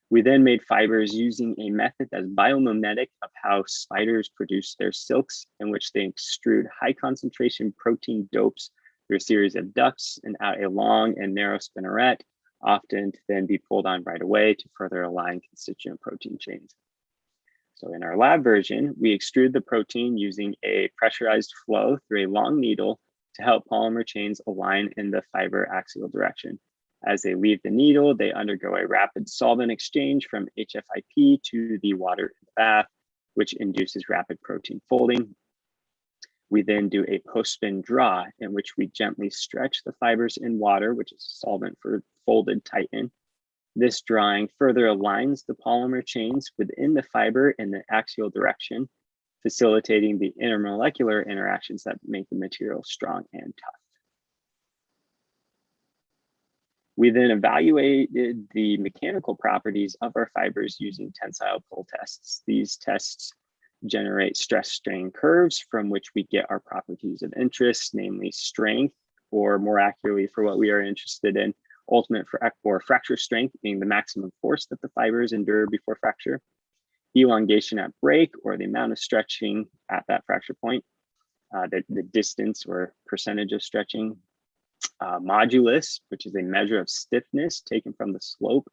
We then made fibers using a method that's biomimetic of how spiders produce their silks, in which they extrude high concentration protein dopes through a series of ducts and out a long and narrow spinneret, often to then be pulled on right away to further align constituent protein chains. So in our lab version, we extrude the protein using a pressurized flow through a long needle to help polymer chains align in the fiber axial direction. As they leave the needle, they undergo a rapid solvent exchange from HFIP to the water in the bath, which induces rapid protein folding. We then do a post-spin draw in which we gently stretch the fibers in water, which is solvent for folded titan. This drawing further aligns the polymer chains within the fiber in the axial direction, facilitating the intermolecular interactions that make the material strong and tough. We then evaluated the mechanical properties of our fibers using tensile pull tests. These tests generate stress strain curves from which we get our properties of interest, namely strength, or more accurately for what we are interested in, ultimate or fracture strength being the maximum force that the fibers endure before fracture, elongation at break, or the amount of stretching at that fracture point, the distance or percentage of stretching, modulus, which is a measure of stiffness taken from the slope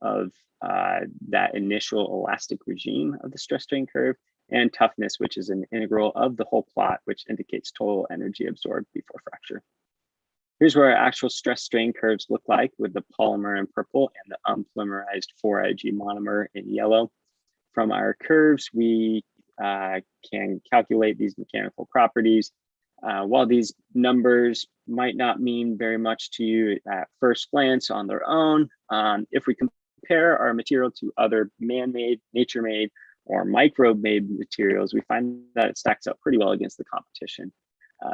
of that initial elastic regime of the stress strain curve, and toughness, which is an integral of the whole plot, which indicates total energy absorbed before fracture. Here's where our actual stress strain curves look like, with the polymer in purple and the unpolymerized 4Ig monomer in yellow. From our curves, we can calculate these mechanical properties. While these numbers might not mean very much to you at first glance on their own, if we compare our material to other man-made, nature-made, or microbe-made materials, we find that it stacks up pretty well against the competition.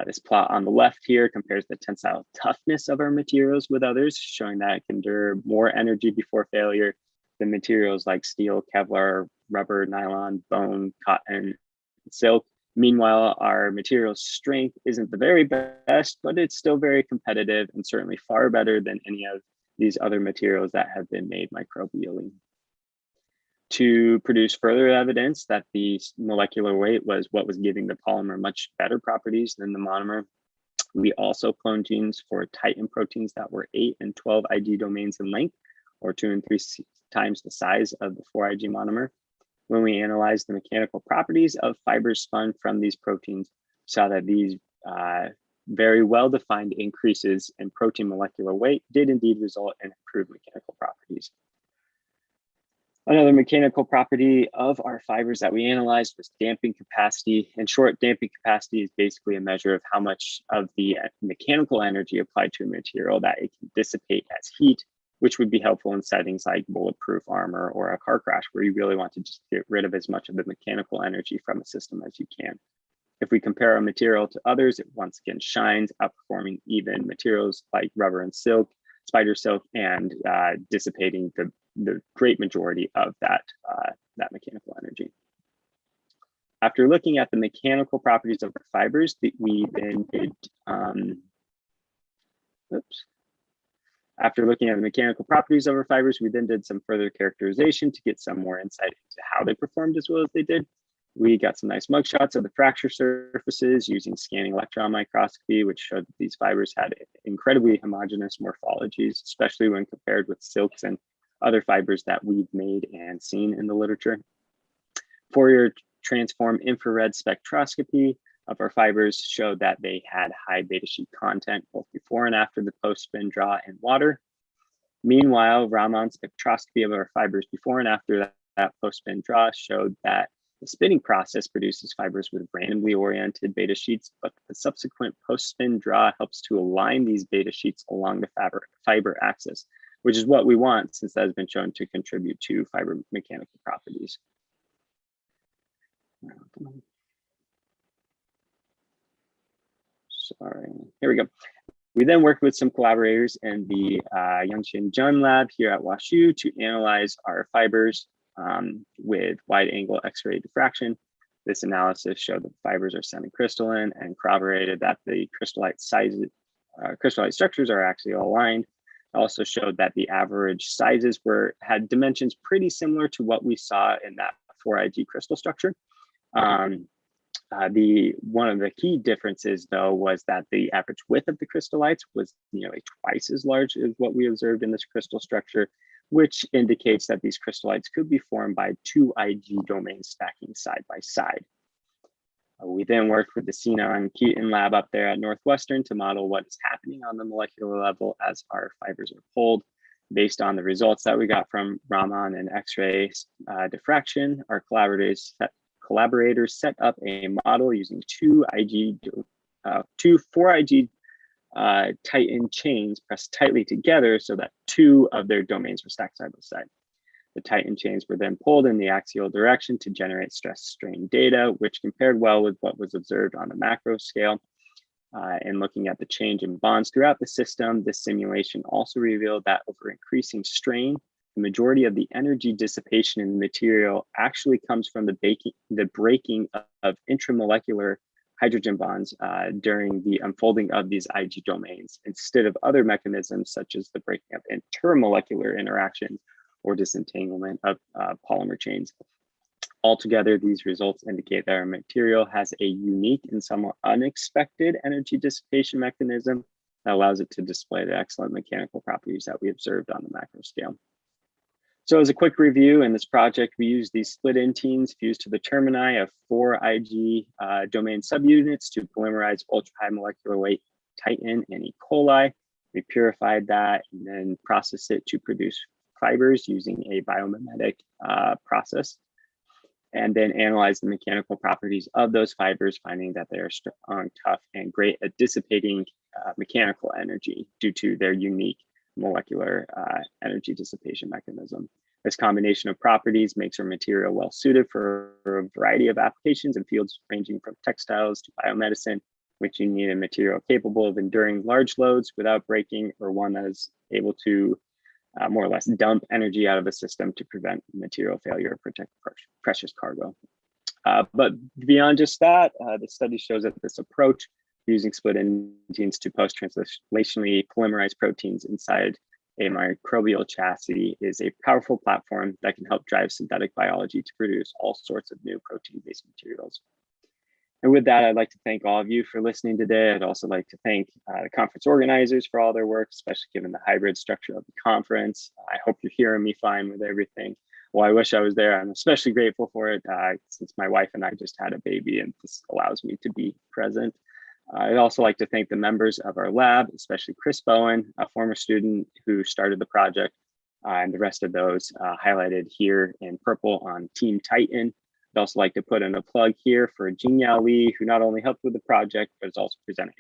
This plot on the left here compares the tensile toughness of our materials with others, showing that it can endure more energy before failure than materials like steel, Kevlar, rubber, nylon, bone, cotton, silk. Meanwhile, our material strength isn't the very best, but it's still very competitive and certainly far better than any of these other materials that have been made microbially. To produce further evidence that the molecular weight was what was giving the polymer much better properties than the monomer, we also cloned genes for titan proteins that were 8 and 12 Ig domains in length, or 2 and 3 times the size of the 4Ig monomer. When we analyzed the mechanical properties of fibers spun from these proteins, we saw that these very well-defined increases in protein molecular weight did indeed result in improved mechanical properties. Another mechanical property of our fibers that we analyzed was damping capacity. In short, damping capacity is basically a measure of how much of the mechanical energy applied to a material that it can dissipate as heat, which would be helpful in settings like bulletproof armor or a car crash, where you really want to just get rid of as much of the mechanical energy from a system as you can. If we compare a material to others, it once again shines, outperforming even materials like rubber and silk, spider silk, and dissipating the great majority of that mechanical energy. After looking at the mechanical properties of our fibers, we then did, After looking at the mechanical properties of our fibers, we then did some further characterization to get some more insight into how they performed as well as they did. We got some nice mugshots of the fracture surfaces using scanning electron microscopy, which showed that these fibers had incredibly homogeneous morphologies, especially when compared with silks and other fibers that we've made and seen in the literature. Fourier transform infrared spectroscopy of our fibers showed that they had high beta sheet content both before and after the post-spin draw in water. Meanwhile, Raman spectroscopy of our fibers before and after that post-spin draw showed that the spinning process produces fibers with randomly oriented beta sheets, but the subsequent post-spin draw helps to align these beta sheets along the fiber axis, which is what we want since that has been shown to contribute to fiber mechanical properties. Sorry, here we go. We then worked with some collaborators in the Yangxin Jun lab here at WashU to analyze our fibers with wide angle X-ray diffraction. This analysis showed that the fibers are semi-crystalline and corroborated that the crystallite structures are actually aligned. It also showed that the average sizes had dimensions pretty similar to what we saw in that 4Ig crystal structure. One of the key differences, though, was that the average width of the crystallites was nearly twice as large as what we observed in this crystal structure, which indicates that these crystallites could be formed by two Ig domains stacking side by side. We then worked with the Sina and Keaton lab up there at Northwestern to model what is happening on the molecular level as our fibers are pulled. Based on the results that we got from Raman and X-ray diffraction, our collaborators set up a model using two 4Ig Titan chains pressed tightly together so that two of their domains were stacked side by side. The Titan chains were then pulled in the axial direction to generate stress strain data, which compared well with what was observed on the macro scale. And looking at the change in bonds throughout the system, this simulation also revealed that over increasing strain, the majority of the energy dissipation in the material actually comes from the breaking of intramolecular hydrogen bonds during the unfolding of these Ig domains, instead of other mechanisms such as the breaking of intermolecular interactions or disentanglement of polymer chains. Altogether, these results indicate that our material has a unique and somewhat unexpected energy dissipation mechanism that allows it to display the excellent mechanical properties that we observed on the macro scale. So as a quick review, in this project, we used these split inteins fused to the termini of 4Ig domain subunits to polymerize ultra-high molecular weight Titan and E. coli. We purified that and then processed it to produce fibers using a biomimetic process, and then analyzed the mechanical properties of those fibers, finding that they are strong, tough, and great at dissipating mechanical energy due to their unique molecular energy dissipation mechanism. This combination of properties makes our material well suited for a variety of applications in fields ranging from textiles to biomedicine, which you need a material capable of enduring large loads without breaking, or one that is able to more or less dump energy out of the system to prevent material failure or protect precious cargo. But beyond just that, the study shows that this approach, using split inteins to post-translationally polymerize proteins inside a microbial chassis, is a powerful platform that can help drive synthetic biology to produce all sorts of new protein-based materials. And with that, I'd like to thank all of you for listening today. I'd also like to thank the conference organizers for all their work, especially given the hybrid structure of the conference. I hope you're hearing me fine with everything. Well, I wish I was there. I'm especially grateful for it since my wife and I just had a baby, and this allows me to be present. I'd also like to thank the members of our lab, especially Chris Bowen, a former student who started the project, and the rest of those highlighted here in purple on Team Titan. I'd also like to put in a plug here for Jingyao Li, who not only helped with the project, but is also presenting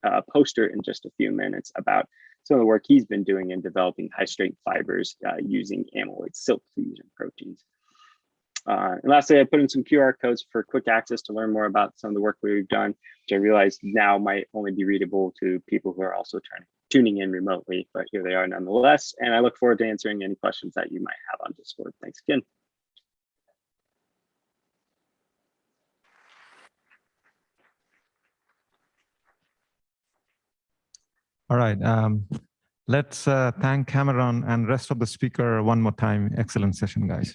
a poster in just a few minutes about some of the work he's been doing in developing high-strength fibers using amyloid silk fusion proteins. And lastly, I put in some QR codes for quick access to learn more about some of the work we've done, which I realize now might only be readable to people who are also tuning in remotely, but here they are nonetheless. And I look forward to answering any questions that you might have on Discord. Thanks again. All right. Let's thank Cameron and rest of the speaker one more time. Excellent session, guys.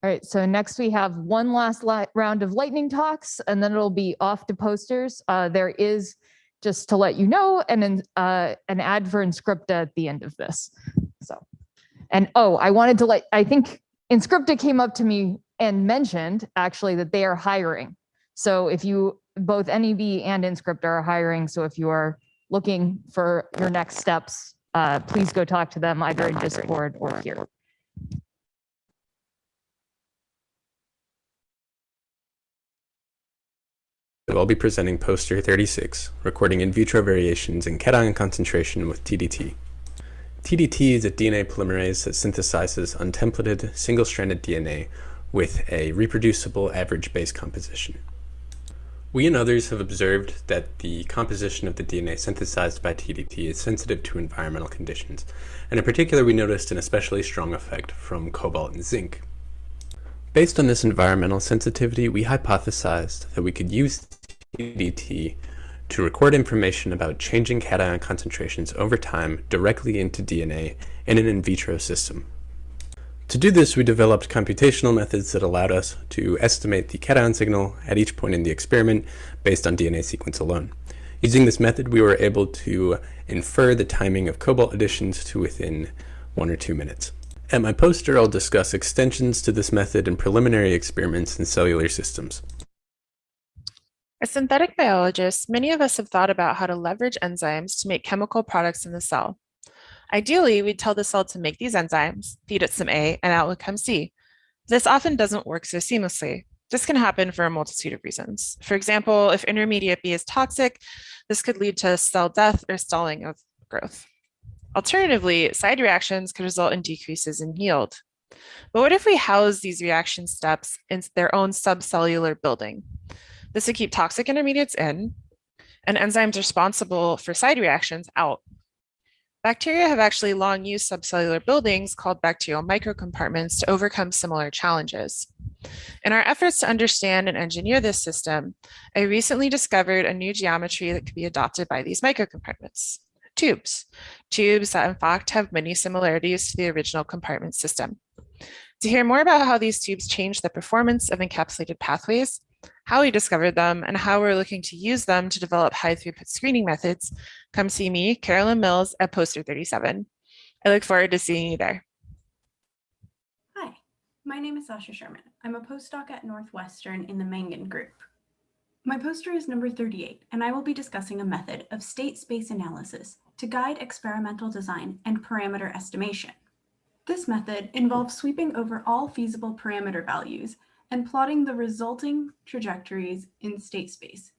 All right, so next we have one last round of lightning talks, and then it'll be off to posters. There is, just to let you know, an ad for Inscripta at the end of this. So, and oh, I think Inscripta came up to me and mentioned actually that they are hiring. So if you, both NEB and Inscripta are hiring, so if you are looking for your next steps, please go talk to them either in Discord or here. I'll be presenting poster 36, recording in vitro variations in cation concentration with TDT. TDT is a DNA polymerase that synthesizes untemplated, single-stranded DNA with a reproducible average base composition. We and others have observed that the composition of the DNA synthesized by TDT is sensitive to environmental conditions, and in particular we noticed an especially strong effect from cobalt and zinc. Based on this environmental sensitivity, we hypothesized that we could use TDT to record information about changing cation concentrations over time directly into DNA in an in vitro system. To do this, we developed computational methods that allowed us to estimate the cation signal at each point in the experiment based on DNA sequence alone. Using this method, we were able to infer the timing of cobalt additions to within 1 or 2 minutes. At my poster, I'll discuss extensions to this method in preliminary experiments in cellular systems. As synthetic biologists, many of us have thought about how to leverage enzymes to make chemical products in the cell. Ideally, we'd tell the cell to make these enzymes, feed it some A, and out would come C. This often doesn't work so seamlessly. This can happen for a multitude of reasons. For example, if intermediate B is toxic, this could lead to cell death or stalling of growth. Alternatively, side reactions could result in decreases in yield. But what if we house these reaction steps in their own subcellular building? This would keep toxic intermediates in and enzymes responsible for side reactions out. Bacteria have actually long used subcellular buildings called bacterial microcompartments to overcome similar challenges. In our efforts to understand and engineer this system, I recently discovered a new geometry that could be adopted by these microcompartments. Tubes that in fact have many similarities to the original compartment system. To hear more about how these tubes change the performance of encapsulated pathways, how we discovered them, and how we're looking to use them to develop high-throughput screening methods, come see me, Carolyn Mills, at poster 37. I look forward to seeing you there. Hi, my name is Sasha Sherman. I'm a postdoc at Northwestern in the Mangan group. My poster is number 38, and I will be discussing a method of state space analysis to guide experimental design and parameter estimation. This method involves sweeping over all feasible parameter values and plotting the resulting trajectories in state space.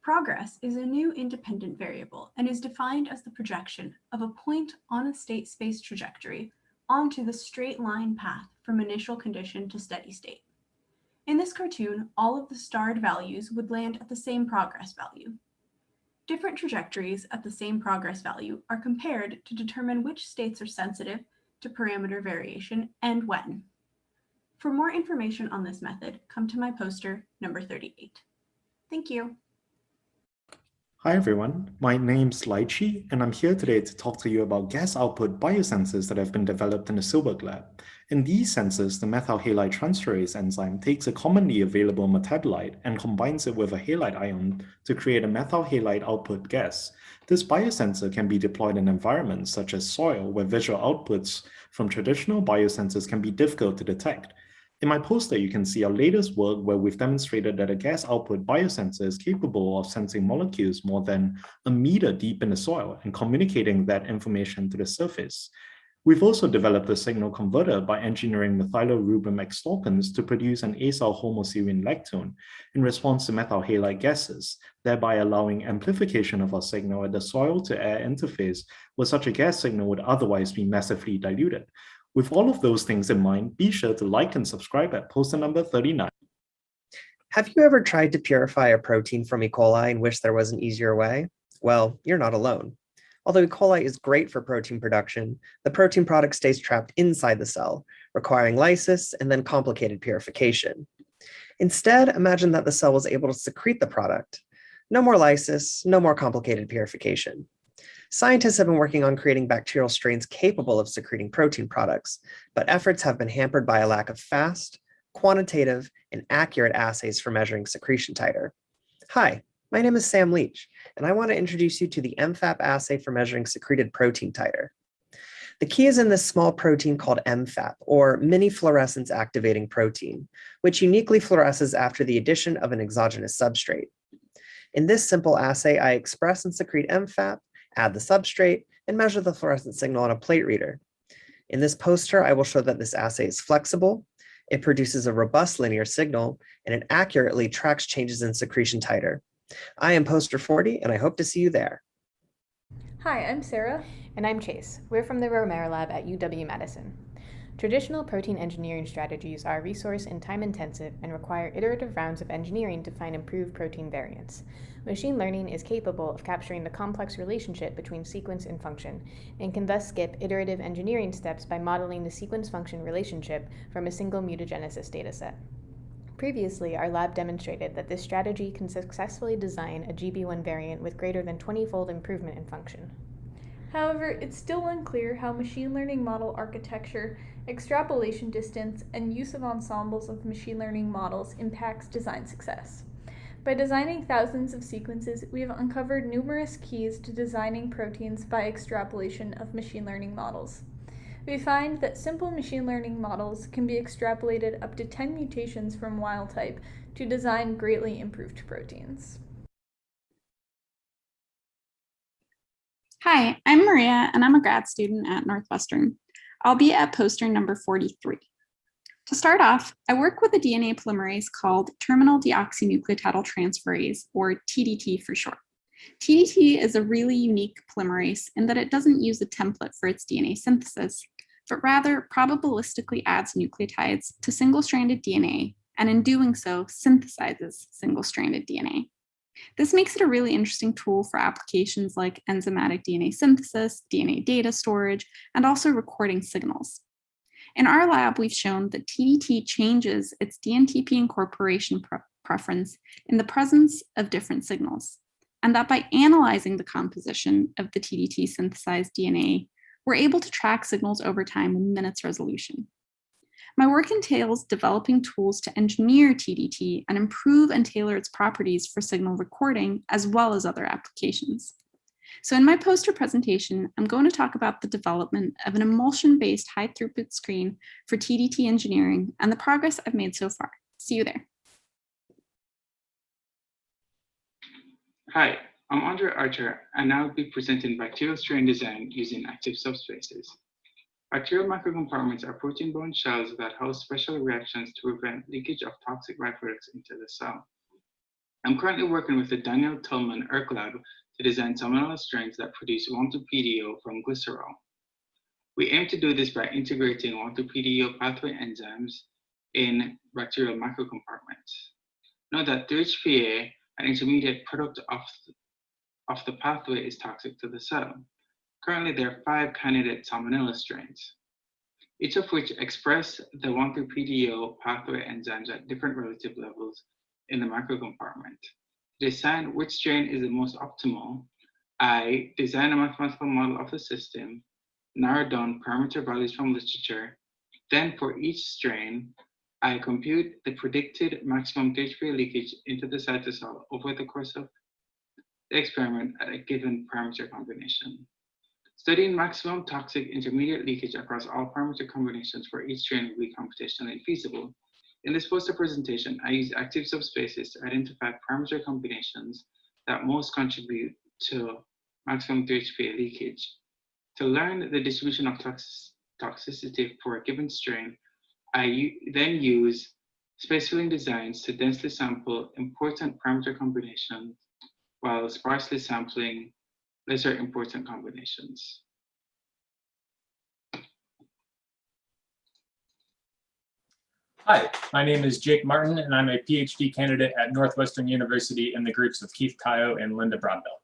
Progress is a new independent variable and is defined as the projection of a point on a state space trajectory onto the straight line path from initial condition to steady state. In this cartoon, all of the starred values would land at the same progress value. Different trajectories at the same progress value are compared to determine which states are sensitive to parameter variation and when. For more information on this method, come to my poster number 38. Thank you. Hi everyone, my name's Lychee, and I'm here today to talk to you about gas output biosensors that have been developed in the Silberg lab. In these sensors, the methyl halide transferase enzyme takes a commonly available metabolite and combines it with a halide ion to create a methyl halide output gas. This biosensor can be deployed in environments such as soil, where visual outputs from traditional biosensors can be difficult to detect. In my poster, you can see our latest work where we've demonstrated that a gas output biosensor is capable of sensing molecules more than a meter deep in the soil and communicating that information to the surface. We've also developed a signal converter by engineering methylorubin extorquins to produce an acyl homoserine lactone in response to methyl halide gases, thereby allowing amplification of our signal at the soil-to-air interface where such a gas signal would otherwise be massively diluted. With all of those things in mind, be sure to like and subscribe at poster number 39. Have you ever tried to purify a protein from E. coli and wish there was an easier way? Well, you're not alone. Although E. coli is great for protein production, the protein product stays trapped inside the cell, requiring lysis and then complicated purification. Instead, imagine that the cell was able to secrete the product. No more lysis, no more complicated purification. Scientists have been working on creating bacterial strains capable of secreting protein products, but efforts have been hampered by a lack of fast, quantitative, and accurate assays for measuring secretion titer. Hi, my name is Sam Leach, and I want to introduce you to the MFAP assay for measuring secreted protein titer. The key is in this small protein called MFAP, or mini fluorescence activating protein, which uniquely fluoresces after the addition of an exogenous substrate. In this simple assay, I express and secrete MFAP, add the substrate, and measure the fluorescent signal on a plate reader. In this poster, I will show that this assay is flexible, it produces a robust linear signal, and it accurately tracks changes in secretion titer. I am poster 40, and I hope to see you there. Hi, I'm Sarah. And I'm Chase. We're from the Romero Lab at UW-Madison. Traditional protein engineering strategies are resource and time intensive and require iterative rounds of engineering to find improved protein variants. Machine learning is capable of capturing the complex relationship between sequence and function, and can thus skip iterative engineering steps by modeling the sequence-function relationship from a single mutagenesis dataset. Previously, our lab demonstrated that this strategy can successfully design a GB1 variant with greater than 20-fold improvement in function. However, it's still unclear how machine learning model architecture, extrapolation distance, and use of ensembles of machine learning models impacts design success. By designing thousands of sequences, we have uncovered numerous keys to designing proteins by extrapolation of machine learning models. We find that simple machine learning models can be extrapolated up to 10 mutations from wild type to design greatly improved proteins. Hi, I'm Maria, and I'm a grad student at Northwestern. I'll be at poster number 43. To start off, I work with a DNA polymerase called terminal deoxynucleotide transferase, or TDT for short. TDT is a really unique polymerase in that it doesn't use a template for its DNA synthesis, but rather probabilistically adds nucleotides to single-stranded DNA, and in doing so, synthesizes single-stranded DNA. This makes it a really interesting tool for applications like enzymatic DNA synthesis, DNA data storage, and also recording signals. In our lab, we've shown that TDT changes its DNTP incorporation preference in the presence of different signals, and that by analyzing the composition of the TDT synthesized DNA, we're able to track signals over time in minutes resolution. My work entails developing tools to engineer TDT and improve and tailor its properties for signal recording, as well as other applications. So in my poster presentation, I'm going to talk about the development of an emulsion-based high-throughput screen for TDT engineering and the progress I've made so far. See you there. Hi, I'm Andre Archer, and I'll be presenting bacterial strain design using active subspaces. Bacterial microcompartments are protein-bound shells that house special reactions to prevent leakage of toxic byproducts into the cell. I'm currently working with the Daniel Tillman ERC lab to design salmonella strains that produce 1,2-PDO from glycerol. We aim to do this by integrating 1,2-PDO pathway enzymes in bacterial microcompartments. Note that 3-HPA, an intermediate product of the pathway, is toxic to the cell. Currently, there are 5 candidate salmonella strains, each of which express the 1,2-PDO pathway enzymes at different relative levels in the microcompartment. To decide which strain is the most optimal, I design a mathematical model of the system, narrow down parameter values from literature. Then for each strain, I compute the predicted maximum THP leakage into the cytosol over the course of the experiment at a given parameter combination. Studying maximum toxic intermediate leakage across all parameter combinations for each strain will be computationally feasible. In this poster presentation, I use active subspaces to identify parameter combinations that most contribute to maximum THP leakage. To learn the distribution of toxicity for a given strain, I then use space-filling designs to densely sample important parameter combinations while sparsely sampling lesser important combinations. Hi, my name is Jake Martin, and I'm a PhD candidate at Northwestern University in the groups of Keith Kayo and Linda Bromville.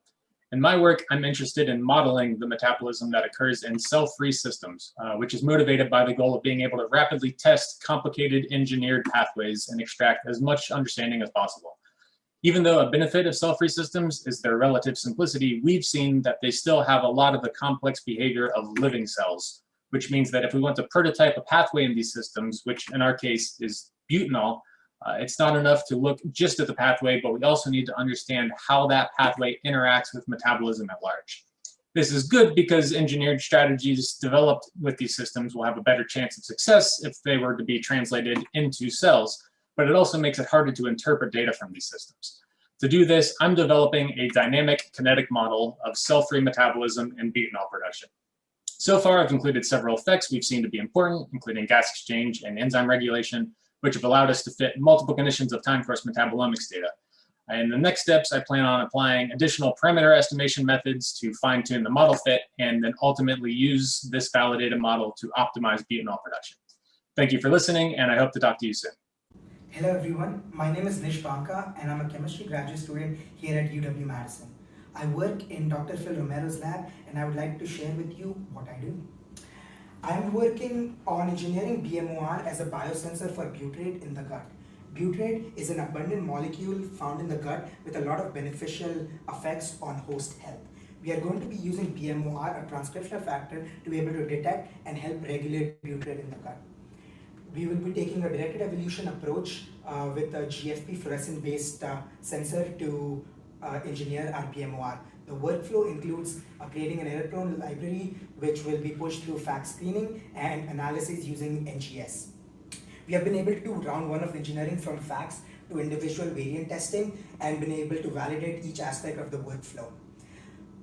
In my work, I'm interested in modeling the metabolism that occurs in cell-free systems, which is motivated by the goal of being able to rapidly test complicated engineered pathways and extract as much understanding as possible. Even though a benefit of cell-free systems is their relative simplicity, we've seen that they still have a lot of the complex behavior of living cells, which means that if we want to prototype a pathway in these systems, which in our case is butanol, it's not enough to look just at the pathway, but we also need to understand how that pathway interacts with metabolism at large. This is good because engineered strategies developed with these systems will have a better chance of success if they were to be translated into cells, but it also makes it harder to interpret data from these systems. To do this, I'm developing a dynamic kinetic model of cell-free metabolism and butanol production. So far, I've included several effects we've seen to be important, including gas exchange and enzyme regulation, which have allowed us to fit multiple conditions of time course metabolomics data. In the next steps, I plan on applying additional parameter estimation methods to fine-tune the model fit and then ultimately use this validated model to optimize butanol production. Thank you for listening, and I hope to talk to you soon. Hello everyone, my name is Nish Banka and I'm a chemistry graduate student here at UW-Madison. I work in Dr. Phil Romero's lab and I would like to share with you what I do. I'm working on engineering BMOR as a biosensor for butyrate in the gut. Butyrate is an abundant molecule found in the gut with a lot of beneficial effects on host health. We are going to be using BMOR, a transcriptional factor, to be able to detect and help regulate butyrate in the gut. We will be taking a directed evolution approach with a GFP fluorescent-based sensor to engineer our BMOR. The workflow includes creating an error-prone library which will be pushed through FACS screening and analysis using NGS. We have been able to do round one of engineering from FACS to individual variant testing and been able to validate each aspect of the workflow.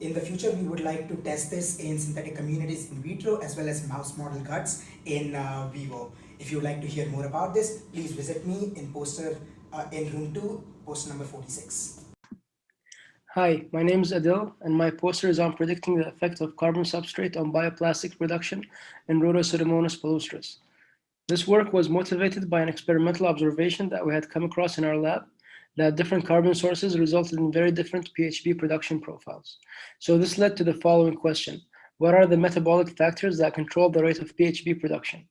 In the future, we would like to test this in synthetic communities in vitro as well as mouse model guts in vivo. If you would like to hear more about this, please visit me in room 2, poster number 46. Hi, my name is Adil, and my poster is on predicting the effect of carbon substrate on bioplastic production in Rhodopseudomonas palustris. This work was motivated by an experimental observation that we had come across in our lab, that different carbon sources resulted in very different PHB production profiles. So this led to the following question: what are the metabolic factors that control the rate of PHB production?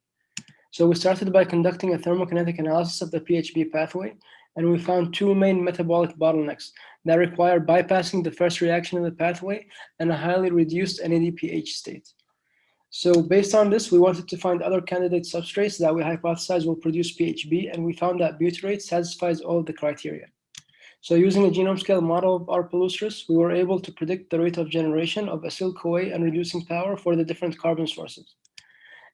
So we started by conducting a thermokinetic analysis of the PHB pathway, and we found two main metabolic bottlenecks that require bypassing the first reaction in the pathway and a highly reduced NADPH state. So based on this, we wanted to find other candidate substrates that we hypothesize will produce PHB, and we found that butyrate satisfies all of the criteria. So using a genome scale model of our palustris, we were able to predict the rate of generation of acyl-CoA and reducing power for the different carbon sources.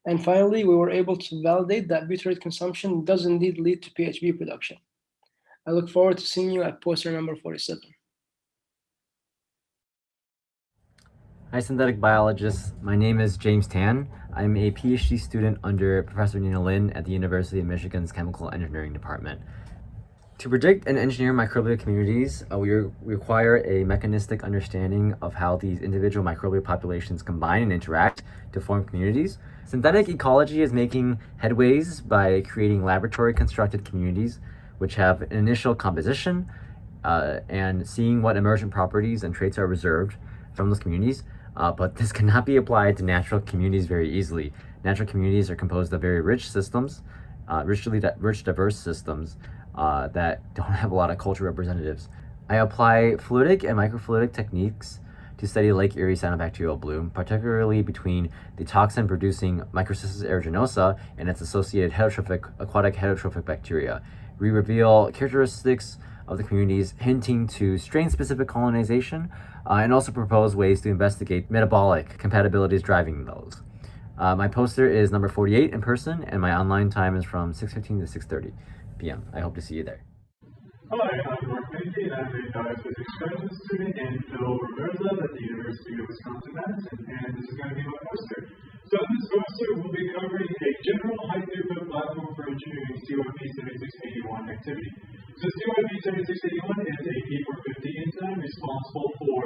And finally, we were able to validate that butyrate consumption does indeed lead to PHB production. I look forward to seeing you at poster number 47. Hi, synthetic biologists. My name is James Tan. I'm a PhD student under Professor Nina Lin at the University of Michigan's Chemical Engineering Department. To predict and engineer microbial communities, we require a mechanistic understanding of how these individual microbial populations combine and interact to form communities. Synthetic ecology is making headways by creating laboratory-constructed communities which have an initial composition and seeing what emergent properties and traits are reserved from those communities. But this cannot be applied to natural communities very easily. Natural communities are composed of very rich systems, rich diverse systems that don't have a lot of cultural representatives. I apply fluidic and microfluidic techniques to study Lake Erie cyanobacterial bloom, particularly between the toxin-producing Microcystis aeruginosa and its associated aquatic heterotrophic bacteria. We reveal characteristics of the communities hinting to strain-specific colonization, and also propose ways to investigate metabolic compatibilities driving those. My poster is number 48 in person, and my online time is from 6:15 to 6:30 p.m. I hope to see you there. Hi, I'm Mark Benke, and I'm a biophysics graduate student in Phil Romero's lab at the University of Wisconsin-Madison, and this is going to be my poster. So in this poster, we'll be covering a general high-throughput platform for engineering CYP7681 activity. So CYP7681 is a P450 enzyme responsible for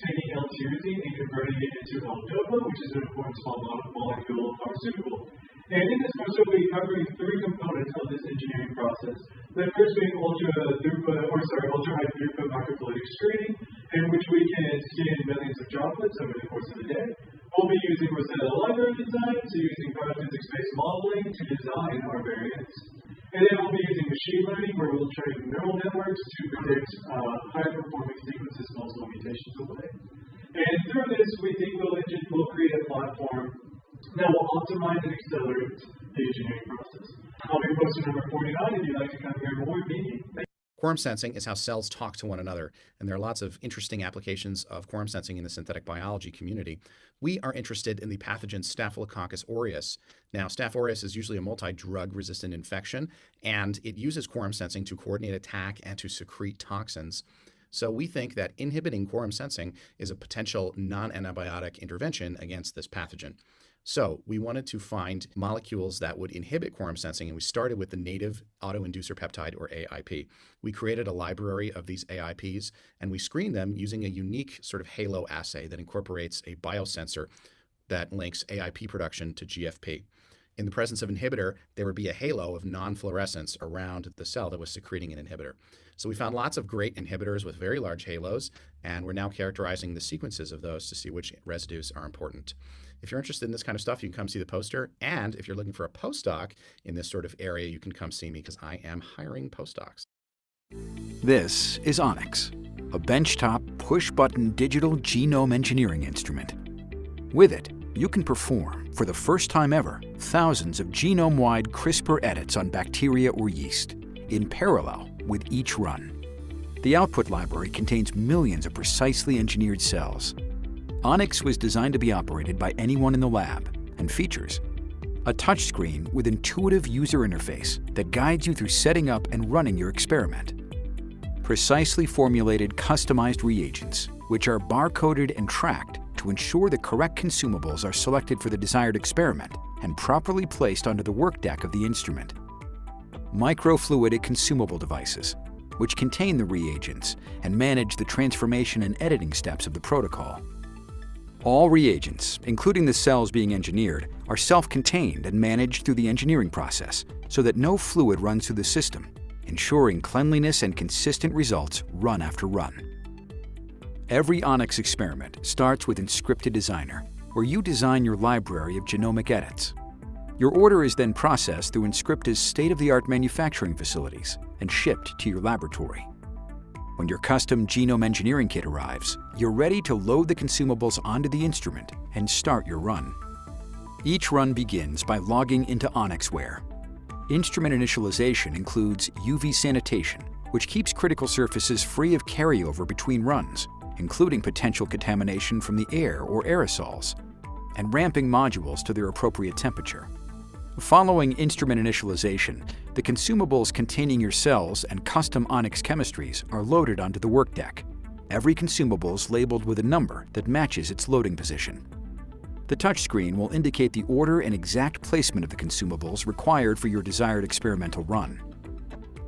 taking L-tyrosine and converting it into L-DOPA, which is an important small molecule pharmaceutical. And in this poster, we'll be covering three components of this engineering process. The first being ultra-high throughput microfluidic screening, in which we can scan millions of droplets over the course of the day. We'll be using Rosetta library design, so using biophysics-based modeling to design our variants. And then we'll be using machine learning, where we'll train neural networks to predict high-performing sequences multiple mutations away. And through this, we think we'll create a platform that will optimize and accelerate the engineering process. I'll be poster number 49 if you'd like to come hear more of me. Quorum sensing is how cells talk to one another, and there are lots of interesting applications of quorum sensing in the synthetic biology community. We are interested in the pathogen Staphylococcus aureus. Now, Staph aureus is usually a multi-drug resistant infection, and it uses quorum sensing to coordinate attack and to secrete toxins. So we think that inhibiting quorum sensing is a potential non-antibiotic intervention against this pathogen. So we wanted to find molecules that would inhibit quorum sensing, and we started with the native autoinducer peptide, or AIP. We created a library of these AIPs, and we screened them using a unique sort of halo assay that incorporates a biosensor that links AIP production to GFP. In the presence of inhibitor, there would be a halo of non-fluorescence around the cell that was secreting an inhibitor. So we found lots of great inhibitors with very large halos, and we're now characterizing the sequences of those to see which residues are important. If you're interested in this kind of stuff, you can come see the poster. And if you're looking for a postdoc in this sort of area, you can come see me because I am hiring postdocs. This is Onyx, a benchtop push-button digital genome engineering instrument. With it, you can perform, for the first time ever, thousands of genome-wide CRISPR edits on bacteria or yeast, in parallel with each run. The output library contains millions of precisely engineered cells. Onyx was designed to be operated by anyone in the lab and features a touchscreen with intuitive user interface that guides you through setting up and running your experiment. Precisely formulated customized reagents, which are barcoded and tracked to ensure the correct consumables are selected for the desired experiment and properly placed onto the work deck of the instrument. Microfluidic consumable devices, which contain the reagents and manage the transformation and editing steps of the protocol. All reagents, including the cells being engineered, are self-contained and managed through the engineering process so that no fluid runs through the system, ensuring cleanliness and consistent results run after run. Every Onyx experiment starts with Inscripta Designer, where you design your library of genomic edits. Your order is then processed through Inscripta's state-of-the-art manufacturing facilities and shipped to your laboratory. When your custom genome engineering kit arrives, you're ready to load the consumables onto the instrument and start your run. Each run begins by logging into OnyxWare. Instrument initialization includes UV sanitation, which keeps critical surfaces free of carryover between runs, including potential contamination from the air or aerosols, and ramping modules to their appropriate temperature. Following instrument initialization, the consumables containing your cells and custom Onyx chemistries are loaded onto the work deck. Every consumable is labeled with a number that matches its loading position. The touchscreen will indicate the order and exact placement of the consumables required for your desired experimental run.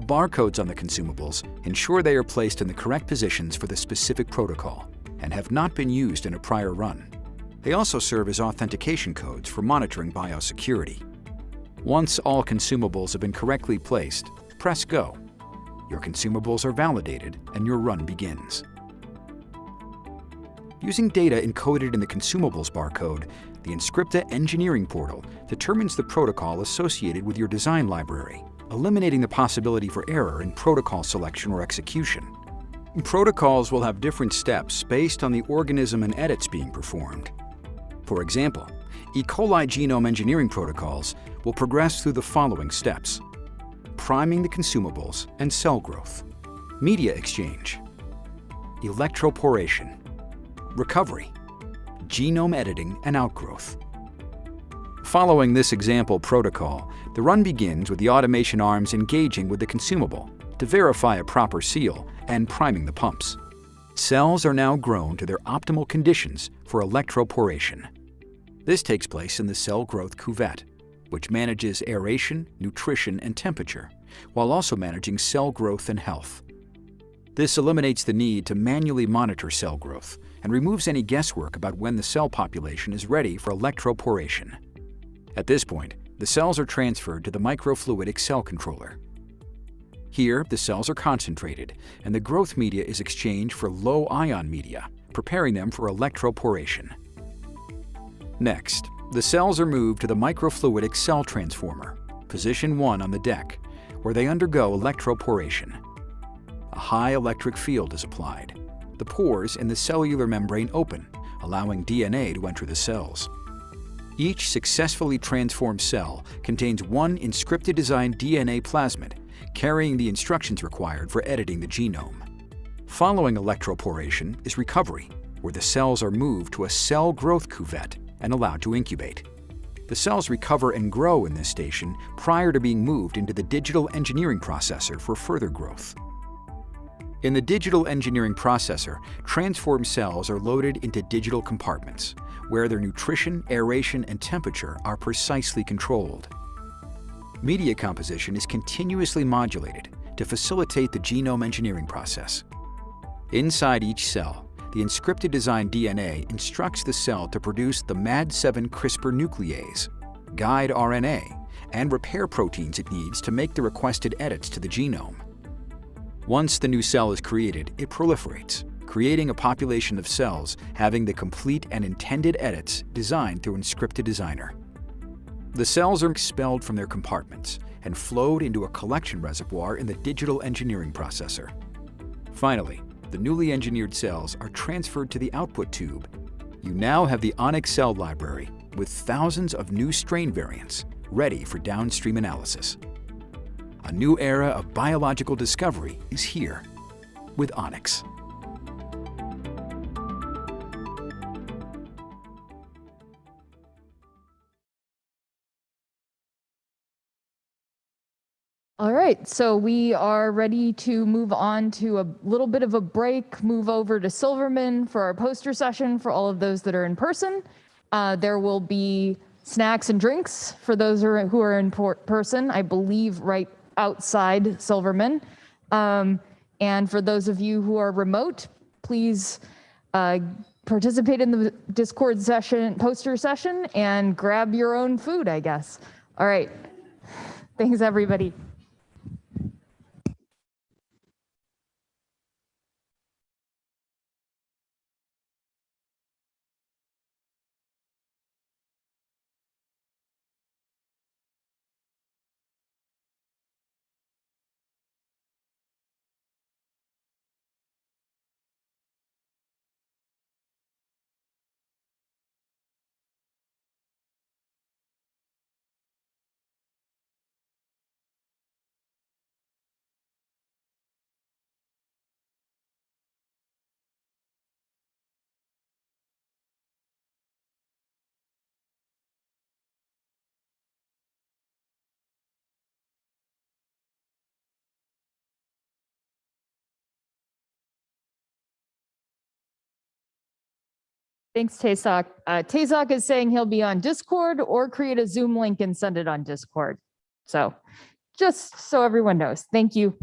Barcodes on the consumables ensure they are placed in the correct positions for the specific protocol and have not been used in a prior run. They also serve as authentication codes for monitoring biosecurity. Once all consumables have been correctly placed, press Go. Your consumables are validated and your run begins. Using data encoded in the consumables barcode, the Inscripta engineering portal determines the protocol associated with your design library eliminating the possibility for error in protocol selection or execution. Protocols will have different steps based on the organism and edits being performed. For example, E. coli genome engineering protocols will progress through the following steps: priming the consumables and cell growth, media exchange, electroporation, recovery, genome editing and outgrowth. Following this example protocol, the run begins with the automation arms engaging with the consumable to verify a proper seal and priming the pumps. Cells are now grown to their optimal conditions for electroporation. This takes place in the cell growth cuvette, which manages aeration, nutrition, and temperature, while also managing cell growth and health. This eliminates the need to manually monitor cell growth and removes any guesswork about when the cell population is ready for electroporation. At this point, the cells are transferred to the microfluidic cell controller. Here, the cells are concentrated, and the growth media is exchanged for low-ion media, preparing them for electroporation. Next, the cells are moved to the microfluidic cell transformer, position 1 on the deck, where they undergo electroporation. A high electric field is applied. The pores in the cellular membrane open, allowing DNA to enter the cells. Each successfully transformed cell contains one inscripted design DNA plasmid, carrying the instructions required for editing the genome. Following electroporation is recovery, where the cells are moved to a cell growth cuvette and allowed to incubate. The cells recover and grow in this station prior to being moved into the digital engineering processor for further growth. In the digital engineering processor, transformed cells are loaded into digital compartments, where their nutrition, aeration, and temperature are precisely controlled. Media composition is continuously modulated to facilitate the genome engineering process. Inside each cell, the inscripted design DNA instructs the cell to produce the MAD7 CRISPR nuclease, guide RNA, and repair proteins it needs to make the requested edits to the genome. Once the new cell is created, it proliferates, creating a population of cells having the complete and intended edits designed through Inscripted Designer. The cells are expelled from their compartments and flowed into a collection reservoir in the digital engineering processor. Finally, the newly engineered cells are transferred to the output tube. You now have the ONYX cell library with thousands of new strain variants ready for downstream analysis. A new era of biological discovery is here with ONYX. All right, so we are ready to move on to a little bit of a break, move over to Silverman for our poster session for all of those that are in person. There will be snacks and drinks for those who are in person, I believe right outside Silverman. And for those of you who are remote, please participate in the Discord session, poster session, and grab your own food, I guess. All right, thanks everybody. Thanks, Tazok. Tazok is saying he'll be on Discord or create a Zoom link and send it on Discord. So just so everyone knows, thank you.